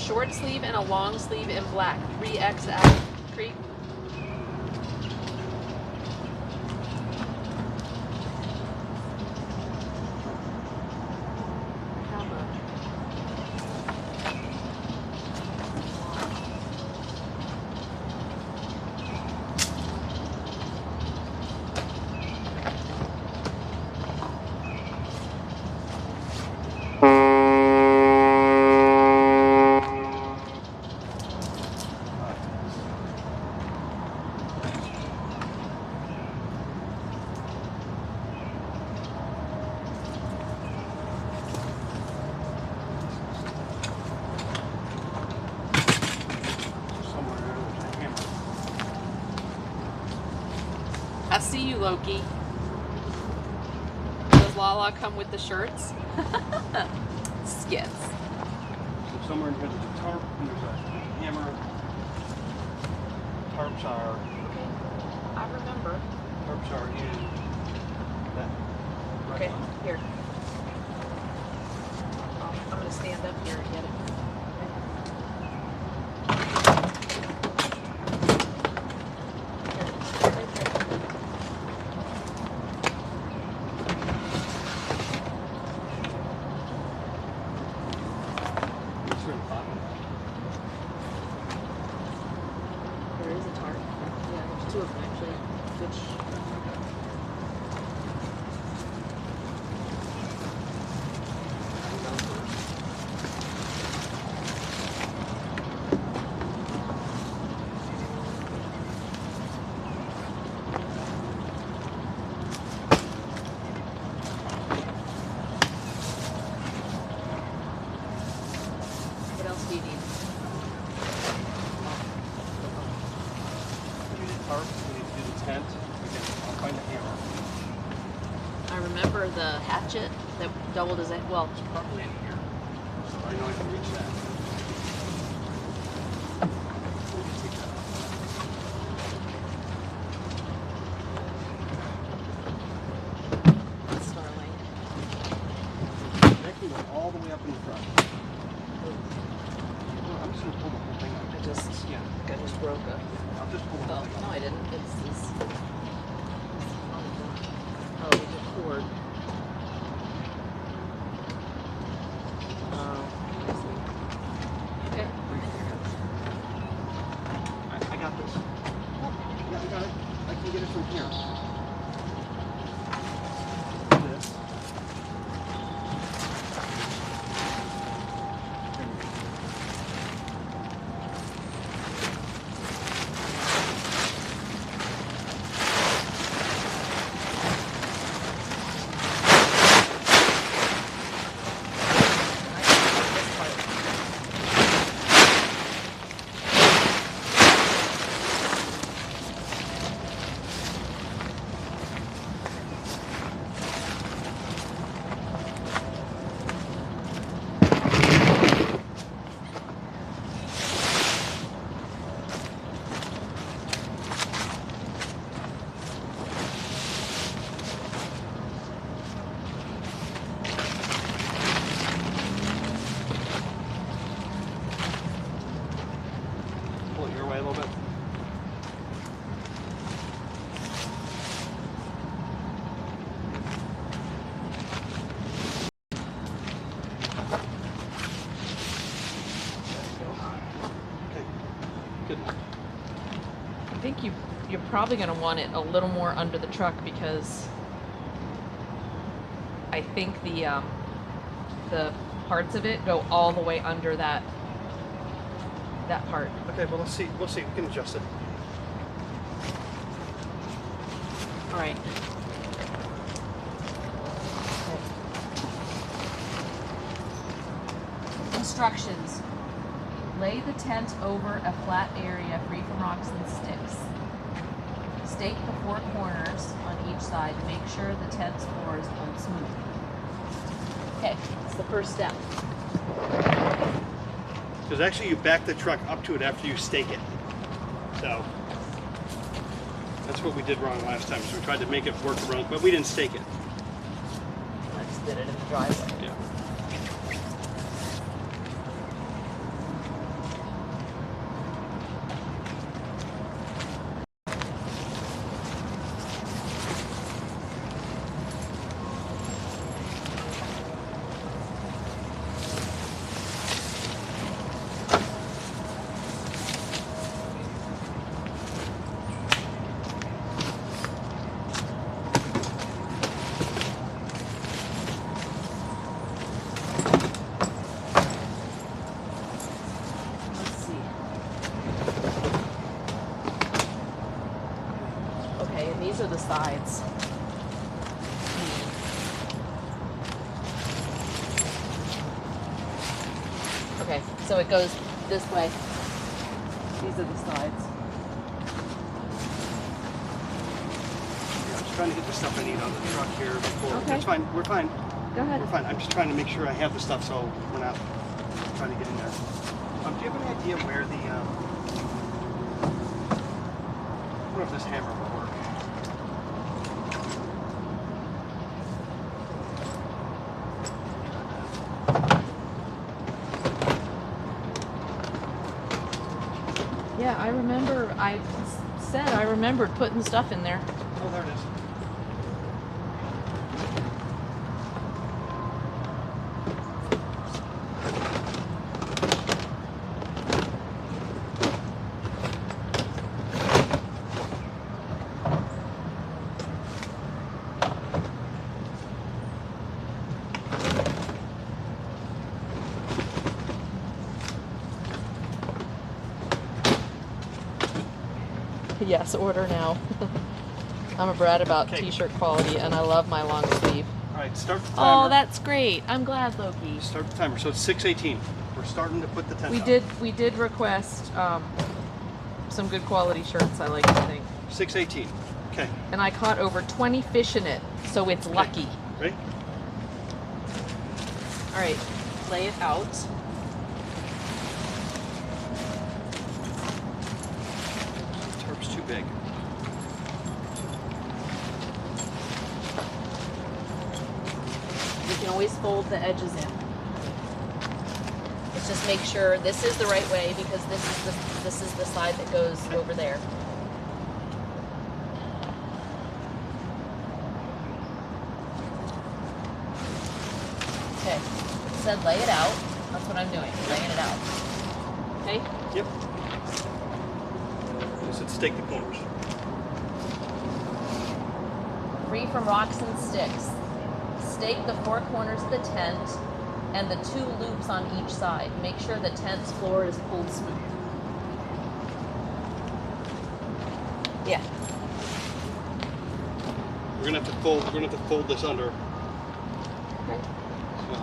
short sleeve and a long sleeve in black. 3XL. Creep. I see you, Loki. Does Lala come with the shirts? Skits. So somewhere in here there's a tarp and there's a hammer. Tarps are. I remember. Tarps are in that. Right Okay, one. here. I'm gonna stand up here and get it. It's sort of bottom. There is a tarp. Yeah, there's two of them actually. Which what else do you need? We need a tarp, we need to do the tent. Again, I'll find the hammer. I remember the hatchet that doubled as a well. It's probably in here. So I know I can reach that. We'll just take that out. Starlight. That can go all the way up in the front. Well, I'm just gonna pull the whole thing out. I just broke a. I'll just pull the whole Oh, thing out. no, I didn't. It's oh, the cord. Oh, I see. Okay. I got this. Yeah, I got it. I can get it from here. This. Pull it your way a little bit. Okay. Good. I think you're probably going to want it a little more under the truck because I think the parts of it go all the way under that part. Okay, well let's see. We'll see. We can adjust it. All right. Instructions. Lay the tent over a flat area free from rocks and sticks. Stake the four corners on each side to make sure the tent's floors hold smooth. Okay, that's the first step. Because actually you back the truck up to it after you stake it. So That's what we did wrong last time. So we tried to make it work wrong, but we didn't stake it. I just did it in the driveway. Yeah. So it goes this way. These are the sides. Yeah, I'm just trying to get the stuff I need on the truck here before. Okay. That's fine. We're fine. Go ahead. We're fine. I'm just trying to make sure I have the stuff so we're not trying to get in there. Do you have any idea where the I wonder if this hammer will work? Yeah, I remember. I remembered putting stuff in there. Oh, there it is. Yes, order now. I'm a brat about Okay. t-shirt quality, and I love my long sleeve. All right, start the timer. Oh, that's great. I'm glad, Loki. Start the timer. So it's 6:18. We're starting to put the tent up. We did request some good quality shirts, I like to think. 6:18. Okay. And I caught over 20 fish in it, so it's lucky. Ready? All right, lay it out. Tarp's too big. You can always fold the edges in. Let's just make sure this is the right way because this is the side that goes over there. Okay, it said lay it out. That's what I'm doing, laying it out. Okay? Yep. It said stake the corners. Free from rocks and sticks. Stake the four corners of the tent and the two loops on each side. Make sure the tent's floor is pulled smooth. Yeah. We're gonna have to fold this under. Okay. So.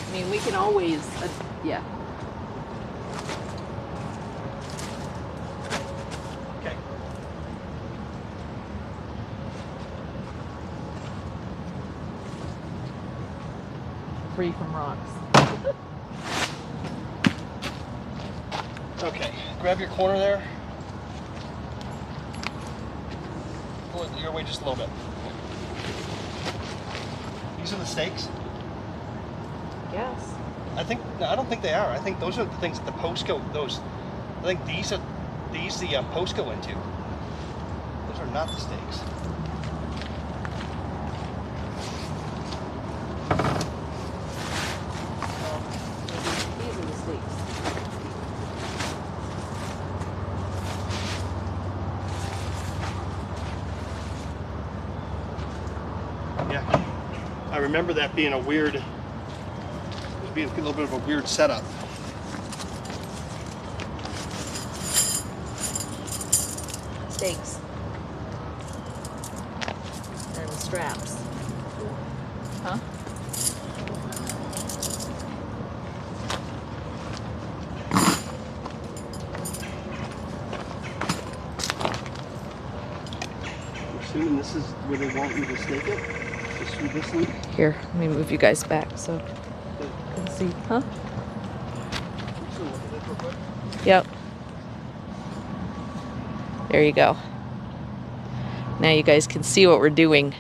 I mean, we can always, yeah. Okay. Free from rocks. Okay. Grab your corner there. Pull it your way just a little bit. These are the stakes. Yes. I don't think they are. I think those are the things that the posts go. I think these the posts go into. Those are not the stakes. These are the stakes. Yeah. I remember that being a weird. Being a little bit of a weird setup. Stakes. And straps. Huh? I'm assuming this is where they want you to stake it? Just through this loop? Here, let me move you guys back so you can see. Huh? Just look at it real quick. Yep. There you go. Now you guys can see what we're doing.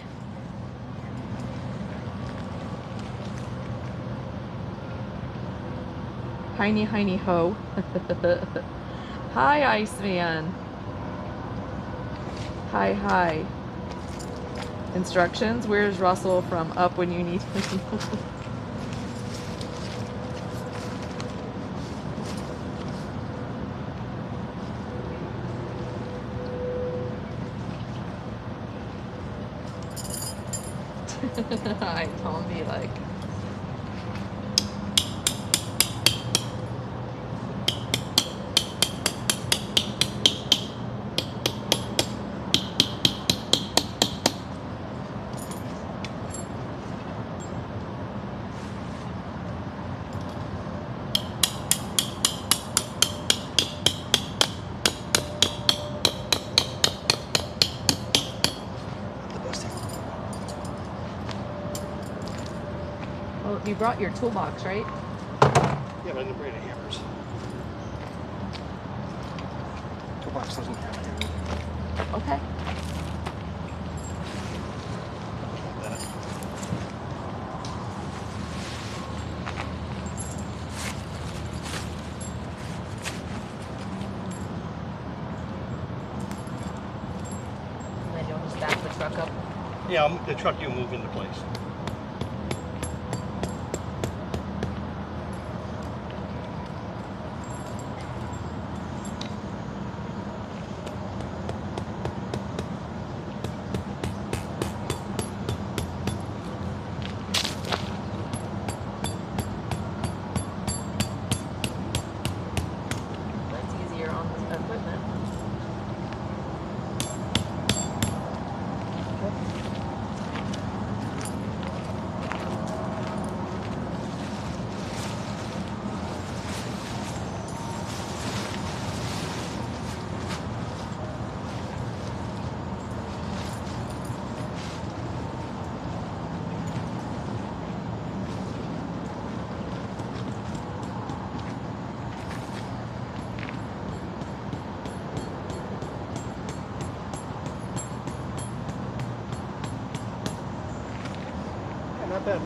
Heiny ho. Hi, Iceman. Hi. Instructions. Where's Russell from Up When You Need Him? I told me like. You brought your toolbox, right? Yeah, but I didn't bring any hammers. Toolbox doesn't have it. Okay. And then you'll just back the truck up. Yeah, the truck you move into place. That's easier on the equipment. Yeah, not bad.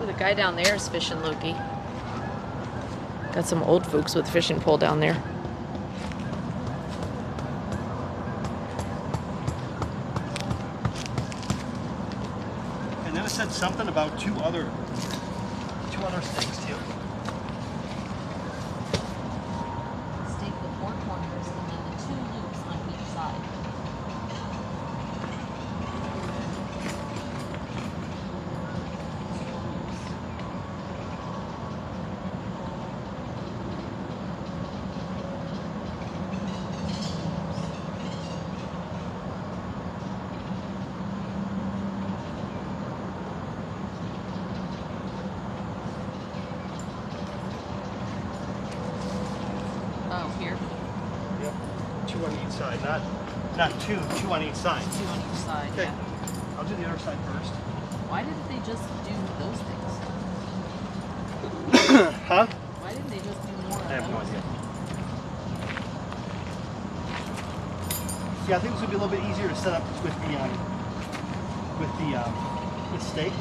Ooh, the guy down there is fishing, Loki. Got some old folks with fishing pole down there. And then it said something about two other things too. Stake the four corners and then the two loops on each side. Oh, here. Yep. Two on each side, not two on each side. Two on each side, Okay. yeah. I'll do the other side first. Why didn't they just do those things? Huh? Why didn't they just do more of I have no those? idea. Yeah, I think this would be a little bit easier to set up with the stake.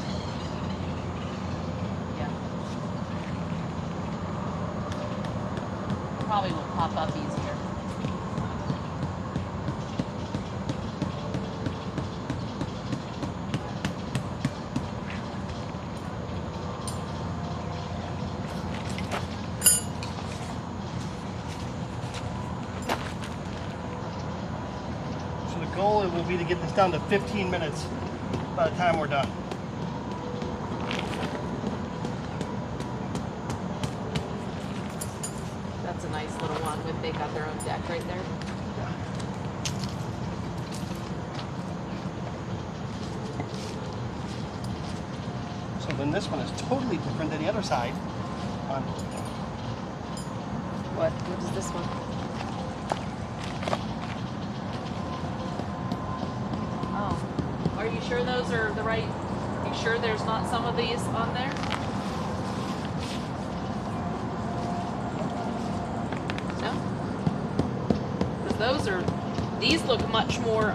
Yeah. Probably will pop up easier. So the goal will be to get this down to 15 minutes by the time we're done. That's a nice little one with they got their own deck right there. So then this one is totally different than the other side. What is this one? Oh. Are you sure those are the right? You sure there's not some of these on there? No? Because those are, these look much more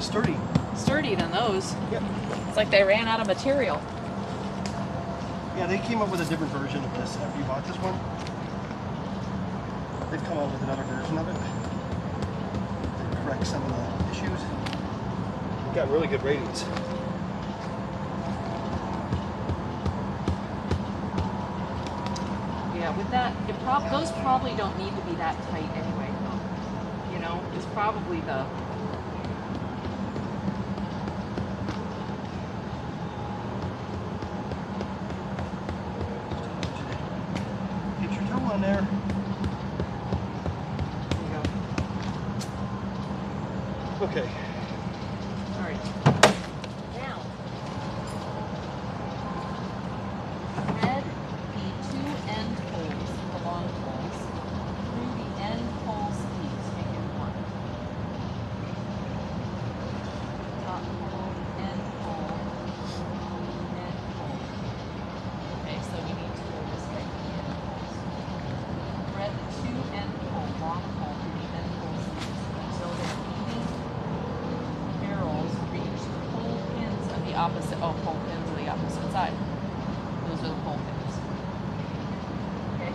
Sturdy. sturdy than those. Yep. It's like they ran out of material. Yeah, they came up with a different version of this after you bought this one. They've come up with another version of it to correct some of the issues. We've got really good ratings. Yeah, with that, those probably don't need to be that tight anyway. You know, it's probably the. Get your toe on there. There you go. Okay. opposite. Oh, pole pins are the opposite side. Those are the pole pins. Okay.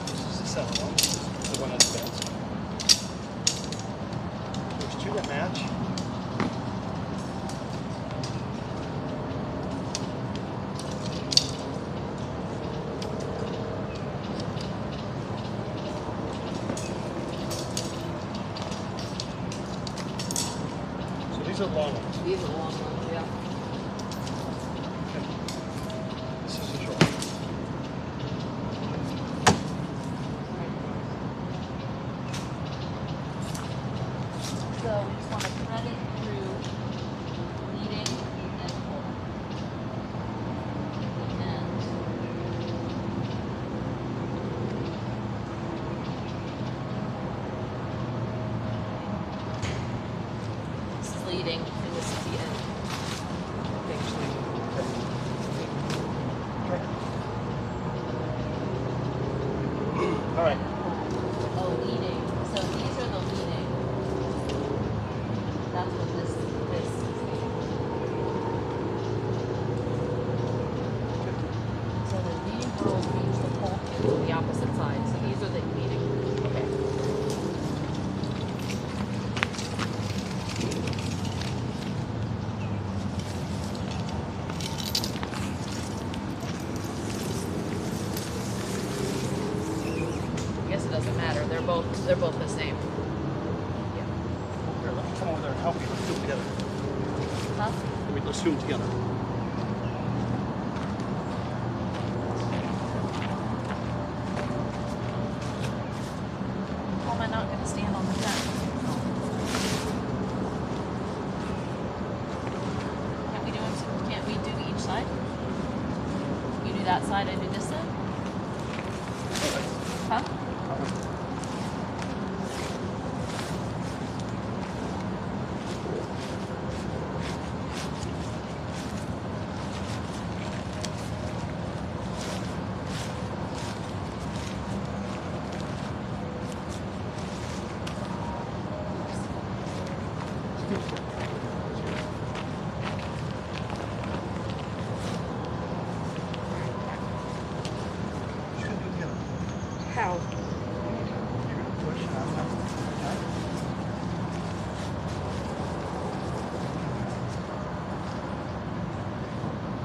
This is the second one. This is the one that's bent. There's two that match. So these are long ones. These are long ones, yeah. This is a short one. So we just want to thread it through leading and pull. This is leading and this is the end. All right. Oh, leading. So these are the leading. That's what this is. So the leading girls means the pole pins on the opposite side. So these are the leading. Okay. I guess it doesn't matter. They're both the same. Here, let me come over there and help you. Let's do it together. Huh? Let's do them together. How am I not going to stand on the fence? Can't we do each side? You do that side, I do this side? Huh? How? You're going to push and I'm going to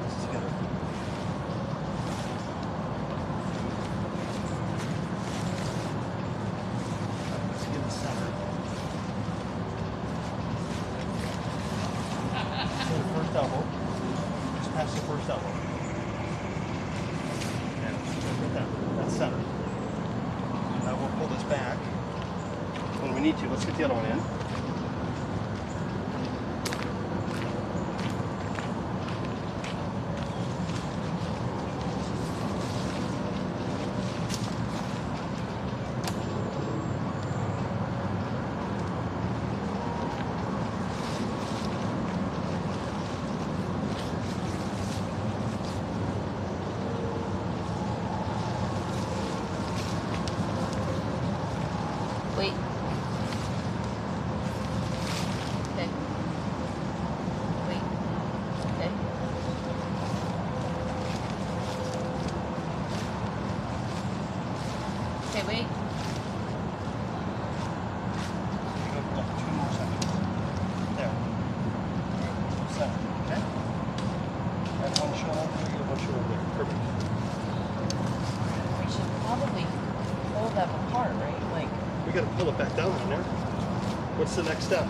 This is together. Let's get the center. So the first elbow. Just past the first elbow. And just like that. That's center. Now we'll pull this back when we need to. Let's get the other one in. Wait. Okay. Wait. Okay. Okay, wait. You go up 2 more seconds. There. Center. Okay? And one shoulder there, you have one shoulder there. Perfect. We should probably pull them apart, right? Like, We got to pull it back down in there. What's the next step?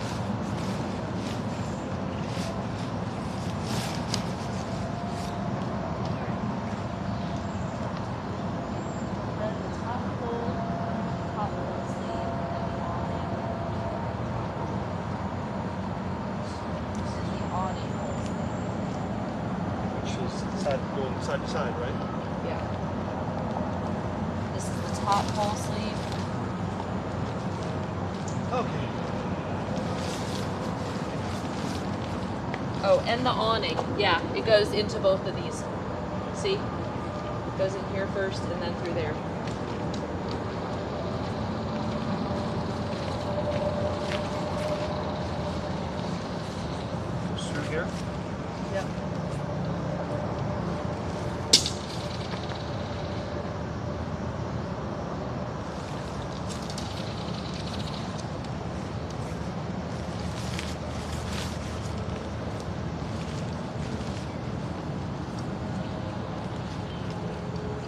side to side, right? Yeah. This is the top pole sleeve. Okay. Oh, and the awning. Yeah, it goes into both of these. See? It goes in here first and then through there. Goes through here. Yep.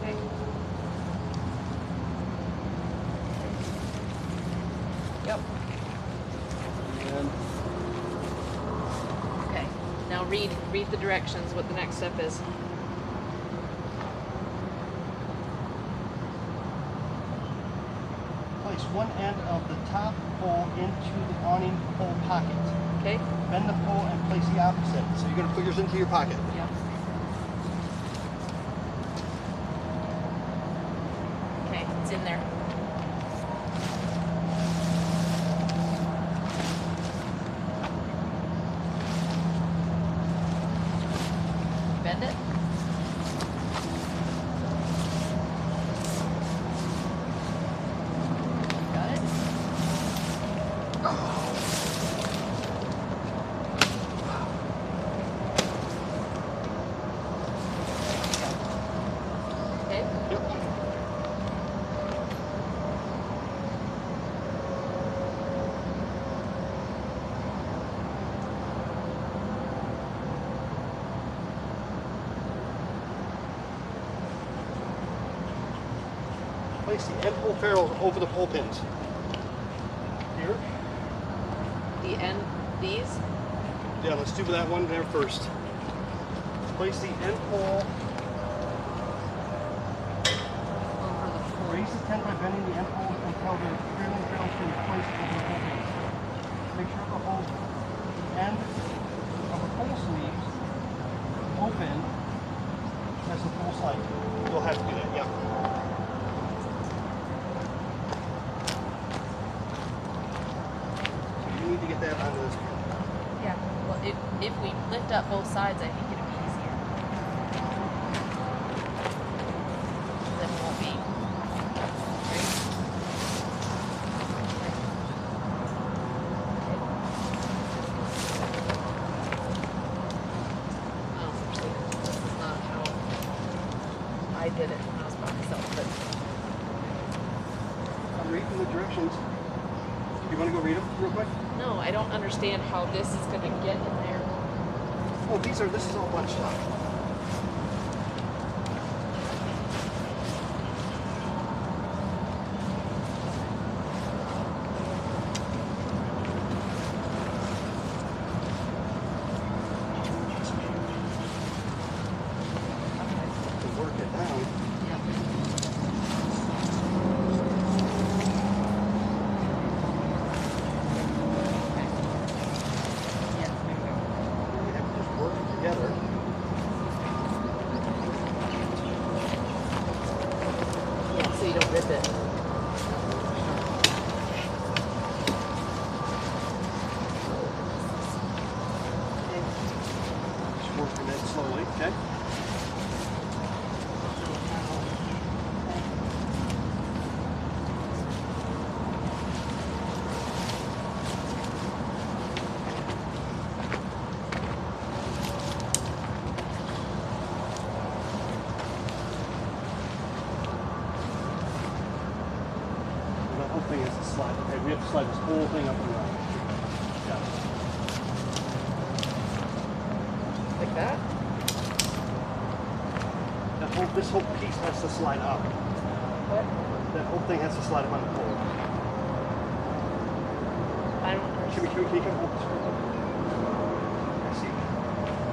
Okay. Yep. And Okay. Now read the directions, what the next step is. place one end of the top pole into the awning pole pocket. Okay? Bend the pole and place the opposite. So you're going to put yours into your pocket. Yep. Okay, it's in there. Bend it. Got it? Okay. Yep. Place the end pole ferrules over the pole pins. Here. The end, these? Yeah, let's do that one there first. Place the end pole. Over the pole. Raise the tent by bending the end pole until the trailing rails can be placed over the pole pins. Make sure the whole end of the pole sleeves open as the pole slide. You'll have to do that, yeah. So you need to get that onto this pin. Yeah. Well, if we lift up both sides, I think it'll be easier. Then it won't be. Right? Oh, see, this is not how I did it when I was by myself, but I'm reading the directions. You want to go read them real quick? no, I don't understand how this is going to get in there. Oh, this is all bunched up. To work it down. We have to just work it together. Yeah, so you don't rip it. Just working it slowly, okay? The whole thing has to slide. Okay, we have to slide this whole thing up and around. Yeah. Like that? This whole piece has to slide up. What? That whole thing has to slide up on the pole. I don't understand. Can you hold this for a moment?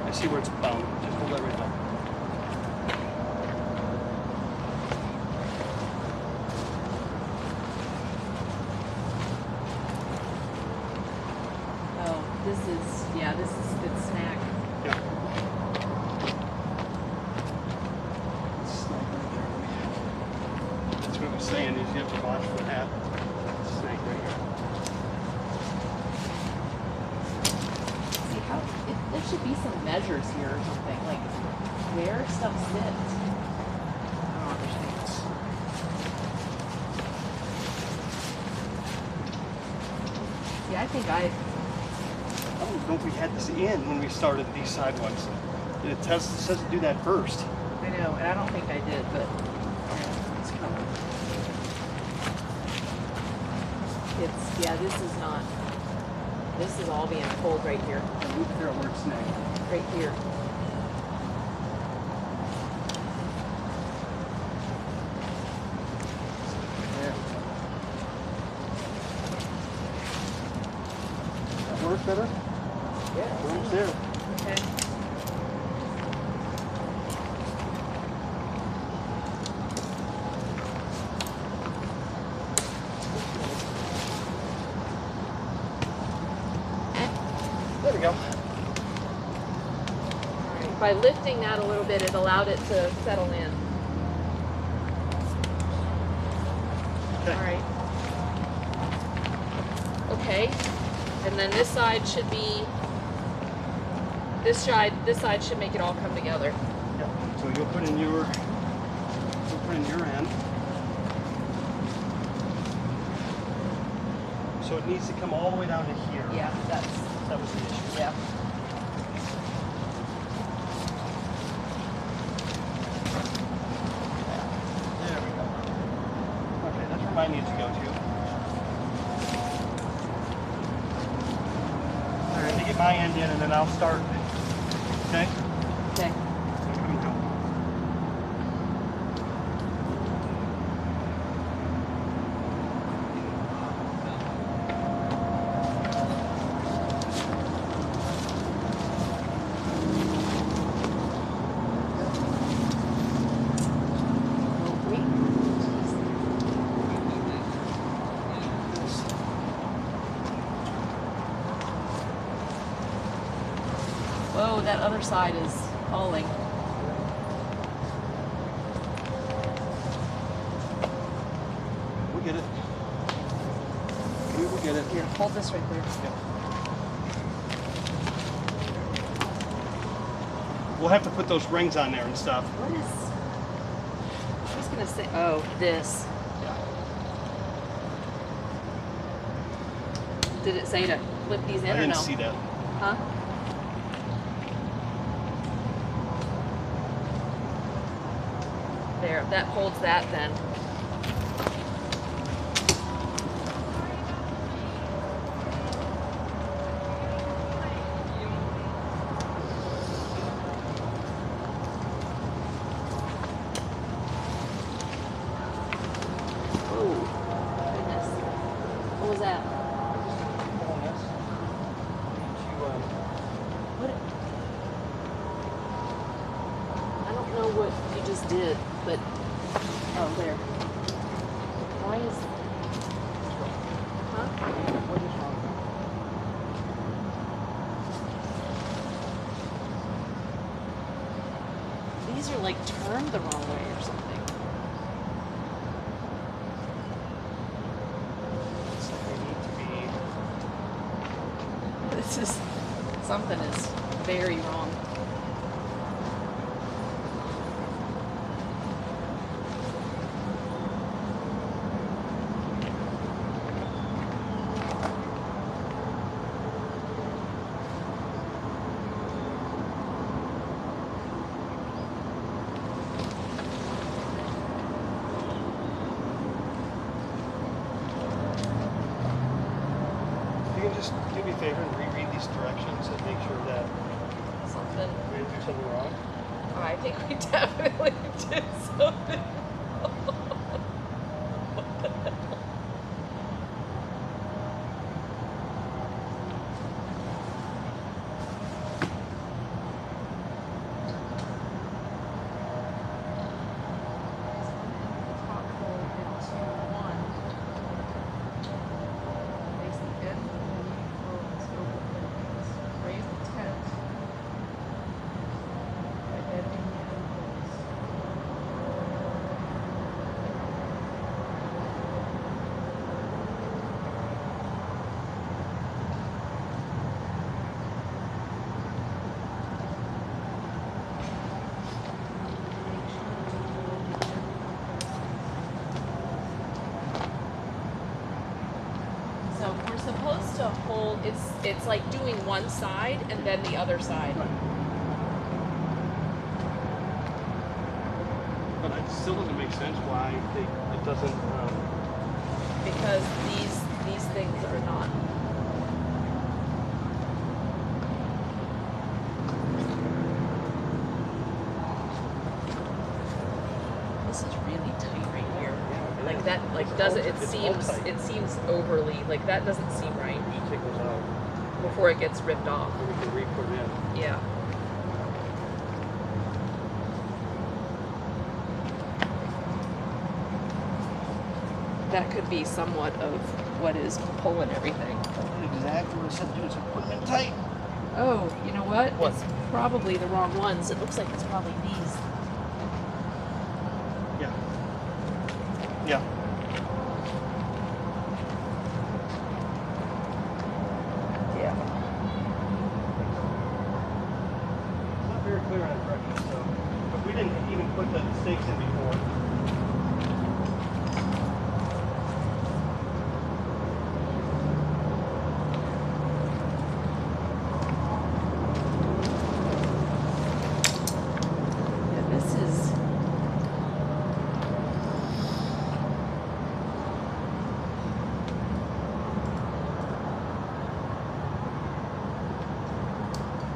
I see where it's bound. Just hold that right now. Oh, this is a good snack. Yeah. you have to watch for that snake right here. See how there should be some measures here or something, like where stuff sits. I don't understand. See, I think I don't know if we had this in when we started these side ones. It says to do that first. I know, and I don't think I did, but it's coming. It's, yeah, this is all being pulled right here. And look there where it's snagged. Right here. That works better? Yeah. Works there. Okay. There we go. Alright, by lifting that a little bit, it allowed it to settle in. Alright. Okay. And then this side should be, this side should make it all come together. Yeah. So you'll put in your end. So it needs to come all the way down to here. Yeah, That was the issue. yeah. There we go. Okay, that's where mine needs to go to. All right, let me get my end in and then I'll start. Okay? Okay. Here we go. Whoa, that other side is falling. We'll get it. We will get it. Here, hold this right there. We'll have to put those rings on there and stuff. What is, I was gonna say, oh, this. Did it say to flip these in I or didn't no? see that. Huh? There, that holds that then. Oh, goodness. What was that? What? I don't know what you just did, but oh, there. Why is? Huh? What is wrong? These are like turned the wrong way or something. It's like they need to be. This is something is very wrong. You can just do me a favor and reread these directions and make sure that Something. we didn't do something wrong. Oh, I think we definitely did something. pull. It's like doing one side and then the other side. But it still doesn't make sense why it doesn't. Because these things are not. This is really tight right here. Like that, like doesn't it seems overly like that doesn't seem right. We should take those out. Before it gets ripped off. And we can re-put it in. Yeah. That could be somewhat of what is pulling everything. Exactly what I said to do is put them in tight. Oh, you know what? What? It's probably the wrong ones. It looks like it's probably these. Yeah. Yeah. Yeah. It's not very clear on direction, so. But we didn't even put the stakes in before. Yeah, this is.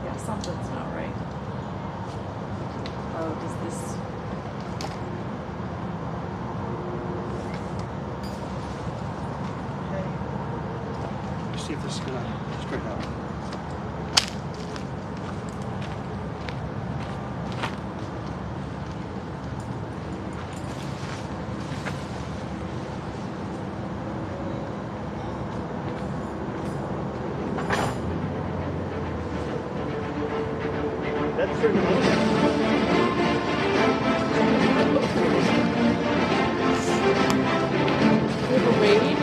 Yeah, something's not right. Oh, does this? Let's see if this is gonna straighten out. That's straightened out. We have a raid?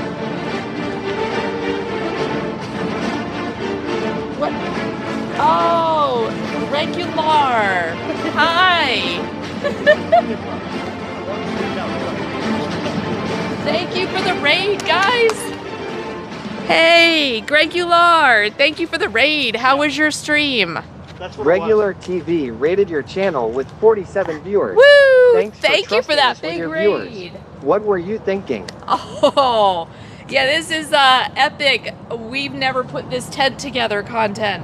What? Oh, regular. Hi. Thank you for the raid, guys. Hey, Gregular. Thank you for the raid. How was your stream? That's what Regular TV rated your channel with 47 viewers. Woo! Thanks Thank you for trusting that us with big your raid. viewers. What were you thinking? Oh, yeah, this is epic. We've never put this tent together content.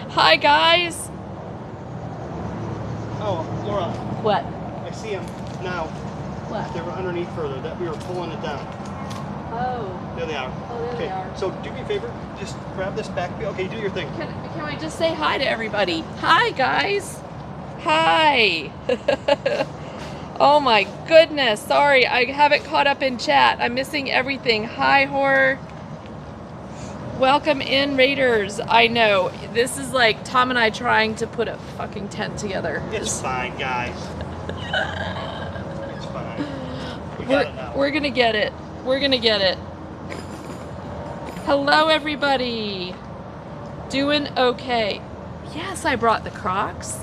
Hi, guys. Oh, Laura, What? I see them now. What? They were underneath further. That we were pulling it down. Oh. There they are. Oh, there they are. So do me a favor. Just grab this back. Okay, do your thing. Can I just say hi to everybody? Hi, guys. Hi. Oh my goodness. Sorry, I haven't caught up in chat. I'm missing everything. Hi, Horror. Welcome in, Raiders. I know. This is like Tom and I trying to put a fucking tent together. It's fine, guys. It's fine. We got it now. We're gonna get it. We're gonna get it. Hello, everybody. Doing okay. Yes, I brought the Crocs.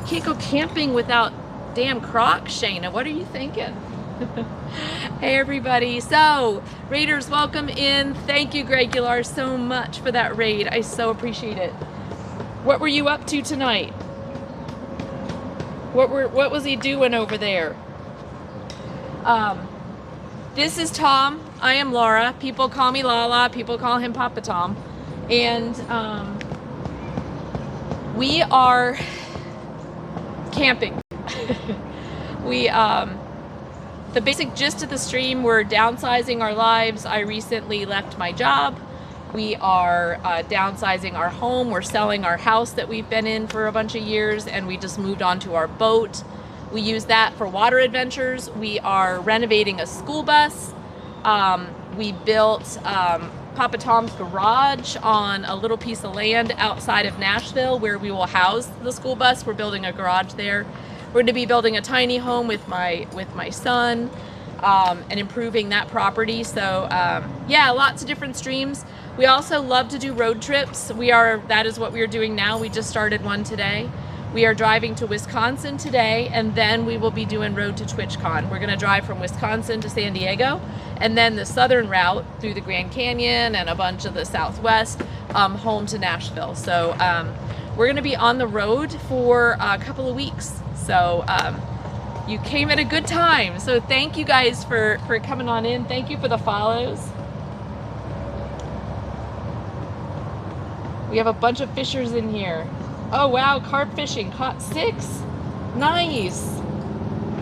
Can't go camping without damn Crocs, Shayna. What are you thinking? Hey, everybody. So, Raiders, welcome in. Thank you, Gregular, so much for that raid. I so appreciate it. What were you up to tonight? What was he doing over there? This is Tom. I am Laura. People call me Lala. People call him Papa Tom. And we are camping. The basic gist of the stream, we're downsizing our lives. I recently left my job. We are downsizing our home. We're selling our house that we've been in for a bunch of years, and we just moved onto our boat. We use that for water adventures. We are renovating a school bus. We built Papa Tom's garage on a little piece of land outside of Nashville where we will house the school bus. We're building a garage there. We're going to be building a tiny home with my son and improving that property. So yeah, lots of different streams. We also love to do road trips. That is what we are doing now. We just started one today. We are driving to Wisconsin today, and then we will be doing Road to TwitchCon. We're going to drive from Wisconsin to San Diego, and then the southern route through the Grand Canyon and a bunch of the Southwest home to Nashville. So we're going to be on the road for a couple of weeks. So you came at a good time. So thank you guys for coming on in. Thank you for the follows. We have a bunch of fishers in here. Oh wow, carp fishing, caught 6. Nice.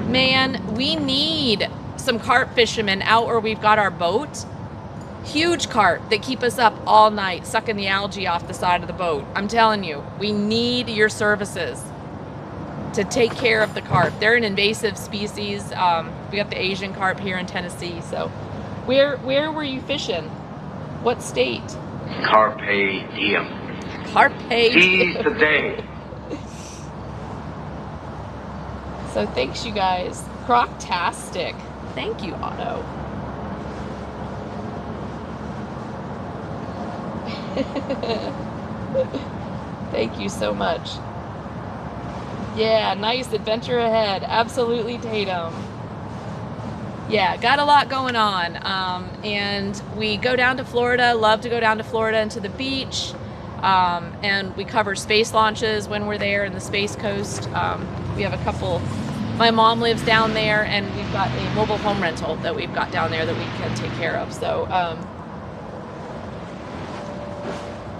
Man, we need some carp fishermen out where we've got our boat. Huge carp that keep us up all night, sucking the algae off the side of the boat. I'm telling you, we need your services to take care of the carp. They're an invasive species. We got the Asian carp here in Tennessee. So where were you fishing? What state? Carpe diem. Carpe Seize diem. the day. So thanks, you guys. Croctastic. Thank you, Otto. Thank you so much. Yeah, nice adventure ahead. Absolutely, Tatum. Yeah, got a lot going on. And we go down to Florida, love to go down to Florida and to the beach. And we cover space launches when we're there in the Space Coast. We have a couple, my mom lives down there, and we've got a mobile home rental that we've got down there that we can take care of. So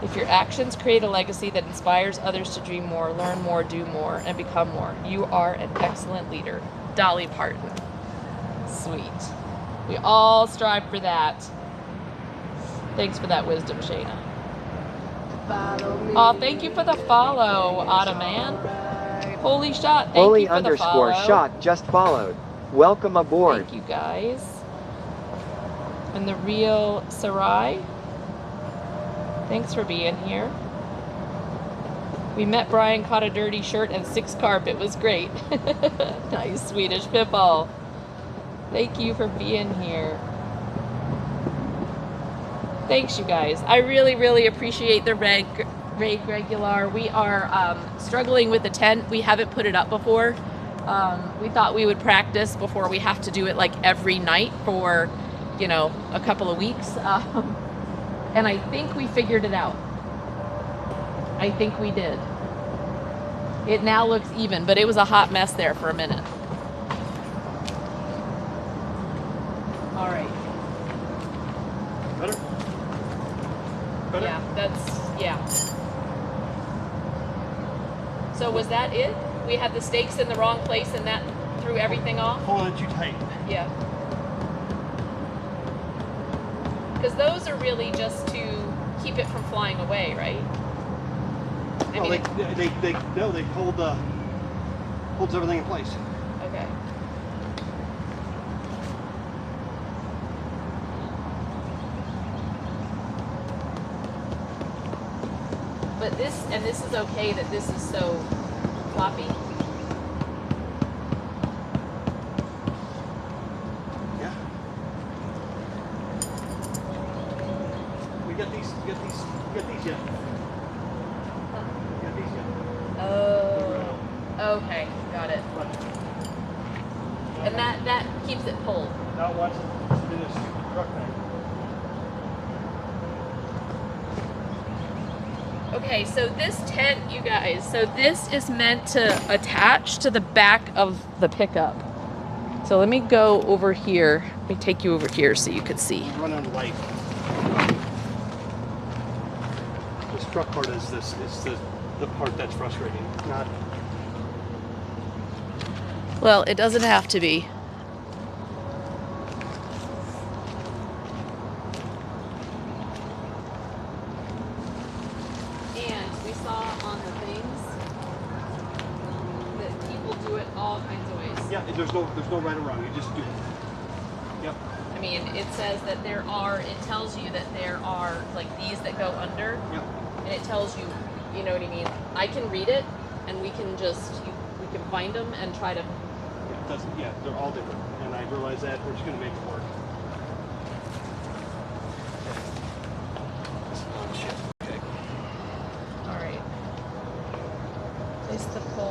if your actions create a legacy that inspires others to dream more, learn more, do more, and become more, you are an excellent leader. Dolly Parton. Sweet. We all strive for that. Thanks for that wisdom, Shayna. Oh, thank you for the follow, Ottoman. Holy shot, thank you for the follow. Holy _shot just followed. Welcome aboard. Thank you, guys. And the real Sarai. Thanks for being here. We met Brian, caught a dirty shirt and 6 carp. It was great. Nice, Swedish Pitbull. Thank you for being here. Thanks, you guys. I really, really appreciate the raid regular. We are struggling with the tent. We haven't put it up before. We thought we would practice before we have to do it like every night for, you know, a couple of weeks. And I think we figured it out. I think we did. It now looks even, but it was a hot mess there for a minute. All right. Better? Better? Yeah, that's, yeah. So was that it? We had the stakes in the wrong place and that threw everything off? Hold it too tight. Yeah. Because those are really just to keep it from flying away, right? No, they holds everything in place. Okay. But this is okay that this is so floppy. Yeah. We got these yet. Oh, okay, got it. And that keeps it pulled. Not once it's been a stupid truck thing. Okay, so this tent, you guys, so this is meant to attach to the back of the pickup. So let me go over here. Let me take you over here so you can see. Run out of light. This truck part is the part that's frustrating. Not. Well, it doesn't have to be. And we saw on the things that people do it all kinds of ways. Yeah, there's no right or wrong. You just do it. Yep. I mean, it says that it tells you that there are like these that go under. Yep. And it tells you, you know what I mean? I can read it and we can find them and try to. Yeah, they're all different. And I realize that we're just going to make it work. All right. Place the pole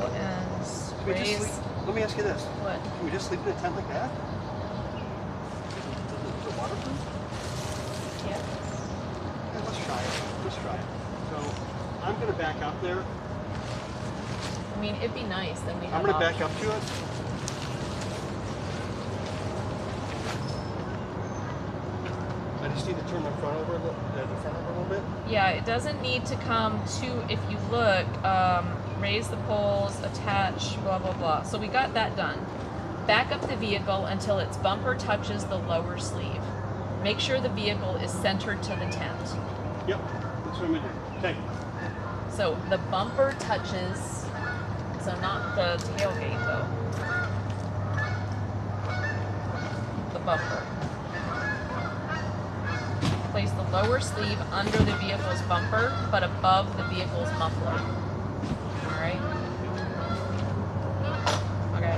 we just raise. sleep? Let me ask you this. What? Can we just sleep in a tent like that? Is it waterproof? Yeah. Yeah, let's try it. Let's try it. So I'm gonna back up there. I mean, it'd be nice. Then we have I'm gonna back options. up to it. I just need to turn my front over the front over a little bit. Yeah, it doesn't need to come to, if you look, raise the poles, attach, blah, blah, blah. So we got that done. Back up the vehicle until its bumper touches the lower sleeve. Make sure the vehicle is centered to the tent. Yep, that's what I'm gonna do. Okay. So the bumper touches, so not the tailgate though. The bumper. Place the lower sleeve under the vehicle's bumper, but above the vehicle's muffler. Alright? Okay.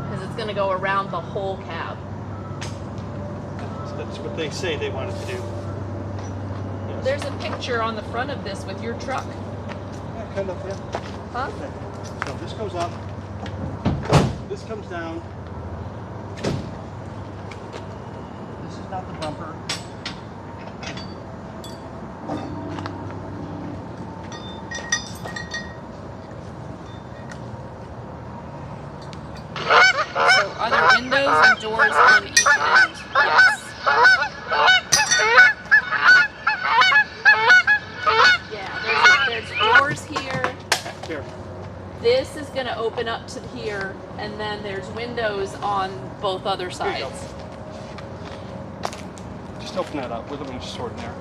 Because it's going to go around the whole cab. That's what they say they wanted to do. Yes. There's a picture on the front of this with your truck. Yeah, kind of, yeah. Huh? Okay. So this goes up. This comes down. This is not the bumper. So are there windows and doors on each end? Yes. Yeah, there's doors here. Here. This is going to open up to here, and then there's windows on both other Here you go. sides. Just open that up. We're going to just sort in there.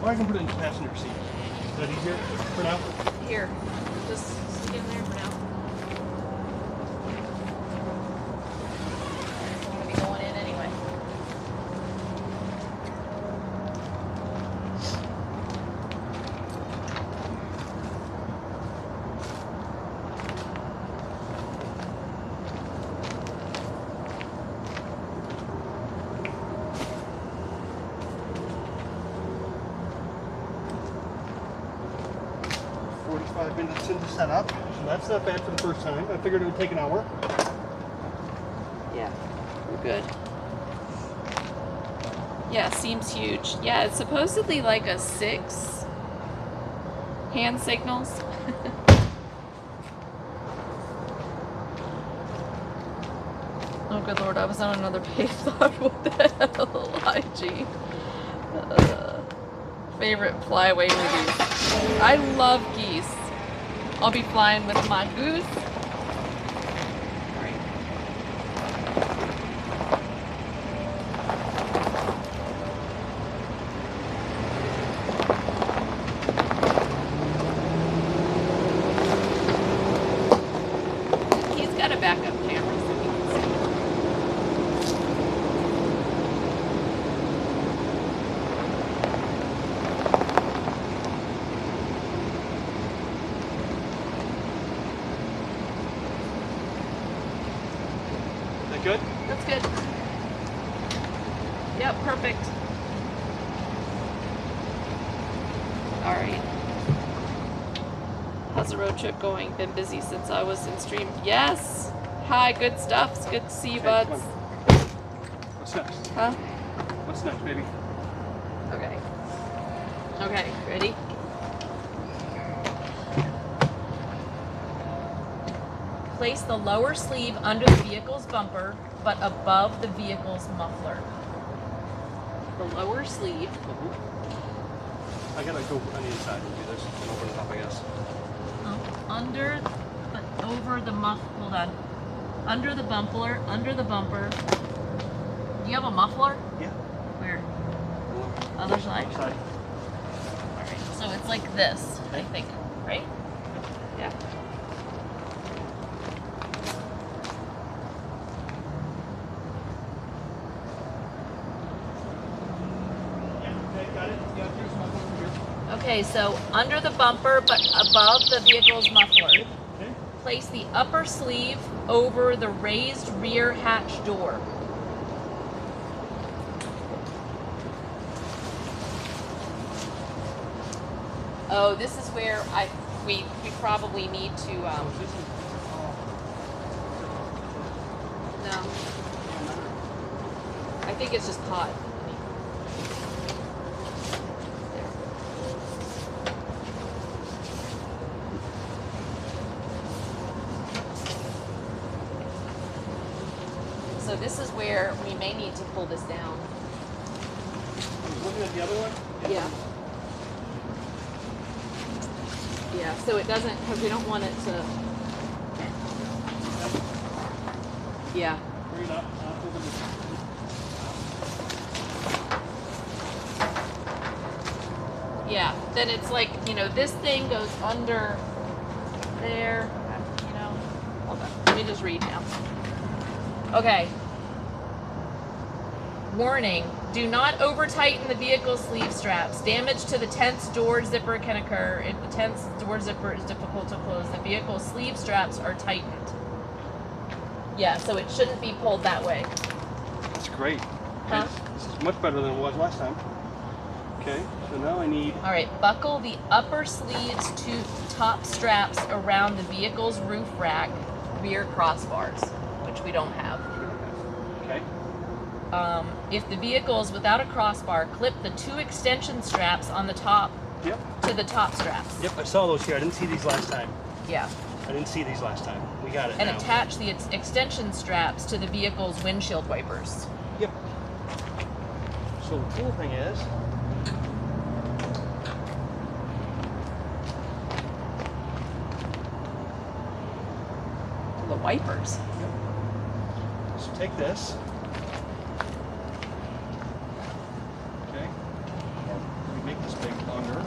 Or I can put it in the passenger seat. Is that easier for now? Here, just stick it in there for now. It's going to be going in anyway. Minutes into setup, so that's not bad for the first time. I figured it would take an hour. Yeah, we're good. Yeah, seems huge. Yeah, it's supposedly like a 6 hand signals. Oh, good Lord, I was on another page. Thought, what the hell? IG. Favorite flyaway movies. I love geese. I'll be flying with my goose. Alright. He's got a backup camera so he can see. Good? That's good. Yep, perfect. Alright. How's the road trip going? Been busy since I was in stream. Yes! Hi, good stuff. It's good to see you, Okay, buds. come What's next? Huh? What's next, baby? Okay. Okay, ready? Place the lower sleeve under the vehicle's bumper, but above the vehicle's muffler. The lower sleeve. I gotta go on the inside and do this and over the top, I guess. Under, but over the hold on. Under the bumper, Do you have a muffler? Yeah. Where? Other side? Other side. Alright, so it's like this, I think, right? Yeah. Okay, so under the bumper, but above the vehicle's muffler. Place the upper sleeve over the raised rear hatch door. Oh, this is where we probably need to no. I think it's just hot. So this is where we may need to pull this down. Looking at the other one? Yeah. Yeah, so it doesn't, because we don't want it to. Yeah. Bring it up. Open it. Yeah. Then it's like, you know, this thing goes under there. You know. Hold on. Let me just read now. Okay. Warning. Do not over-tighten the vehicle sleeve straps. Damage to the tent's door zipper can occur if the tent's door zipper is difficult to close. The vehicle sleeve straps are tightened. Yeah, so it shouldn't be pulled that way. That's great. Huh? This is much better than it was last time. Okay, so now I need... All right, buckle the upper sleeves to top straps around the vehicle's roof rack rear crossbars, which we don't have. Okay. If the vehicle is without a crossbar, clip the 2 extension straps on the top to the top straps. Yep, I saw those here. I didn't see these last time. Yeah. I didn't see these last time. We got it And now. attach the extension straps to the vehicle's windshield wipers. Yep. So the cool thing is, the wipers. so take this. Okay. We make this big longer.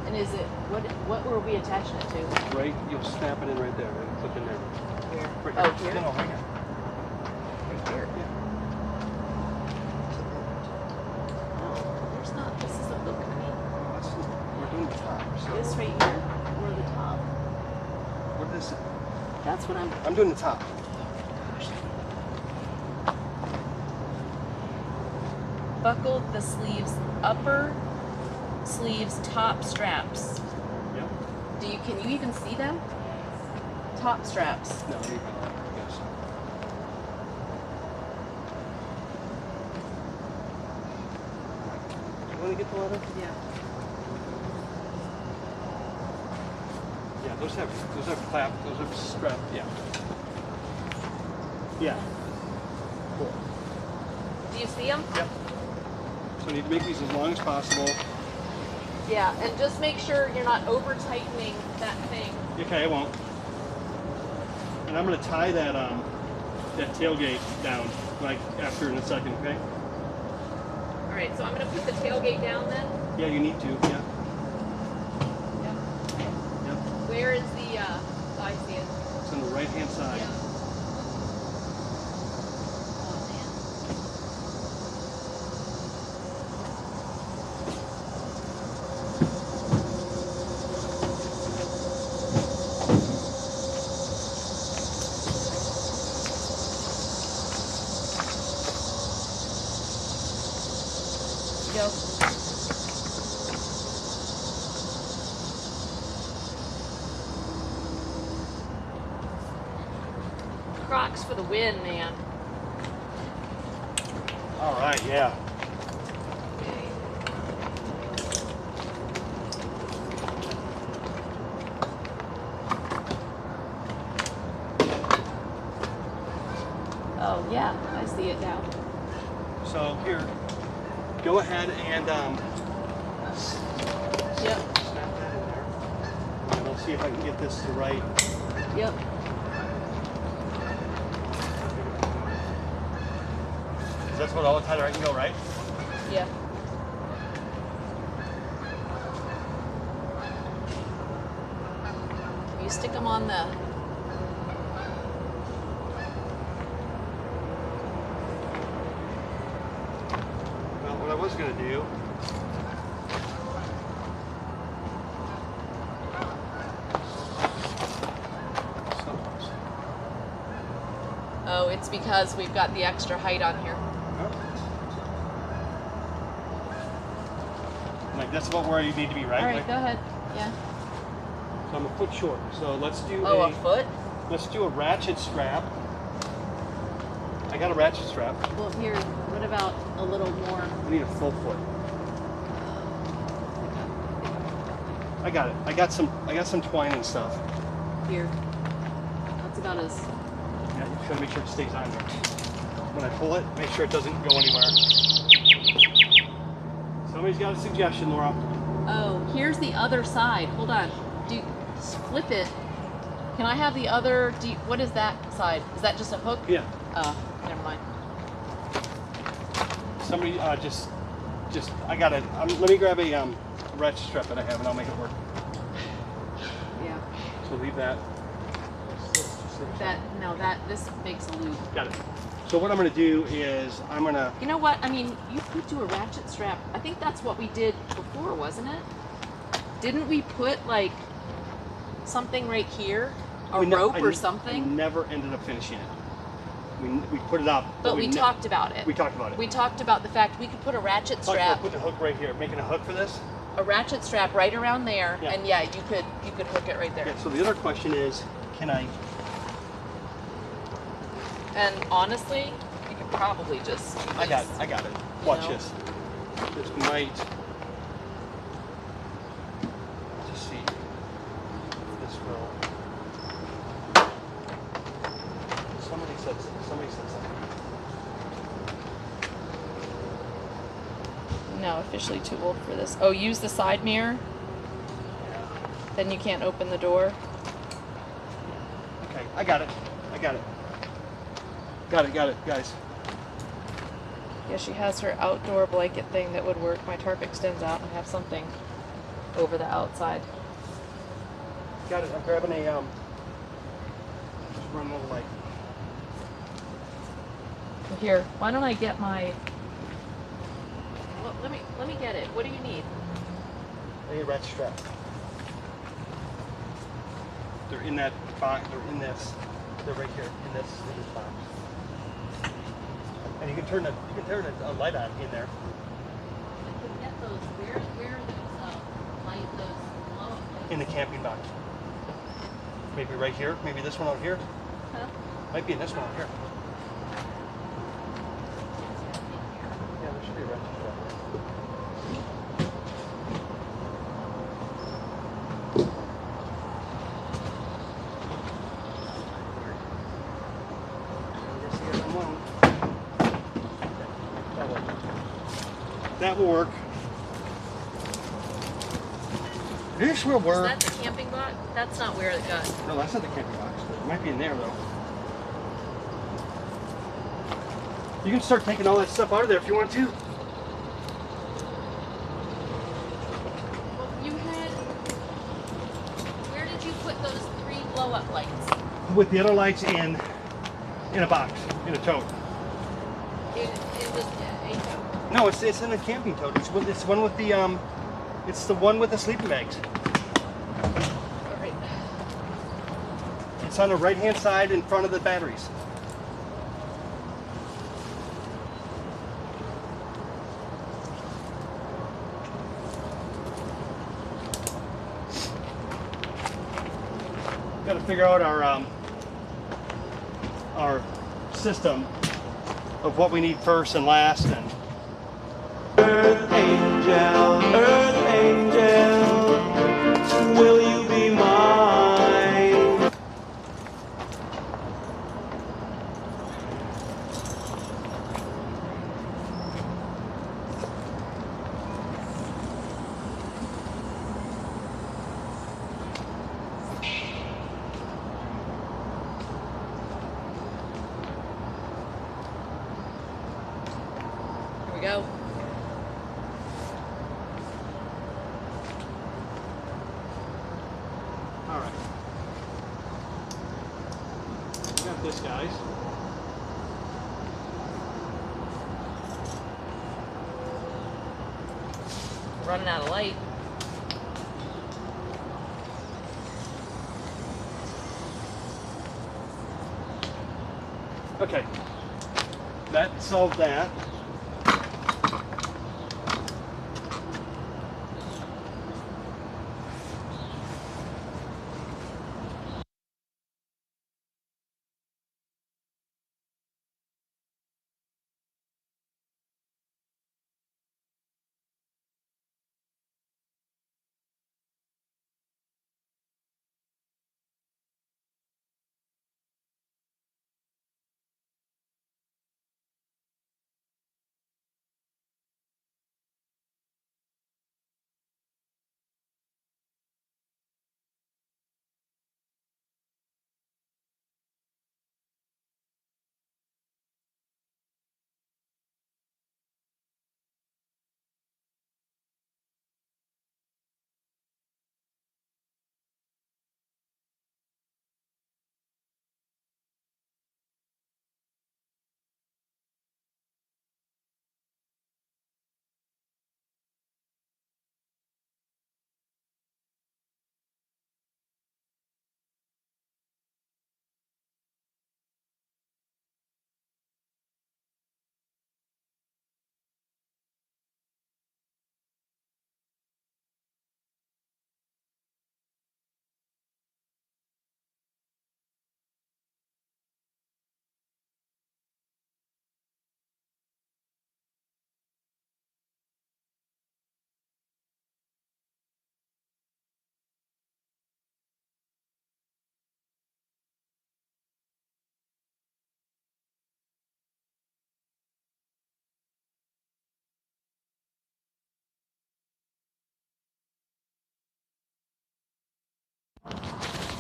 And is it, what were we attaching it to? Right, you'll snap it in right there. Right? Clip in there. Where? Right Oh, here. here? No, right here. Right here. There's not, this isn't looking at me. We're doing the top. So This right here, or the top. what is it? That's what I'm doing the top. Buckle the sleeves, upper sleeves, top straps. Yep. Can you even see them? Top straps. No, you can. Yes. You want to get the letter? Yeah. Yeah, those have clap, those have strap. Yeah. Yeah. Cool. Do you see them? Yep. So I need to make these as long as possible. Yeah, and just make sure you're not over tightening that thing. Okay, I won't. And I'm gonna tie that that tailgate down like after in a second. Okay. All right, so I'm gonna put the tailgate down then. Yeah, you need to. Yeah. Yep. Yep. Where is the? I see it. It's on the right hand side. Yeah. Oh man. Go. Crocs for the win, man. All right, yeah. Oh yeah, I see it now. So here, go ahead and Yep. snap that in there. And I'll see if I can get this to right. Yep. That's what all the tighter I can go, right? Yeah. You stick them on the. Well, what I was gonna do. Oh, it's because we've got the extra height on here. Like that's about where you need to be, right? All right, Like, go ahead. Yeah. so I'm a foot short. So let's do a foot? Let's do a ratchet strap. I got a ratchet strap. Well, here, what about a little more? I need a full foot. I got it. I got some twine and stuff. Here. That's about as. Yeah, you just gotta make sure it stays on there. When I pull it, make sure it doesn't go anywhere. Somebody's got a suggestion, Laura. Oh, here's the other side. Hold on. Flip it. Can I have the other? What is that side? Is that just a hook? Yeah. Oh, never mind. Somebody just I got it. Let me grab a ratchet strap that I have, and I'll make it work. Yeah. So leave that. This makes a loop. Got it. So what I'm going to do is I'm going to... You know what? I mean, you could do a ratchet strap. I think that's what we did before, wasn't it? Didn't we put like something right here? A rope or something? I never ended up finishing it. We put it up. But we talked about it. We talked about it. We talked about the fact we could put a ratchet strap. Put the hook right here. Making a hook for this? A ratchet strap right around there. Yeah. And yeah, you could hook it right there. Yeah, so the other question is, can I... And honestly, you could probably just. I got it. Watch this. This might. Let's just see. If this will. Somebody said something. No, officially too old for this. Oh, use the side mirror. Yeah. Then you can't open the door. Okay, I got it. Got it, guys. Yeah, she has her outdoor blanket thing that would work. My tarp extends out and have something over the outside. Got it. I'm grabbing a just run a little light. Here, why don't I get my? Well, let me get it. What do you need? I need a ratchet strap. They're in that box. They're in this. They're right here in this box. And you can turn a light on in there. I could get those. Where are those light? Those glow lights? In the camping box. Maybe right here. Maybe this one out here. Huh? Might be in this one out here. Yeah, there should be a ratchet strap. That will work. This will work. Is that the camping box? That's not where it got. No, that's not the camping box. It might be in there though. You can start taking all that stuff out of there if you want to. Well, you had. Where did you put those 3 blow-up lights? With the other lights in a box, in a tote. It was a tote. No, it's in a camping tote. It's one with the it's the one with the sleeping bags. All right. It's on the right-hand side in front of the batteries. Got to figure out our system of what we need first and last, and Earth angel, will you be mine? Here we go. all right. Got this, guys. running out of light. Okay. That solved that.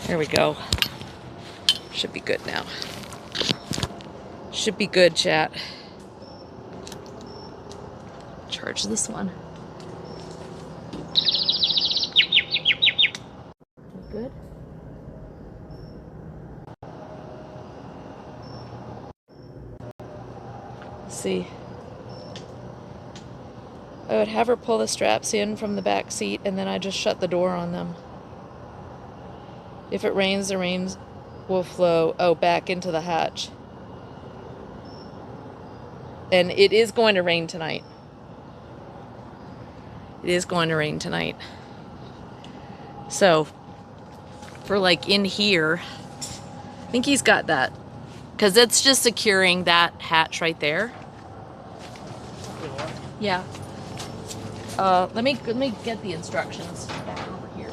There we go. Should be good now. Should be good, chat. Charge this one. Good. Let's see. I would have her pull the straps in from the back seat and then I just shut the door on them. If it rains, the rain will flow, back into the hatch. And it is going to rain tonight. It is going to rain tonight. So, for like in here, I think he's got that. Because it's just securing that hatch right there. Yeah. Let me get the instructions back over here.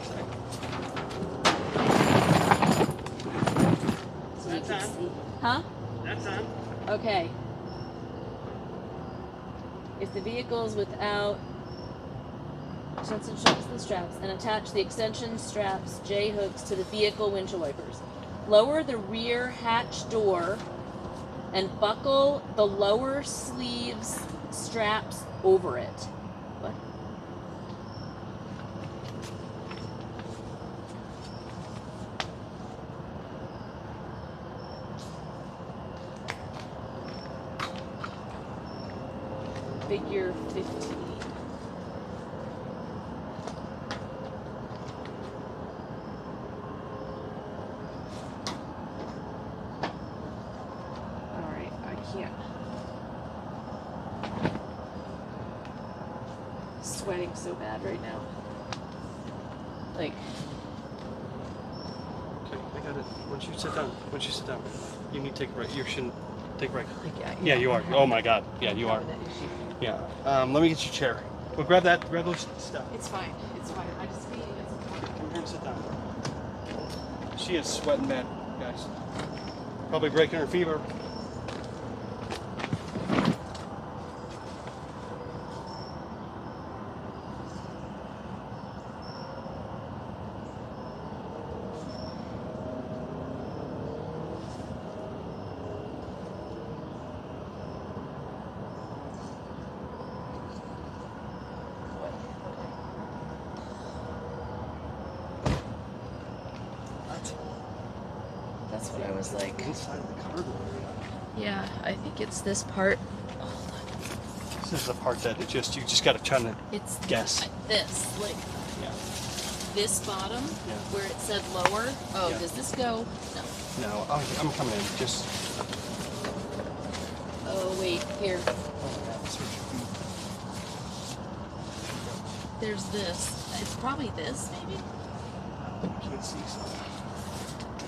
So That's on. see. Huh? That's on. Okay. If the vehicle is without extension straps the straps and attach the extension straps J hooks to the vehicle windshield wipers. Lower the rear hatch door and buckle the lower sleeves straps over it. What? Figure 15. Alright, I can't. Sweating so bad right now. Like. Okay, I got it. Once you sit down, you need to take a break. You shouldn't take a break. Yeah, you are. Oh my God. Yeah, you are. Yeah. Let me get your chair. Well, grab those stuff. It's fine. It's fine. I just need to get some. Come here and sit down. She is sweating bad, guys. Probably breaking her fever. That's what I was like. Inside of the cargo area. Yeah, I think it's this part. This This is the part that you just got to try to It's guess. this, like Yeah. this bottom Yeah. where it said lower. Oh, Yeah. does this go? No. No, I'm coming in. Just. Oh wait, here. There's this. It's probably this, maybe. I can't see something.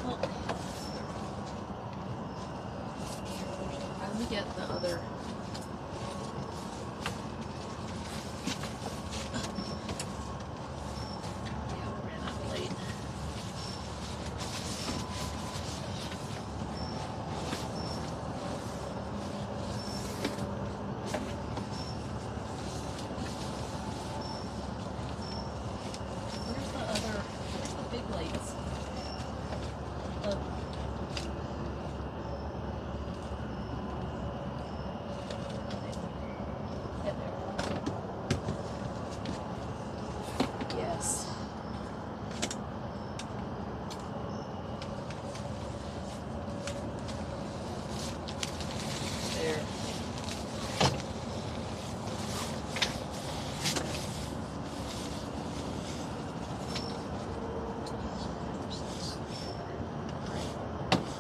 Well, let me get the other. Yeah, we ran out late. Where's the big lights? Yes. There.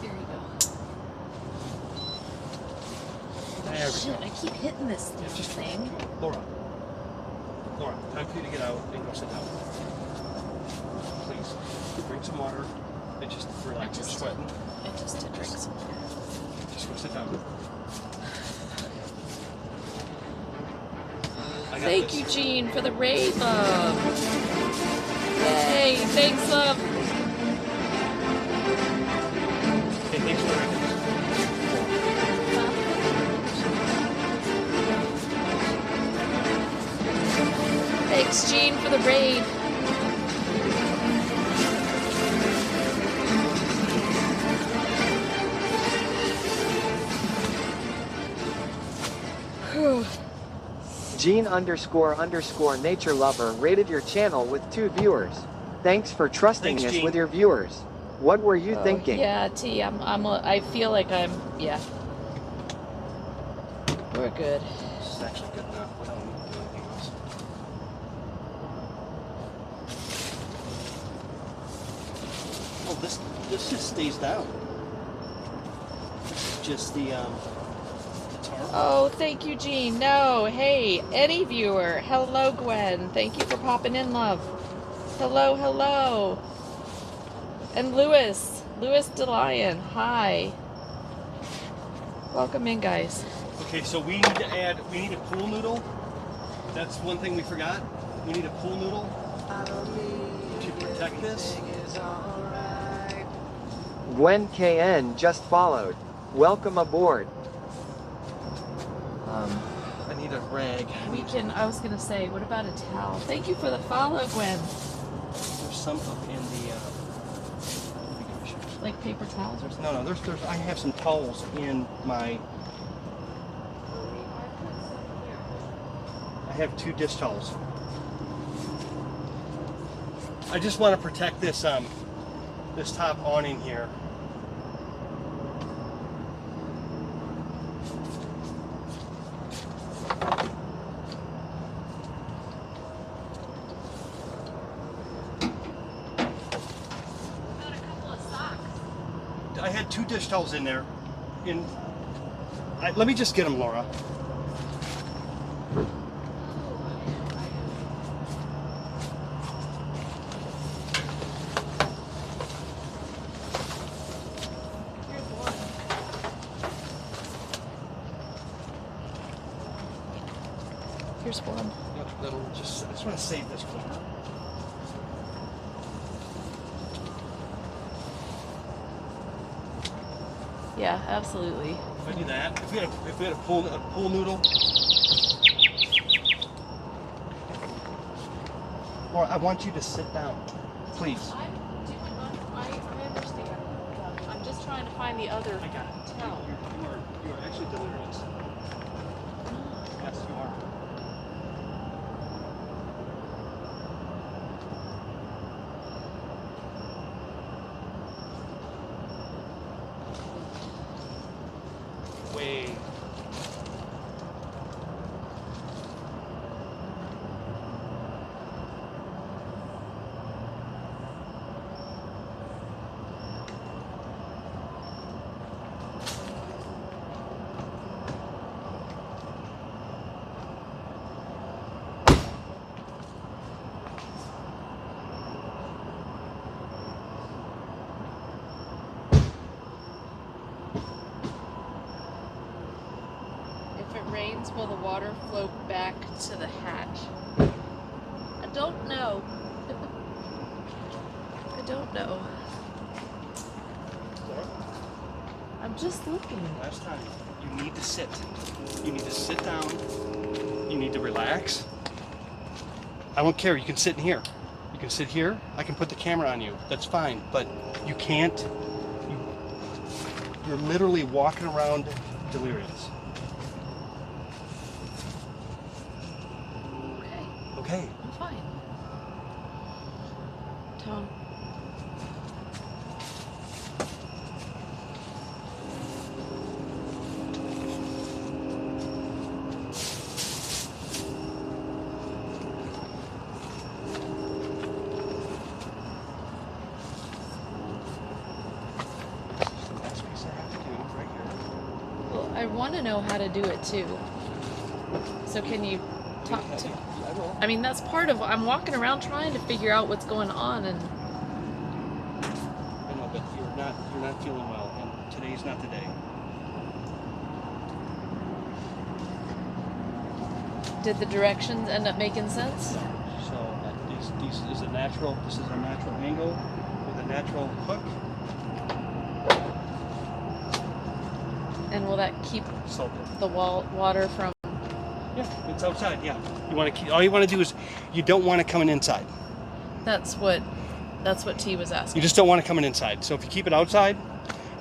There you go. There we Shit, go. I keep hitting this thing. Laura, time for you to get out and go sit down. Please, drink some water and just relax. You're sweating. I just did drink some water. Just go sit down. I got Thank this. you, Gene, for the raid, love. Yay, thanks, love. Hey, thanks for everything. Thanks, Gene, for the raid. Gene__nature lover rated your channel with 2 viewers. Thanks for trusting Thanks, us Gene. with your viewers. What were you thinking? Yeah, T, I feel like yeah. We're good. This is actually good enough. We don't need to do anything else. Oh, this just stays down. This is just the tarp. Oh, thank you, Gene. No, hey, any viewer. Hello, Gwen. Thank you for popping in, love. Hello, hello. And Lewis DeLion. Hi. Welcome in, guys. Okay, so we need a pool noodle. That's one thing we forgot. We need a pool noodle to protect this. Gwen KN just followed. Welcome aboard. I need a rag. I was gonna say, what about a towel? Thank you for the follow, Gwen. There's some up in the. Like paper towels or something? No, there's. I have some towels in my. I have 2 dish towels. I just want to protect this this top awning here. I had 2 dish towels in there. Let me just get them, Laura. Here's one. That'll just. I just want to save this corner. Yeah, absolutely. If I do that, if we had a pool noodle. Laura, I want you to sit down, please. I understand. I'm just trying to find the other I got it. towel. You are actually delirious. Yes, you are. Way. happens will the water flow back to the hatch? I don't know. I don't know. I'm just looking. Last time. You need to sit. You need to sit down. You need to relax. I don't care. You can sit in here. You can sit here. I can put the camera on you. That's fine. But you can't. You're literally walking around delirious. Okay. Okay. I'm fine. Tom. Well, I want to know how to do it too. So can you talk to? I mean, that's part of. I'm walking around trying to figure out what's going on, and I know, but you're not feeling well, and today's not the day. did the directions end up making sense? So this is a natural. This is a natural angle with a natural hook. And will that keep So the water from? yeah, it's outside. Yeah, you want to keep. All you want to do is you don't want it coming inside. That's what T was asking. You just don't want it coming inside. So if you keep it outside,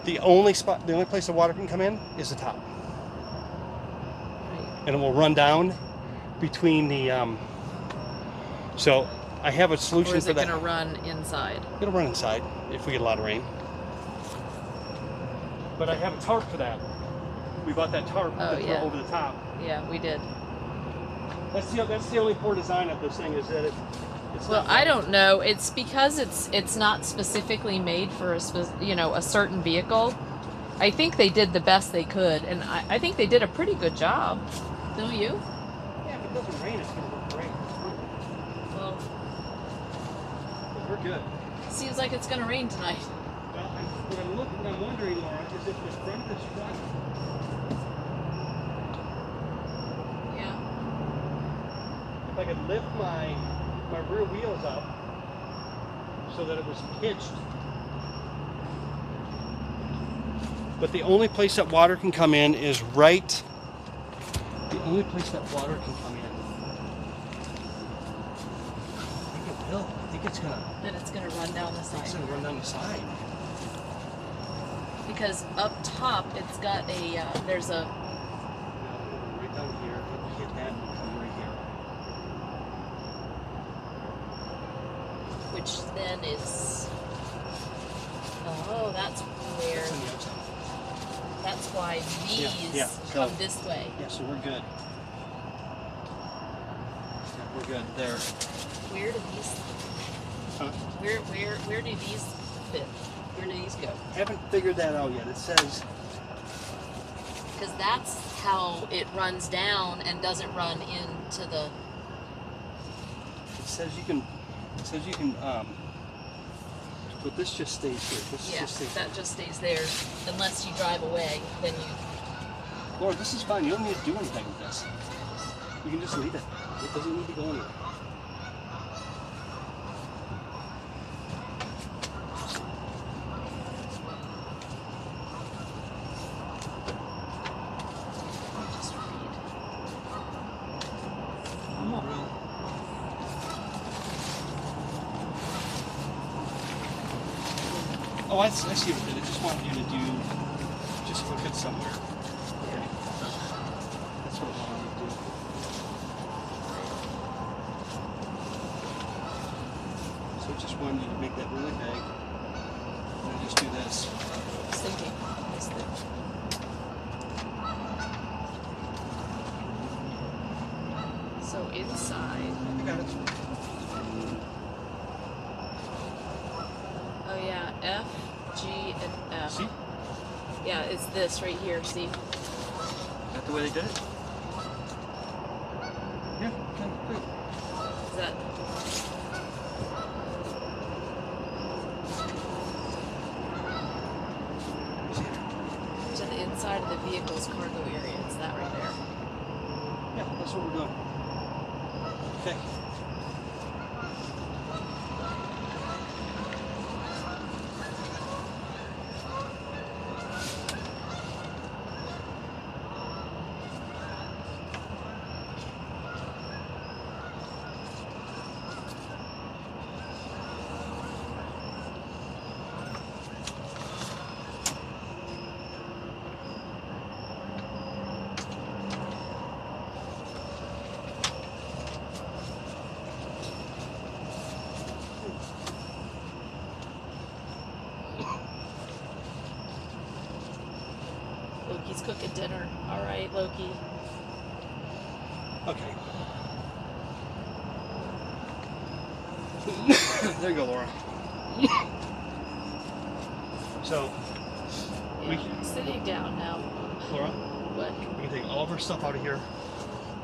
the only place the water can come in is the top, and it will run down between the. So I have a solution Or is for it that. going to run inside? It'll run inside if we get a lot of rain. But I have a tarp for that. We bought that tarp Oh, to throw yeah. over the top. Yeah, we did. That's the only poor design of this thing is that it's Well, not I don't know. It's because it's not specifically made for a certain vehicle. I think they did the best they could, and I think they did a pretty good job. Don't you? Yeah, if it doesn't rain, it's going to work great. Well, But we're good. seems like it's going to rain tonight. Well, what I'm wondering, Laura, is if the front of this truck, Yeah. if I could lift my rear wheels up so that it was pitched. But the only place that water can come in is right. The only place that water can come in. I think it will. I think it's gonna. Then it's going to run down the It's side. gonna run down the side. Because up top, it's got there's a. Right down here. Hit that and come right here. Which then is. Oh, that's where. That's on the outside. That's why these yeah. come So- this way. Yeah, so we're good. Yeah, we're good there. Where do these? Huh? Where do these fit? Where do these go? Haven't figured that out yet. It says Because that's how it runs down and doesn't run into the. It says you can. But this just stays here. This Yeah, just stays. that just stays there unless you drive away. Then you. Lord, this is fine. You don't need to do anything with this. You can just leave it. It doesn't need to go anywhere. Just read. Oh, I see what it did. I just wanted you to do. Just hook it somewhere. Okay. That's what I wanted you to do. So I just wanted you to make that really big. And then just do this. I was thinking. This thing. So inside. You got it. Oh yeah, F, G, and F. See? Yeah, it's this right here. See? Is that the way they did it? Yeah, okay, great. Is that? To the inside of the vehicle's cargo area. It's that right there. Yeah, that's what we're doing. Okay. Loki's cooking dinner. All right, Loki. Okay. There you go, Laura. So, Yeah, sitting down now. Laura, What? we can take all of our stuff out of here,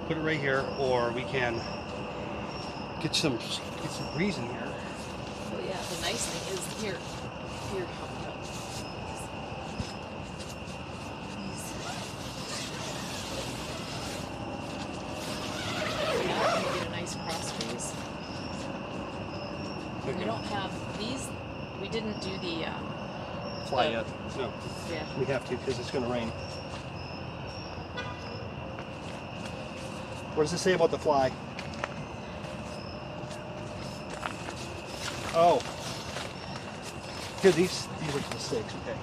put it right here, or we can get some breeze in here. Well, yeah, the nice thing is here. Here, help me out. Yeah, we get a nice cross breeze. We don't have these. We didn't do the. Fly yet? No. Yeah. We have to because it's going to rain. What does it say about the fly? Oh. Here, these are the stakes, okay.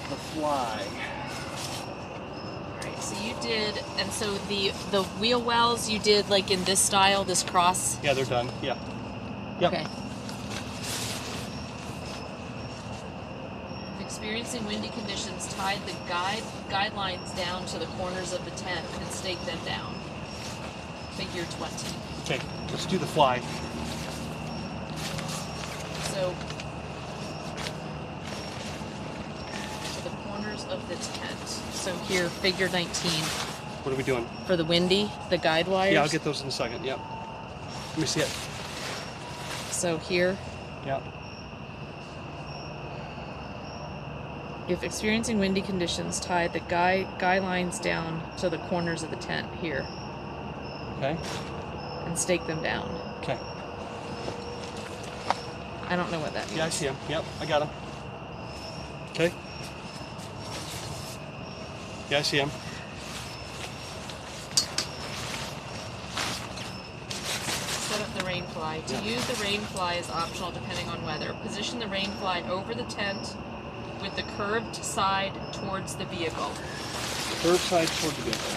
The fly. Alright, so you did, and so the wheel wells you did like in this style, this cross? Yeah, they're done. Yeah. Yep. Okay. Experiencing windy conditions, tied the guidelines down to the corners of the tent and stake them down. Figure 20. Okay, let's do the fly. So, to the corners of the tent. So here, figure 19. What are we doing? For the windy, the guide wires. Yeah, I'll get those in a second. Yep. Let me see it. So here. Yep. If experiencing windy conditions, tie the guy lines down to the corners of the tent here. Okay. And stake them down. Okay. I don't know what that means. Yeah, I see them. Yep, I got them. Okay. Yeah, I see them. Set up the rain fly. To use the rain fly is optional depending on weather. Position the rain fly over the tent with the curved side towards the vehicle. Curved side towards the vehicle.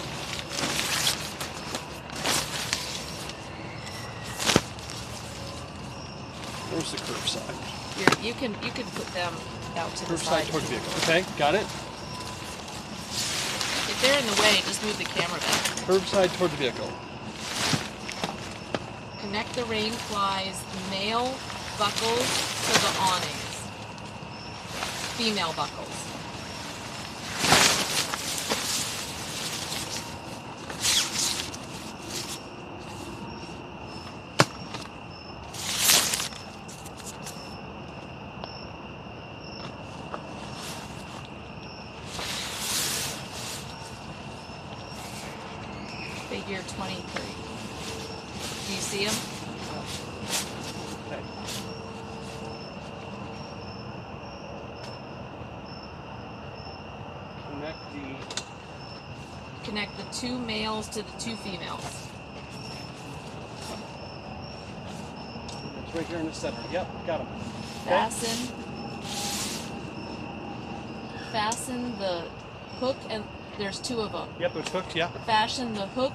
Where's the curved side? Here, you can put them out to the Curved side. side towards the vehicle. Okay, got it. If they're in the way, just move the camera back. Curved side toward the vehicle. Connect the rain fly's male buckles to the awnings. Female buckles. Figure 23. Do you see them? Okay. Connect the two males to the two females. It's right here in the center. Yep, got them. Fasten the hook, and there's two of them. Yep, there's hooks, yeah. Fasten the hook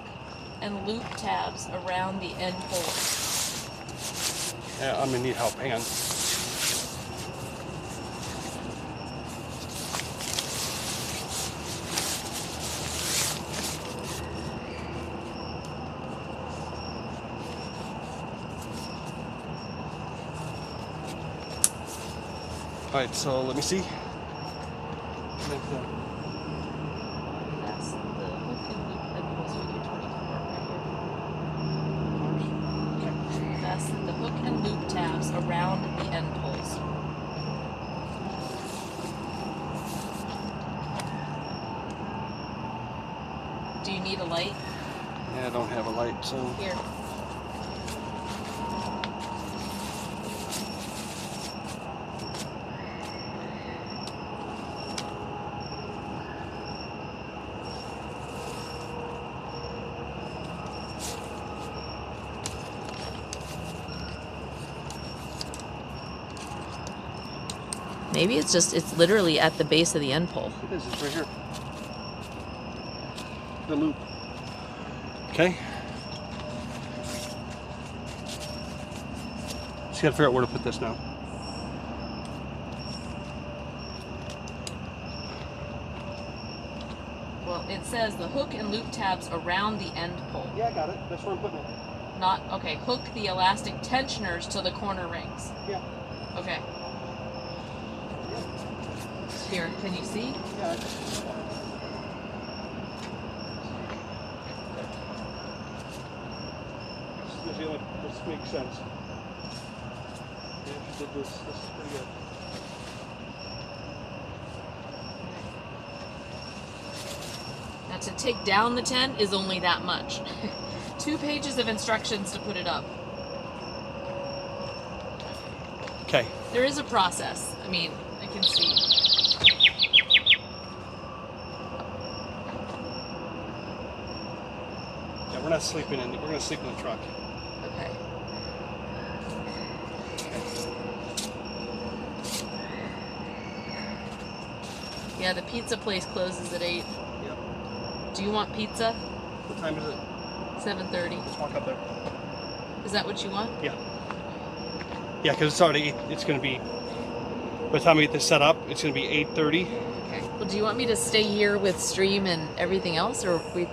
and loop tabs around the end holes. Yeah, I'm gonna need help. Hang on. All right, so let me see. Fasten the hook and loop end holes. Figure 24 right here. Fasten the hook and loop tabs around the end holes. Do you need a light? Yeah, I don't have a light, so. Here. Maybe it's literally at the base of the end pole. It is, it's right here. The loop. Okay. Just gotta figure out where to put this now. Well, it says the hook and loop tabs around the end pole. Yeah, I got it. That's where I'm putting it. Not, okay, hook the elastic tensioners to the corner rings. Yeah. Okay. Here, can you see? Yeah. This makes sense. Yeah, if you did this is pretty good. Now to take down the tent is only that much. 2 pages of instructions to put it up. Okay. There is a process. I mean, I can see. Yeah, we're not sleeping in. We're gonna sleep in the truck. Okay. Yeah, the pizza place closes at 8. Yep. Do you want pizza? What time is it? 7:30. Let's walk up there. Is that what you want? Yeah. Yeah, because it's already. It's gonna be. By the time we get this set up, it's gonna be 8:30. Okay. Well, do you want me to stay here with stream and everything else, or we?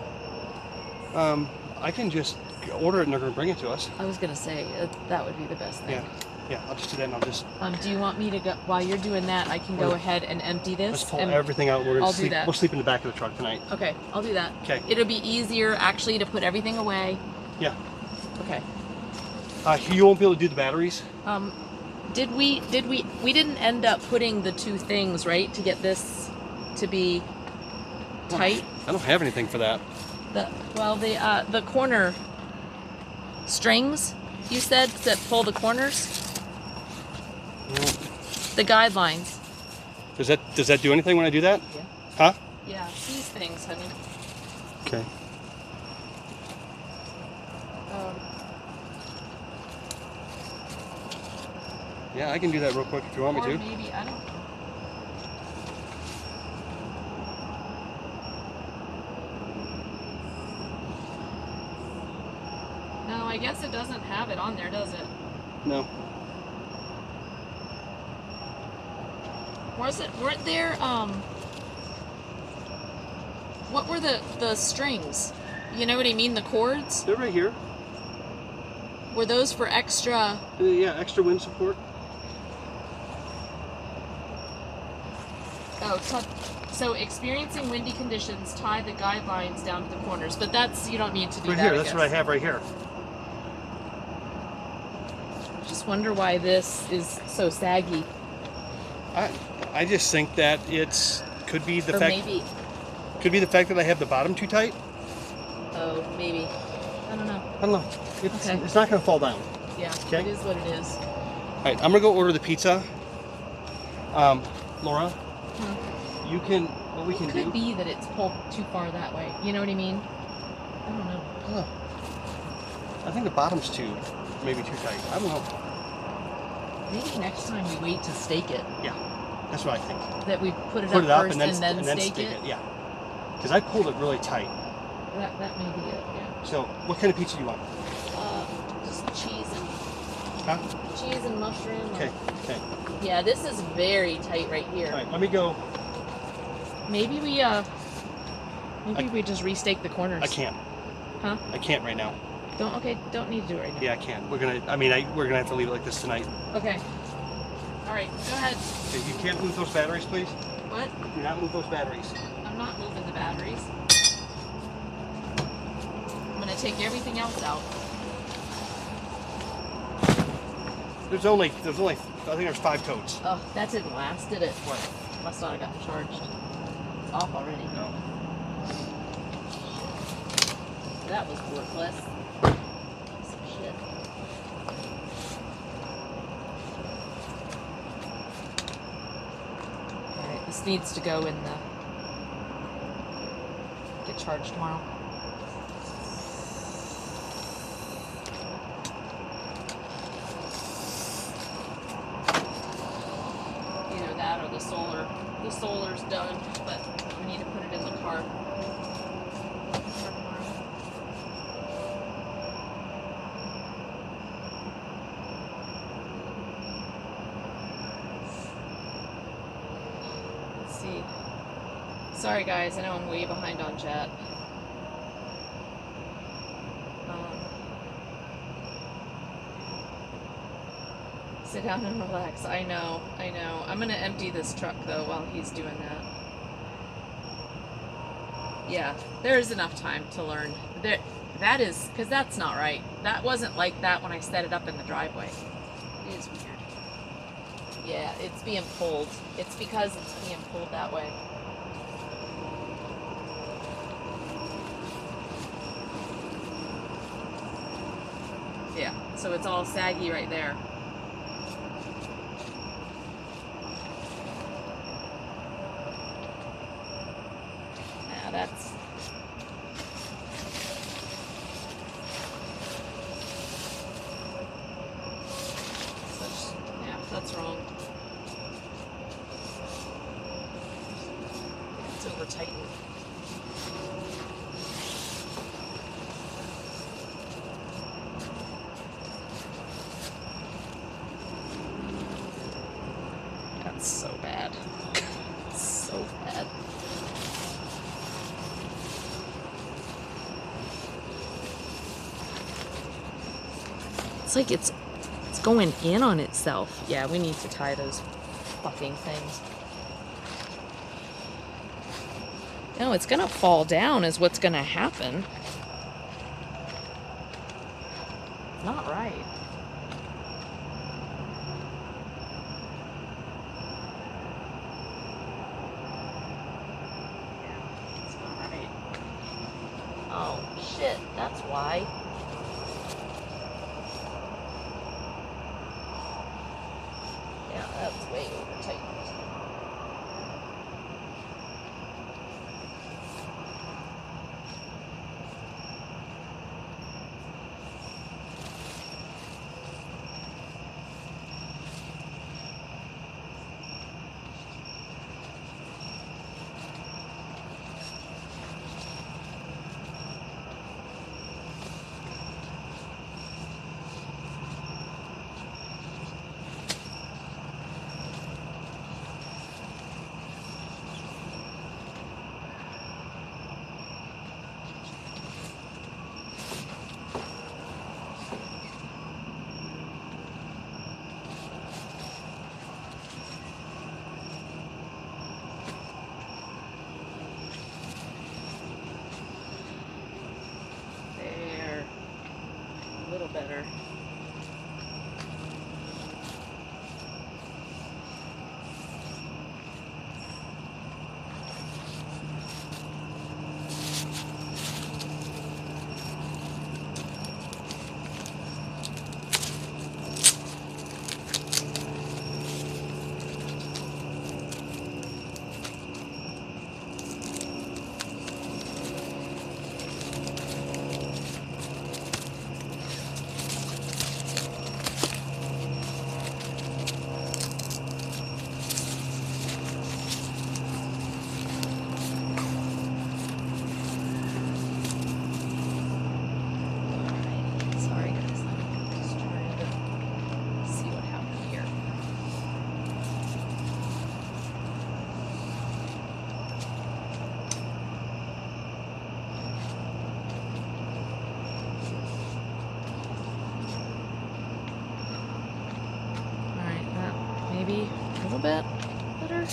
I can just order it and they're gonna bring it to us. I was gonna say that would be the best thing. Yeah. Yeah, I'll just do that and I'll just. Do you want me to go while you're doing that? I can go ahead and empty this. Let's pull and everything out. We're gonna I'll sleep. do that. We'll sleep in the back of the truck tonight. Okay, I'll do that. Okay. It'll be easier actually to put everything away. Yeah. Okay. You won't be able to do the batteries. We didn't end up putting the 2 things, right, to get this to be tight? I don't have anything for that. The corner strings you said that pull the corners? The guidelines. Does that do anything when I do that? Yeah. Huh? Yeah, these things, honey. Okay. Yeah, I can do that real quick if you want me Or to. maybe, I don't know. No, I guess it doesn't have it on there, does it? No. Weren't there, what were the strings? You know what I mean, the cords? They're right here. Were those for extra? Yeah, extra wind support. Oh, so experiencing windy conditions, tie the guidelines down to the corners. But you don't need to do Right that. here, that's what I have right here. Just wonder why this is so saggy. I just think that could be the Or fact. maybe. Could be the fact that I have the bottom too tight. Oh, maybe. I don't know. I don't know. It's not going to fall down. Yeah, Okay. it is what it is. All right, I'm going to go order the pizza. Laura, you can. What we can It could do? be that it's pulled too far that way. You know what I mean? I don't know. I think the bottom's maybe too tight. I don't know. Maybe next time we wait to stake it. Yeah, that's what I think. That we put it Put up it up first and then stake it. Yeah, because I pulled it really tight. That may be it. Yeah. So, what kind of pizza do you want? Just cheese and Huh? mushroom. Okay. Okay. Yeah, this is very tight right here. All right. Let me go. Maybe we we just restake the corners. I can't. Huh? I can't right now. Don't need to do it right now. Yeah, I can't. We're gonna have to leave it like this tonight. Okay. All right, go ahead. Okay, you can't move those batteries, please. What? Do not move those batteries. I'm not moving the batteries. I'm gonna take everything else out. There's only I think there's 5 coats. Oh, that didn't last, did it? What? Must not have gotten charged. It's off already. No. That was worthless. Piece of shit. Alright, this needs to go in the... get charged tomorrow. Either that or the solar. The solar's done, but we need to put it in the car. Let's see. Sorry guys, I know I'm way behind on chat. Sit down and relax. I know, I know. I'm gonna empty this truck though while he's doing that. Yeah, there's enough time to learn. That is, because that's not right. That wasn't like that when I set it up in the driveway. It is weird. Yeah, it's being pulled. It's because it's being pulled that way. Yeah, so it's all saggy right there. Yeah, that's... yeah, that's wrong. It's over tightened. That's so bad. So bad. It's like it's going in on itself. Yeah, we need to tie those fucking things. No, it's gonna fall down is what's gonna happen. Not right. Yeah, it's not right. Oh shit, that's why. Yeah, that's way over tight. There. A little better. Alright, sorry guys, I'm just trying to see what happened here. Alright, that maybe a little bit better.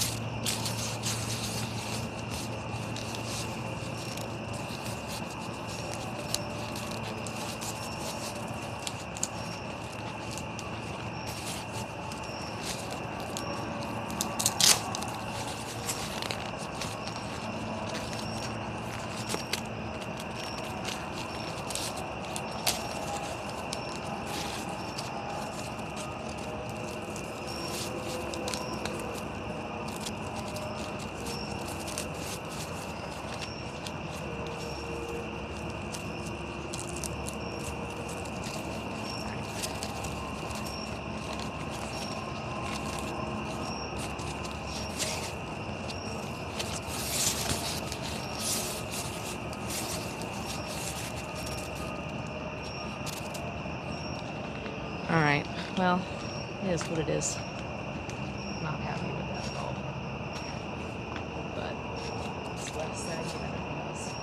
well, it is what it is. Not happy with that at all. But it's less saggy than it was.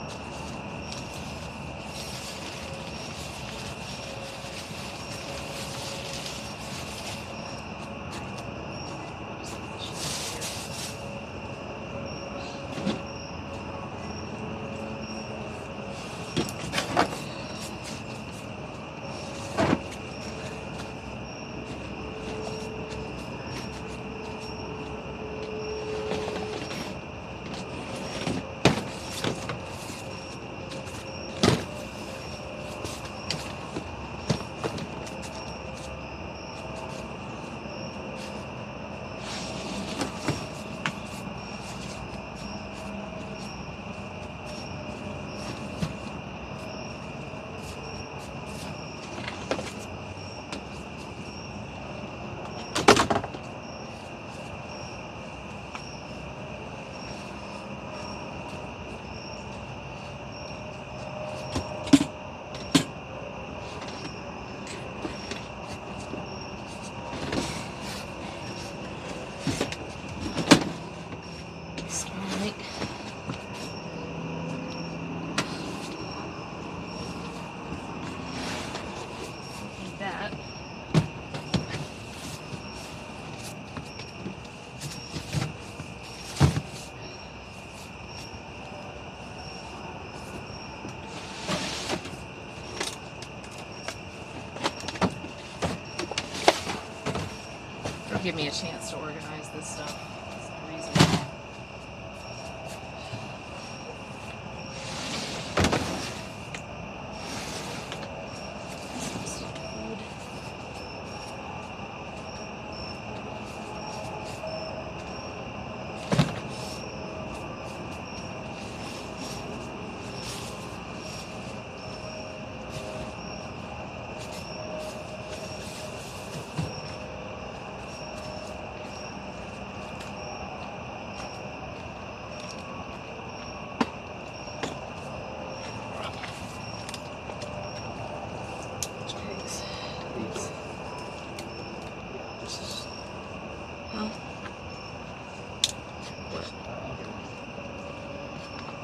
Give me a chance to organize this stuff. That's the reason.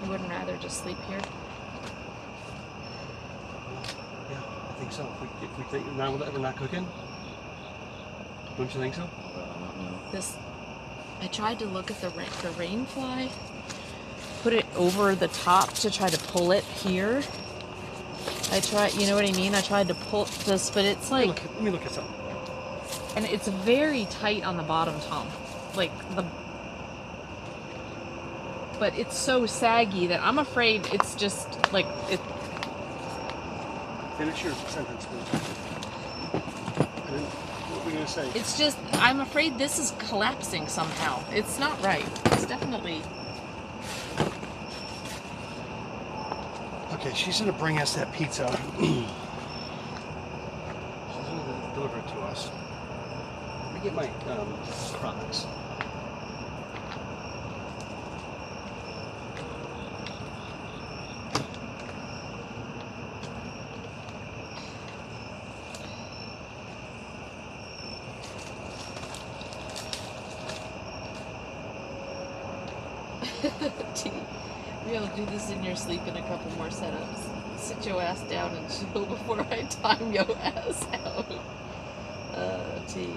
You wouldn't rather just sleep here? Yeah, I think so. If we think now that we're not cooking, don't you think so? This, I tried to look at the rain fly, put it over the top to try to pull it here. I tried, you know what I mean? I tried to pull this, but it's like... Let me look at something. And it's very tight on the bottom, Tom. Like, but it's so saggy that I'm afraid it's just, like, it... Finish your sentence, please. What were you going to say? It's just, I'm afraid this is collapsing somehow. It's not right. It's definitely... Okay, she's going to bring us that pizza. She's going to deliver it to us. Let me get my Crocs. We'll do this in your sleep in a couple more setups. Sit your ass down and chill before I time your ass out. T.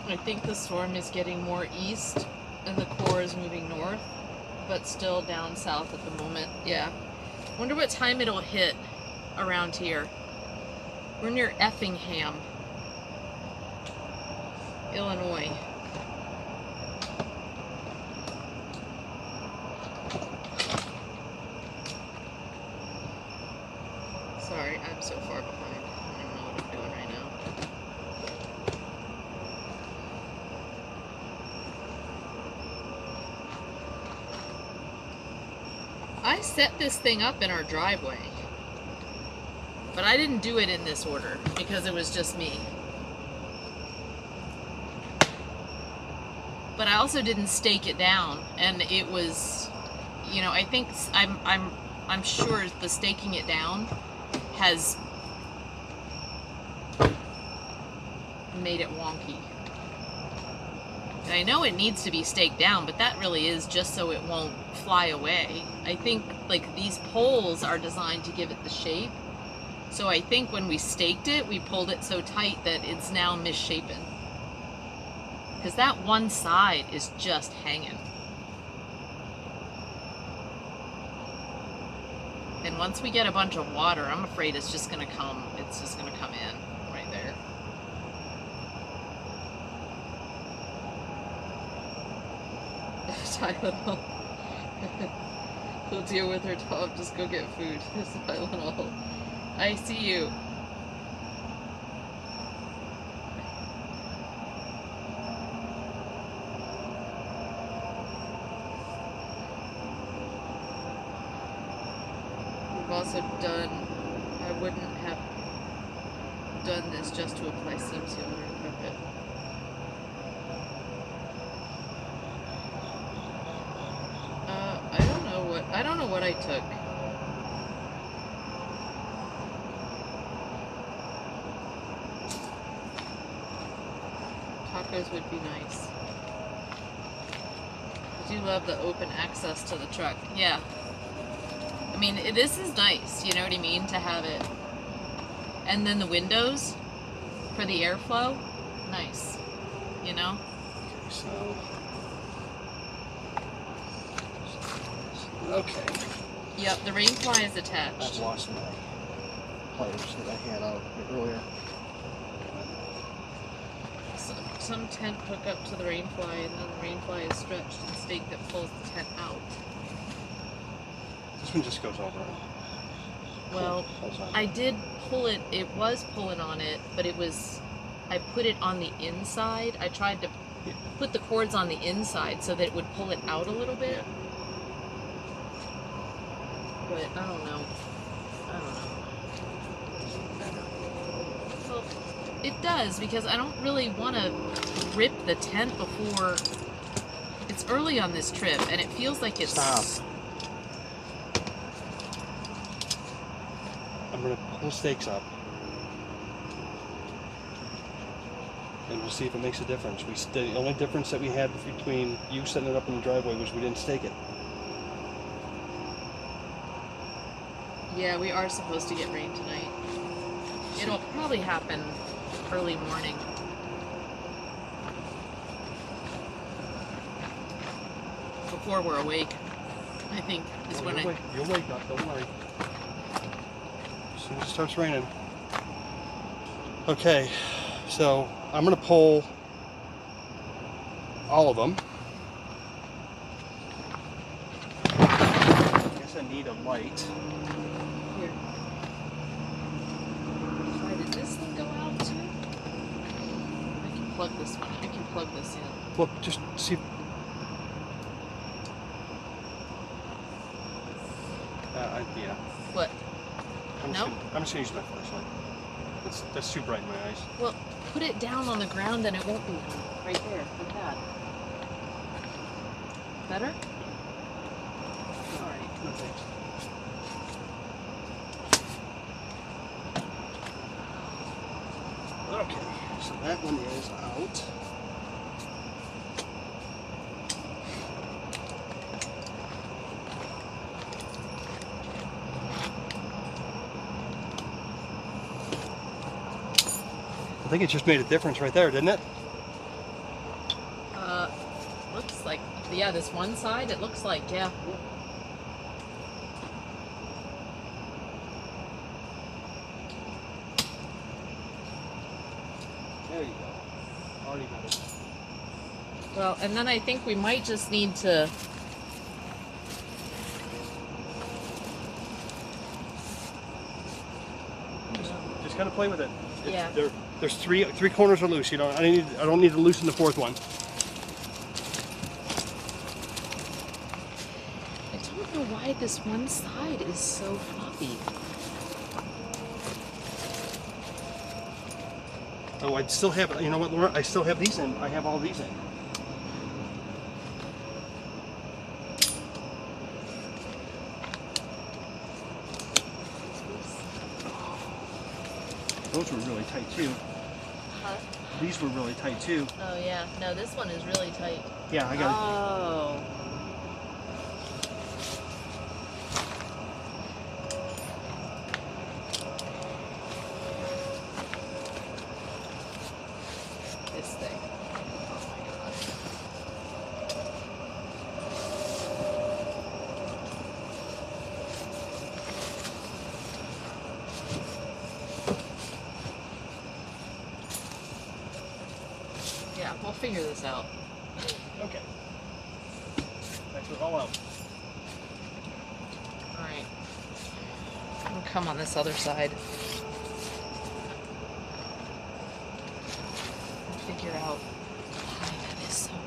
I think the storm is getting more east and the core is moving north, but still down south at the moment. Yeah. Wonder what time it'll hit around here. We're near Effingham, Illinois. Sorry, I'm so far behind. I don't even know what I'm doing right now. I set this thing up in our driveway. But I didn't do it in this order because it was just me. but I also didn't stake it down, and it was, you know, I think I'm sure the staking it down has made it wonky. And I know it needs to be staked down, but that really is just so it won't fly away. I think like these poles are designed to give it the shape. So I think when we staked it, we pulled it so tight that it's now misshapen. Because that one side is just hanging. And once we get a bunch of water, I'm afraid it's just gonna come in right there. Tylenol. We'll deal with her, Tom. Just go get food. It's Tylenol. I see you. We've also done, I wouldn't have done this just to apply seam sealer and prep it. I don't know what I took. Tacos would be nice. I do love the open access to the truck. Yeah. I mean, this is nice, you know what I mean, to have it. And then the windows for the airflow, nice, you know? Okay, so... Okay. Yep, the rain fly is attached. I've lost my pliers that I had out earlier. Some tent hook up to the rain fly, and then the rain fly is stretched and stake that pulls the tent out. This one just goes over it. Well, I did pull it. It was pulling on it, but it was. I put it on the inside. I tried to put the cords on the inside so that it would pull it out a little bit. But I don't know. Well, it does, because I don't really want to rip the tent before. It's early on this trip, and it feels like it's. Stop. I'm gonna pull stakes up, and we'll see if it makes a difference. The only difference that we had between you setting it up in the driveway was we didn't stake it. Yeah, we are supposed to get rain tonight. It'll probably happen early morning. Before we're awake, I think, is when You'll wake up, don't worry. As soon as it starts raining. Okay, so I'm gonna pull all of them. I guess I need a light. Here. Why did this thing go out too? I can plug this one. I can plug this in. Well, just see. Yeah. What? I'm just gonna use my flashlight. That's too bright in my eyes. Well, put it down on the ground and it won't be right there, like that. Better? Alright. No thanks. Okay, so that one is out. I think it just made a difference right there, didn't it? Looks like, yeah, this one side, it looks like, yeah. There you go. Already got it. Well, and then I think we might just need to Just kind of play with it. Yeah. There's three corners are loose. You know, I don't need to loosen the fourth one. I don't know why this one side is so floppy. Oh, I still have. You know what, Laura? I still have these in. I have all these in. Those were really tight too. Huh? These were really tight too. Oh yeah. No, this one is really tight. Yeah, I got it. Oh. This thing. Oh my god. Yeah, we'll figure this out. Okay. That's it all out. Alright. We'll come on this other side. Figure out why that is so long.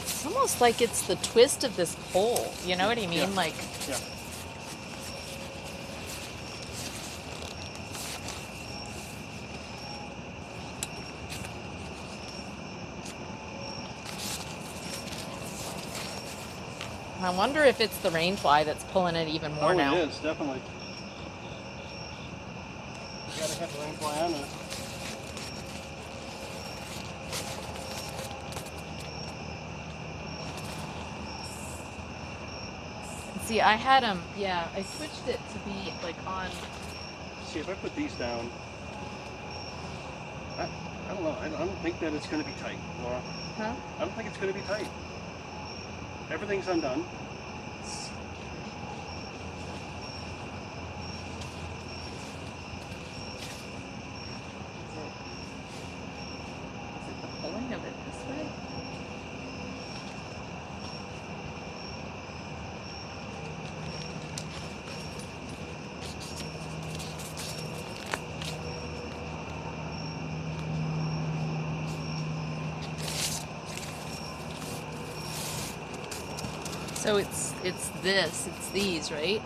It's almost like it's the twist of this pole. You know what I mean? Yeah. Like, Yeah. I wonder if it's the rain fly that's pulling it even more now. It is, definitely. You gotta have the rain fly on there. See, I had them, yeah, I switched it to be like on. See, if I put these down, I don't know. I don't think that it's going to be tight, Laura. Huh? I don't think it's going to be tight. Everything's undone. Is it the pulling of it this way? So it's these, right?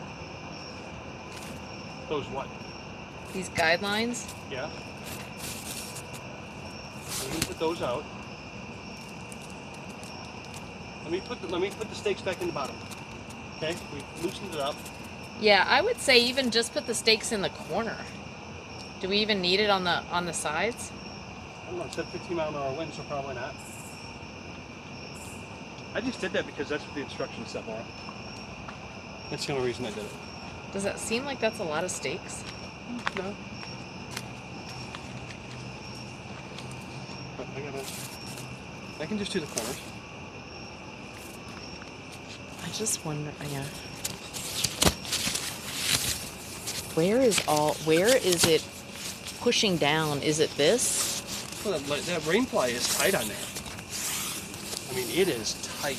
Those what? These guidelines? Yeah. Let me put those out. Let me put the stakes back in the bottom. Okay, we loosened it up. Yeah, I would say even just put the stakes in the corner. Do we even need it on the sides? I don't know, it said 15-mile-an-hour wind, so probably not. I just did that because that's what the instructions said, Laura. That's the only reason I did it. Does that seem like that's a lot of stakes? No. But I can just do the corners. I just wonder, yeah. Where is it pushing down? Is it this? Well, that rain fly is tight on there. I mean, it is tight.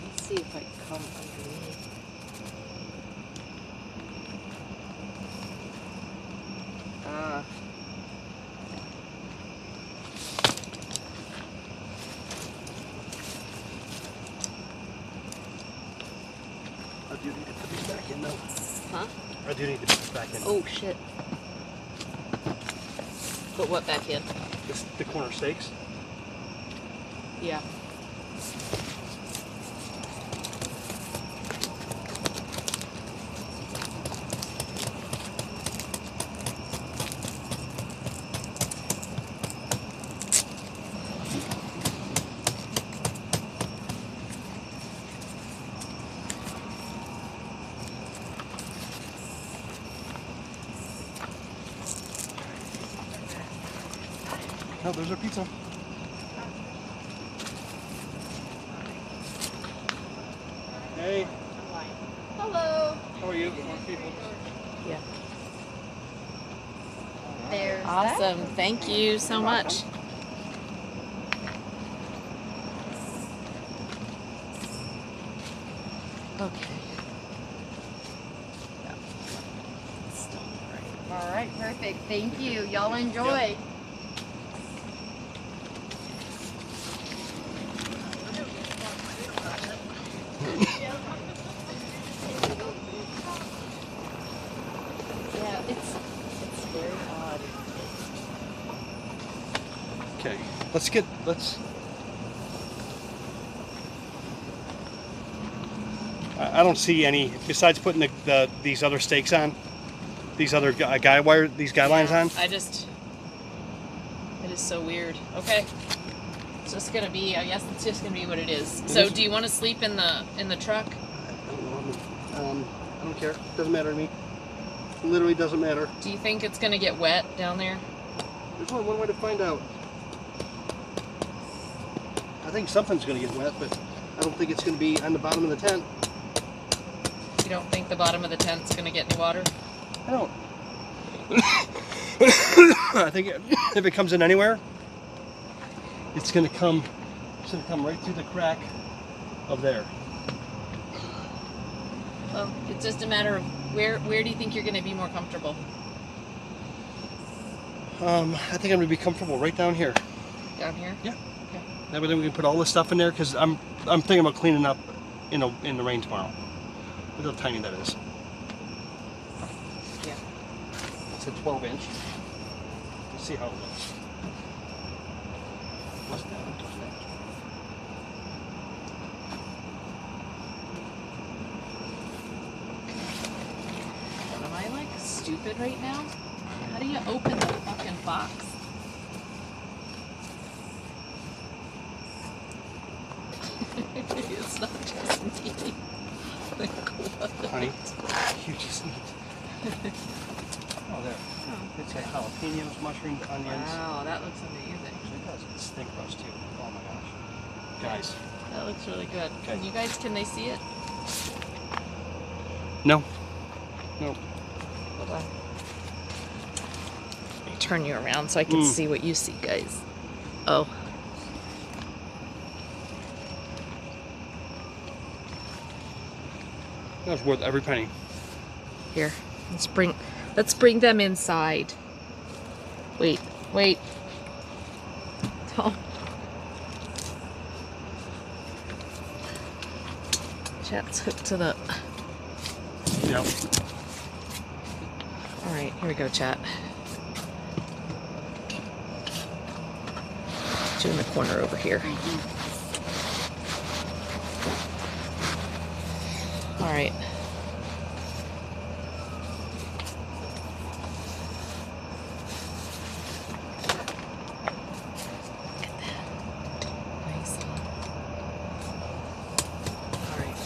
Let's see if I can come underneath. I do need to put these back in, though. Huh? I do need to put this back in. Oh shit. Put what back in? The corner stakes. Yeah. No, there's our pizza. Hey. How are you? More people. Yeah. There's Awesome. Thank you so much. Okay. All right, perfect. Thank you. Y'all enjoy. Yeah, it's very odd. Okay, let's. I don't see any besides putting these other stakes on, these other these guy lines on. It is so weird. Okay. It's just gonna be, I guess it's just gonna be what it is. So do you want to sleep in the truck? I don't care. Doesn't matter to me. Literally doesn't matter. Do you think it's gonna get wet down there? There's only one way to find out. I think something's gonna get wet, but I don't think it's gonna be on the bottom of the tent. You don't think the bottom of the tent's gonna get any water? I don't. I think if it comes in anywhere, it's gonna come right through the crack of there. Well, it's just a matter of where do you think you're gonna be more comfortable? I think I'm gonna be comfortable right down here. Down here? Yeah. Okay. That way then we can put all this stuff in there because I'm thinking about cleaning up in the rain tomorrow. Look how tiny that is. Yeah. It's a 12-inch. Let's see how it looks. What's that? Am I like stupid right now? How do you open the fucking box? It's not just me. Like, what? Honey, you just need. Oh, there. Oh. It's got jalapenos, mushrooms, onions. Wow, that looks amazing. Actually, it does. It's thick crust too. Oh my gosh. Guys. That looks really good. Okay. You guys, can they see it? No. No. Hold on. Let me turn you around so I can see what you see, guys. Oh. That was worth every penny. Here, let's bring them inside. Wait. Don't. Chat's hooked to the. Yep. All right, here we go, chat. Put you in the corner over here. All right. Nice. All right.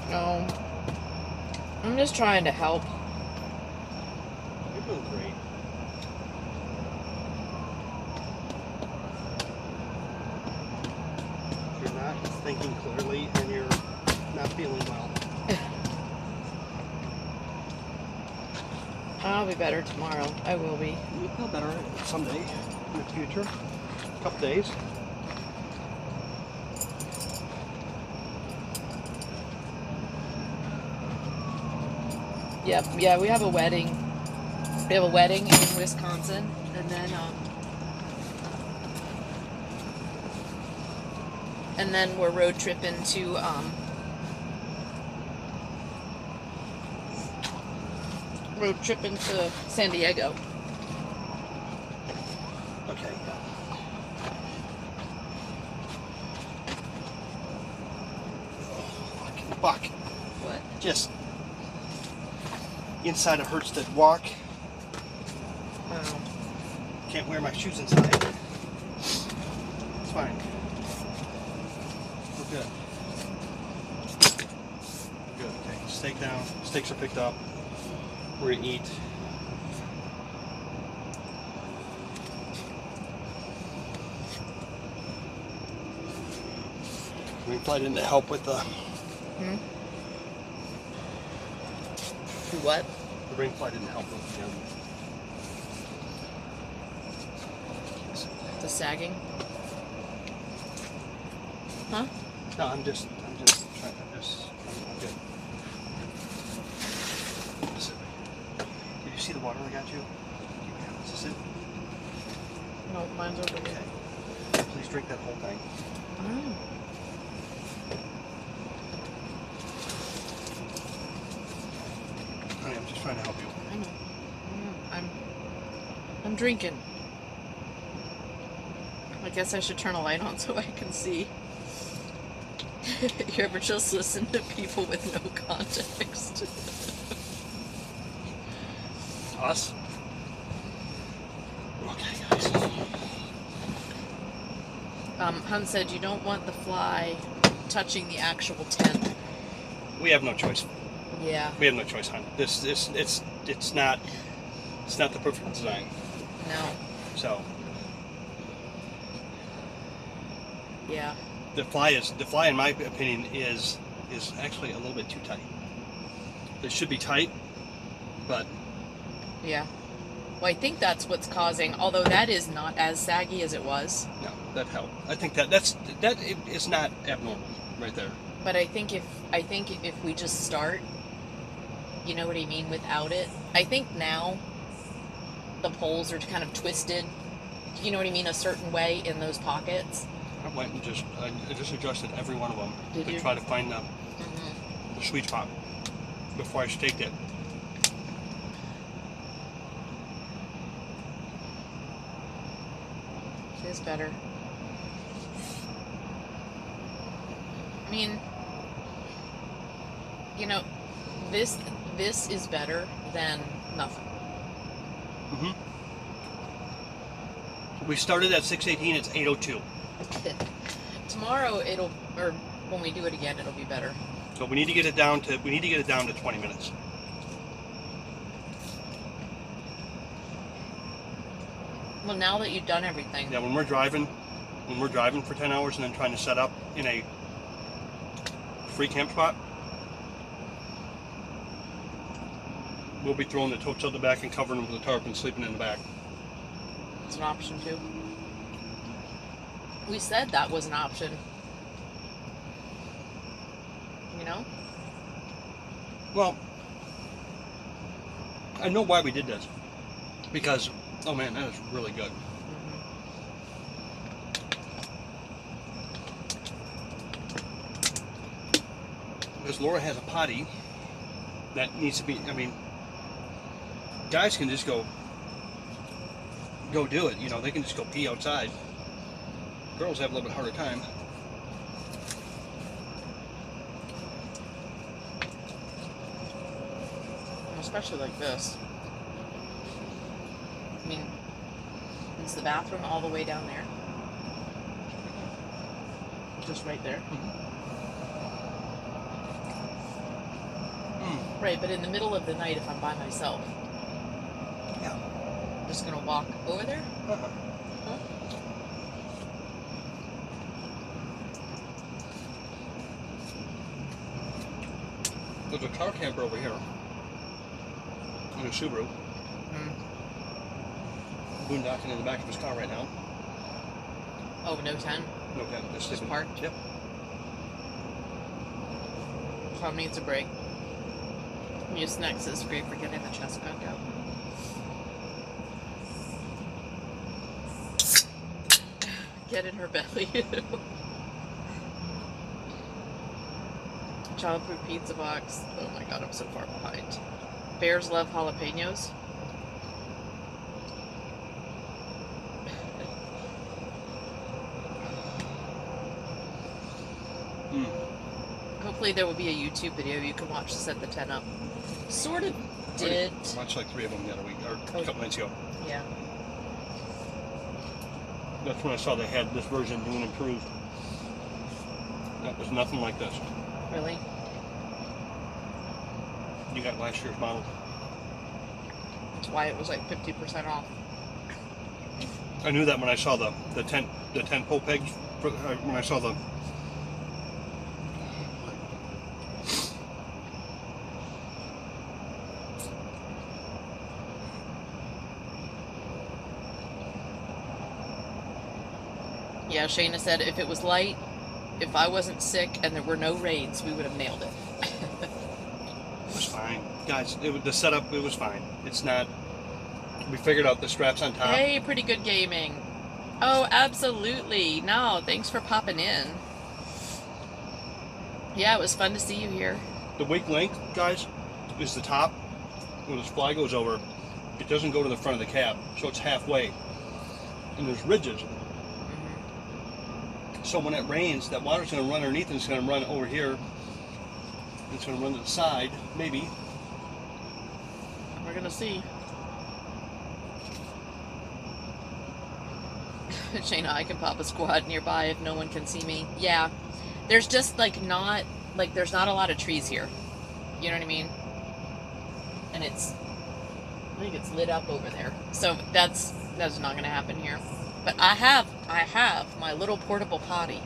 No. I'm just trying to help. You're doing great. If you're not thinking clearly and you're not feeling well. I'll be better tomorrow. I will be. You'll feel better someday in the future. A couple days. Yep. Yeah, we have a wedding. We have a wedding in Wisconsin, and then we're road tripping to San Diego. Okay. Fuck. What? Just inside it hurts to walk. Oh. Can't wear my shoes inside. It's fine. Good. Good. Okay. Steak down. Steaks are picked up. We're gonna eat. Green flight in to help with the. What? The ring flight didn't help with The sagging? Huh? No, I'm just trying to I'm good. Sit. Did you see the water I got you? Is this it? No, mine's over here. Okay. Please drink that whole thing. Oh. Honey, I'm just trying to help you. I know. I'm drinking. I guess I should turn a light on so I can see. You ever just listen to people with no context? Us? Okay, guys. Hun said you don't want the fly touching the actual tent. We have no choice. Yeah. We have no choice, hon. It's not the perfect design. No. So Yeah. the fly in my opinion is actually a little bit too tight. It should be tight, but Yeah. Well, I think that's what's causing. Although that is not as saggy as it was. no, that helped. I think that is not abnormal right there. But I think if we just start, you know what I mean, without it. I think now the poles are kind of twisted, you know what I mean, a certain way in those pockets. I went and just adjusted every one of them Did to you? try to find the sweet spot before I staked it. It is better. I mean, you know, this is better than nothing. We started at 6:18. It's 8:02. Tomorrow or when we do it again, it'll be better. So we need to get it down to 20 minutes. Well, now that you've done everything. Yeah, when we're driving for 10 hours and then trying to set up in a free camp spot, we'll be throwing the totes out the back and covering them with a tarp and sleeping in the back. It's an option too. We said that was an option. You know? Well, I know why we did this. Because, oh man, that is really good. Because Laura has a potty that needs to be, I mean, guys can just go do it, you know, they can just go pee outside. Girls have a little bit harder time. Especially like this. I mean, is the bathroom all the way down there? Just right there? Right, but in the middle of the night if I'm by myself. Yeah. I'm just gonna walk over there? Huh? There's a car camper over here. In a Subaru. Boondocking in the back of his car right now. Oh, no 10? No 10. Just parked? Yep. Tom needs a break. Mucinex is great for getting the chest back out. Get in her belly. Childproof pizza box. Oh my god, I'm so far behind. Bears love jalapenos. Hopefully there will be a YouTube video you can watch to set the tent up. Sort of did. I watched like 3 of them the other week, or a couple nights ago. Yeah. That's when I saw they had this version new and improved. That was nothing like this. Really? You got last year's model. That's why it was like 50% off. I knew that when I saw the tent pole pegs. When I saw the. Yeah, Shayna said if it was light, if I wasn't sick and there were no raids, we would have nailed it. It was fine. Guys, the setup, it was fine. It's not... We figured out the straps on top. Hey, Pretty Good Gaming. Oh, absolutely. No, thanks for popping in. Yeah, it was fun to see you here. The weak link, guys, is the top. When this fly goes over, it doesn't go to the front of the cab, so it's halfway. And there's ridges. So when it rains, that water's going to run underneath and it's going to run over here. It's going to run to the side, maybe. We're going to see. Shayna, I can pop a squad nearby if no one can see me. Yeah. There's just there's not a lot of trees here. You know what I mean? And I think it's lit up over there. So that's not going to happen here. But I have my little portable potty.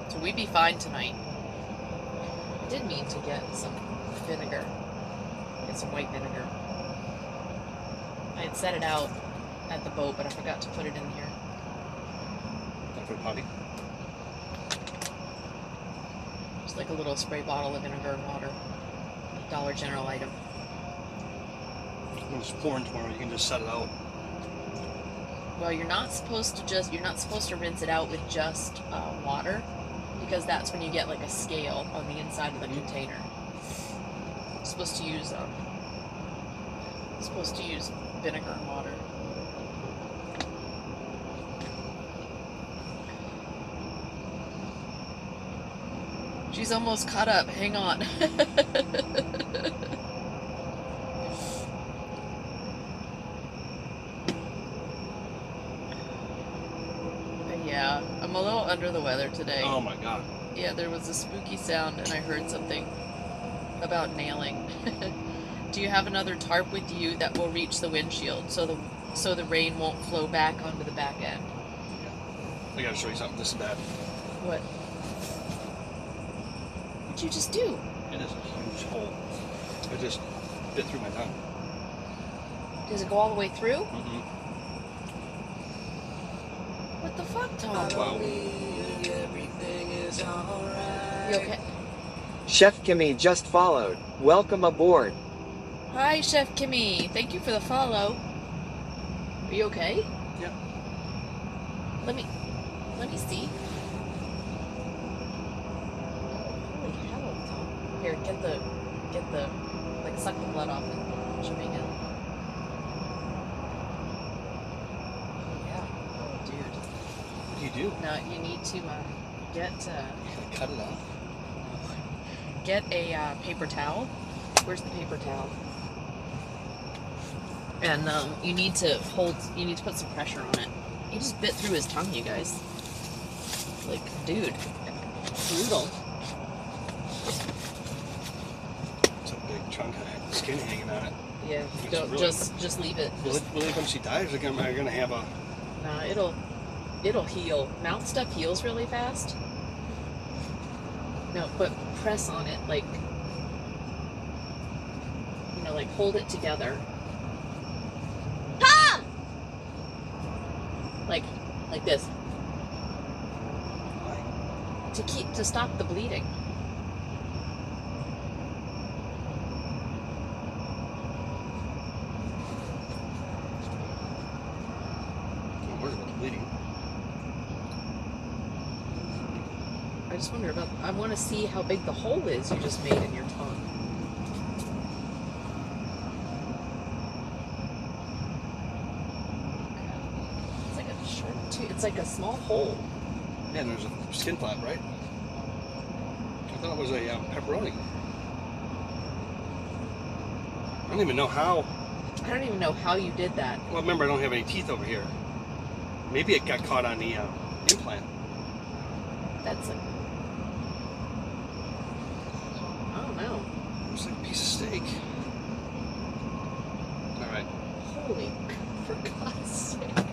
So we'd be fine tonight. I did mean to get some vinegar. Get some white vinegar. I had set it out at the boat, but I forgot to put it in here. For the potty. Just like a little spray bottle of vinegar and water. Dollar General item. When it's pouring tomorrow, you can just set it out. Well, you're not supposed to rinse it out with just water, because that's when you get like a scale on the inside of the container. You're supposed to use vinegar and water. She's almost caught up. Hang on. Yeah, I'm a little under the weather today. Oh my god. Yeah, there was a spooky sound and I heard something about nailing. Do you have another tarp with you that will reach the windshield so the rain won't flow back onto the back end? Yeah. I gotta show you something. This is bad. What? What'd you just do? It is a huge hole. It just bit through my tongue. Does it go all the way through? Mm-hmm. What the fuck, Tom? Wow. You okay? Chef Kimmy just followed. Welcome aboard. Hi, Chef Kimmy. Thank you for the follow. Are you okay? Yeah. Let me see. Holy hell, Tom. Here, get the, suck the blood off and show me again. Yeah. Oh, dude. What do you do? No, you need to, get, You gotta cut it off. get a, paper towel. Where's the paper towel? And, you need to put some pressure on it. He just bit through his tongue, you guys. Like, dude. Brutal. It's a big chunk of skin hanging on it. Yeah, It's don't, really- just leave it. Will it come see dives? Am I gonna have a... Nah, it'll heal. Mouth stuff heals really fast. No, but press on it, like, like hold it together. Ah! Like this. To stop the bleeding. I'm worried about the bleeding. I just wonder about. I want to see how big the hole is you just made in your tongue. It's like a short tooth. It's like a small hole. Yeah, and there's a skin flap, right? I thought it was a pepperoni. I don't even know how. I don't even know how you did that. Well, remember, I don't have any teeth over here. Maybe it got caught on the implant. That's like, I don't know. Looks like a piece of steak. All right. Holy, for God's sake.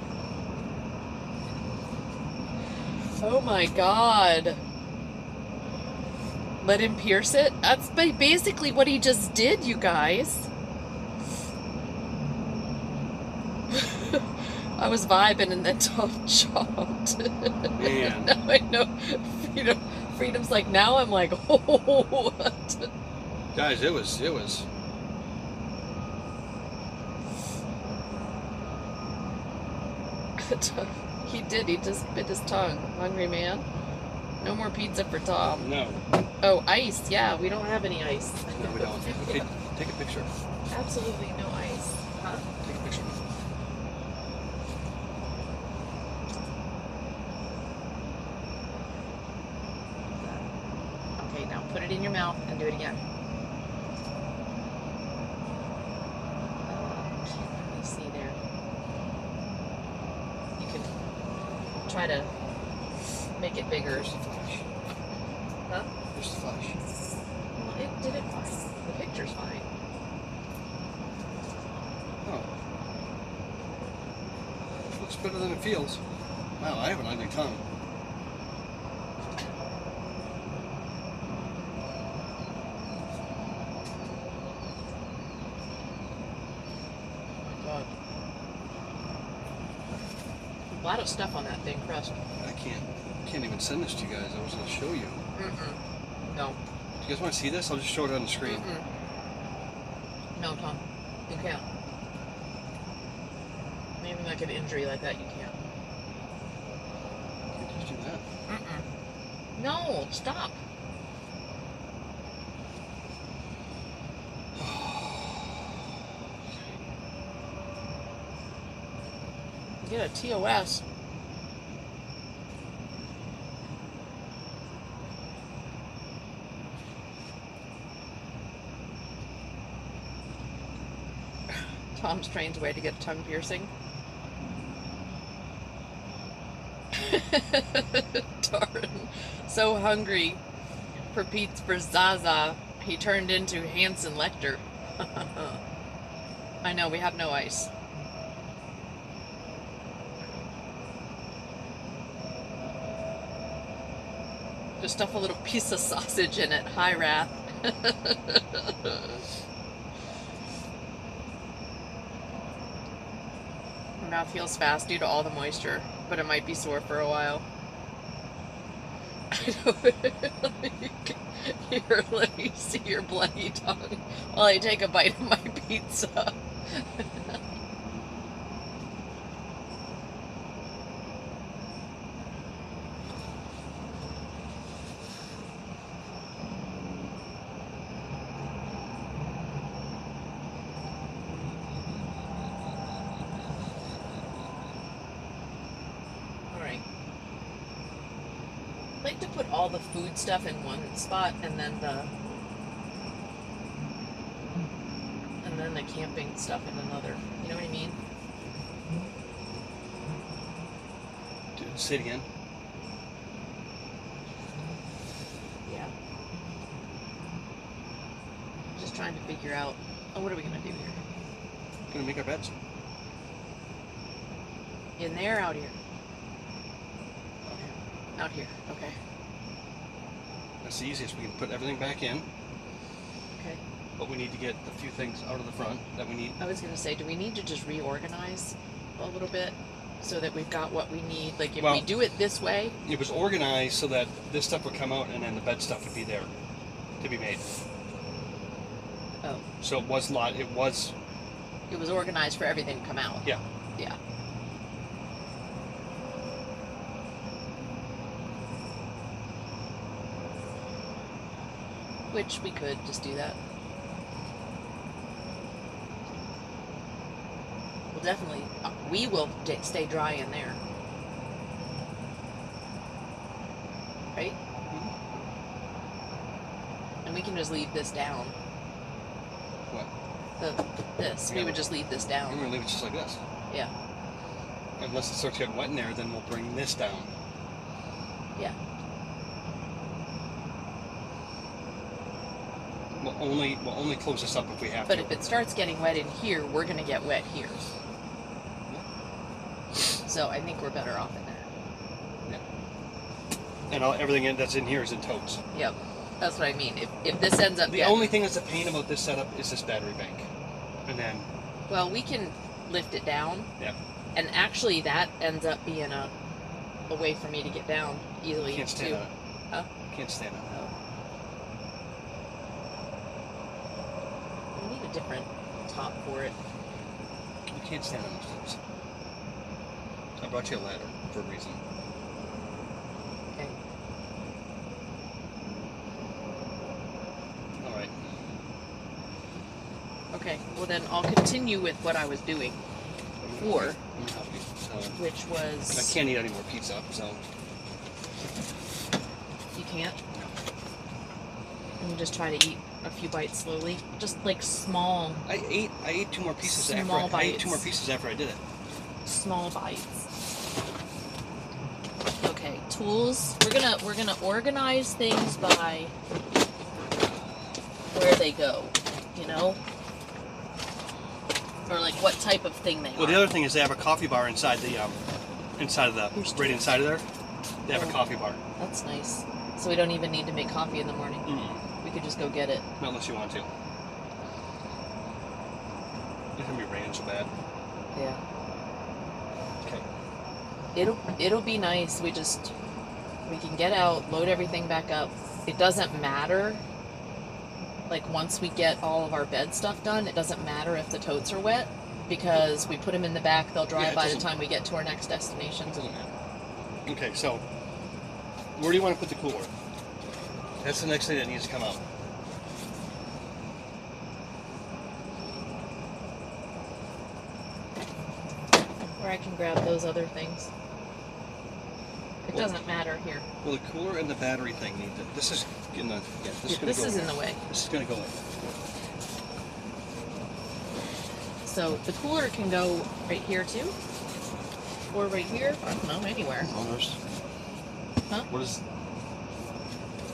Oh my God. Let him pierce it? That's basically what he just did, you guys. I was vibing and then Tom chopped. Man. Now I know. Freedom's like, now I'm like, oh, what? Guys, it was. He did. He just bit his tongue. Hungry man. No more pizza for Tom. No. Oh, ice. Yeah, we don't have any ice. No, we don't. Okay, take a picture. Absolutely no ice. Huh? Take a picture. Okay, now put it in your mouth and do it again. Can't really see there. You can try to make it bigger. There's the flash. Huh? There's the flash. Well, it did it fine. The picture's fine. Oh. Looks better than it feels. Wow, I have an ugly tongue. God. A lot of stuff on that thing, crust. I can't even send this to you guys. I was going to show you. No. Do you guys want to see this? I'll just show it on the screen. No, Tom. You can't. Maybe like an injury like that, you can't. Can't just do that. No, stop. Get a TOS. Tom's strange way to get a tongue piercing. Darn. So hungry for Pete's for Zaza, he turned into Hanson Lecter. I know, we have no ice. Just stuff a little piece of sausage in it. Hi, Wrath. My mouth feels fast due to all the moisture, but it might be sore for a while. I know. Here, let me see your bloody tongue while I take a bite of my pizza. I like to put all the food stuff in one spot and then the camping stuff in another. You know what I mean? Dude, say it again. Yeah. Just trying to figure out, oh, what are we gonna do here? Gonna make our beds. In there, out here? Out here, okay. That's the easiest. We can put everything back in. Okay. But we need to get a few things out of the front that we need. I was gonna say, do we need to just reorganize a little bit so that we've got what we need? Like if we do it this way? It was organized so that this stuff would come out and then the bed stuff would be there to be made. Oh. So it was It was organized for everything to come out. Yeah. Yeah. Which we could just do that. Well, definitely, we will stay dry in there. Right? And we can just leave this down. What? This. Yeah, We would just leave this down. We're going to leave it just like this. Yeah. Unless it starts getting wet in there, then we'll bring this down. Yeah. We'll only close this up if we have But to. if it starts getting wet in here, we're gonna get wet here. So I think we're better off in there. And everything that's in here is in totes. Yep. That's what I mean. If this ends up The only thing that's a pain about this setup is this battery bank. And then... Well, we can lift it down. Yeah. And actually that ends up being a way for me to get down easily Can't stand too. on it. Huh? Can't stand on it. We need a different top for it. You can't stand on those things. I brought you a ladder for a reason. Okay. Alright. Okay, well then I'll continue with what I was doing before, which I was... can't eat any more pizza, so... You can't? And you just try to eat a few bites slowly? Just like small... I ate 2 more pieces Small after I ate bites. 2 more pieces after I did it. Small bites. Okay, tools. We're gonna organize things by where they go, you know? Or like what type of thing they Well, are. the other thing is they have a coffee bar inside the right inside of there. They have a coffee bar. That's nice. So we don't even need to make coffee in the morning. We could just go get it. Not unless you want to. It's gonna be raining so bad. Yeah. Okay. It'll be nice. We can get out, load everything back up. It doesn't matter. Like once we get all of our bed stuff done, it doesn't matter if the totes are wet because we put them in the back. They'll dry by the time we get to our next destination. Doesn't matter. Okay, so where do you want to put the cooler? That's the next thing that needs to come out. Or I can grab those other things. It doesn't matter here. Well, the cooler and the battery thing need to. This is in the. Yeah, This is in the way. This is going to go in. So the cooler can go right here too, or right here. I don't know, anywhere. Almost. Huh? What is?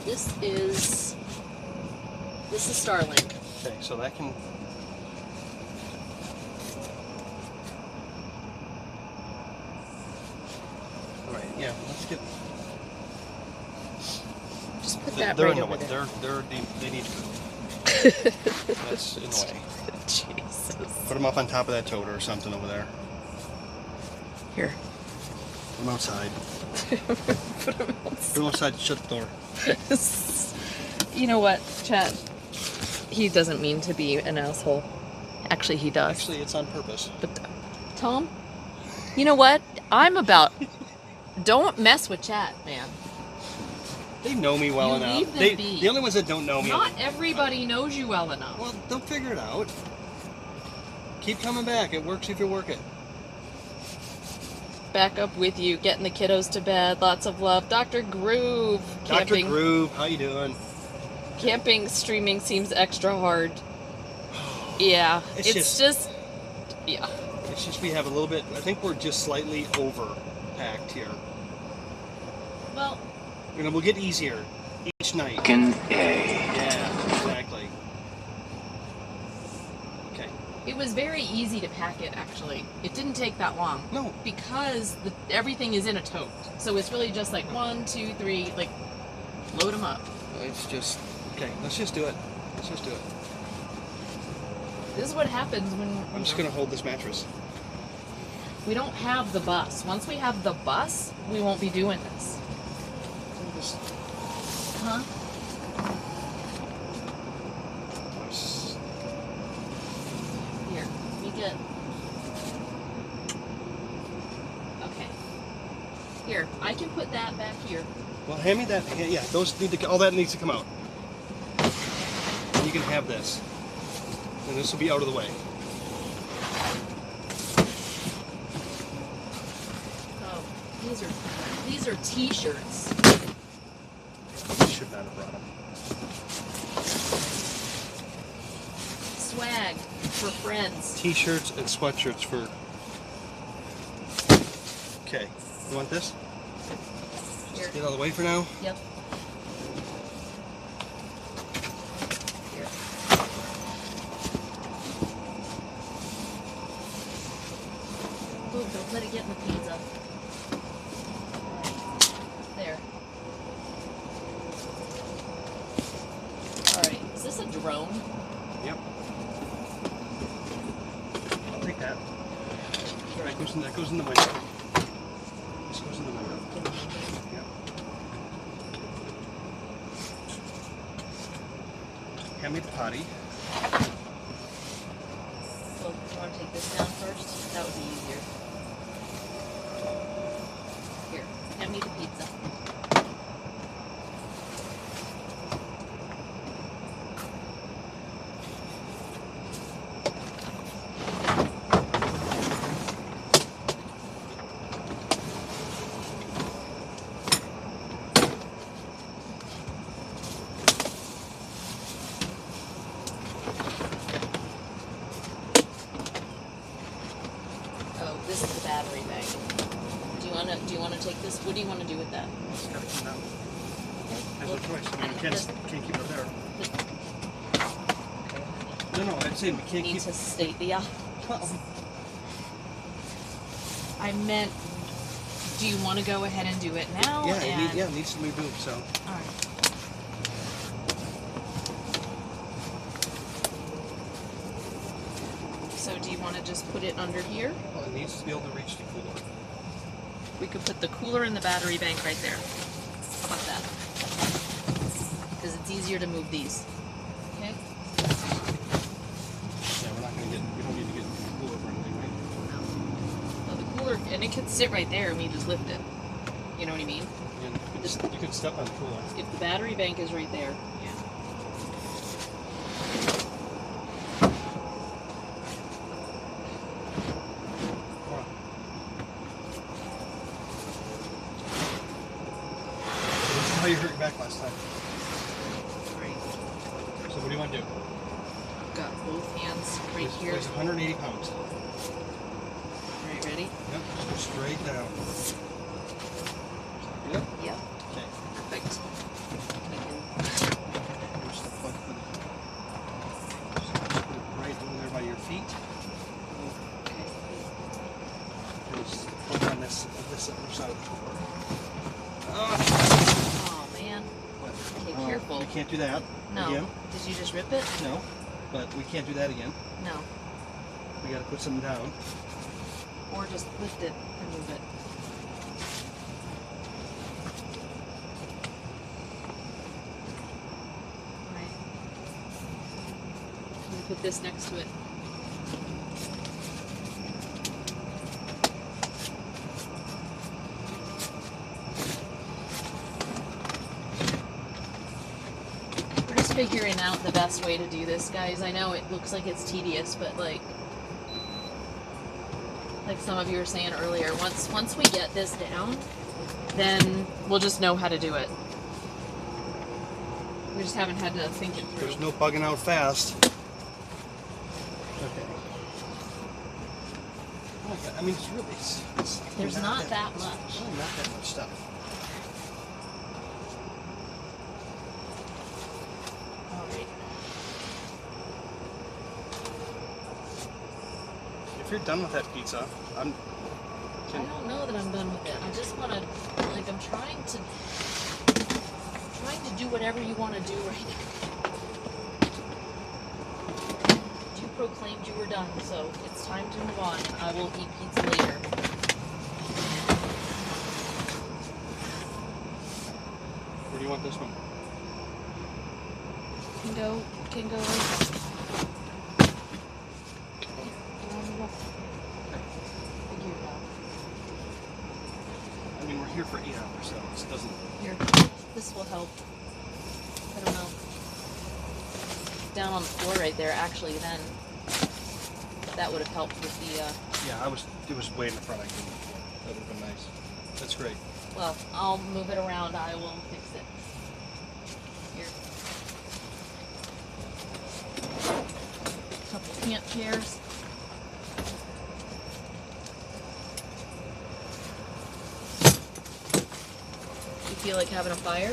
This is Starlink. Okay, so that can. All right. Yeah. Let's get. Just put that They're right in the over way. there. They need to go. That's in the way. Jesus. Put them up on top of that toter or something over there. Here. Put them outside. Put them Put them outside. Shut the door. You know what, Chad? He doesn't mean to be an asshole. Actually, he does. Actually, it's on purpose. But Tom, you know what? Don't mess with Chad, man. They know me well You enough. leave them They, be. the only ones that don't know me. Not everybody knows you well enough. Well, they'll figure it out. Keep coming back. It works if you work it. Back up with you, getting the kiddos to bed. Lots of love. Dr. Groove. Dr. Groove, how you doing? Camping streaming seems extra hard. Yeah, it's just yeah. It's just we have a little bit. I think we're just slightly overpacked here. Well, and we'll get easier each night. Yeah, exactly. Okay. it was very easy to pack it, actually. It didn't take that long. No. Because everything is in a tote. So it's really just like 1, 2, 3, like, load them up. It's just, okay, let's just do it. Let's just do it. This is what happens when... I'm just going to hold this mattress. We don't have the bus. Once we have the bus, we won't be doing this. Huh? Here, we get... Okay. Here, I can put that back here. Well, hand me that. Yeah, those need to. All that needs to come out. And you can have this, and this will be out of the way. Oh, these are T-shirts. Should not have brought them. Swag for friends. T-shirts and sweatshirts for. Okay, you want this? Here. Here. Get out of the way for now. Yep. Here. Oh, don't let it get in the pizza. There. Alright, is this a drone? Yep. I'll take that. Alright, that goes in the window. This goes in the window. Yep. Hand me the potty. So, do you want to take this down first? That would be easier. Here, hand me the pizza. Oh, this is the battery bank. Do you wanna take this? What do you want to do with that? It's gotta come out. There's no Well, choice. I mean, we can't keep it there. Okay. No, I'd say we can't Need keep to state the I meant, do you want to go ahead and do it now? Yeah, and... it needs to be moved, so. All right. So do you want to just put it under here? Well, it needs to be able to reach the cooler. We could put the cooler and the battery bank right there. How about that? Because it's easier to move these. Okay? Yeah, we don't need to get the cooler for anything, right? No. No, the cooler, and it could sit right there and we just lift it. You know what I mean? Yeah, you could step on the cooler. If the battery bank is right there, yeah. How you hurt your back last time. Right. So what do you want to do? Got both hands right here. It's 180 pounds. Alright, ready? Yep, just go straight down. Yep. Yep. Okay. Perfect. Here's the plug for the... Just put it right over there by your feet. Okay. Just put on this other side of the floor. Oh man. What? Okay, careful. We can't do that No. again. Did you just rip it? No, but we can't do that again. No. We got to put something down. Or just lift it and move it. Right. Can we put this next to it? We're just figuring out the best way to do this, guys. I know it looks like it's tedious, but like some of you were saying earlier, once we get this down, then we'll just know how to do it. We just haven't had to think it through. There's no bugging out fast. Okay. I mean, it's really... There's not that much. It's really not that much stuff. Alright. If you're done with that pizza, I don't know that I'm done with it. I just want to, like, I'm trying to do whatever you want to do right now. You proclaimed you were done, so it's time to move on. I will eat pizza later. Where do you want this one? Can go. I mean, we're here for 8 hours, so this doesn't... Here, this will help. I don't know. Down on the floor right there, actually, then that would have helped with the, Yeah, it was way in the front. I couldn't. That would have been nice. That's great. well, I'll move it around. I will fix it. Here. Couple camp chairs. feel like having a fire?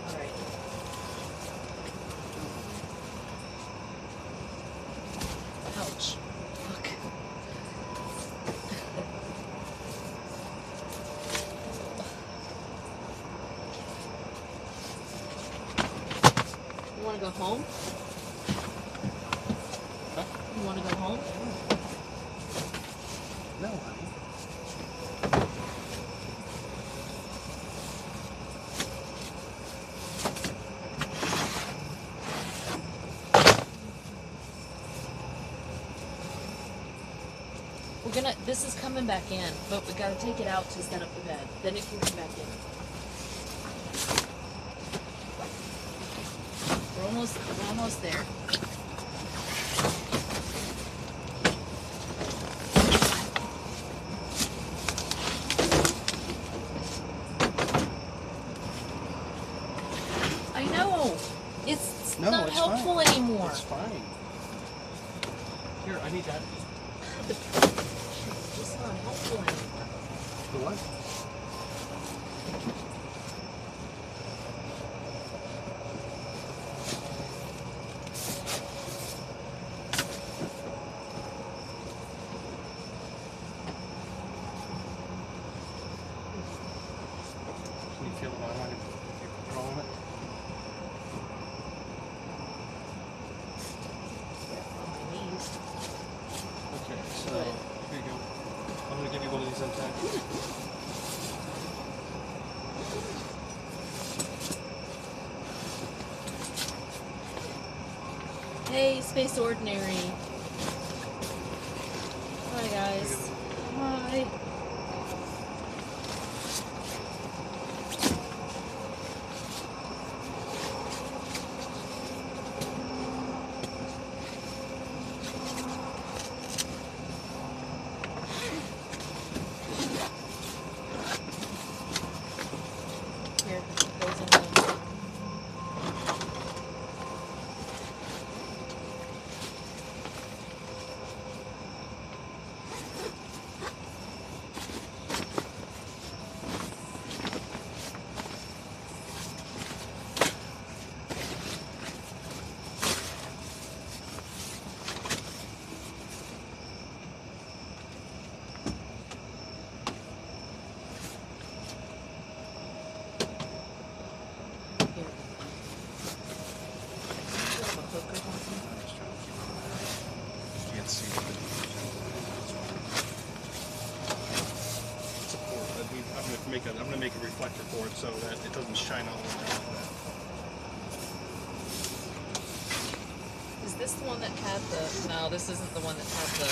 Alright. Ouch. Fuck. You wanna go home? Huh? You wanna go home? No, honey. We're gonna, this is coming back in, but we gotta take it out to set up the bed. Then it can come back in. We're almost there. I know. It's No, not it's helpful fine. anymore. It's fine. Here, I need that. It's just not helpful anymore. The what? Can you feel it on it? You're controlling it? On my knees. Okay, so here you go. I'm gonna give you one of these inside. Hey, Space Ordinary. Hi, guys. Hi. Here, goes in the... Here. Do you have a hook or something? Can't see it. It's a port. I'm gonna make a reflector for it so that it doesn't shine all over like that. Is this the one that had the... No, this isn't the one that had the...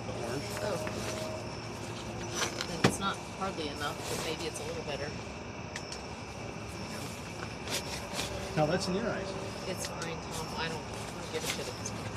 The orange. Oh. Then it's not hardly enough, but maybe it's a little better. No, that's in your eyes. It's fine, Tom. I don't give a shit at this point.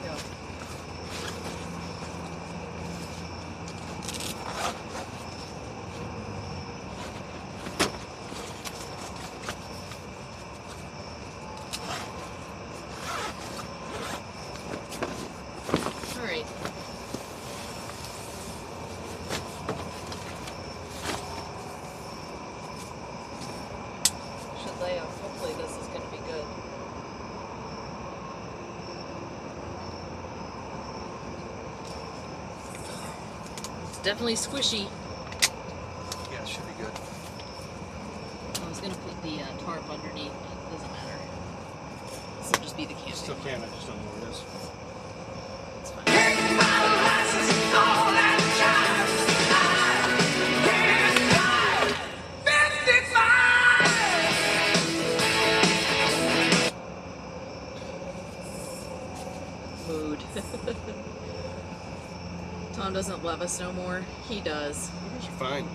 Go. All right. Should lay off. Hopefully this is going to be good. It's definitely squishy. Yeah, it should be good. I was going to put the tarp underneath, but it doesn't matter. This will just be the camping. Still can, I just don't know where it is. It's fine. John doesn't love us no more. He does. You're fine.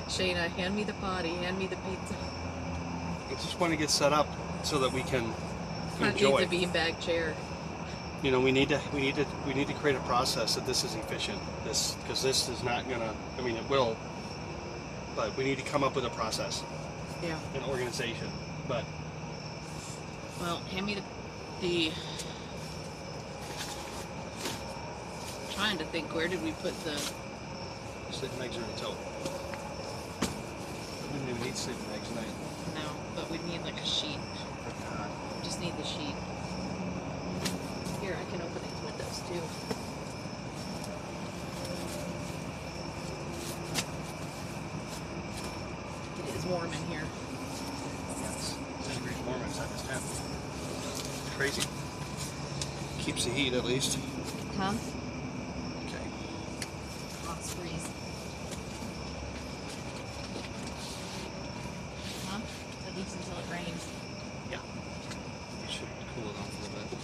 Shayna, hand me the potty, hand me the pizza. I just want to get set up so that we can I enjoy. need the beanbag chair. You know, we need to create a process that this is efficient. Because this is not gonna. I mean, it will, but we need to come up with a process. Yeah. An organization. But Well, hand me the. I'm trying to think. Where did we put the? sleeping bags are in the tote. We didn't even need sleeping bags tonight. No, but we need like a sheet. Just need the sheet. Here, I can open these windows too. It is warm in here. Yes. 10 degrees warm inside this tent. Crazy. Keeps the heat at least. Huh? Okay. Hot breeze. Huh? At least until it rains. Yeah. We should cool it off a little bit.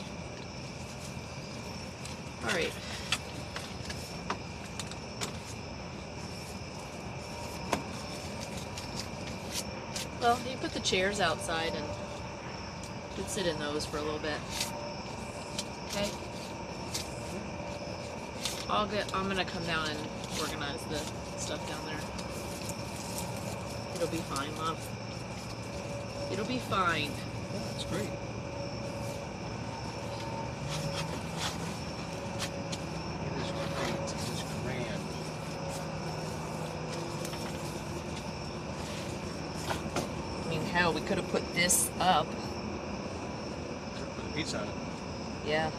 All right. Well, you put the chairs outside and you could sit in those for a little bit. Okay? I'm gonna come down and organize the stuff down there. It'll be fine, love. It'll be fine. Yeah, that's great. It is great. It is grand. I mean, hell, we could have put this up. Put the pizza on it. Yeah.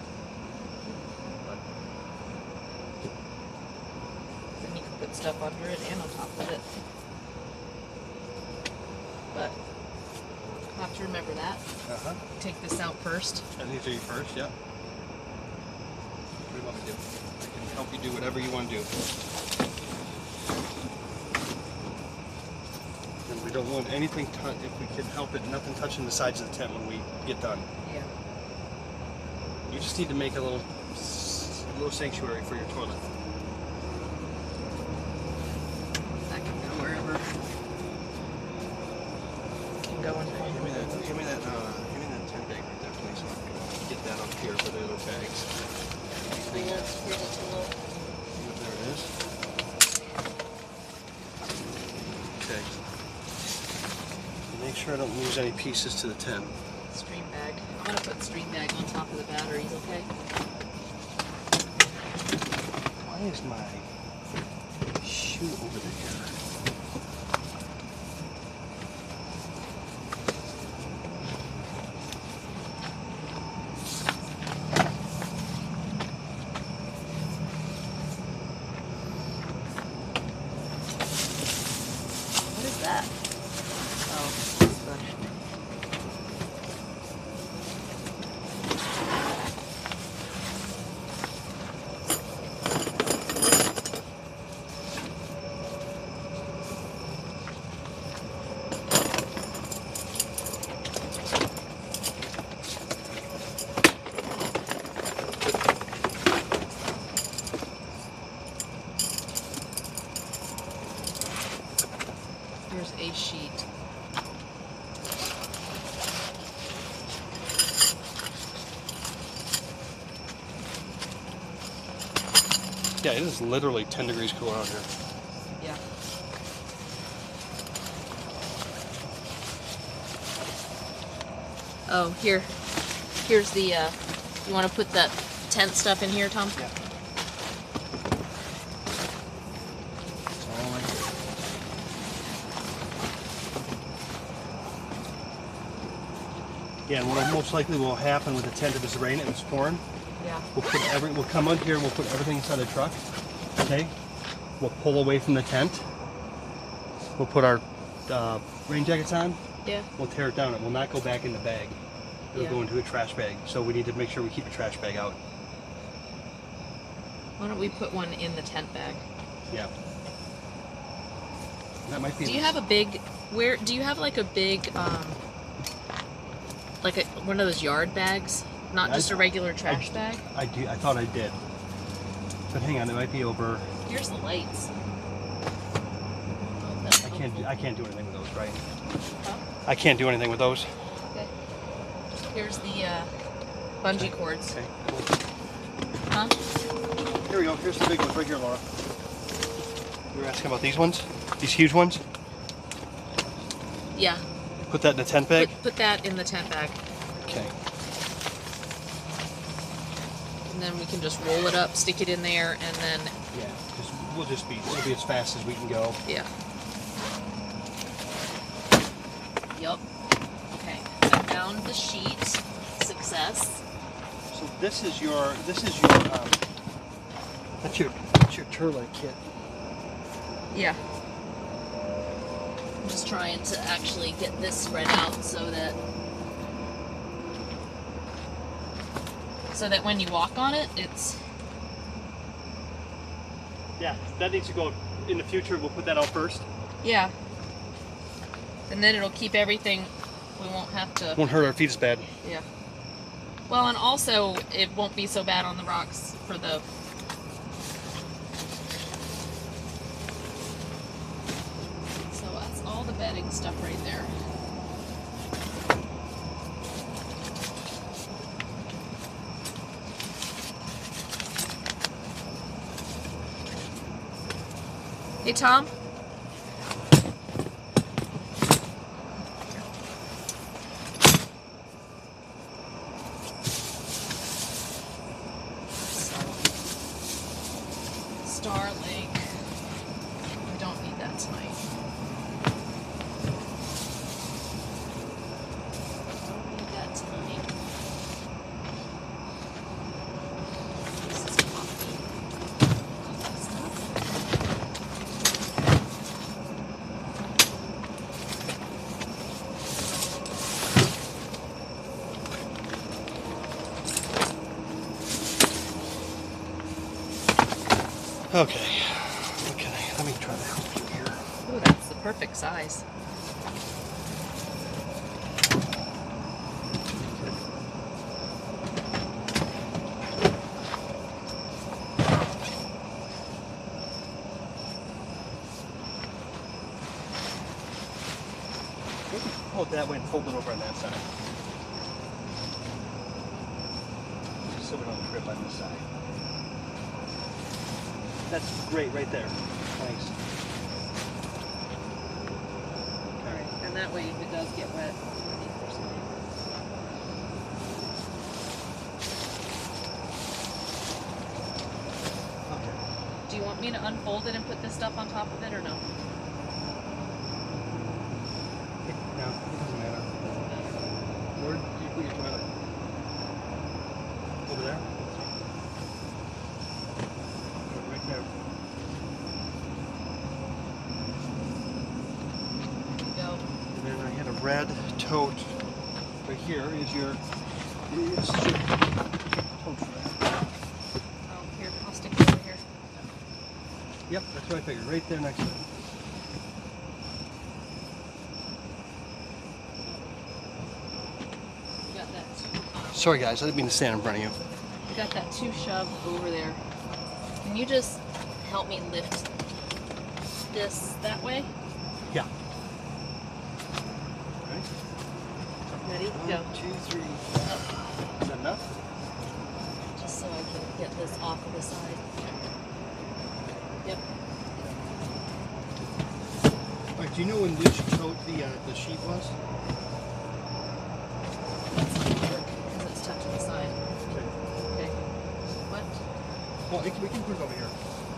Then you could put stuff under it and on top of it. But I'll have to remember that. Uh-huh. Take this out first. And these are you first, yeah. What do you want me to do? I can help you do whatever you want to do. And we don't want anything, if we can help it, nothing touching the sides of the tent when we get done. Yeah. You just need to make a little sanctuary for your toilet. That can go wherever. Can go in there. Give me that tent bag right there, please. So I can get that up here for the other bags. Here's a tool. There it is. Okay. Make sure I don't lose any pieces to the tent. Stream bag. I'm gonna put the stream bag on top of the batteries, okay? Why is my shoe over there? What is that? Oh, it's good. Here's a sheet. Yeah, it is literally 10 degrees cooler out here. Yeah. Oh, here's the, you want to put that tent stuff in here, Tom? Yeah. It's all right here. Yeah, and what most likely will happen with the tent if it's raining and it's pouring, Yeah. we'll come out here and we'll put everything inside the truck. Okay? We'll pull away from the tent. We'll put our rain jackets on. Yeah. We'll tear it down. It will not go back in the bag. It'll Yeah. go into a trash bag. So we need to make sure we keep a trash bag out. Why don't we put one in the tent bag? Yeah. That might be. Do you have a big, do you have like a big, like one of those yard bags? Not just a regular trash bag? I do. I thought I did. But hang on, it might be over. Here's the lights. I can't do anything with those, right? Huh? I can't do anything with those. Okay. Here's the bungee cords. Okay. Huh? Here we go. Here's the big ones right here, Laura. You were asking about these ones? These huge ones? Yeah. Put that in the tent bag? Put that in the tent bag. Okay. And then we can just roll it up, stick it in there, and then... Yeah, it'll be as fast as we can go. Yeah. Yup. Okay. I found the sheet. Success. So this is your that's your turlet kit. Yeah. I'm just trying to actually get this spread out so that when you walk on it, it's... Yeah, that needs to go in the future. We'll put that out first. Yeah. And then it'll keep everything, we won't have to... Won't hurt our feet as bad. Yeah. Well, and also, it won't be so bad on the rocks for the... So that's all the bedding stuff right there. Hey, Tom? Star Lake. We don't need that tonight. Don't need that tonight. This is coffee. Okay. Let me try to help you here. Ooh, that's the perfect size. Hold that way and fold it over on that side. Just so we don't trip on this side. That's great right there. Thanks. Alright, and that way if it does get wet, there's something. Okay. Do you want me to unfold it and put this stuff on top of it or no? No, it doesn't matter. Where do you put your toilet? Over there? Right there. There you go. And then I had a red tote. Right here is your tote for that. Oh, here, I'll stick it over here. Yep, that's what I figured. Right there next to it. You got that. Sorry guys, I didn't mean to stand in front of you. You got that 2 shove over there. Can you just help me lift this that way? Yeah. Ready? Ready? Go. 1, 2, 3. Is that enough? Just so I can get this off of the side. Yep. Alright, do you know when which tote the sheet was? That's not gonna work because it's touching the side. Okay. Okay. What? Well, we can put it over here.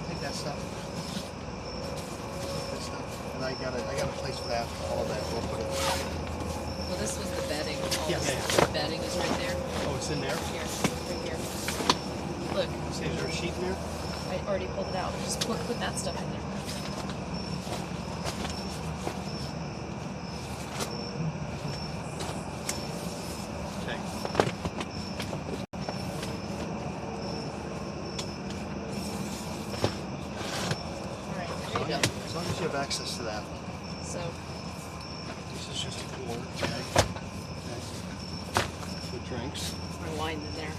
Take that stuff. That stuff. And I got a place for that. All of that. We'll put it. Well, this was the bedding. All Yeah, this yeah. bedding is right there. Oh, it's in there? Here, right here. Look, Say, is there a sheet in there? I already pulled it out. Just put that stuff in there. Okay. Alright, there you go. As long as you have access to that. So, This is just a cooler bag. Okay. With drinks. my wine in there.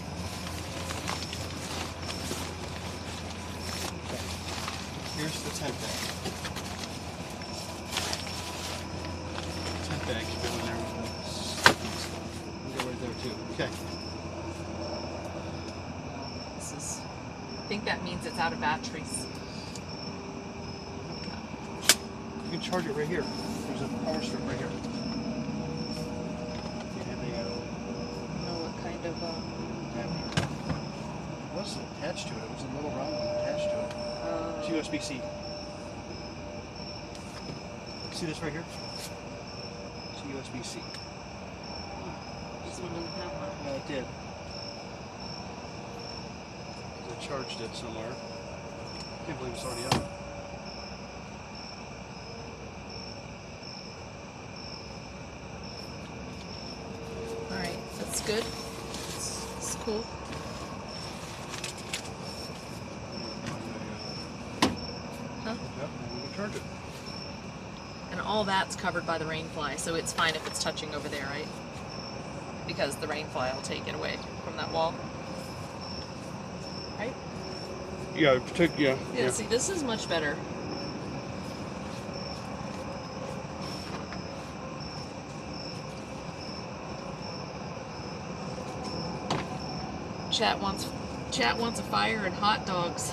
tent bag. Tent bag should go in there with the go right there too. Okay. This is. I think that means it's out of batteries. You can charge it right here. There's a power strip right here. Know what kind of It wasn't attached to it. It was a little round one attached to it. It's USB-C. See this right here? It's USB-C. This one doesn't have one. No, it did. I charged it somewhere. Can't believe it's already out. Alright, that's good. It's cool. Huh? Yep, we can charge it. And all that's covered by the rainfly, so it's fine if it's touching over there, right? Because the rainfly will take it away from that wall. Right? Yeah, Yeah, see, this is much better. Chat wants a fire and hot dogs.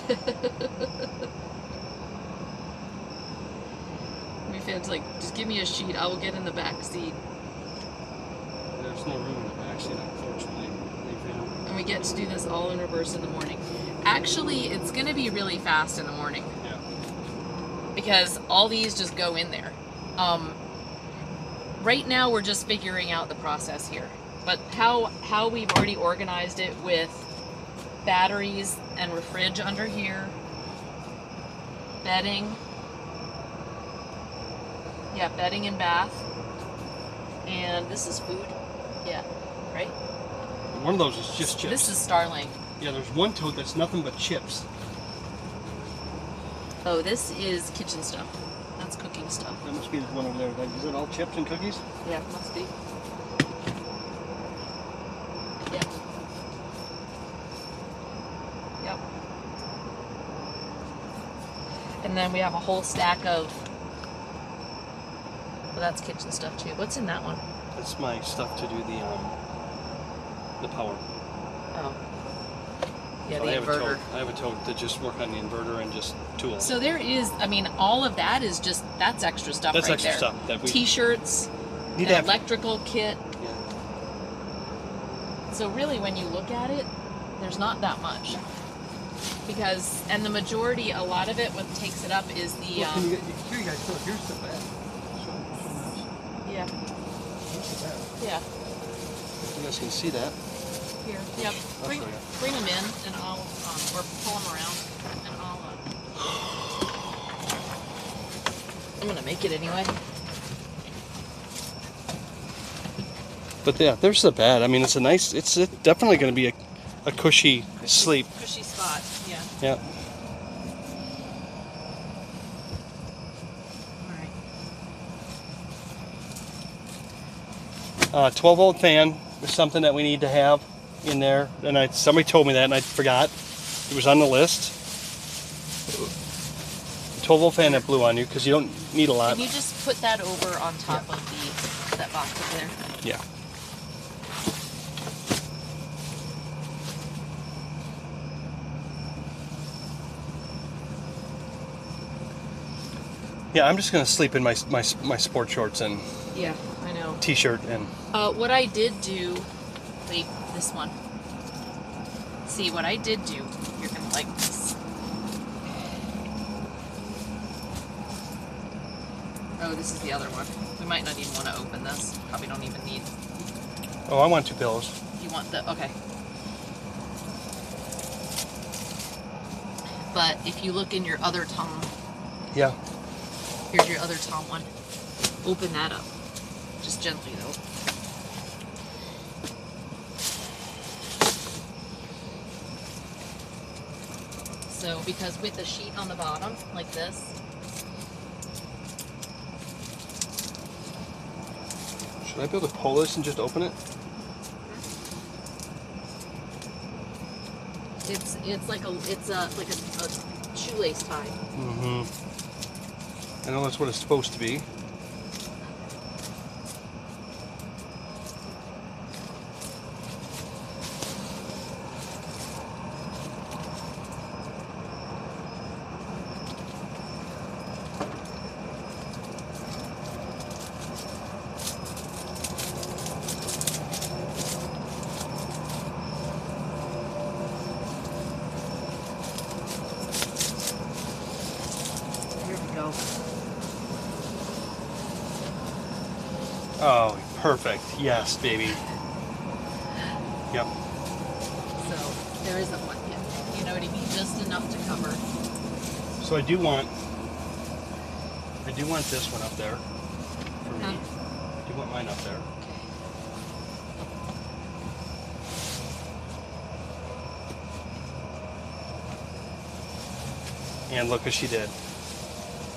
My fan's like, just give me a sheet, I will get in the back seat. There's no room in the back seat, unfortunately. And we get to do this all in reverse in the morning. Actually, it's gonna be really fast in the morning. Yeah. Because all these just go in there. Right now we're just figuring out the process here. But how we've already organized it with batteries and refrige under here, bedding, yeah, bedding and bath, and this is food, yeah, right? One of those is just chips. This is Starling. Yeah, there's one tote that's nothing but chips. Oh, this is kitchen stuff. That's cooking stuff. That must be the one over there. Like, is it all chips and cookies? Yeah, must be. Yep. Yep. And then we have a whole stack of. Well, that's kitchen stuff too. What's in that one? That's my stuff to do the power. Oh. Yeah, So the inverter. I have a tote to just work on the inverter and just tools. So there is, I mean, all of that is just, that's extra stuff That's right extra there. stuff that we- T-shirts, Need an to have- electrical kit. Yeah. So really, when you look at it, there's not that much. Because, and the majority, a lot of it, what takes it up is the, Well, can you get, here you guys, so here's the bed. yeah, Here's the bed. yeah, You guys can see that. here, yep. I'll Bring show you. them in, and I'll, or pull them around, and I'll, I'm gonna make it anyway. But yeah, there's the bed. I mean, it's a nice, it's definitely going to be a cushy sleep. Cushy spot, yeah. Yeah. All right. 12-volt fan is something that we need to have in there. And somebody told me that and I forgot. It was on the list. 12-volt fan that blew on you because you don't need a lot. Can you just put that over on top of that box over there? Yeah. Yeah, I'm just gonna sleep in my sport shorts and Yeah, I know. t-shirt and. What I did do, wait, this one. See, what I did do, you're gonna like this. Oh, this is the other one. We might not even want to open this. Probably don't even need. Oh, I want 2 pillows. You want the, okay. But if you look in your other Tom, Yeah. here's your other Tom one. Open that up. Just gently though. So, because with the sheet on the bottom, like this, Should I be able to pull this and just open it? it's like a shoelace tie. Mm-hmm. I know that's what it's supposed to be. Oh, perfect. Yes, baby. Yep. So there isn't one yet. You know what I mean? Just enough to cover. So I do want this one up there for me. I do want mine up there. And look what she did.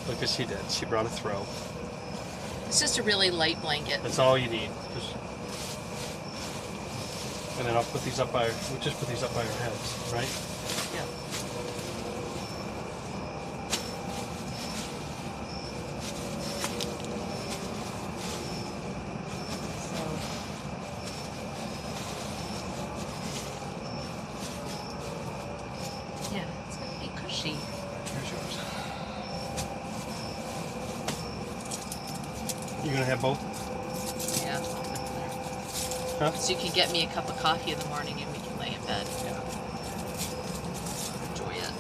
Look what she did. She brought a throw. It's just a really light blanket. That's all you need. And then I'll put these up by, we'll just put these up by our heads, right? Yeah. Yeah, it's gonna be cushy. Here's yours. You're gonna have both? Yeah, I'll put them there. Huh? So you can get me a cup of coffee in the morning and we can lay in bed. Yeah. Enjoy it.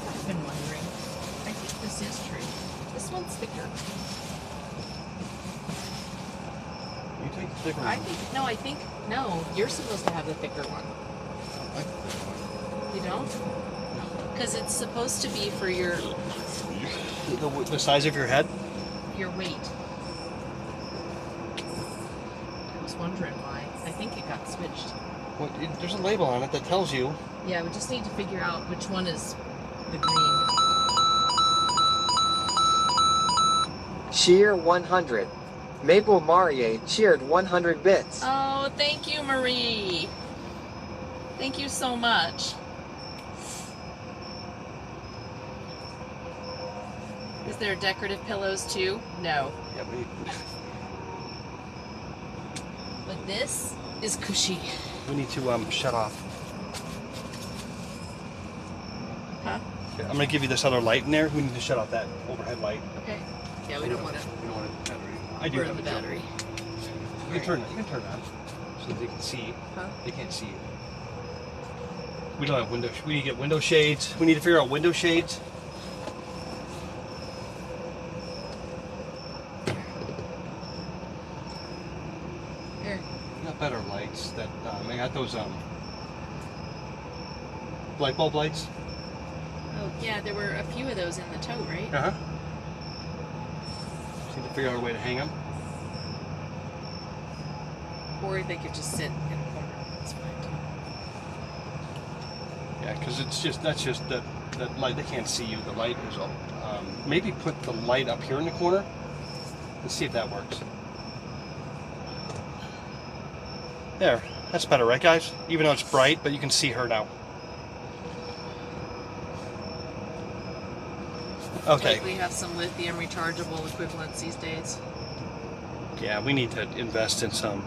I've been wondering. I think this is true. This one's thicker. You take the thicker I one. think no. You're supposed to have the thicker one. You don't? Because it's supposed to be for your The size of your head? weight. I was wondering why. I think it got switched. Well, there's a label on it that tells you. Yeah, we just need to figure out which one is the green. Cheer 100. Maple Marie cheered 100 bits. Oh, thank you, Marie. Thank you so much. Is there decorative pillows too? No. Yeah, But this is cushy. we need to shut off. Huh? Okay, I'm gonna give you this other light in there. We need to shut off that overhead light. Okay. Yeah, we don't want to We don't want a battery. I do burn have the a joke. battery. You can turn it. You can turn it on so that they can see. Huh? They can't see you. We don't have window. We need to get window shades. We need to figure out window shades. Here. Got better lights. That I got those light bulb lights. Oh, yeah, there were a few of those in the tote, right? Uh huh. Just need to figure out a way to hang them. Or they could just sit in the corner. That's fine too. Yeah, because that's just that light. They can't see you. The light is up. Maybe put the light up here in the corner. Let's see if that works. There. That's better, right, guys? Even though it's bright, but you can see her now. Okay. Like we have some lithium rechargeable equivalents these days. Yeah, we need to invest in some.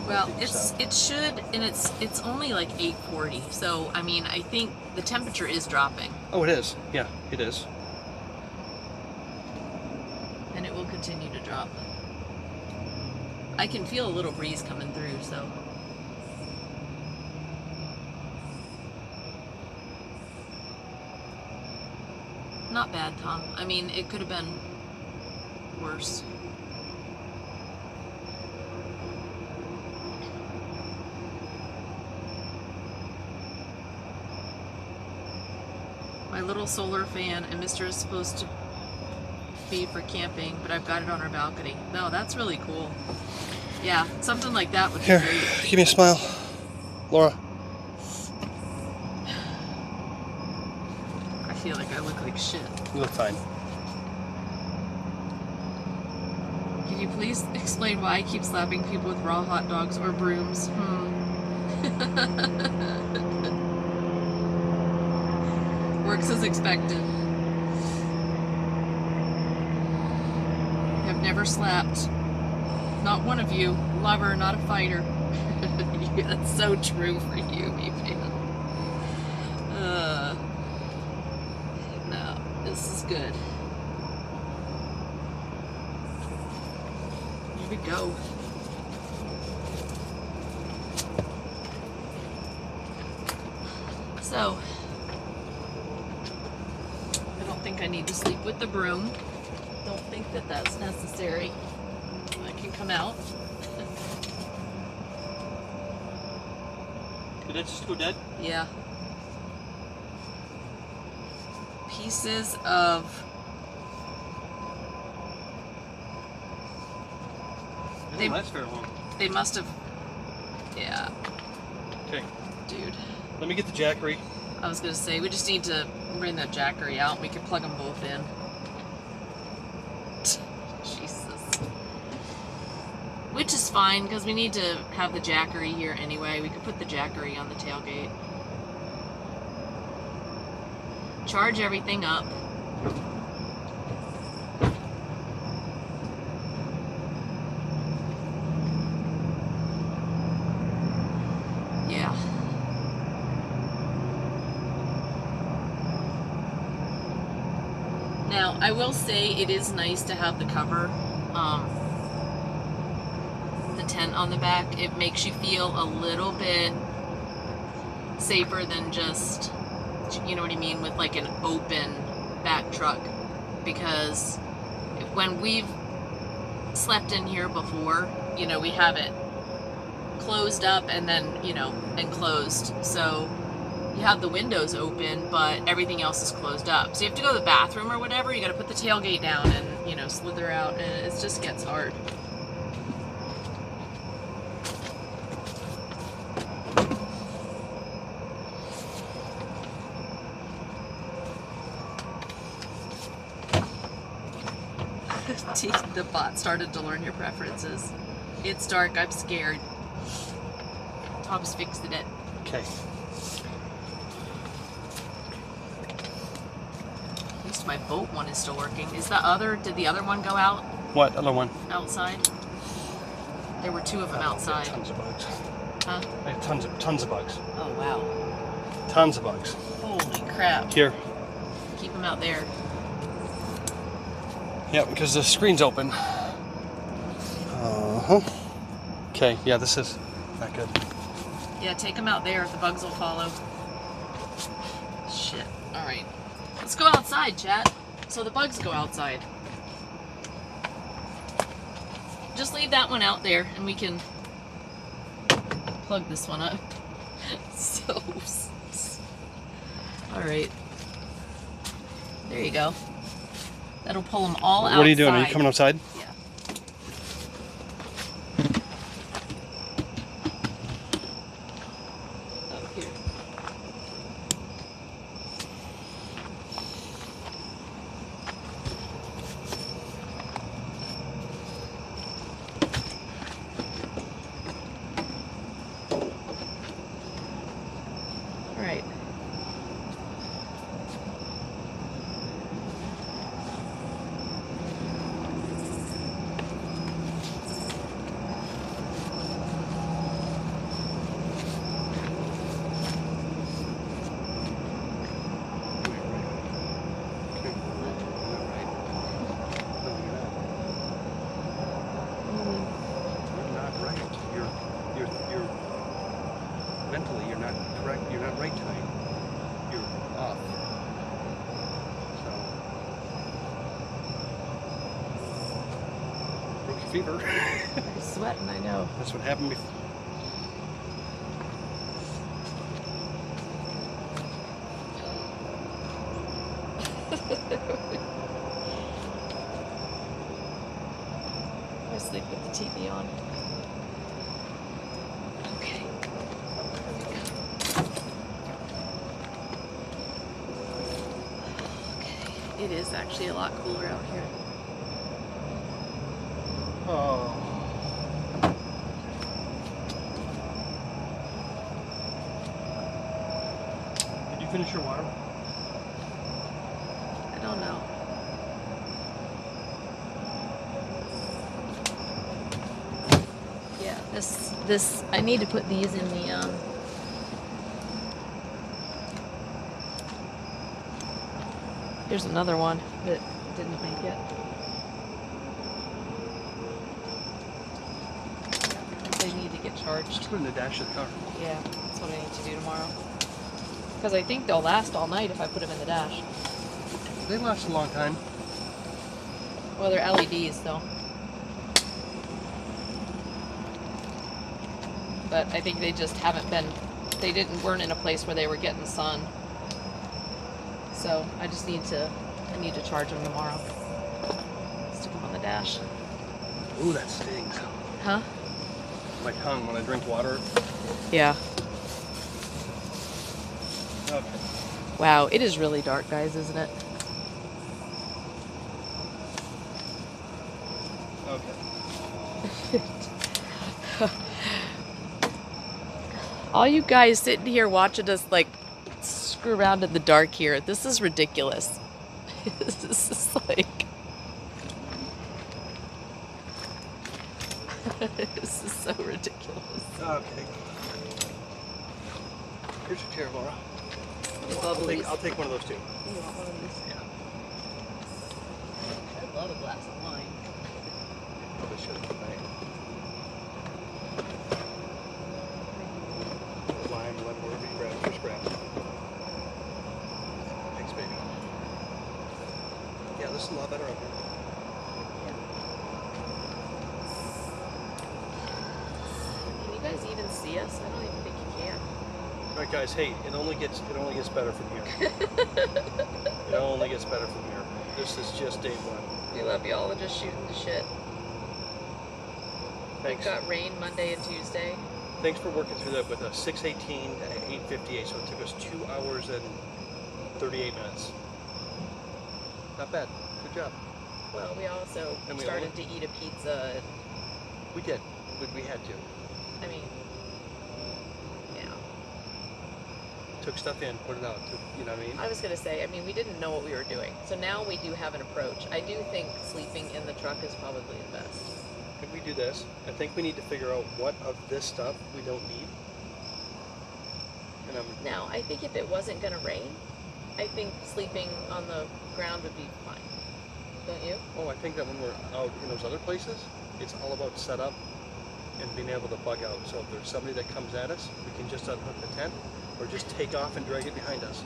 Well, lithium it's stuff. it should, and it's only like 8:40. So I mean, I think the temperature is dropping, Oh, it is. Yeah, it is. and it will continue to drop. I can feel a little breeze coming through, so. Not bad, Tom. I mean, it could have been worse. My little solar fan and Mr. is supposed to canopy for camping, but I've got it on our balcony. No, that's really cool. Yeah, something like that would be Here, great. give me a smile. Laura. I feel like I look like shit. You look fine. Can you please explain why I keep slapping people with raw hot dogs or brooms? Works as expected. I've never slapped. Not one of you. Lover, not a fighter. Yeah, that's so true for you, me man. No, this is good. Here we go. So, I don't think I need to sleep with the broom. Don't think that that's necessary. I can come out. Did that just go dead? Yeah. Pieces of... It didn't last very long. They must have... Yeah. Okay. Dude. Let me get the jackery. I was gonna say, we just need to bring that jackery out. We can plug them both in. Jesus. Which is fine, because we need to have the jackery here anyway. We could put the jackery on the tailgate. Charge everything up. Yeah. Now, I will say it is nice to have the cover, the tent on the back. It makes you feel a little bit safer than just, you know what I mean, with like an open back truck. Because when we've slept in here before, you know, we have it closed up and then, you know, enclosed. So you have the windows open, but everything else is closed up. So you have to go to the bathroom or whatever, you gotta put the tailgate down and, you know, slither out, and it just gets hard. The bot started to learn your preferences. It's dark, I'm scared. Tom's fixing it. Okay. At least my boat one is still working. Did the other one go out? What other one? Outside? There were two of them outside. Tons of bugs. Huh? I have tons of bugs. Oh, wow. Tons of bugs. Holy crap. Here. Keep them out there. Yeah, because the screen's open. Uh-huh. Okay, yeah, this is not good. Yeah, take them out there. The bugs will follow. Shit. Alright. Let's go outside, chat. So the bugs go outside. Just leave that one out there and we can plug this one up. So... Alright. There you go. That'll pull them all outside. What are you doing? Are you coming outside? Yeah. Oh, here. All right. Mentally, you're not correct. You're not right tonight. You're off. So, rookie fever. I'm sweating, I know. That's what happened before. they put the TV on. Okay. Okay. It is actually a lot cooler out here. Oh. Did you finish your water? I don't know. Yeah, this I need to put these in the Here's another one that didn't make it. They need to get charged. Just put in the dash of the car. Yeah, that's what I need to do tomorrow. Because I think they'll last all night if I put them in the dash. They last a long time. Well, they're LEDs though. But I think they just haven't been, weren't in a place where they were getting sun. So I just need to charge them tomorrow. Stick them on the dash. Ooh, that stings. Huh? My tongue when I drink water. Yeah. Okay. Wow, it is really dark, guys, isn't it? Okay. All you guys sitting here watching us like screw around in the dark here. This is ridiculous. This is like this is so ridiculous. Okay. Here's your chair, Laura. I'll take one of those too. You want one of these? Yeah. I'd love a glass of wine. Probably should have tonight. Lime, lemon, whatever you grab for scraps. Thanks, baby. Yeah, this is a lot better up here. Can you guys even see us? I don't even think you can. All right, guys. Hey, it only gets better from here. It only gets better from here. This is just day one. We love y'all and just shooting the shit. Thanks. We've got rain Monday and Tuesday. Thanks for working through that with us. 6:18 to 8:58, so it took us 2 hours and 38 minutes. Not bad. Good job. Well, we also And we started to eat a pizza. And, We did. We had to. I mean, yeah. Took stuff in, put it out. You know what I mean? I was gonna say, I mean, we didn't know what we were doing, so now we do have an approach. I do think sleeping in the truck is probably the best. If we do this, I think we need to figure out what of this stuff we don't need. And Now, I think if it wasn't gonna rain, I think sleeping on the ground would be fine. Don't you? oh, I think that when we're out in those other places, it's all about setup and being able to bug out. So if there's somebody that comes at us, we can just unhook the tent or just take off and drag it behind us.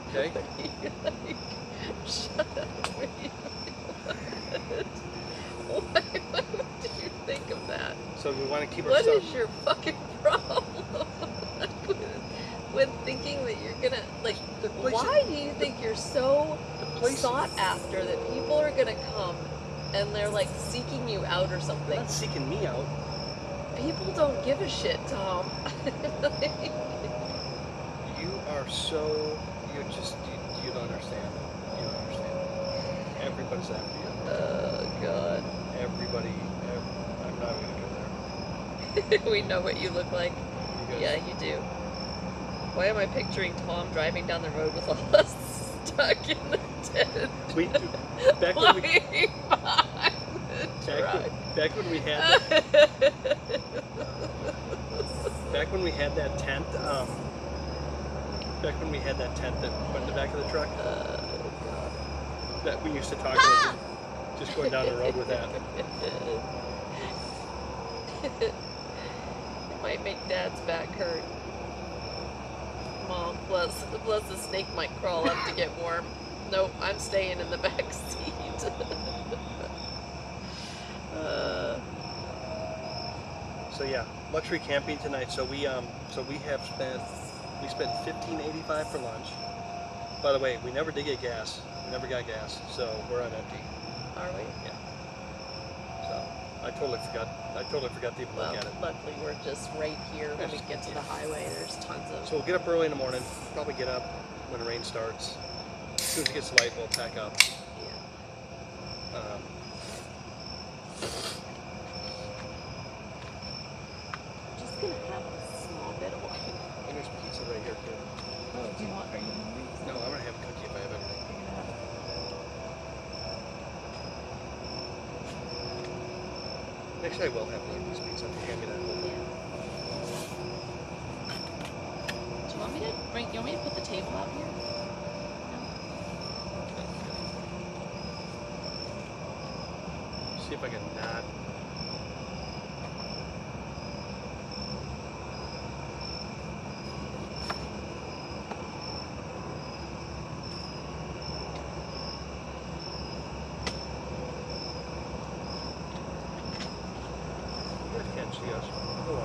Okay? Shut up. Why would you think of that? So we want to keep our What stuff. is your fucking problem with thinking that you're gonna, like, why do you think you're so sought after that people are gonna come and they're like seeking you out or something? They're not seeking me out. People don't give a shit, Tom. You are so, you don't understand. You don't understand. Everybody's after you. Oh, God. Everybody, I'm not even gonna go there. We know what you look like. Yeah, you do. Why am I picturing Tom driving down the road with all us stuck in the tent? Back when we had that tent, back when we had that tent that went in the back of the truck, that we used to talk about just going down the road with that. It might make Dad's back hurt. Mom, plus the snake might crawl up to get warm. Nope, I'm staying in the back seat. So yeah, luxury camping tonight. So we spent $15.85 for lunch. By the way, we never did get gas. We never got gas, so we're on empty. Are we? Yeah. So I totally forgot. I totally forgot to even Well, look at it. luckily we're just right here when we get to the highway. There's tons of. So we'll get up early in the morning. Probably get up when the rain starts. As soon as it gets light, we'll pack up. Yeah. Just gonna have a small bit of wine. And there's pizza right here too. Oh, do you want? Are you hungry? No, I'm gonna have a cookie if I have anything. Actually, I will have one of these pizza. Hand me that whole thing. Do you want me to bring? You want me to put the table out here? See if I can not. You guys can't see us. Hello.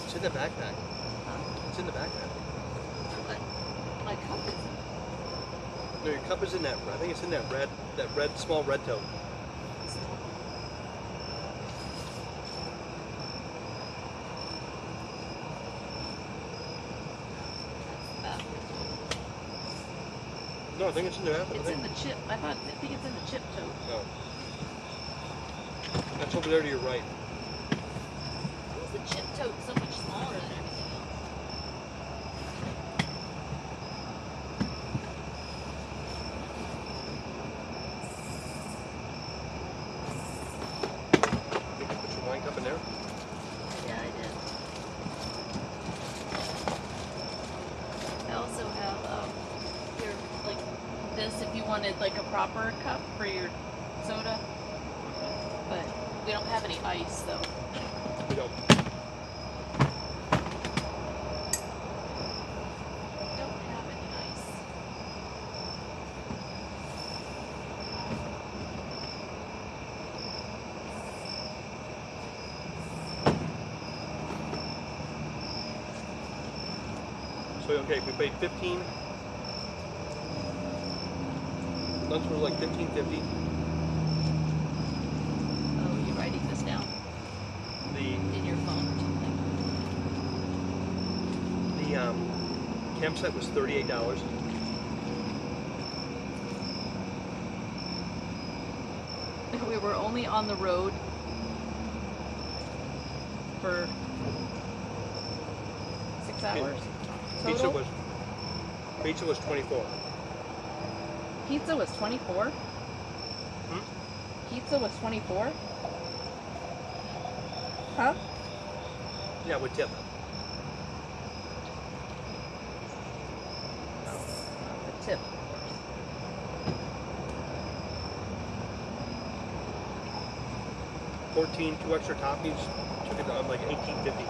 It's in the backpack. It's in the backpack. My cup is. No, your cup is in that. I think it's in that red, small red tote. No, I think it's in there. It's in the chip. I think it's in the chip tote. No. That's over there to your right. Why is the chip tote so much smaller than everything else? Did you put your wine cup in there? Yeah, I did. I also have here like this if you wanted like a proper cup for your soda, but we don't have any ice though. We don't. Don't have any ice. So okay, we paid 15. Lunch was like $15.50. Oh, are you writing this down in your phone or something? The campsite was $38. We were only on the road for 6 hours. Total? Pizza was 24. Pizza was 24? Pizza was 24? Huh? Yeah, with tip. The tip, of course. 14, 2 extra toppings, took it on like $18.50.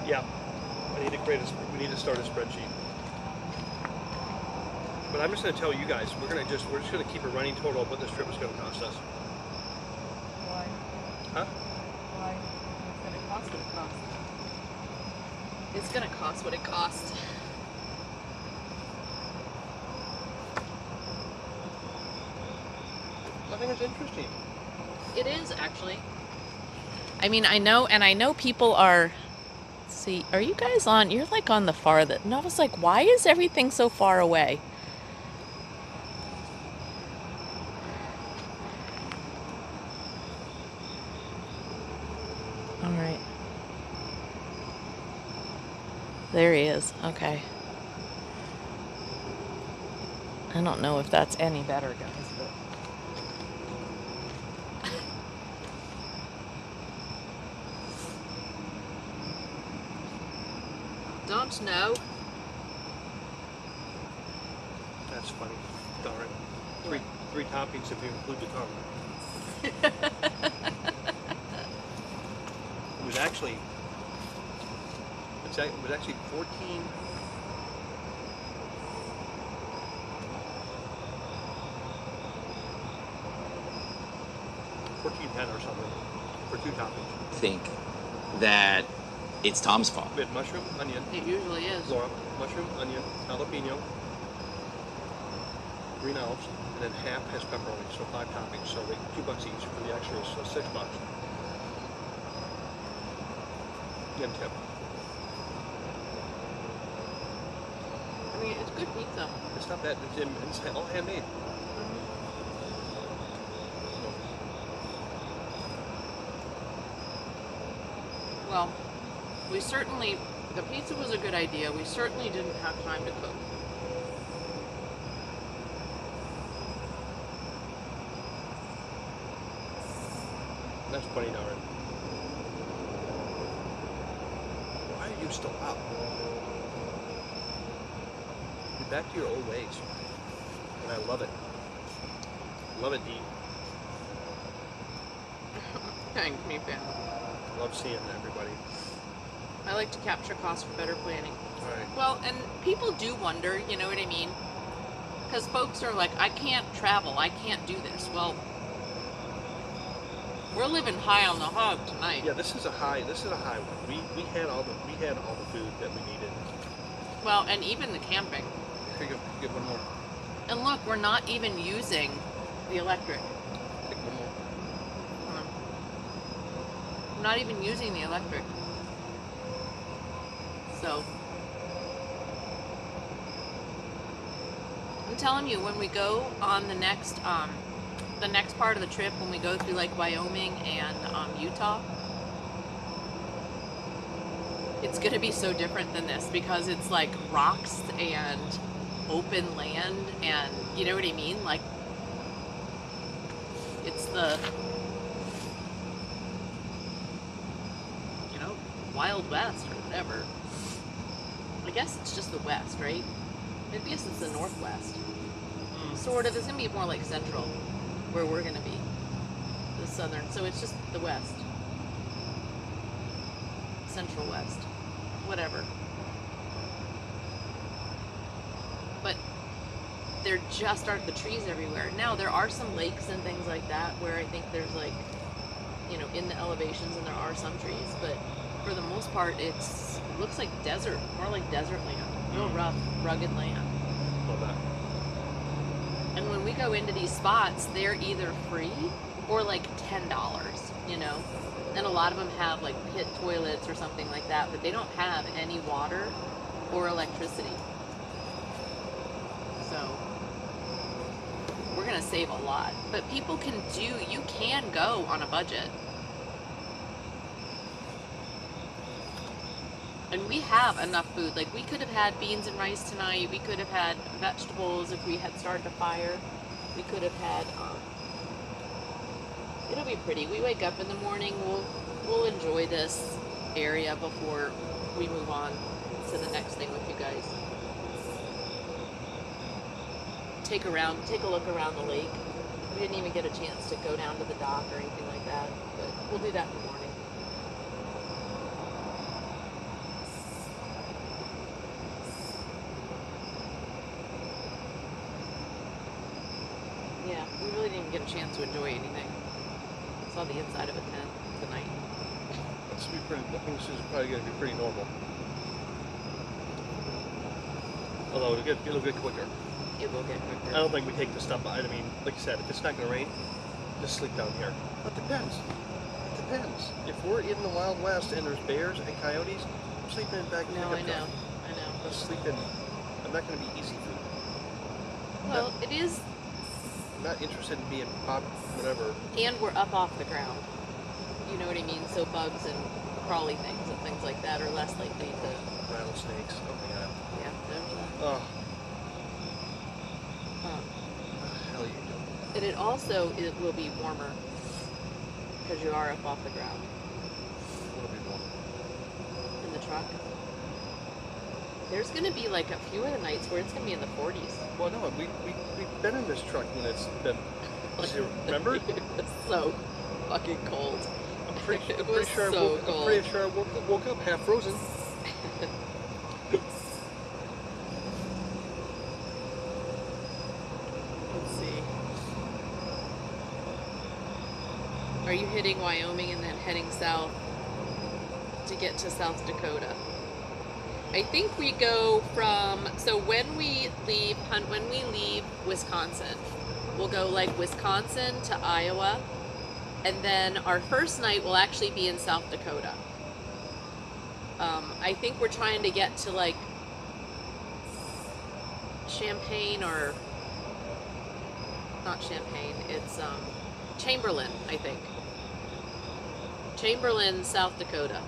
Yeah, we need to start a spreadsheet. But I'm just going to tell you guys, we're just going to keep a running total of what this trip is going to cost us. Why? Huh? Why? It's going to cost what it costs. It's going to cost what it costs. I think it's interesting. It is, actually. I mean, I know people are... See, are you guys on? You're like on the farthest. And I was like, why is everything so far away? All right. There he is. Okay. I don't know if that's any better, guys, but... Don't know. That's funny. Darn. Three toppings if you include the tongue. It was actually It was actually 14. 14.10 or something for 2 toppings. Think that it's Tom's fault. We had mushroom, onion. It usually is. Laura, mushroom, onion, jalapeno, green olives, and then half has pepperoni, so 5 toppings. So they $2 each for the extras, so $6. And tip. I mean, it's good pizza. It's not bad. It's all handmade. Well, we certainly, the pizza was a good idea. We certainly didn't have time to cook. That's $20. Why are you still up? You're back to your old ways. And I love it. Love it, Dee. Thanks, me fan. Love seeing everybody. I like to capture costs for better planning. Alright. Well, and people do wonder, you know what I mean? Because folks are like, I can't travel, I can't do this. Well, we're living high on the hog tonight. Yeah, this is a high one. We had all the food that we needed. Well, and even the camping. Here you go, get one more. And look, we're not even using the electric. Take one more. I'm not even using the electric. So I'm telling you, when we go on the next part of the trip, when we go through like Wyoming and Utah, it's gonna be so different than this because it's like rocks and open land, and you know what I mean? Like it's the Wild West or whatever. I guess it's just the West, right? I guess it's the Northwest. Sort of. It's going to be more like Central, where we're going to be. The Southern. So it's just the West. Central West. Whatever. But there just aren't the trees everywhere. Now, there are some lakes and things like that where I think there's like, you know, in the elevations, and there are some trees, but for the most part, it looks like desert, more like desert land. Real rough, rugged land. Love that. And when we go into these spots, they're either free or like $10, you know? And a lot of them have like pit toilets or something like that, but they don't have any water or electricity. So we're gonna save a lot. But people you can go on a budget. And we have enough food. Like, we could have had beans and rice tonight. We could have had vegetables if we had started a fire. We could have had, it'll be pretty. We wake up in the morning, we'll enjoy this area before we move on to the next thing with you guys. Take a look around the lake. We didn't even get a chance to go down to the dock or anything like that, but we'll do that in the morning. Yeah, we really didn't even get a chance to enjoy anything. Saw the inside of a tent tonight. This will be pretty. I think this is probably going to be pretty normal. Although it'll get quicker. It will get quicker. I don't think we take the stuff. I mean, like you said, if it's not going to rain, just sleep down here. But it depends. It depends. If we're in the Wild West and there's bears and coyotes, I'm sleeping in back. No, I know. I'm sleeping. I'm not going to be easy food. Well, it is. I'm not interested in being whatever. And we're up off the ground. You know what I mean? So bugs and crawly things and things like that are less likely to... Rattlesnakes. Oh my god. Yeah, there's that. Oh. What the hell are you doing? And it will be warmer because you are up off the ground. What'll be warmer? In the truck. There's going to be like a few of the nights where it's going to be in the 40s. Well, no, we've been in this truck when it's been zero. Remember? It was so fucking cold. I'm pretty sure I woke up half frozen. Are you hitting Wyoming and then heading south to get to South Dakota? I think we go from, so when we leave Wisconsin, we'll go like Wisconsin to Iowa, and then our first night will actually be in South Dakota. I think we're trying to get to like Champaign, or not Champaign, it's Chamberlain, I think. Chamberlain, South Dakota.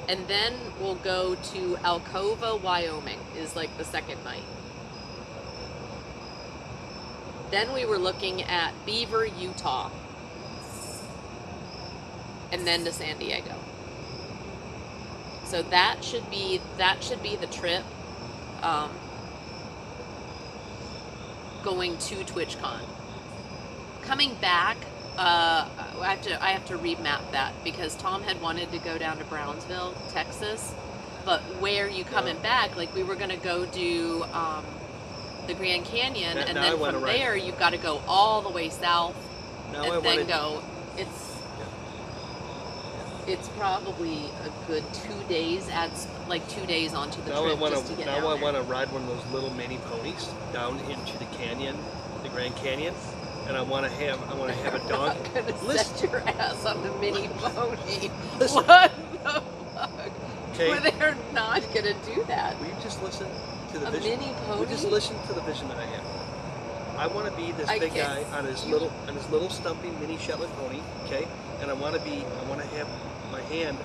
And then we'll go to Alcova, Wyoming, is like the second night. Then we were looking at Beaver, Utah. And then to San Diego. So that should be the trip going to TwitchCon. Coming back, I have to remap that because Tom had wanted to go down to Brownsville, Texas, but where you coming back? Like we were gonna go do the Grand Canyon, and then from there you've got to go all the way south, and then go. It's probably a good 2 days. Adds like 2 days onto the trip just to get down there. I want to ride one of those little mini ponies down into the canyon, the Grand Canyon. And I want to have a dog. I'm gonna set your ass on the mini pony. What the fuck? Okay. Well, they're not gonna do that. Will you just listen to the a vision? Mini pony? Will you just listen to the vision that I have? I want to be this big guy on his little stumpy mini Shetland pony, okay? And I want to have my hand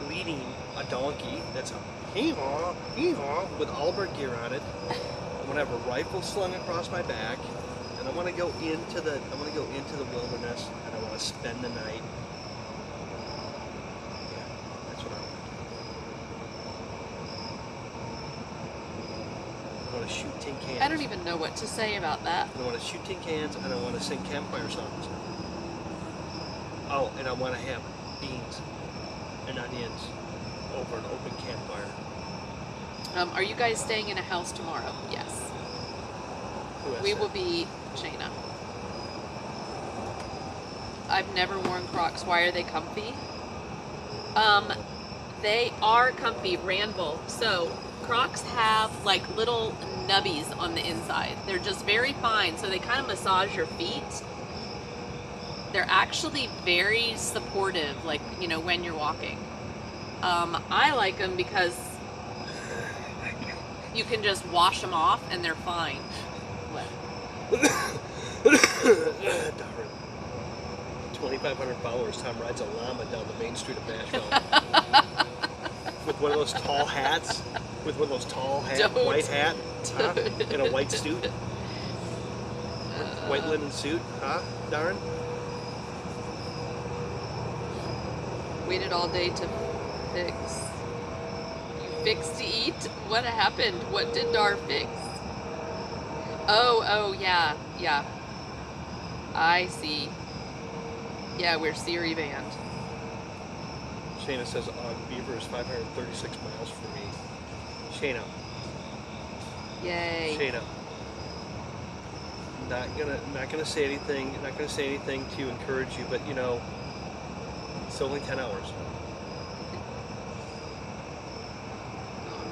leading a donkey that's hee-haw, hee-haw, with all of our gear on it. I'm gonna have a rifle slung across my back. And I want to go into the wilderness, and I want to spend the night. Yeah, that's what I want. I want to shoot tin cans. I don't even know what to say about that. I want to shoot tin cans, and I want to sing campfire songs. Oh, and I want to have beans and onions over an open campfire. Are you guys staying in a house tomorrow? Yes. We will be Shayna. I've never worn Crocs. Why are they comfy? They are comfy, Randall. So Crocs have like little nubbies on the inside. They're just very fine, so they kind of massage your feet. They're actually very supportive, like, you know, when you're walking. I like them because you can just wash them off and they're fine. What? 2,500 followers. Tom rides a llama down the main street of Nashville with one of those tall hats. With one of those tall white hat, huh? In a white suit, white linen suit, huh? Darn. Waited all day to fix. You fixed to eat? What happened? What did Dar fix? Oh, yeah. I see. Yeah, we're Siri banned. Shayna says Beaver is 536 miles from me. Shayna. Yay. Shayna. Not gonna say anything. Not gonna say anything to encourage you, but you know, it's only 10 hours.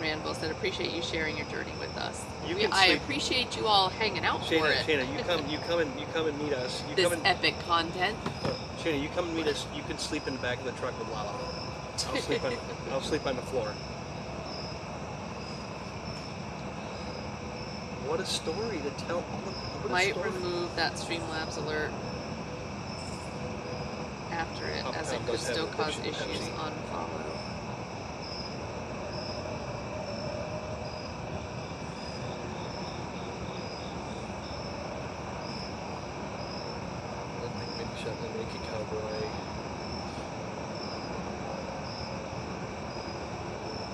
Randall said, appreciate you sharing your journey with us. I appreciate you all hanging out for it. Shayna, you come and meet us. Epic content. Shayna, you come and meet us. You can sleep in the back of the truck with Lala. I'll sleep on the floor. What a story to tell. Might remove that Streamlabs alert after it, as it could still cause issues on follow.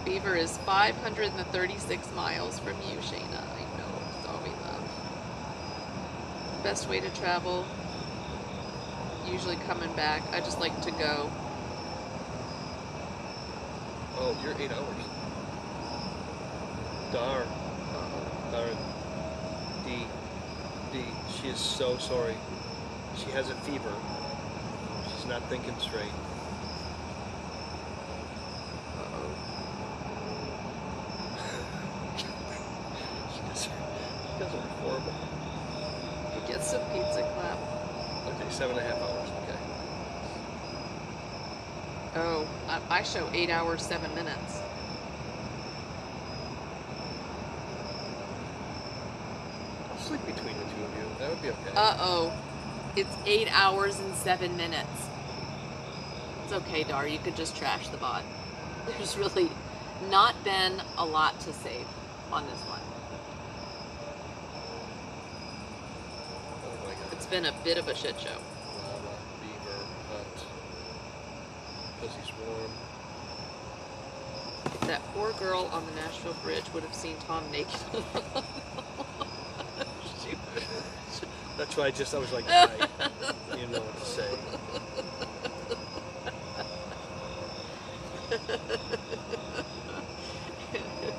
Beaver is 536 miles from you, Shayna. I know, it's all we love. Best way to travel, usually coming back. I just like to go. Oh, you're 8 hours. Darn. D, she is so sorry. She has a fever. She's not thinking straight. She does it horrible. He gets some pizza clap. Okay, 7.5 hours. Okay. Oh, I show 8 hours, 7 minutes. I'll sleep between the two of you. That would be okay. Uh-oh. It's 8 hours and 7 minutes. It's okay, Dar. You could just trash the bot. There's really not been a lot to save on this one. Oh my god. It's been a bit of a shit show. Lava, beaver, hunt. Pussy's warm. That poor girl on the Nashville Bridge would have seen Tom naked. That's why I was like, I didn't know what to say.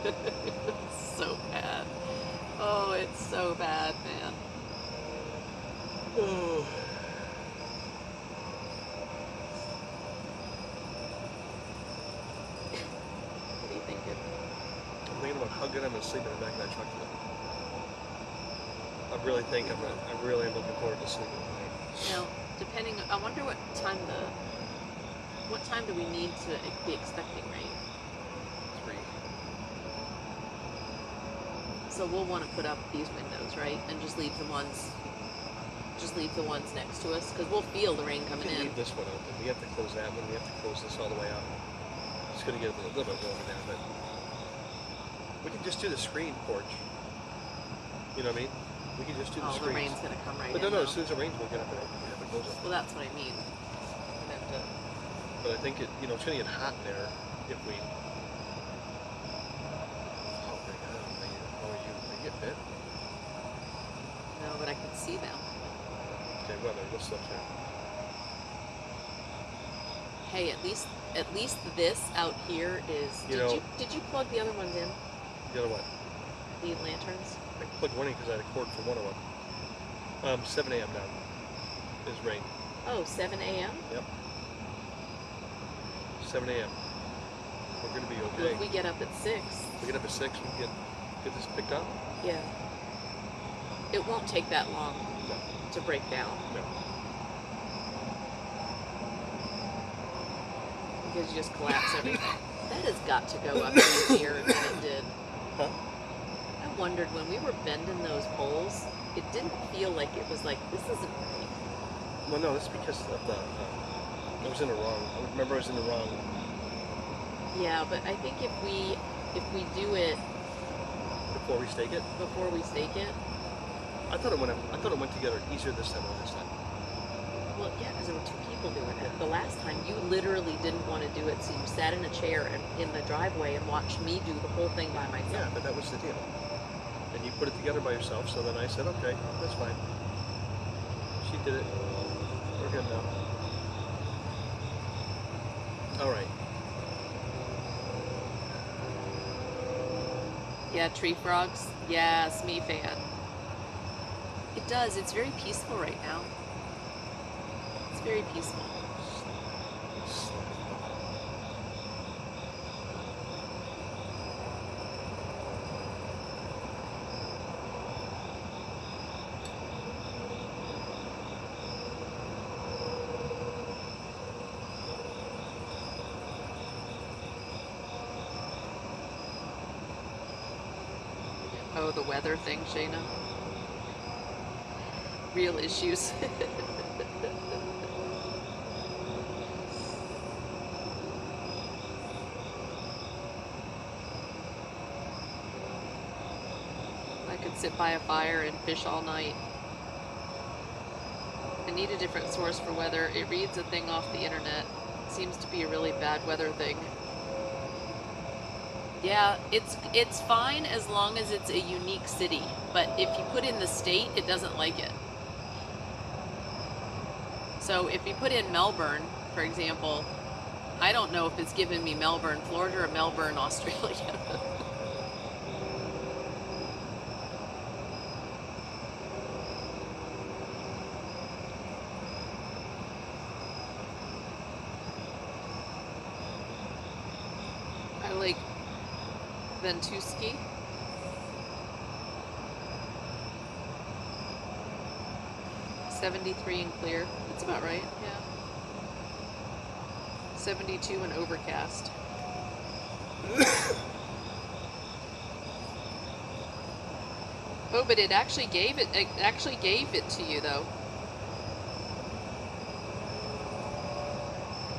It's so bad. Oh, it's so bad, man. Oh. What are you thinking? I'm thinking about hugging him and sleeping in the back of that truck today. I really think I really am looking forward to sleeping tonight. Now, depending, I wonder what time do we need to be expecting rain? 3. So we'll want to put up these windows, right? And just leave the ones next to us, because we'll feel the rain coming We can in. leave this one open. We have to close that one. We have to close this all the way out. It's going to get a little bit warmer now, but we can just do the screen porch. You know what I mean? We can just do the Oh, the screens. rain's gonna come right But in. no, though. as soon as it rains, we'll get up and have it close up. Well, that's what I mean. We're gonna have to. But I think it's going to get hot in there if we. Oh my god! How are you? They get bit. No, but I can see them. Okay, weather. What's up here? Hey, at least this out here is. Did you plug the other ones in? The other one. The lanterns. I plugged one in because I had a cord for one of them. 7 a.m. now is rain. Oh, 7 a.m. Yep. 7 a.m. We're going to be Well, okay. if we get up at 6. We get up at 6, we can get this picked up? Yeah. It won't take that long to break down. No. Because you just collapse everything. That has got to go up easier than it did. Huh? I wondered when we were bending those poles, it didn't feel like it was like, this isn't right. Well, no, that's because of the. I was in the wrong. I remember I was in the wrong. Yeah, but I think if we do it Before we stake it. I thought it went together easier this time than this time. Well, yeah, because there were 2 people doing it. The last time, you literally didn't want to do it, so you sat in a chair in the driveway and watched me do the whole thing by myself. Yeah, but that was the deal. And you put it together by yourself, so then I said, okay, that's fine. She did it. We're good now. All right. Yeah, tree frogs. Yes, me fan. It does. It's very peaceful right now. It's very peaceful. Oh, the weather thing, Shayna. Real issues. I could sit by a fire and fish all night. I need a different source for weather. It reads a thing off the internet. It seems to be a really bad weather thing. Yeah, it's fine as long as it's a unique city. But if you put in the state, it doesn't like it. So if you put in Melbourne, for example, I don't know if it's giving me Melbourne, Florida or Melbourne, Australia. Lake Ventusky. $73 and clear. That's about right, yeah. 72 and overcast. Oh, but it actually gave it to you though.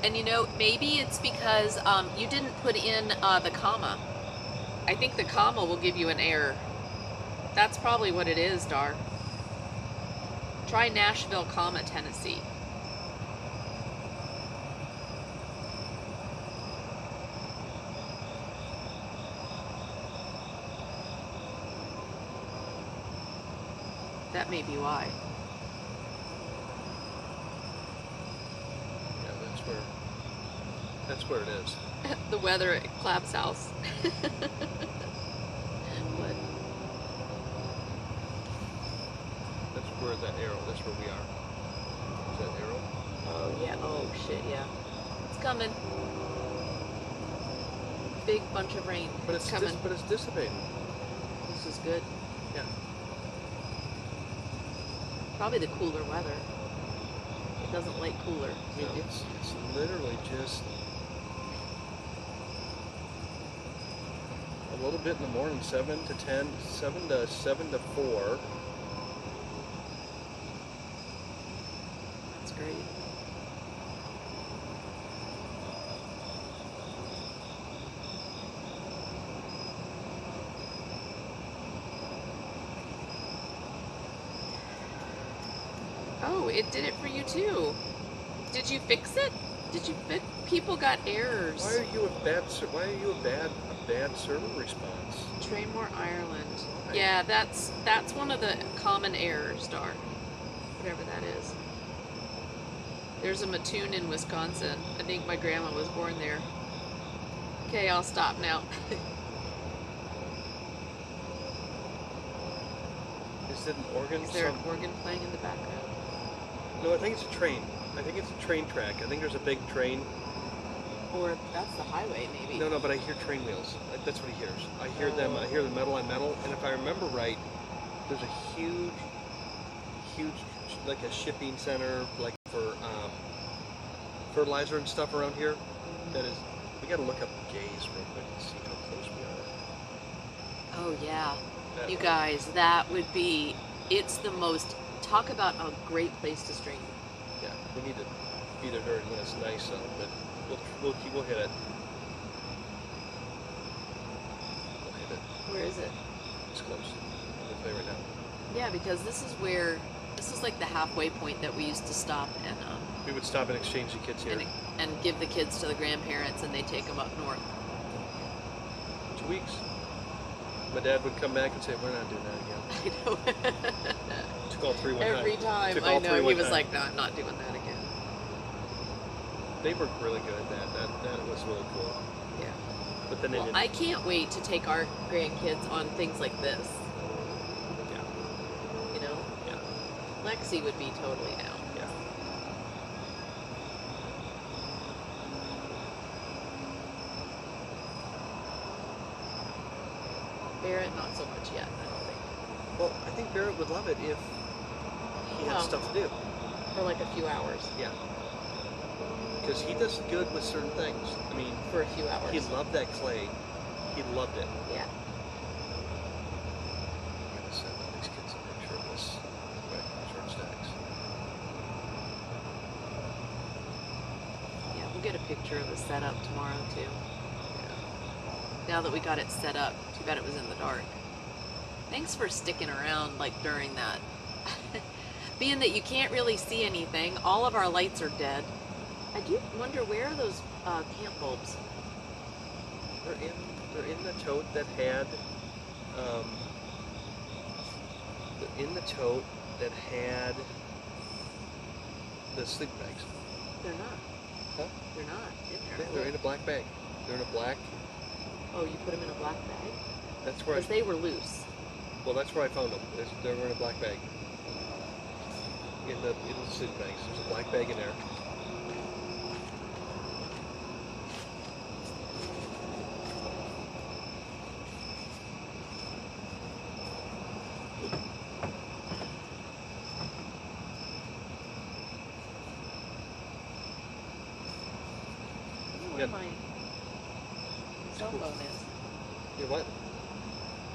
And you know, maybe it's because you didn't put in the comma. I think the comma will give you an error. That's probably what it is, Dar. Try Nashville, comma, Tennessee. That may be why. Yeah, that's where it is. The weather at Clab's house. What? That's where that arrow, that's where we are. Is that arrow? Oh yeah, oh shit, yeah. It's coming. Big bunch of rain. But it's coming. but it's dissipating. This is good. Yeah. Probably the cooler weather. It doesn't like cooler. I mean, So. it's literally just a little bit in the morning, 7 to 10, 7 to 4. That's great. Oh, it did it for you too. Did you fix it? Did you fix? People got errors. Why are you a bad server response? Traymore, Ireland. Yeah, that's one of the common errors, Dar. Whatever that is. There's a Mattoon in Wisconsin. I think my grandma was born there. Okay, I'll stop now. Is it an organ? Is there an organ playing in the background? No, I think it's a train. I think it's a train track. I think there's a big train. Or that's the highway, maybe. No, but I hear train wheels. That's what he hears. I hear them. I hear the metal on metal. And if I remember right, there's a huge, like a shipping center, like for fertilizer and stuff around here. That is, we got to look up Gaze real quick and see how close we are. Oh yeah, That you way. guys, that would be. It's the most. Talk about a great place to stream. Yeah, we need to be there during when it's nice out, but we'll hit it. We'll hit it. Where is it? It's close. I'll tell you right now. Yeah, because this is like the halfway point that we used to stop and We would stop and exchange the kids here. and give the kids to the grandparents, and they take them up north. 2 weeks. My dad would come back and say, "We're not doing that again." I know. Took all three one time. Every time, Took I all know. three He one was time. like, "No, I'm not doing that again." They were really good at that. That was really cool. Yeah. But then they Well, didn't. I can't wait to take our grandkids on things like this. Yeah. You know? Yeah. Lexi would be totally down. Yeah. Barrett, not so much yet, I don't think. Well, I think Barrett would love it if he had Well, stuff to do. For like a few hours. Yeah. Because he does good with certain things. I mean, For a few hours. he loved that clay. He loved it. Yeah. I'm gonna send all these kids a picture of this. Right, short stacks. Yeah, we'll get a picture of the setup tomorrow too. Now that we got it set up, too bad it was in the dark. Thanks for sticking around like during that. Being that you can't really see anything, all of our lights are dead. I do wonder where are those camp bulbs? They're in the tote that had the sleeping bags. They're not. Huh? They're not in there. They're in a black bag. They're in a black. Oh, you put them in a black bag? That's where Because they were loose. Well, that's where I found them. They were in a black bag. In the sleeping bags. There's a black bag in there. Good. my cell phone is. You what?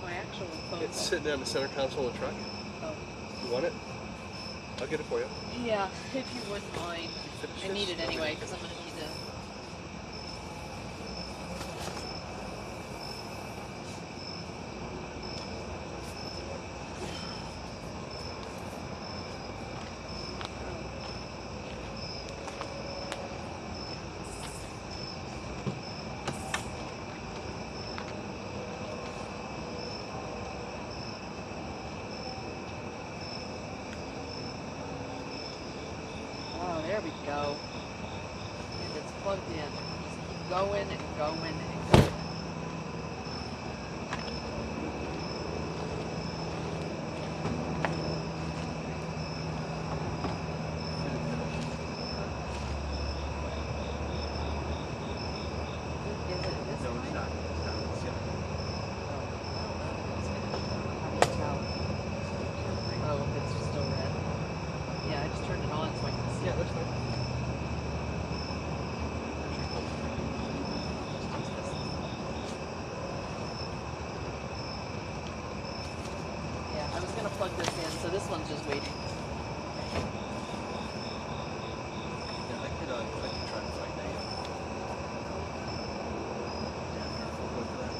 My actual phone. It's sitting on the center console of the truck. Oh. You want it? I'll get it for you. Yeah, if you wouldn't mind. Finish I this? need it anyway because I'm gonna need to. Oh, there we go. And it's plugged in. Just keep going and going and going. Is it this No, one? it's not. It's not. It's the other one. Oh, it's still red. Yeah, I just turned it on so I can see. Yeah, that's fine. Yeah, I was gonna plug this in, so this one's just waiting. Yeah, I could try to find that. Look for that.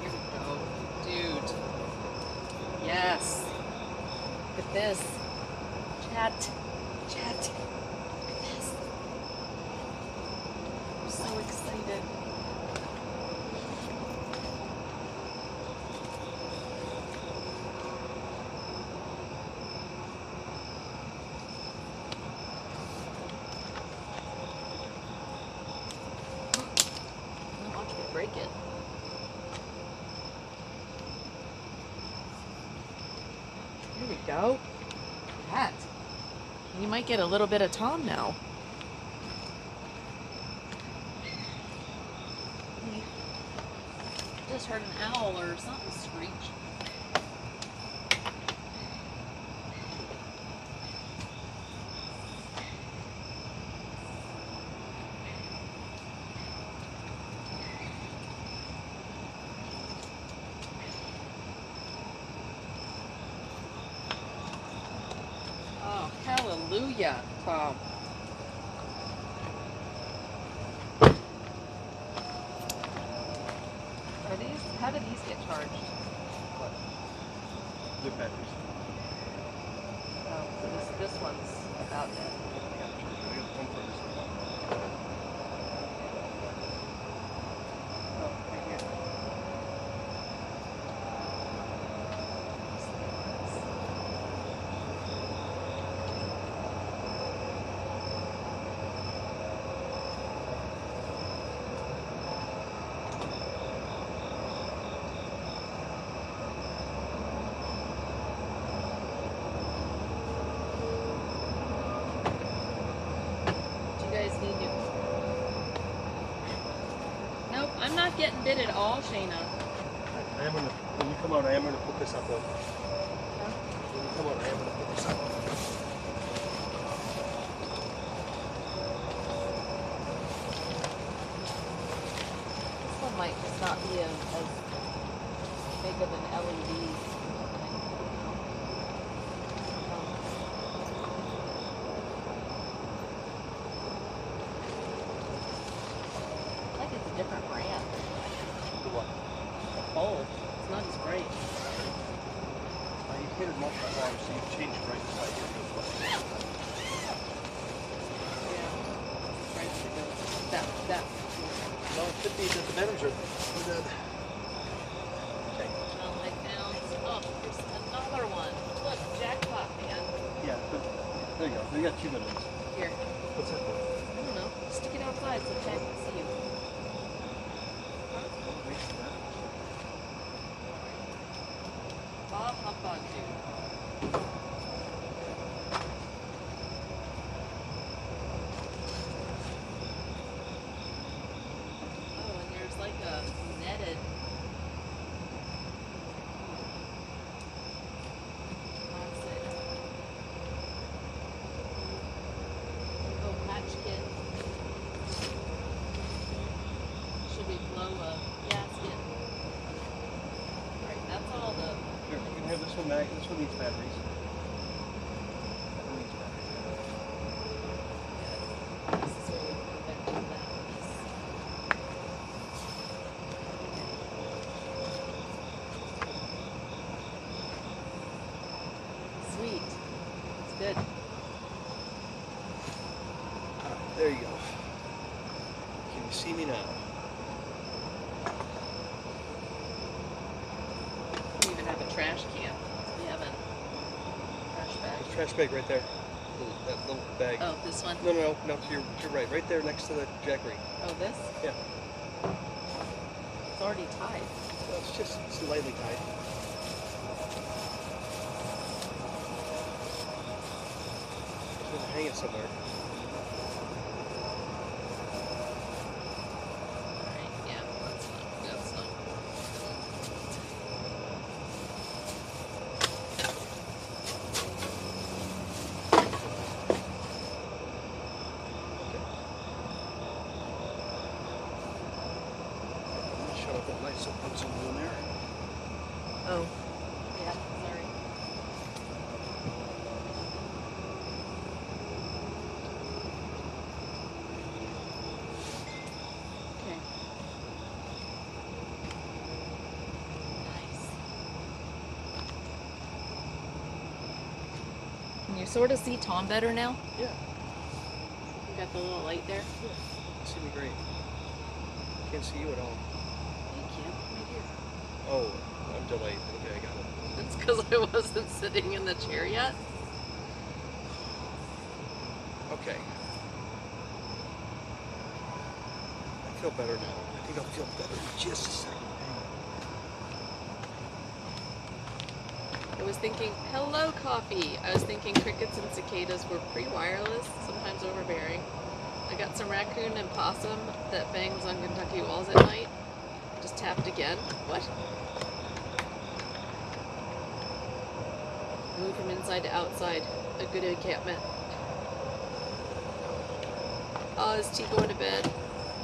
Here we go. Dude. Yes. Look at this. Chat. Chat. Look at this. I'm so excited. Watch me break it. Here we go. That. You might get a little bit of Tom now. Just heard an owl or something screech. Oh, hallelujah, Tom. Are these, how do these get charged? The batteries. Oh, so this one's about dead. We have one for this one. Oh, right here. Do you guys need to? Nope, I'm not getting bit at all, Shayna. I am gonna, when you come out, I am gonna put this up though. When you come out, I am gonna put this up. This one might just not be as big of an LED. Like it's a different brand. The what? The bulb. It's not as bright. You hit it multiple times, so you change it right beside you. Yeah. Right to go. That. No, it could be that the batteries are dead. Okay. Oh, I found. Oh, there's another one. Look, jackpot, man. Yeah, but We got 2 minutes. Here. What's that for? I don't know. Stick it outside so Chad can see you. Bob Humbug, dude. Oh, and there's like a netted. Classic. Oh, Patch Kit. Should we blow a gasket? Alright, that's all the. Here, you can have this one back. This one needs batteries. That one needs batteries. This is where we perfected that piece. Sweet. It's good. There you go. Can you see me now? We even have a trash can. We have a trash bag. There's a trash bag right there. That little bag. Oh, this one? No, to your right. Right there next to the jackery. Oh, this? Yeah. It's already tied. Well, it's just lightly tied. Just gonna hang it somewhere. Alright, yeah, that's not. Shut up that light so put some in there. Oh. Yeah, sorry. Okay. Nice. Can you sort of see Tom better now? Yeah. You got the little light there? You see me great. Can't see you at all. You can't. Right here. Oh, I'm delayed. Okay, I got it. That's because I wasn't sitting in the chair yet. Okay. I feel better now. I think I'll feel better in just a second. I was thinking, hello, coffee. I was thinking crickets and cicadas were pre-wireless, sometimes overbearing. I got some raccoon and possum that bangs on Kentucky walls at night. Just tapped again. What? Move from inside to outside. A good encampment. Oh, is T going to bed?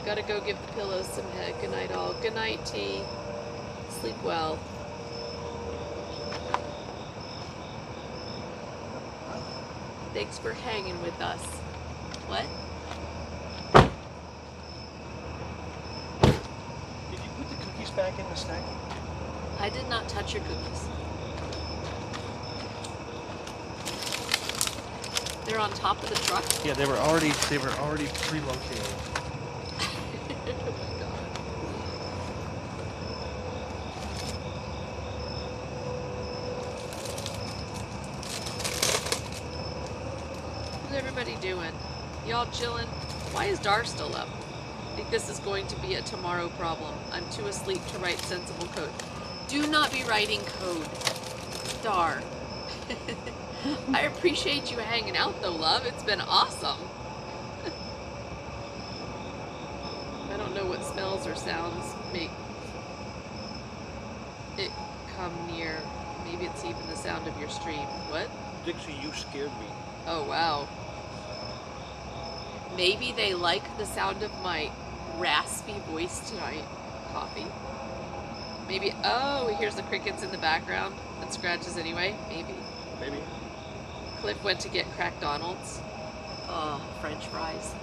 Gotta go give the pillows some head. Good night, all. Good night, T. Sleep well. Thanks for hanging with us. What? Did you put the cookies back in the stack? I did not touch your cookies. They're on top of the truck? Yeah, they were already pre-located. Oh my god. How's everybody doing? Y'all chilling? Why is Dar still up? I think this is going to be a tomorrow problem. I'm too asleep to write sensible code. Do not be writing code. Dar. I appreciate you hanging out though, love. It's been awesome. I don't know what smells or sounds make it come near. Maybe it's even the sound of your stream. What? Dixie, you scared me. Oh, wow. Maybe they like the sound of my raspy voice tonight. Coffee. Maybe, oh, here's the crickets in the background and scratches anyway. Maybe. Maybe. Cliff went to get Crack Donald's. Oh, French fries.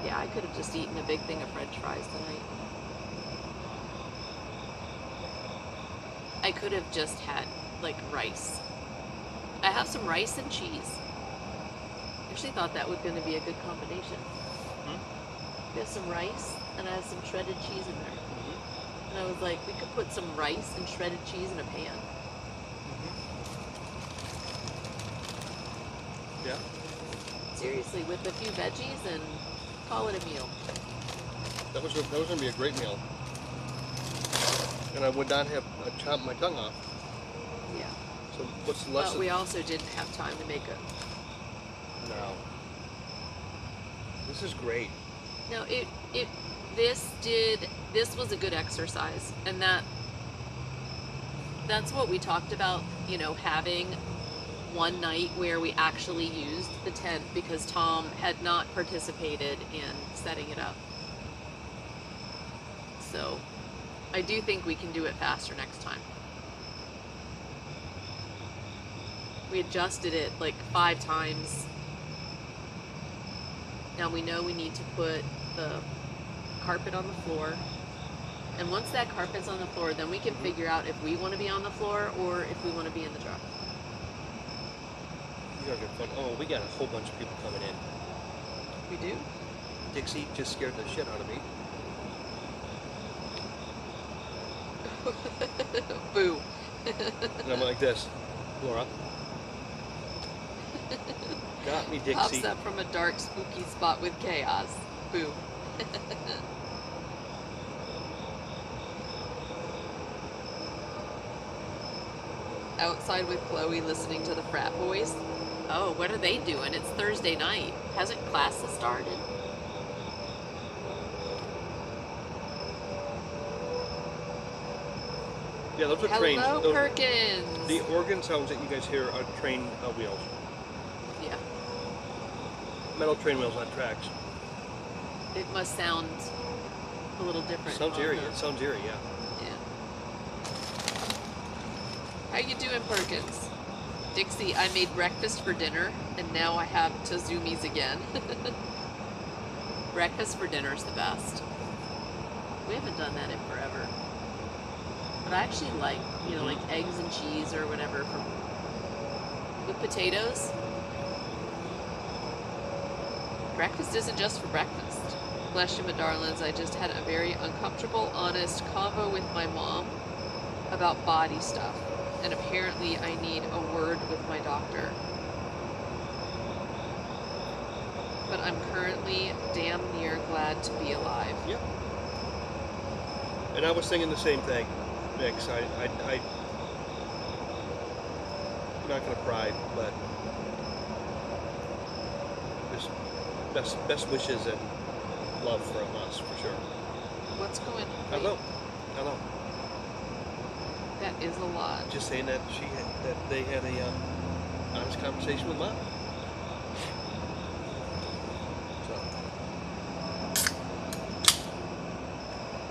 Yeah, I could have just eaten a big thing of French fries tonight. I could have just had, like, rice. I have some rice and cheese. Actually thought that was going to be a good combination. We have some rice, and I have some shredded cheese in there. And I was like, we could put some rice and shredded cheese in a pan. Yeah. Seriously, with a few veggies and call it a meal. That was gonna be a great meal. And I would not have chopped my tongue off. Yeah. So what's the But lesson? we also didn't have time to make it. No. This is great. No, this was a good exercise, and that's what we talked about, you know, having one night where we actually used the tent because Tom had not participated in setting it up. So I do think we can do it faster next time. We adjusted it like 5 times. Now we know we need to put the carpet on the floor. And once that carpet's on the floor, then we can figure out if we want to be on the floor or if we want to be in the truck. You guys are fun. Oh, we got a whole bunch of people coming in. We do? Dixie just scared the shit out of me. Boo. And I'm like this. Laura. Got me, Dixie. Pops up from a dark, spooky spot with chaos. Boo. Outside with Chloe listening to the frat boys. Oh, what are they doing? It's Thursday night. Hasn't classes started? Yeah, those are Hello, trains. Perkins. The organ sounds that you guys hear are train wheels. Yeah. Metal train wheels on tracks. It must sound a little different. Sounds on eerie. the- It sounds eerie, yeah. Yeah. How you doing, Perkins? Dixie, I made breakfast for dinner, and now I have Tazumis again. Breakfast for dinner's the best. We haven't done that in forever. But I actually like, you know, like eggs and cheese or whatever with potatoes. Breakfast isn't just for breakfast. Bless you, my darlings. I just had a very uncomfortable, honest convo with my mom about body stuff. And apparently I need a word with my doctor. But I'm currently damn near glad to be alive. Yep. And I was thinking the same thing, Mix. I'm not gonna cry, but just best wishes and love from us for sure. What's going on? I know. That is a lot. Just saying that they had a honest conversation with Mom.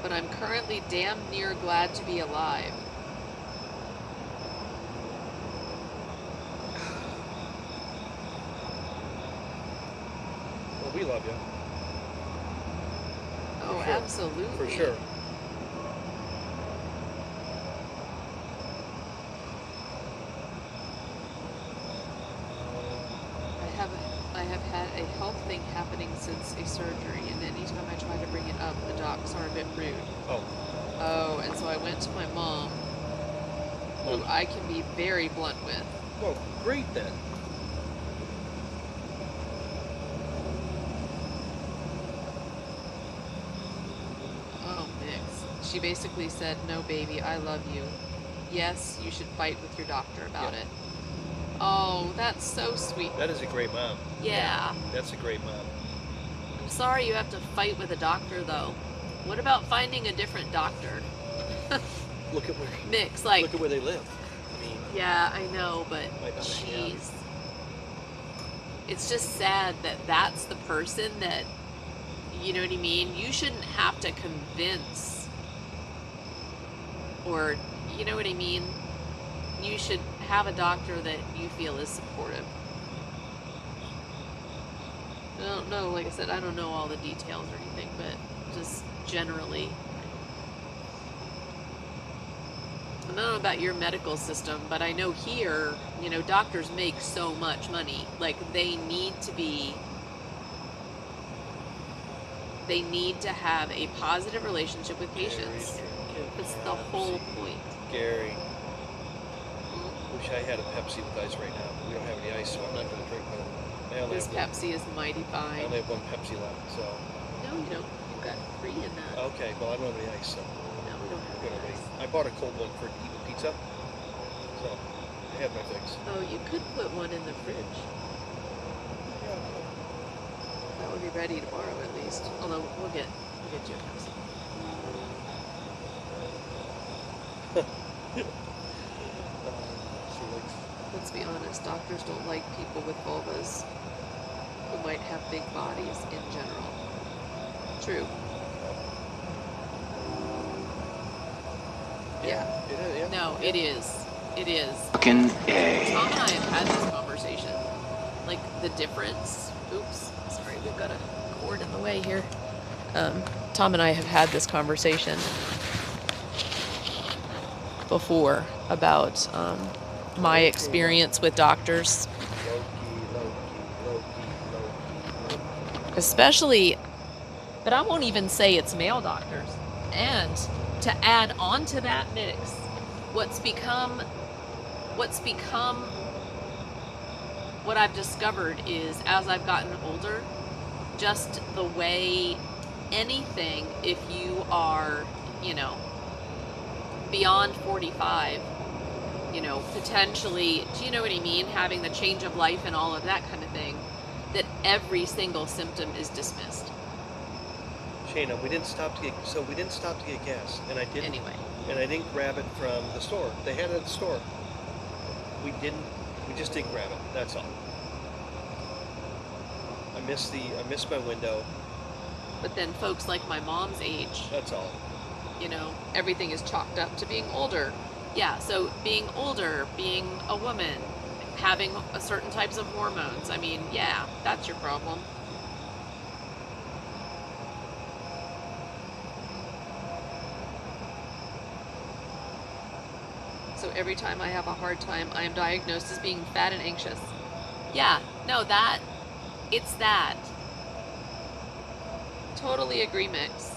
But I'm currently damn near glad to be alive. Well, we love you. Oh, For sure. absolutely. For sure. I have had a health thing happening since a surgery, and anytime I try to bring it up, the docs are a bit rude. Oh. Oh, and so I went to my mom, who I can be very blunt with. Well, great then. Oh, Mix. She basically said, "No, baby, I love you. Yes, you should fight with your doctor about it." Oh, that's so sweet. That is a great mom. Yeah. That's a great mom. I'm sorry you have to fight with a doctor, though. What about finding a different doctor? Look at where Mix, like. Look at where they live. I mean. Yeah, I know, but jeez. It's just sad that that's the person that, you know what I mean? You shouldn't have to convince, or, you know what I mean? You should have a doctor that you feel is supportive. I don't know, like I said, I don't know all the details or anything, but just generally. I don't know about your medical system, but I know here, you know, doctors make so much money. Like, they need to have a positive relationship with patients. That's the whole point. Gary. Wish I had a Pepsi with ice right now, but we don't have any ice, so I'm not going to drink one. I only This have one. Pepsi is mighty I fine. only have one Pepsi left, so. No, you don't. You've got 3 in that. Okay, well, I don't have any ice, so No, we don't have I'm going to any wait. ice. I bought a cold one for eating pizza, so I had my fix. Oh, you could put one in the fridge. That would be ready tomorrow at least. Although we'll get you a Pepsi. Let's be honest, doctors don't like people with vulvas who might have big bodies in general. True. Yeah. It is, yeah. No, it is. It is. Fucking A. Tom and I have had this conversation. Like the difference. Oops. Sorry, we've got a cord in the way here. Tom and I have had this conversation before about my experience with doctors. Especially, but I won't even say it's male doctors. And to add on to that mix, what's become what I've discovered is, as I've gotten older, just the way anything, if you are, beyond 45, potentially, do you know what I mean? Having the change of life and all of that kind of thing, that every single symptom is dismissed. Shayna, we didn't stop to get gas, and I didn't. Anyway. And I didn't grab it from the store. They had it at the store. We just didn't grab it. That's all. I missed my window. But then folks like my mom's age, That's all. everything is chalked up to being older. Yeah, so being older, being a woman, having a certain types of hormones. I mean, yeah, that's your problem. So every time I have a hard time, I am diagnosed as being fat and anxious. Yeah, no, it's that. Totally agree, Mix.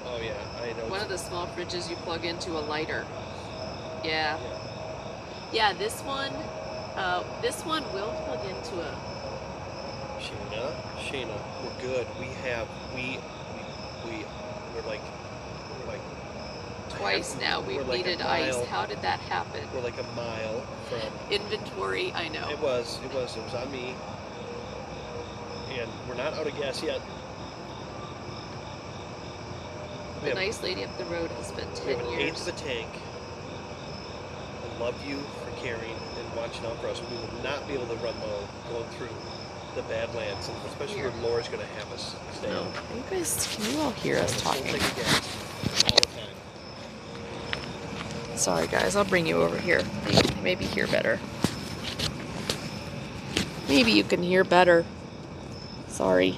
Oh yeah, I know. One of the small fridges you plug into a lighter. Yeah. Yeah, this one will plug into a... Shayna, we're good. We're like Twice now we've needed ice. How did that happen? We're like a mile from inventory. I know. It was on me, and we're not out of gas yet. The nice lady up the road has spent 10 We have an years. eighth of a tank. I love you for caring and watching out for us. We will not be able to run low going through the Badlands, and especially where Laura's going to have us stay. No, you guys, can you all hear us talking? We'll take a gas all the time. Sorry guys, I'll bring you over here. Maybe hear better. Maybe you can hear better. Sorry.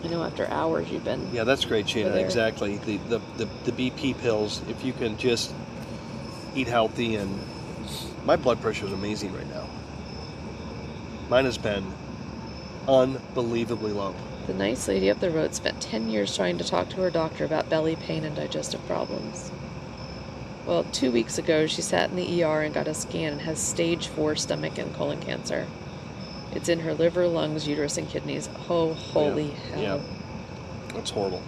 I know after hours you've been... Yeah, that's great, Shayna. there. Exactly. The BP pills, if you can just eat healthy, and my blood pressure is amazing right now. Mine has been unbelievably low. The nice lady up the road spent 10 years trying to talk to her doctor about belly pain and digestive problems. Well, 2 weeks ago, she sat in the ER and got a scan and has stage 4 stomach and colon cancer. It's in her liver, lungs, uterus, and kidneys. Oh, holy hell. Yeah. That's horrible.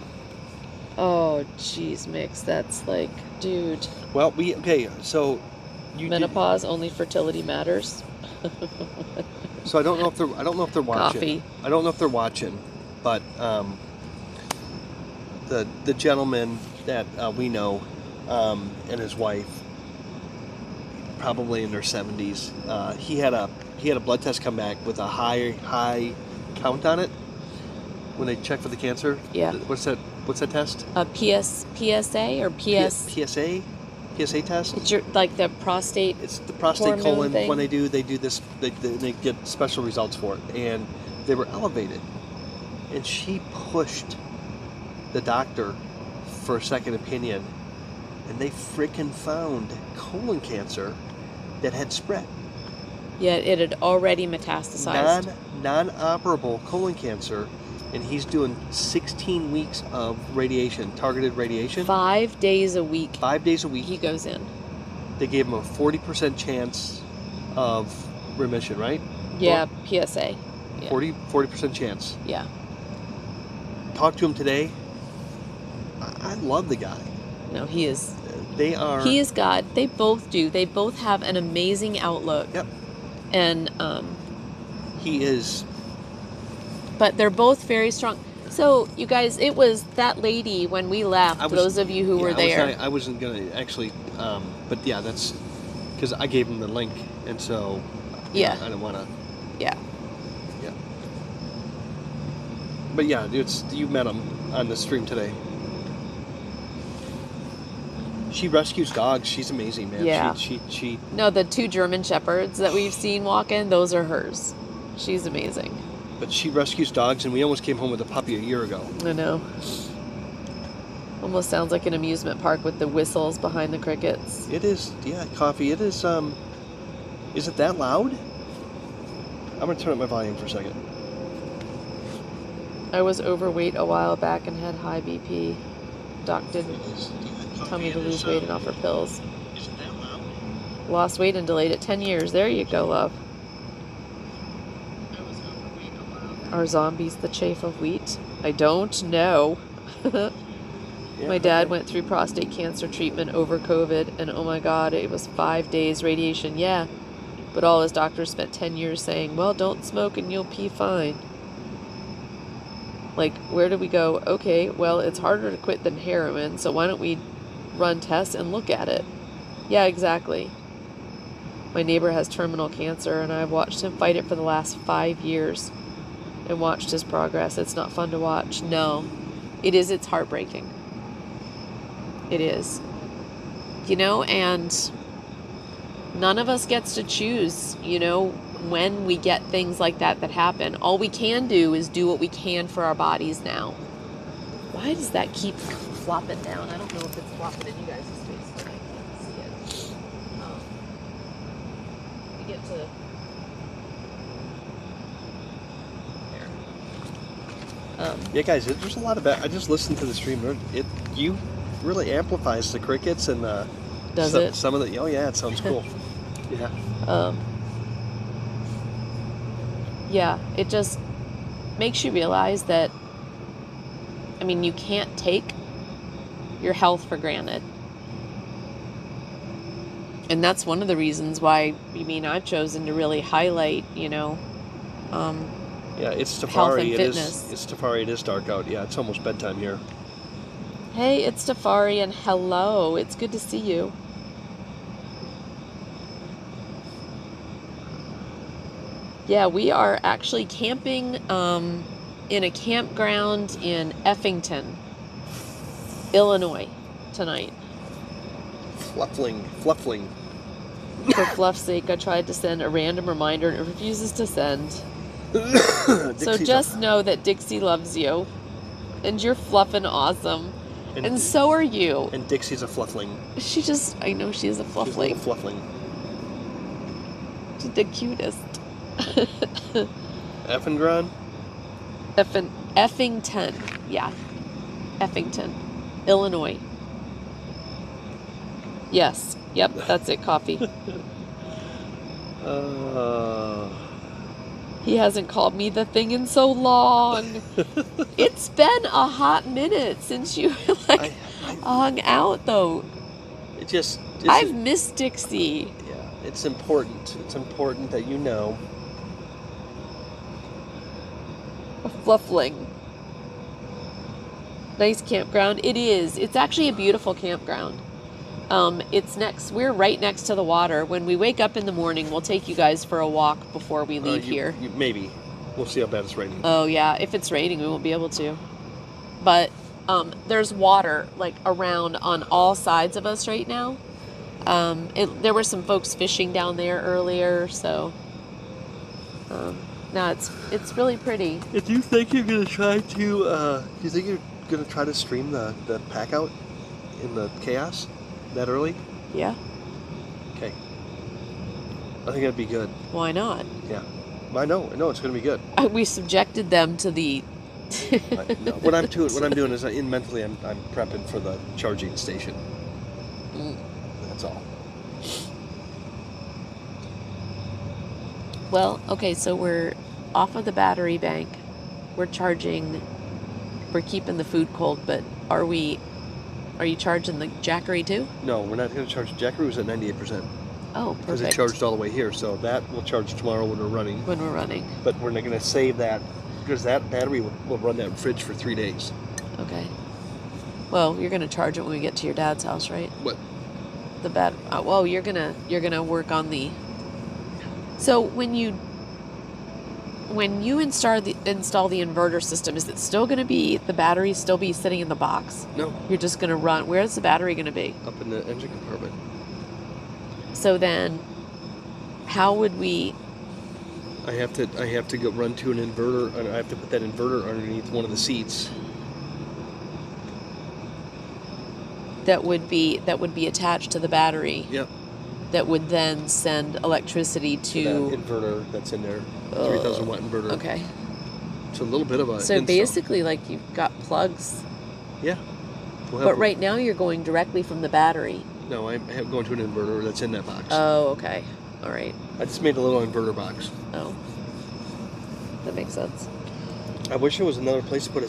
Oh, jeez, Mix. That's like, dude. Well, so you menopause, only fertility matters. So I don't know if they're watching. Coffee. I don't know if they're watching, but the gentleman that we know and his wife, probably in their 70s, he had a blood test come back with a high count on it when they check for the cancer. Yeah. What's that test? A PSA or PSA test. It's the prostate. It's the prostate colon thing. When they do this, they get special results for it, and they were elevated. And she pushed the doctor for a second opinion, and they freaking found colon cancer that had spread. Yeah, it had already metastasized. Non-operable colon cancer, and he's doing 16 weeks of radiation, targeted radiation. 5 days a week. 5 days a week. He goes in. they gave him a 40% chance of remission, right? Yeah, PSA. Yeah. 40% chance. Yeah. Talk to him today. I love the guy. No, he is. They are. He is God. They both do. They both have an amazing outlook. Yep. And he is. But they're both very strong. So, you guys, it was that lady when we left. Those of you who were there. I wasn't gonna actually, but yeah, that's because I gave him the link, and so Yeah. I didn't want to. Yeah. Yeah. But yeah, you met him on the stream today. She rescues dogs. She's amazing, man. Yeah. She. No, the 2 German Shepherds that we've seen walking, those are hers. She's amazing. But she rescues dogs, and we almost came home with a puppy a year ago. I know. Almost sounds like an amusement park with the whistles behind the crickets. It is, yeah, Coffee. It is, is it that loud? I'm going to turn up my volume for a second. I was overweight a while back and had high BP. Doc didn't tell me to lose weight and offer pills. Is it that loud? Lost weight and delayed it 10 years. There you go, love. Are zombies the chaff of wheat? I don't know. My dad went through prostate cancer treatment over COVID, and oh my God, it was 5 days radiation. Yeah, but all his doctors spent 10 years saying, well, don't smoke and you'll be fine. Like, where do we go? Okay, well, it's harder to quit than heroin, so why don't we run tests and look at it? Yeah, exactly. My neighbor has terminal cancer, and I've watched him fight it for the last 5 years and watched his progress. It's not fun to watch. No, it is. It's heartbreaking. It is. You know, and none of us gets to choose, you know, when we get things like that happen. All we can do is do what we can for our bodies now. Why does that keep flopping down? I don't know if it's flopping in you guys' space, but I can't see it. We get to... Yeah, guys, there's a lot of I just listened to the stream. You really amplifies the crickets and Does it? Some of the. Oh yeah, it sounds cool. Yeah. Yeah, it just makes you realize that. I mean, you can't take your health for granted, and that's one of the reasons why. I mean, I've chosen to really highlight, you know. Yeah, it's Tafari. Health and fitness. It's Tafari. It is dark out. Yeah, it's almost bedtime here. Hey, it's Tafari, and hello. It's good to see you. Yeah, we are actually camping in a campground in Effington, Illinois, tonight. Fluffling. For fluff's sake, I tried to send a random reminder, and it refuses to send. So just know that Dixie loves you, and you're fluffing awesome, and so are you. And Dixie's a fluffling. I know she is a fluffling. She's a fluffling. She's the cutest. Effington? Effington, yeah. Effington, Illinois. Yes, yep, that's it, Coffee. He hasn't called me the thing in so long. It's been a hot minute since you hung out, though. I've missed Dixie. Yeah, it's important. It's important that you know. A fluffling. Nice campground. It is. It's actually a beautiful campground. We're right next to the water. When we wake up in the morning, we'll take you guys for a walk before we leave here. Maybe. We'll see how bad it's raining. Oh, yeah. If it's raining, we won't be able to. But there's water, like, around on all sides of us right now. There were some folks fishing down there earlier, so... no, it's really pretty. Do you think you're going to try to stream the pack out in the chaos that early? Yeah. Okay. I think that'd be good. Why not? Yeah. I know it's going to be good. We subjected them to the... No, what I'm doing is mentally I'm prepping for the charging station. That's all. Well, okay, so we're off of the battery bank. We're charging. We're keeping the food cold, but are you charging the Jackery too? No, we're not going to charge. Jackery was at 98%. Oh, Because it perfect. charged all the way here, so that will charge tomorrow when we're running. When we're running. But we're not going to save that because that battery will run that fridge for 3 days. Okay. Well, you're gonna charge it when we get to your dad's house, right? What? The well, you're gonna work on the. So when you install the inverter system, is it still gonna be the battery still be sitting in the box? No. You're just gonna run. Where's the battery gonna be? Up in the engine compartment. So then, how would we? I have to go run to an inverter, and I have to put that inverter underneath one of the seats. That would be attached to the battery. Yep. That would then send electricity to that inverter that's in there, 3,000 watt inverter. Okay. It's a little bit of a. So install. basically, like you've got plugs. Yeah. But right now you're going directly from the battery. No, I have going to an inverter that's in that box. Oh, okay. All right. I just made a little inverter box. Oh. That makes sense. I wish there was another place to put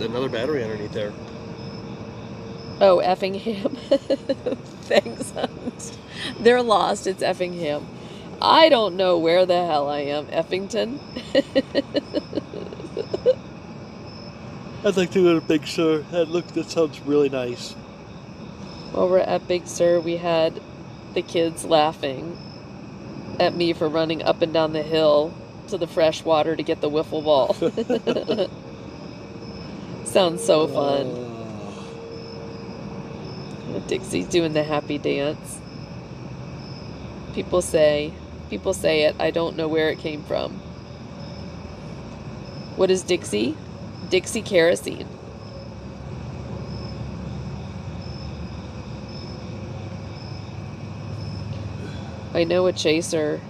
another battery underneath there. Oh, Effingham. Thanks. They're lost. It's Effingham. I don't know where the hell I am. Effington? I'd like to go to Big Sur. That sounds really nice. While we're at Big Sur, we had the kids laughing at me for running up and down the hill to the fresh water to get the wiffle ball. Sounds so fun. Dixie's doing the happy dance. People say it. I don't know where it came from. What is Dixie? Dixie kerosene. I know a chaser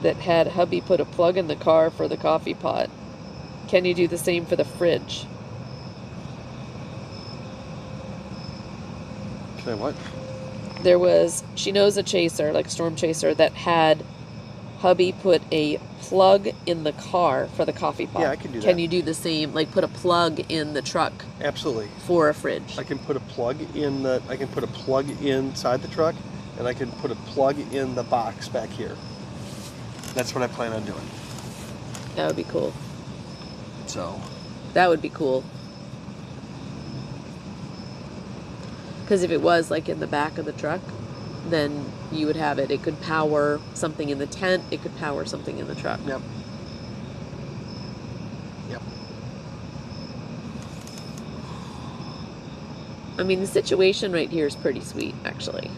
that had hubby put a plug in the car for the coffee pot. Can you do the same for the fridge? Can I what? She knows a chaser, like a storm chaser, that had hubby put a plug in the car for the coffee pot. Yeah, I can do that. Can you do the same, like put a plug in the truck? Absolutely. For a fridge. I can put a plug inside the truck, and I can put a plug in the box back here. That's what I plan on doing. That would be cool. So. That would be cool. Because if it was like in the back of the truck, then you would have it. It could power something in the tent. It could power something in the truck. Yep. Yep. I mean, the situation right here is pretty sweet, actually.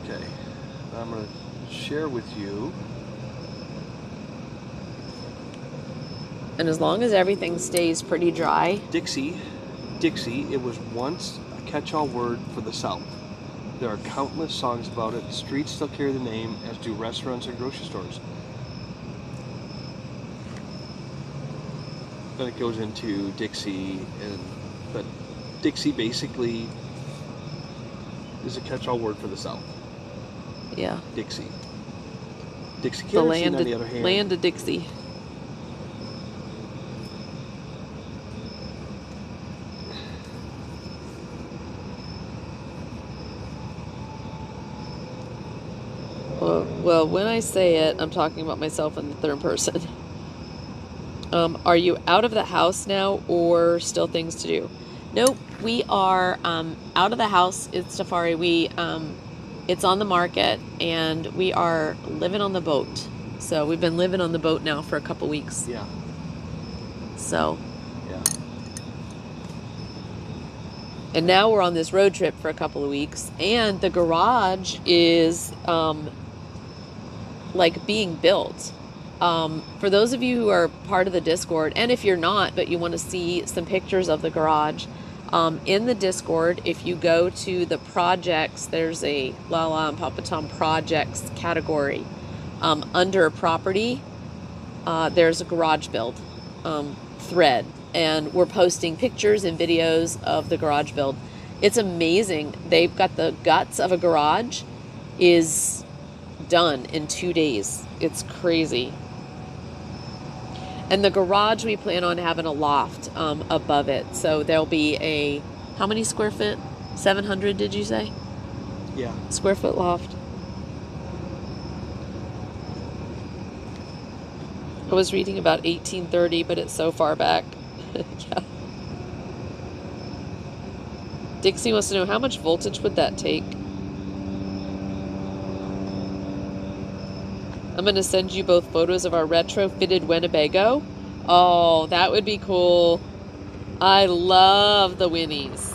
Okay. I'm going to share with you. And as long as everything stays pretty dry. Dixie, it was once a catch-all word for the South. There are countless songs about it. Streets still carry the name, as do restaurants and grocery stores. Then it goes into Dixie, but Dixie basically is a catch-all word for the South. Yeah. Dixie. Dixie The kerosene, on the other hand. land of Dixie. Well, when I say it, I'm talking about myself in the third person. Are you out of the house now or still things to do? Nope, we are out of the house. It's Safari. It's on the market and we are living on the boat. So we've been living on the boat now for a couple weeks. Yeah. So. Yeah. And now we're on this road trip for a couple of weeks and the garage is like being built. For those of you who are part of the Discord, and if you're not, but you want to see some pictures of the garage, in the Discord, if you go to the projects, there's a Lala and Papa Tom projects category. Under property, there's a garage build thread. and we're posting pictures and videos of the garage build. It's amazing. They've got the guts of a garage is done in 2 days. It's crazy. And the garage, we plan on having a loft above it. So there'll be a, how many square feet? 700, did you say? Yeah. Square foot loft. I was reading about 1830, but it's so far back. Yeah. Dixie wants to know, how much voltage would that take? I'm going to send you both photos of our retrofitted Winnebago. Oh, that would be cool. I love the Winnies.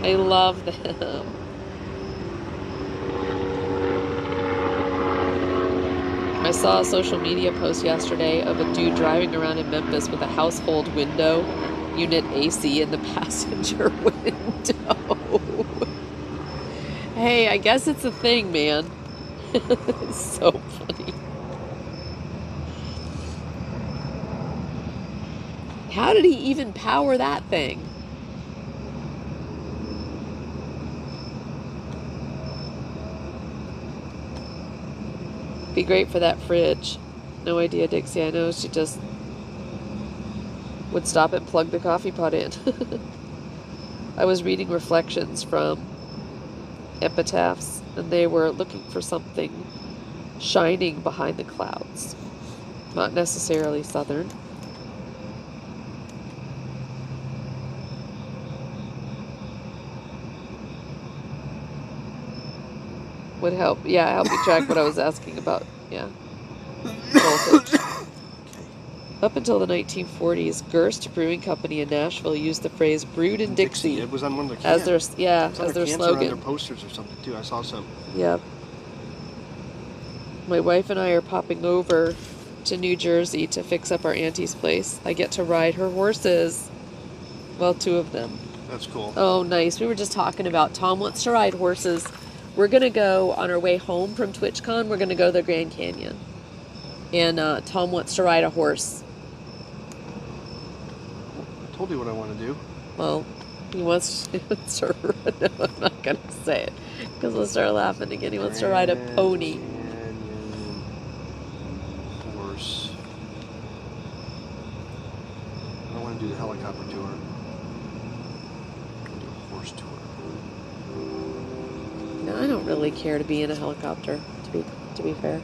I love them. I saw a social media post yesterday of a dude driving around in Memphis with a household window unit AC in the passenger window. Hey, I guess it's a thing, man. It's so funny. How did he even power that thing? Be great for that fridge. No idea, Dixie. I know she just would stop and plug the coffee pot in. I was reading reflections from epitaphs, and they were looking for something shining behind the clouds. Not necessarily southern. Would help. Yeah, help me track what I was asking about. Yeah. Voltage. Up until the 1940s, Gerst Brewing Company in Nashville used the phrase "brewed in Dixie" It was on one of the as their as their slogan. slogan. On their posters or something too. I saw some. Yep. My wife and I are popping over to New Jersey to fix up our auntie's place. I get to ride her horses. Well, 2 of them. That's cool. Oh, nice. We were just talking about Tom wants to ride horses. We're going to go on our way home from TwitchCon. We're going to go to the Grand Canyon. And Tom wants to ride a horse. I told you what I want to do. Well, he wants to no, I'm not going to say it because we'll start laughing again. He wants to ride a pony. Horse. I want to do the helicopter tour. Do a horse tour. No, I don't really care to be in a helicopter, to be fair.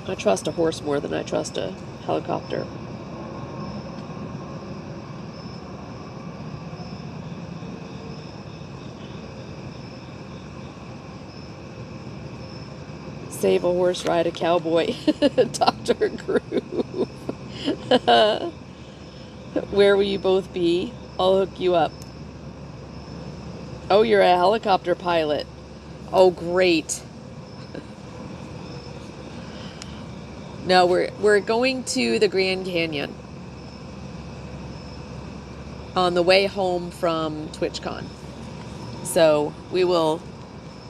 I trust a horse more than I trust a helicopter. Save a horse, ride a cowboy. Dr. Groove. Where will you both be? I'll hook you up. Oh, you're a helicopter pilot. Oh, great. No, we're going to the Grand Canyon on the way home from TwitchCon. So we will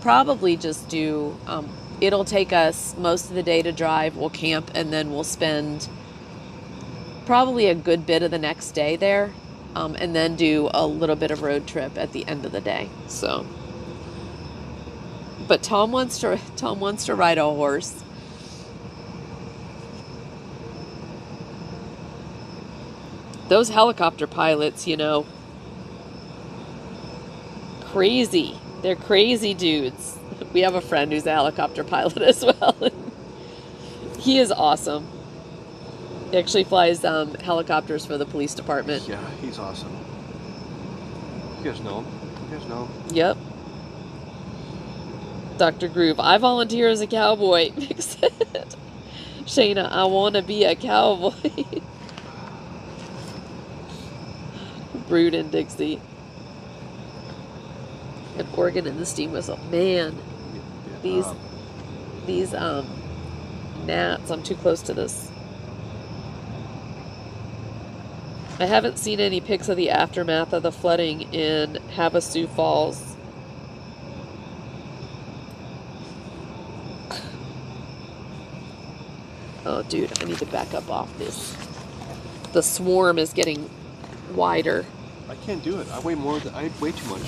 probably just do, it'll take us most of the day to drive. We'll camp and then we'll spend probably a good bit of the next day there, and then do a little bit of road trip at the end of the day. So, but Tom wants to ride a horse. Those helicopter pilots, you know, crazy. They're crazy dudes. We have a friend who's a helicopter pilot as well. He is awesome. He actually flies helicopters for the police department. Yeah, he's awesome. You guys know him. You guys know him. Yep. Dr. Groove, I volunteer as a cowboy. Fix it. Shayna, I want to be a cowboy. Brewed in Dixie. An organ and the steam whistle. Man, these gnats. I'm too close to this. I haven't seen any pics of the aftermath of the flooding in Havasu Falls. Oh, dude, I need to back up off this. The swarm is getting wider. I can't do it. I weigh I weigh too much.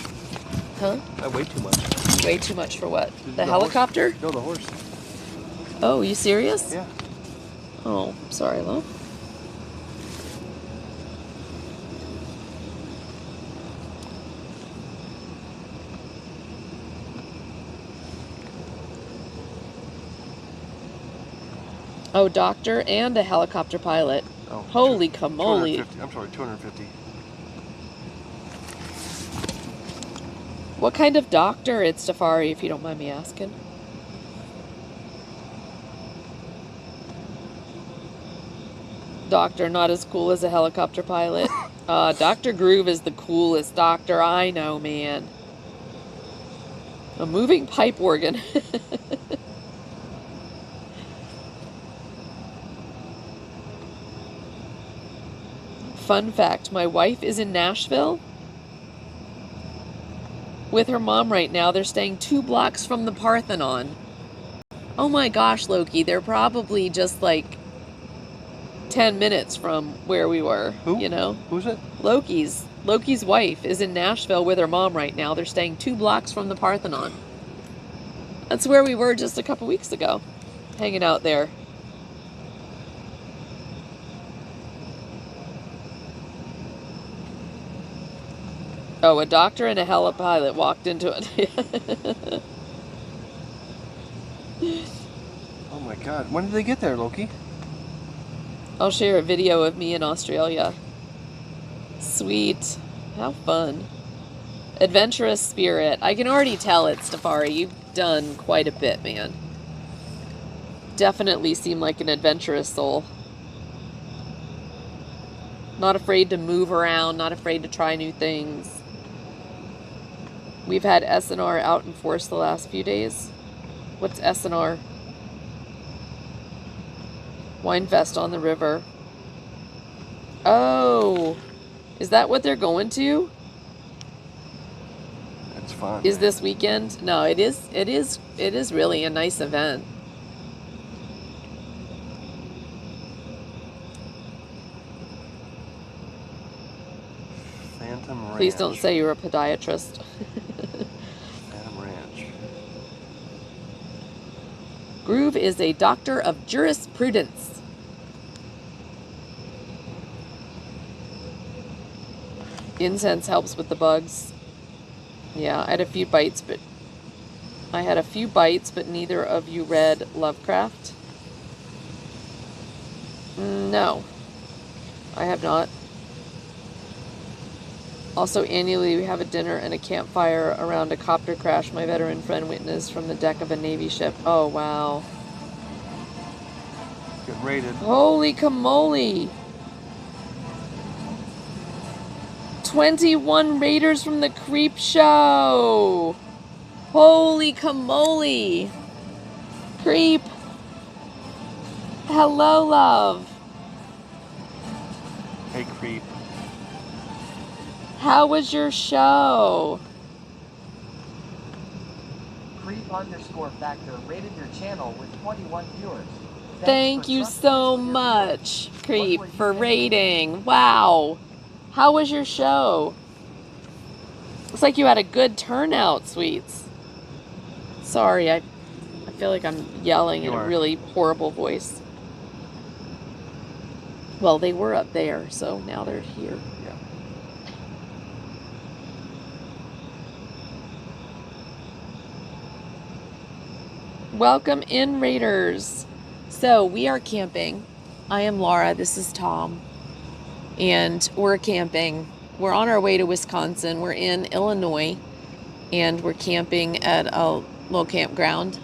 Huh? I weigh too much. Way too much for what? The horse. helicopter? No, the horse. Oh, you serious? Yeah. Oh, sorry, love. Oh, doctor and a helicopter pilot. Oh, Holy camole. 250. I'm sorry, 250. What kind of doctor at Safari, if you don't mind me asking? Doctor, not as cool as a helicopter pilot. Dr. Groove is the coolest doctor I know, man. A moving pipe organ. Fun fact, my wife is in Nashville with her mom right now. They're staying 2 blocks from the Parthenon. Oh my gosh, Loki, they're probably just like 10 minutes from where we were. Who? You know? Who's it? Loki's wife is in Nashville with her mom right now. They're staying 2 blocks from the Parthenon. That's where we were just a couple weeks ago, hanging out there. Oh, a doctor and a helipilot walked into it. Oh my god. When did they get there, Loki? I'll share a video of me in Australia. Sweet. How fun. Adventurous spirit. I can already tell it, Stafari. You've done quite a bit, man. Definitely seem like an adventurous soul. Not afraid to move around, not afraid to try new things. We've had SNR out in force the last few days. What's SNR? Winefest on the river. Oh, is that what they're going to? That's fun. Is this weekend? No, it is really a nice event. Phantom Ranch. Please don't say you're a podiatrist. Phantom Ranch. Groove is a doctor of jurisprudence. Incense helps with the bugs. Yeah, I had a few bites, but neither of you read Lovecraft. No, I have not. Also, annually we have a dinner and a campfire around a copter crash my veteran friend witnessed from the deck of a Navy ship. Oh, wow. Get raided. Holy camole! 21 raiders from the Creep Show! Holy camole! Creep! Hello, love! Hey, Creep. How was your show? Creep_factor rated your channel with 21 viewers. Thank you so much, Creep, for rating. Wow. How was your show? Looks like you had a good turnout, sweets. Sorry, I feel like I'm yelling in a really horrible voice. Well, they were up there, so now they're here. Yeah. Welcome in, Raiders. So we are camping. I am Laura. This is Tom. And we're camping. We're on our way to Wisconsin. We're in Illinois. And we're camping at a little campground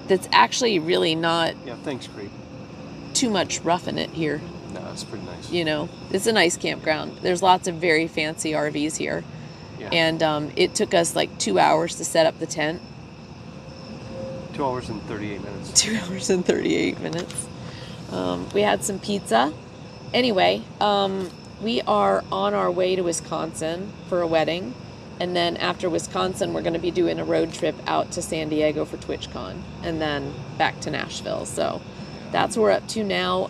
that's actually really not Yeah, thanks, Creep. too much roughing it here. No, it's pretty nice. You know, it's a nice campground. There's lots of very fancy RVs here. Yeah. And it took us like 2 hours to set up the tent. 2 hours and 38 minutes. 2 hours and 38 minutes. We had some pizza. Anyway, we are on our way to Wisconsin for a wedding. And then after Wisconsin, we're going to be doing a road trip out to San Diego for TwitchCon. And then back to Nashville. So that's what we're up to now.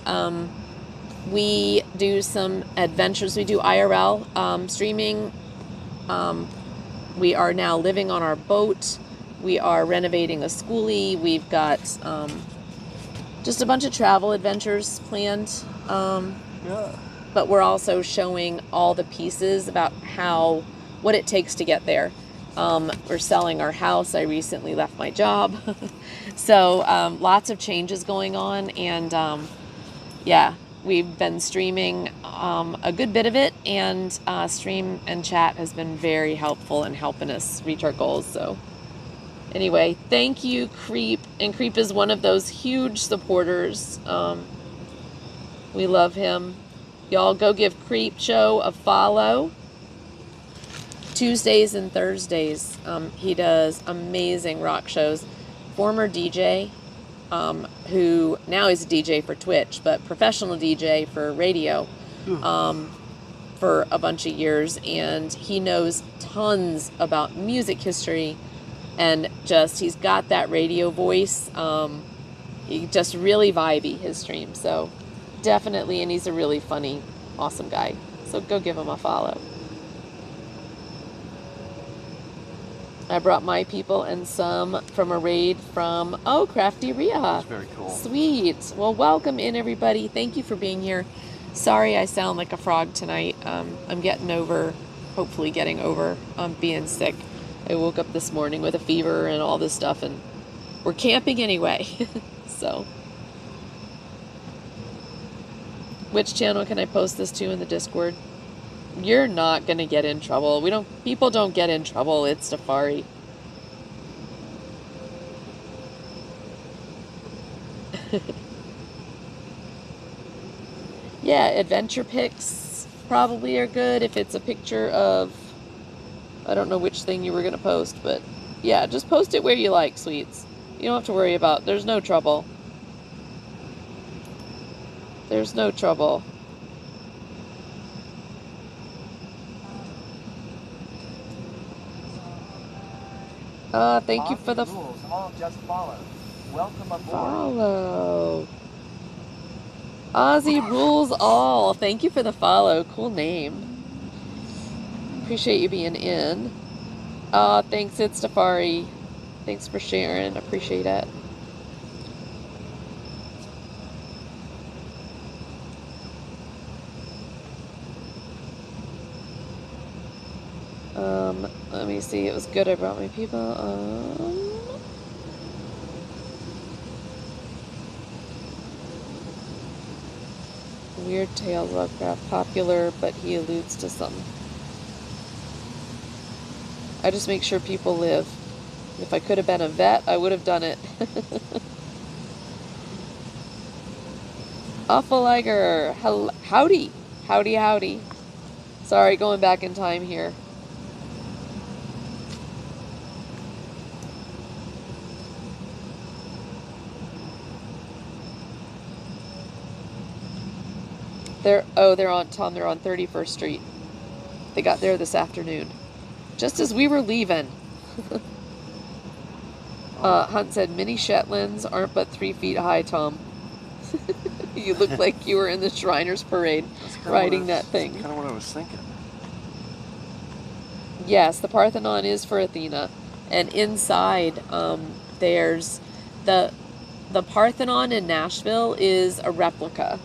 We do some adventures. We do IRL streaming. We are now living on our boat. We are renovating a schoolie. We've got just a bunch of travel adventures planned. But we're also showing all the pieces about what it takes to get there. We're selling our house. I recently left my job. So lots of changes going on. And yeah, we've been streaming a good bit of it. And Stream and Chat has been very helpful in helping us reach our goals. So anyway, thank you, Creep. And Creep is one of those huge supporters. We love him. Y'all go give Creep Show a follow. Tuesdays and Thursdays. He does amazing rock shows. Former DJ, who now is a DJ for Twitch, but professional DJ for radio for a bunch of years. And he knows tons about music history. And he's got that radio voice. He just really vibey, his stream. So definitely, and he's a really funny, awesome guy. So go give him a follow. I brought my people and some from a raid from, Crafty Ria. That's very cool. Sweet. Well, welcome in, everybody. Thank you for being here. Sorry I sound like a frog tonight. I'm hopefully getting over being sick. I woke up this morning with a fever and all this stuff, and we're camping anyway. So, which channel can I post this to in the Discord? You're not gonna get in trouble. People don't get in trouble. It's Safari. Yeah, adventure pics probably are good if it's a picture of, I don't know which thing you were gonna post, but yeah, just post it where you like, sweets. You don't have to worry about, there's no trouble. There's no trouble. Thank you for the rules. All just follow. Welcome aboard. follow. Ozzy rules all. Thank you for the follow. Cool name. Appreciate you being in. Thanks, it's Safari. Thanks for sharing. Appreciate it. Let me see. It was good. I brought my people. Weird Tales Lovecraft. Popular, but he alludes to something. I just make sure people live. If I could have been a vet, I would have done it. Awfuliger. Howdy. Howdy, howdy. Sorry, going back in time here. They're on 31st Street. They got there this afternoon. Just as we were leaving. Hunt said, mini Shetlands aren't but 3 feet high, Tom. You look like you were in the Shriners Parade riding that thing. That's kind of what I was thinking. Yes, the Parthenon is for Athena. And inside, there's the Parthenon in Nashville is a replica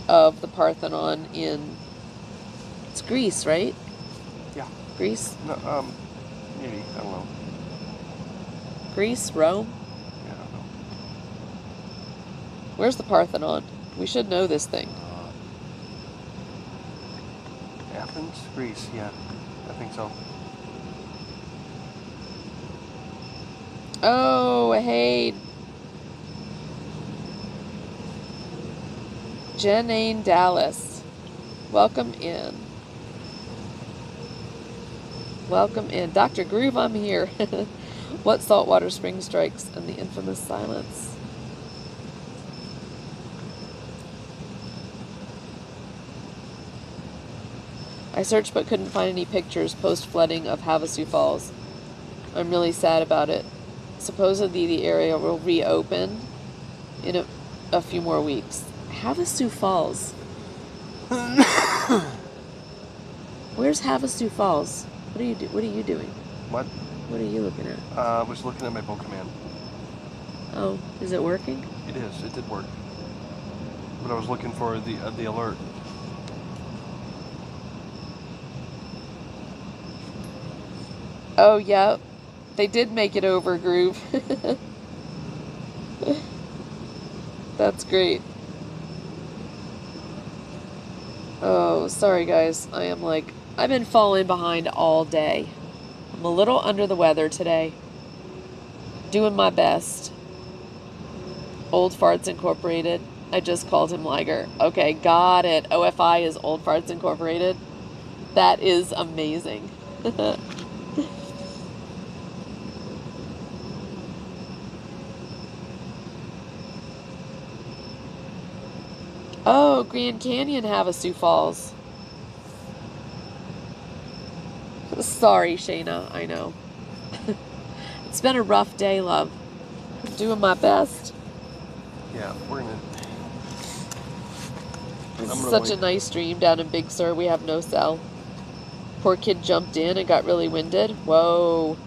of the Parthenon in, it's Greece, right? Yeah. Greece? No, maybe, I don't know. Greece? Rome? Yeah, I don't know. Where's the Parthenon? We should know this thing. Athens, Greece, yeah, I think so. Oh, hey. Janine Dallas. Welcome in. Welcome in. Dr. Groove, I'm here. What saltwater spring strikes and the infamous silence? I searched but couldn't find any pictures post-flooding of Havasu Falls. I'm really sad about it. Supposedly the area will reopen a few more weeks. Havasu Falls. Where's Havasu Falls? What are you doing? What? What are you looking at? I was looking at my boat command. Oh, is it working? It is. It did work. But I was looking for the alert. Oh, yeah. They did make it over, Groove. That's great. Oh, sorry guys. I've been falling behind all day. I'm a little under the weather today. Doing my best. Old Farts Incorporated. I just called him Liger. Okay, got it. OFI is Old Farts Incorporated. That is amazing. Oh, Grand Canyon Havasu Falls. Sorry, Shayna. I know. It's been a rough day, love. I'm doing my best. Yeah, we're gonna. This is such a nice stream down in Big Sur. We have no cell. Poor kid jumped in and got really winded. Whoa.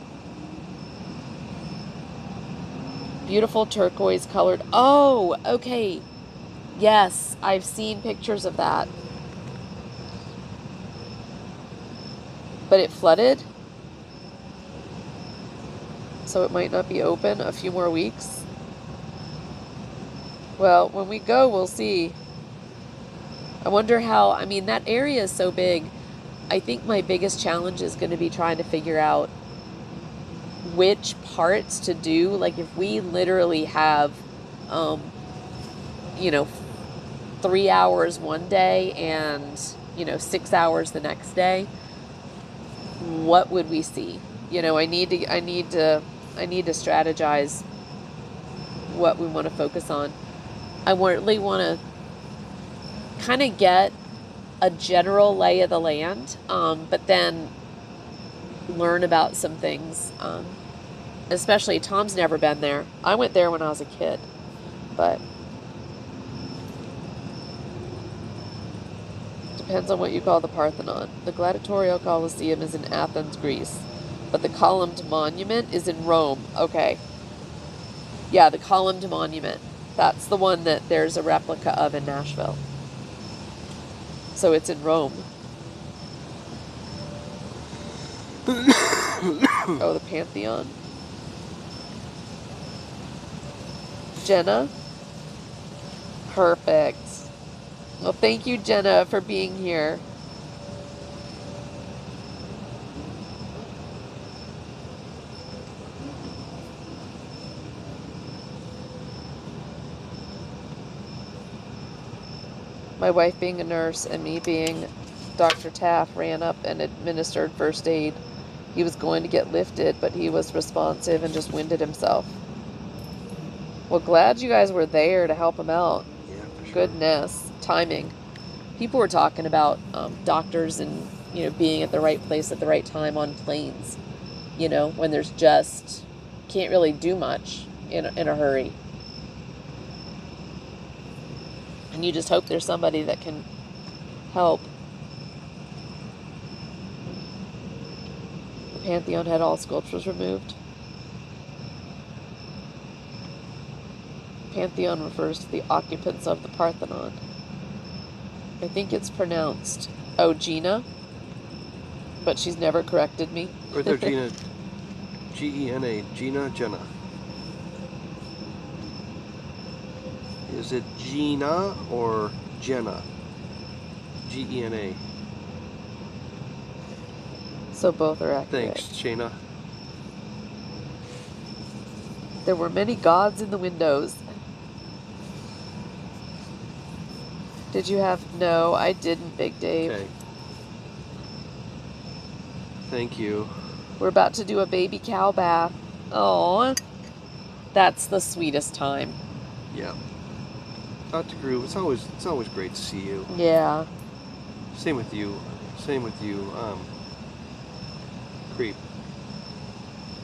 Beautiful turquoise colored. Oh, okay. Yes, I've seen pictures of that. But it flooded. So it might not be open a few more weeks. Well, when we go, we'll see. I wonder how, I mean, that area is so big. I think my biggest challenge is going to be trying to figure out which parts to do. Like if we literally have, 3 hours one day and, 6 hours the next day, what would we see? I need to strategize what we want to focus on. I really want to kind of get a general lay of the land, but then learn about some things. Especially Tom's never been there. I went there when I was a kid, but depends on what you call the Parthenon. The Gladiatorial Colosseum is in Athens, Greece, but the columned monument is in Rome. Okay. Yeah, the columned monument. That's the one that there's a replica of in Nashville. So it's in Rome. Oh, the Pantheon. Jenna? Perfect. Well, thank you, Jenna, for being here. My wife being a nurse and me being Dr. Taff ran up and administered first aid. He was going to get lifted, but he was responsive and just winded himself. Well, glad you guys were there to help him out. Yeah, for sure. Goodness. Timing. People were talking about doctors and, being at the right place at the right time on planes. When there's just, can't really do much in a hurry. And you just hope there's somebody that can help. The Pantheon had all sculptures removed. Pantheon refers to the occupants of the Parthenon. I think it's pronounced Gina, but she's never corrected me. Right there, Gina. G-E-N-A. Gina, Jenna. Is it Gina or Jenna? G-E-N-A. So both are accurate. Thanks, Shayna. There were many gods in the windows. Did you have? No, I didn't, Big Dave. Okay. Thank you. We're about to do a baby cow bath. Oh, that's the sweetest time. Yeah. Dr. Groove, it's always great to see you. Yeah. Same with you. Creep.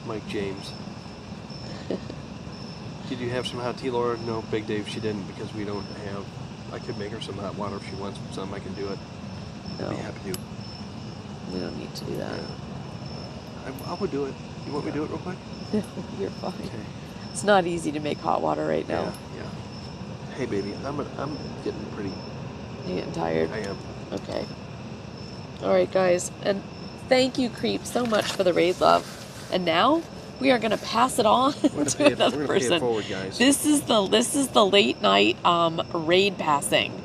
Mike James. Did you have some hot tea, Laura? No, Big Dave, she didn't because we don't have. I could make her some hot water if she wants some. I can do it. I'd be happy to. We don't need to do that. I would do it. You want me to do it real quick? No, you're fine. Okay. It's not easy to make hot water right now. Yeah. Hey, baby, I'm getting pretty. You getting tired? I am. Okay. All right, guys, and thank you, Creep, so much for the raid love. And now we are going to pass it on to another person. Pay it forward, guys. This is the late night raid passing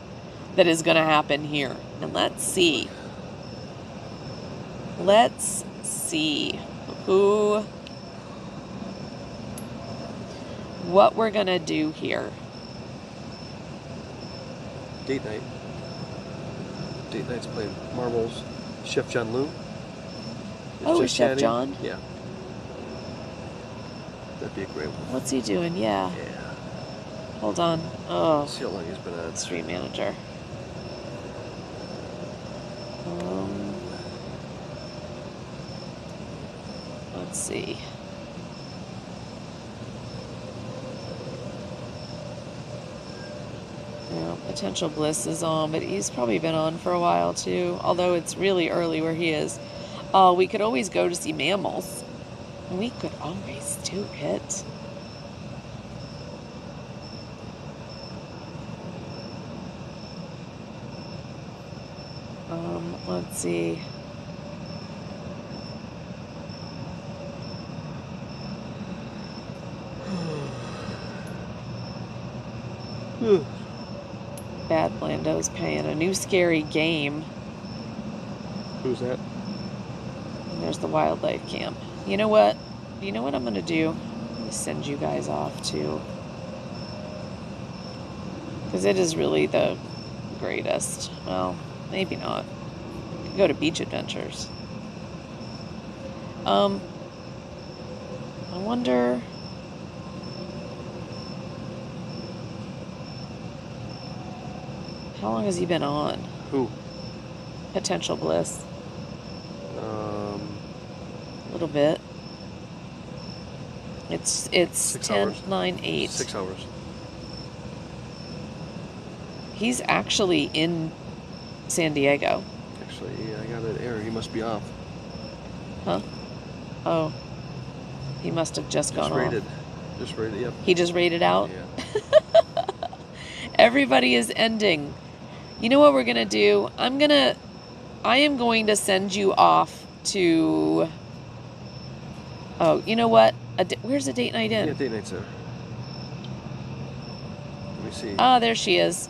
that is going to happen here. And let's see what we're going to do here. Date night. Date night's playing marbles. Chef John Lou. Is Chef John? Yeah. That'd be a great one. What's he doing? Yeah. Hold on. Oh. See how long he's been on. Stream manager. Let's see. Yeah, Potential Bliss is on, but he's probably been on for a while too, although it's really early where he is. We could always go to see Mammals. We could always do it. Let's see. Bad Blando's paying a new scary game. Who's that? And there's the wildlife camp. You know what? You know what I'm gonna do? Let me send you guys off to, because it is really the greatest. Well, maybe not. Could go to Beach Adventures. I wonder. How long has he been on? Who? Potential Bliss. A little bit. It's 10, 9, 8. 6 hours. He's actually in San Diego. Actually, yeah, I got an error. He must be off. Huh? Oh. He must have just gone rated. off. Just rated, yep. He just rated out? Yeah. Everybody is ending. You know what we're going to do? I am going to send you off to... Oh, you know what? Where's the date night in? Yeah, date night's there. Let me see. Ah, there she is.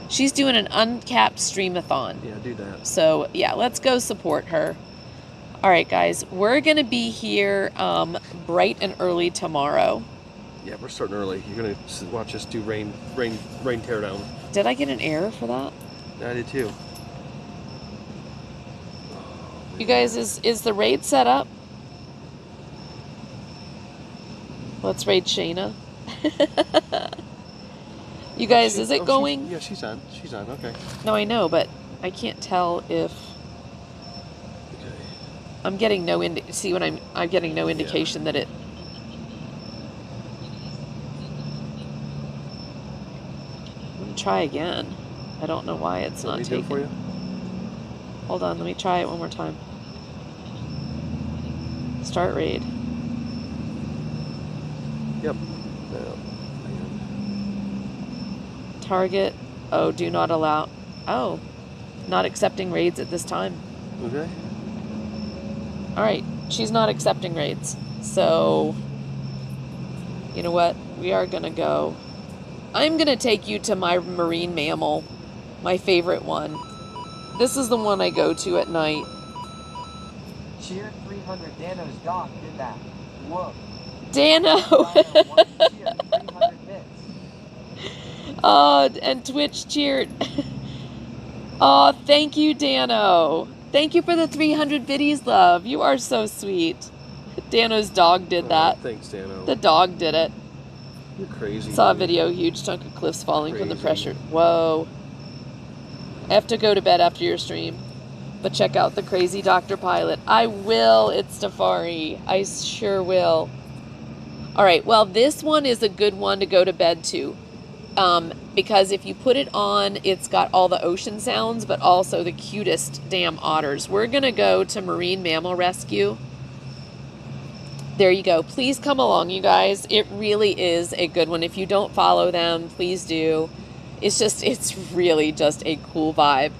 She's doing an uncapped streamathon. Yeah, do that. So, yeah, let's go support her. All right, guys. We're going to be here bright and early tomorrow. Yeah, we're starting early. You're going to watch us do rain teardown. Did I get an error for that? I did too. You guys, is the raid set up? Let's raid Shayna. You guys, is it going? Yeah, she's on. She's on, okay. No, I know, but I can't tell if... Okay. I'm getting no see what I'm getting no indication that it... Let me try again. I don't know why it's not taking. For you? Hold on, let me try it one more time. Start raid. Yep. Target. Oh, do not allow. Oh, not accepting raids at this time. Okay. All right, she's not accepting raids. So, you know what? We are gonna go. I'm gonna take you to my marine mammal, my favorite one. This is the one I go to at night. Cheer 300. Dano's dog did that. Whoa. Dano. Oh, and Twitch cheered. Oh, thank you, Dano. Thank you for the 300 biddies, love. You are so sweet. Dano's dog did that. Thanks, Dano. The dog did it. You're crazy. Saw a video, huge chunk of cliffs falling from the pressure. Whoa. I have to go to bed after your stream. But check out the crazy Dr. Pilot. I will. It's Tafari. I sure will. All right, well, this one is a good one to go to bed to. Because if you put it on, it's got all the ocean sounds, but also the cutest damn otters. We're going to go to Marine Mammal Rescue. There you go. Please come along, you guys. It really is a good one. If you don't follow them, please do. It's really just a cool vibe.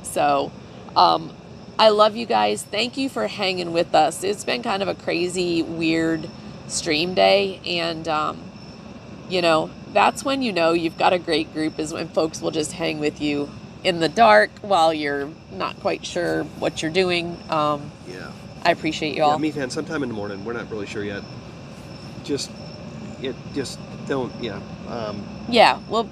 So, I love you guys. Thank you for hanging with us. It's been kind of a crazy, weird stream day. And, you know, that's when you know you've got a great group, is when folks will just hang with you in the dark while you're not quite sure what you're doing. Yeah. I appreciate you all. Yeah, me fan, sometime in the morning. We're not really sure yet. Just don't, yeah. Yeah, well,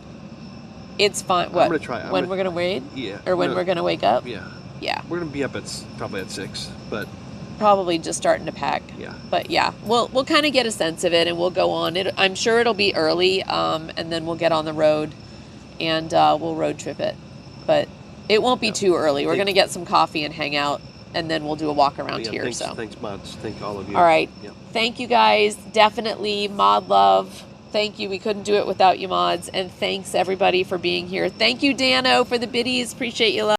it's fine. What? I'm gonna try. We're gonna wait? Yeah. Or when we're gonna wake up? Yeah. Yeah. We're gonna be up probably at 6, but probably just starting to pack. Yeah. But yeah, we'll kind of get a sense of it, and we'll go on. I'm sure it'll be early, and then we'll get on the road, and we'll road trip it. But it won't be too early. We're gonna get some coffee and hang out, and then we'll do a walk around here. Thanks, mods. Thank all of you. All right. Yeah. Thank you guys. Definitely mod love. Thank you. We couldn't do it without you mods. And thanks everybody for being here. Thank you, Dano, for the biddies. Appreciate you. Love.